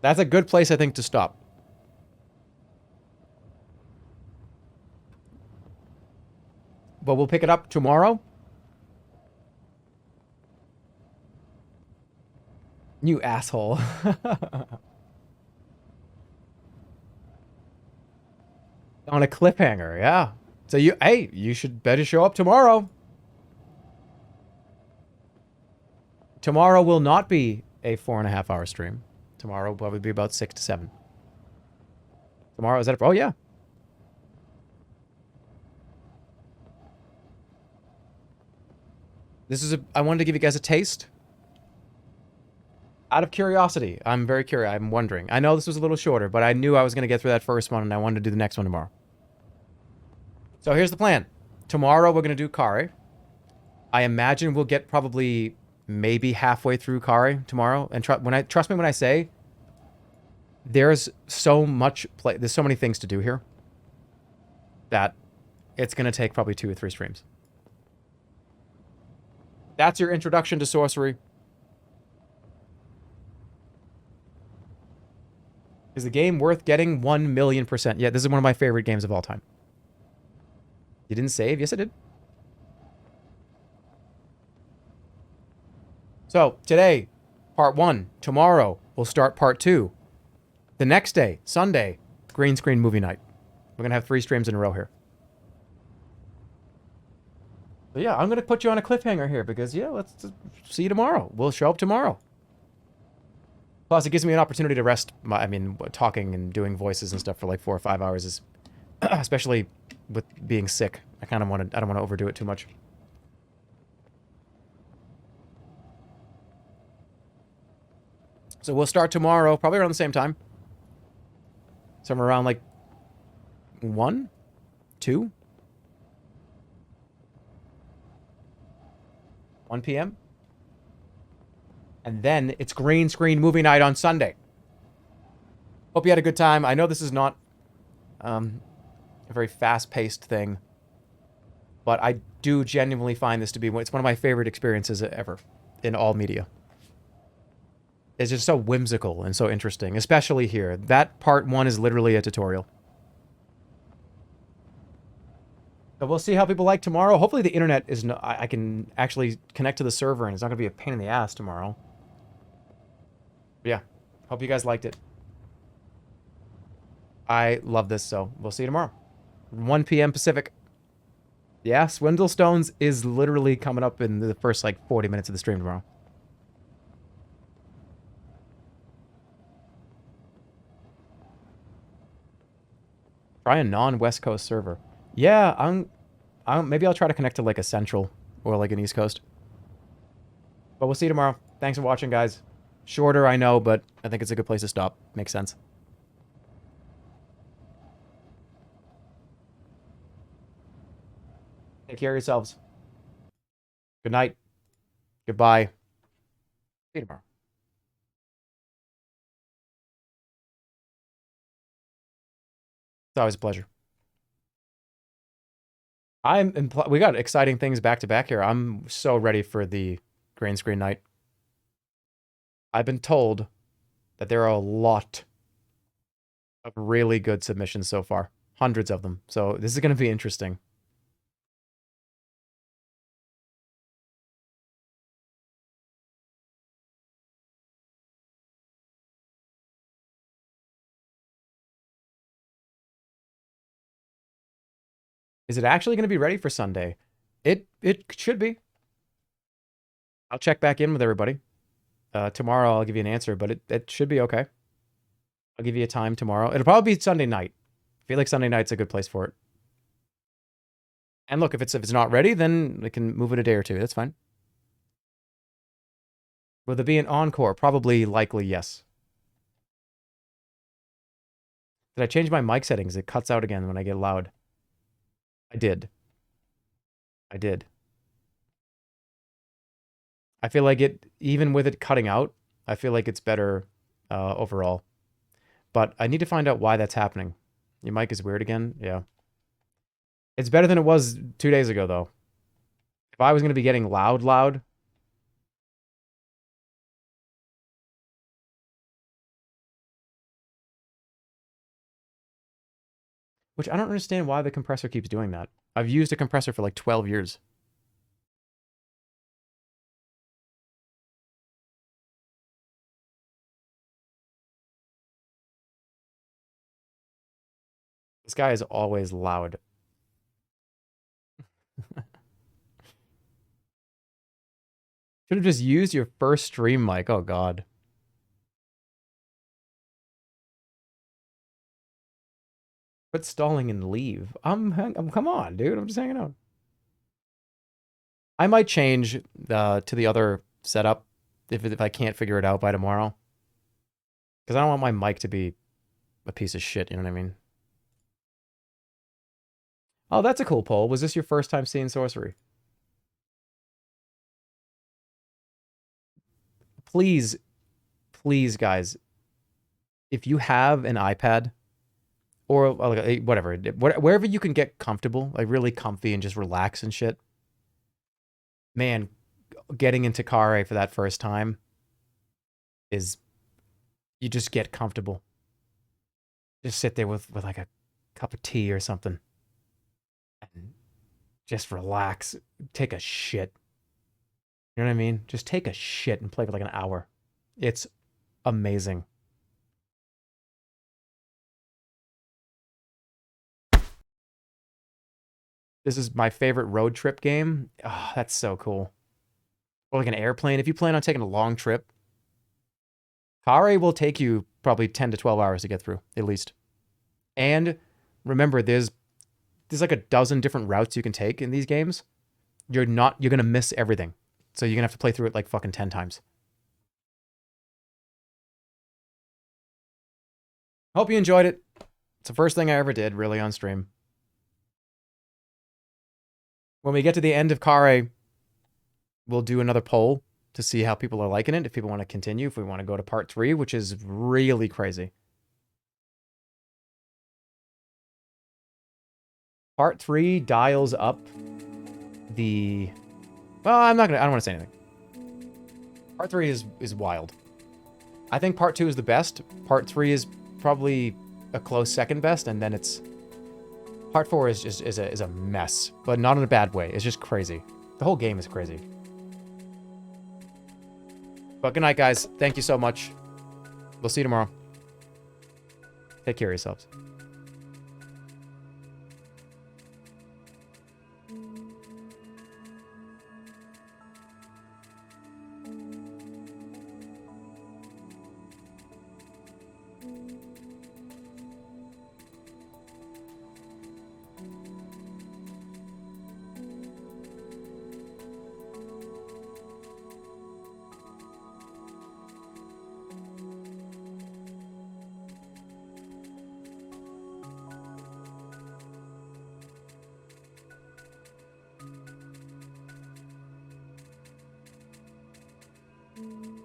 Speaker 3: That's a good place, I think, to stop. But we'll pick it up tomorrow. You asshole. On a cliffhanger, yeah. So you should better show up tomorrow. Tomorrow will not be a 4.5-hour stream. Tomorrow will probably be about 6 to 7. Tomorrow, is that oh yeah. I wanted to give you guys a taste. Out of curiosity. I'm very curious. I'm wondering. I know this was a little shorter, but I knew I was going to get through that first one, and I wanted to do the next one tomorrow. So here's the plan. Tomorrow we're going to do Kare. I imagine we'll get probably maybe halfway through Kare tomorrow. And trust me when I say there's so much there's so many things to do here that it's going to take probably 2 or 3 streams. That's your introduction to Sorcery. Is the game worth getting 1,000,000%? Yeah, this is one of my favorite games of all time. You didn't save? Yes, I did. So, today, part 1. Tomorrow, we'll start part 2. The next day, Sunday, green screen movie night. We're going to have 3 streams in a row here. But yeah, I'm going to put you on a cliffhanger here because, yeah, let's see you tomorrow. We'll show up tomorrow. Plus, it gives me an opportunity to rest. Talking and doing voices and stuff for like 4 or 5 hours is, especially with being sick. I don't want to overdo it too much. So we'll start tomorrow, probably around the same time. Somewhere around like 1, 2, 1 p.m. And then it's green screen movie night on Sunday. Hope you had a good time. I know this is not a very fast-paced thing. But I do genuinely find this to be, it's one of my favorite experiences ever in all media. It's just so whimsical and so interesting, especially here. That part 1 is literally a tutorial. So we'll see how people like tomorrow. Hopefully the internet is no, I can actually connect to the server and it's not going to be a pain in the ass tomorrow. But yeah, hope you guys liked it. I love this, so we'll see you tomorrow. 1 p.m. Pacific. Yeah, Swindlestones is literally coming up in the first, like, 40 minutes of the stream tomorrow. Try a non-West Coast server. Yeah, maybe I'll try to connect to, like, a Central or, like, an East Coast. But we'll see you tomorrow. Thanks for watching, guys. Shorter, I know, but I think it's a good place to stop. Makes sense. Take care of yourselves. Good night. Goodbye. See you tomorrow. It's always a pleasure. We got exciting things back to back here. I'm so ready for the green screen night. I've been told that there are a lot of really good submissions so far. Hundreds of them. So this is going to be interesting. Is it actually going to be ready for Sunday? It should be. I'll check back in with everybody. Tomorrow I'll give you an answer, but it should be okay. I'll give you a time tomorrow. It'll probably be Sunday night. I feel like Sunday night's a good place for it. And look, if it's not ready, then we can move it a day or two. That's fine. Will there be an encore? Probably, likely, yes. Did I change my mic settings? It cuts out again when I get loud. I did. I did. I feel like even with it cutting out, I feel like it's better overall. But I need to find out why that's happening. Your mic is weird again? Yeah. It's better than it was 2 days ago, though. If I was going to be getting loud... Which I don't understand why the compressor keeps doing that. I've used a compressor for like 12 years. This guy is always loud. Should have just used your first stream mic. Oh, God. Quit stalling and leave. Come on, dude. I'm just hanging out. I might change to the other setup if I can't figure it out by tomorrow. Because I don't want my mic to be a piece of shit, you know what I mean? Oh, that's a cool poll. Was this your first time seeing Sorcery? Please, please, guys, if you have an iPad or whatever, wherever you can get comfortable, like really comfy and just relax and shit, man, getting into Kare for that first time is, you just get comfortable. Just sit there with like a cup of tea or something and just relax, take a shit. You know what I mean? Just take a shit and play for like an hour. It's amazing. This is my favorite road trip game. Oh, that's so cool. Or like an airplane. If you plan on taking a long trip, Kare will take you probably 10 to 12 hours to get through, at least. And remember, there's like a dozen different routes you can take in these games. You're gonna miss everything. So you're gonna have to play through it like fucking 10 times. Hope you enjoyed it. It's the first thing I ever did, really, on stream. When we get to the end of Kare, we'll do another poll to see how people are liking it, if people want to continue, if we want to go to part 3, which is really crazy. Part 3 dials up the... Well, I don't want to say anything. Part 3 is wild. I think Part 2 is the best. Part 3 is probably a close second best, and then it's... Part 4 is a mess, but not in a bad way. It's just crazy. The whole game is crazy. But good night, guys. Thank you so much. We'll see you tomorrow. Take care of yourselves.
Speaker 5: Mm-hmm.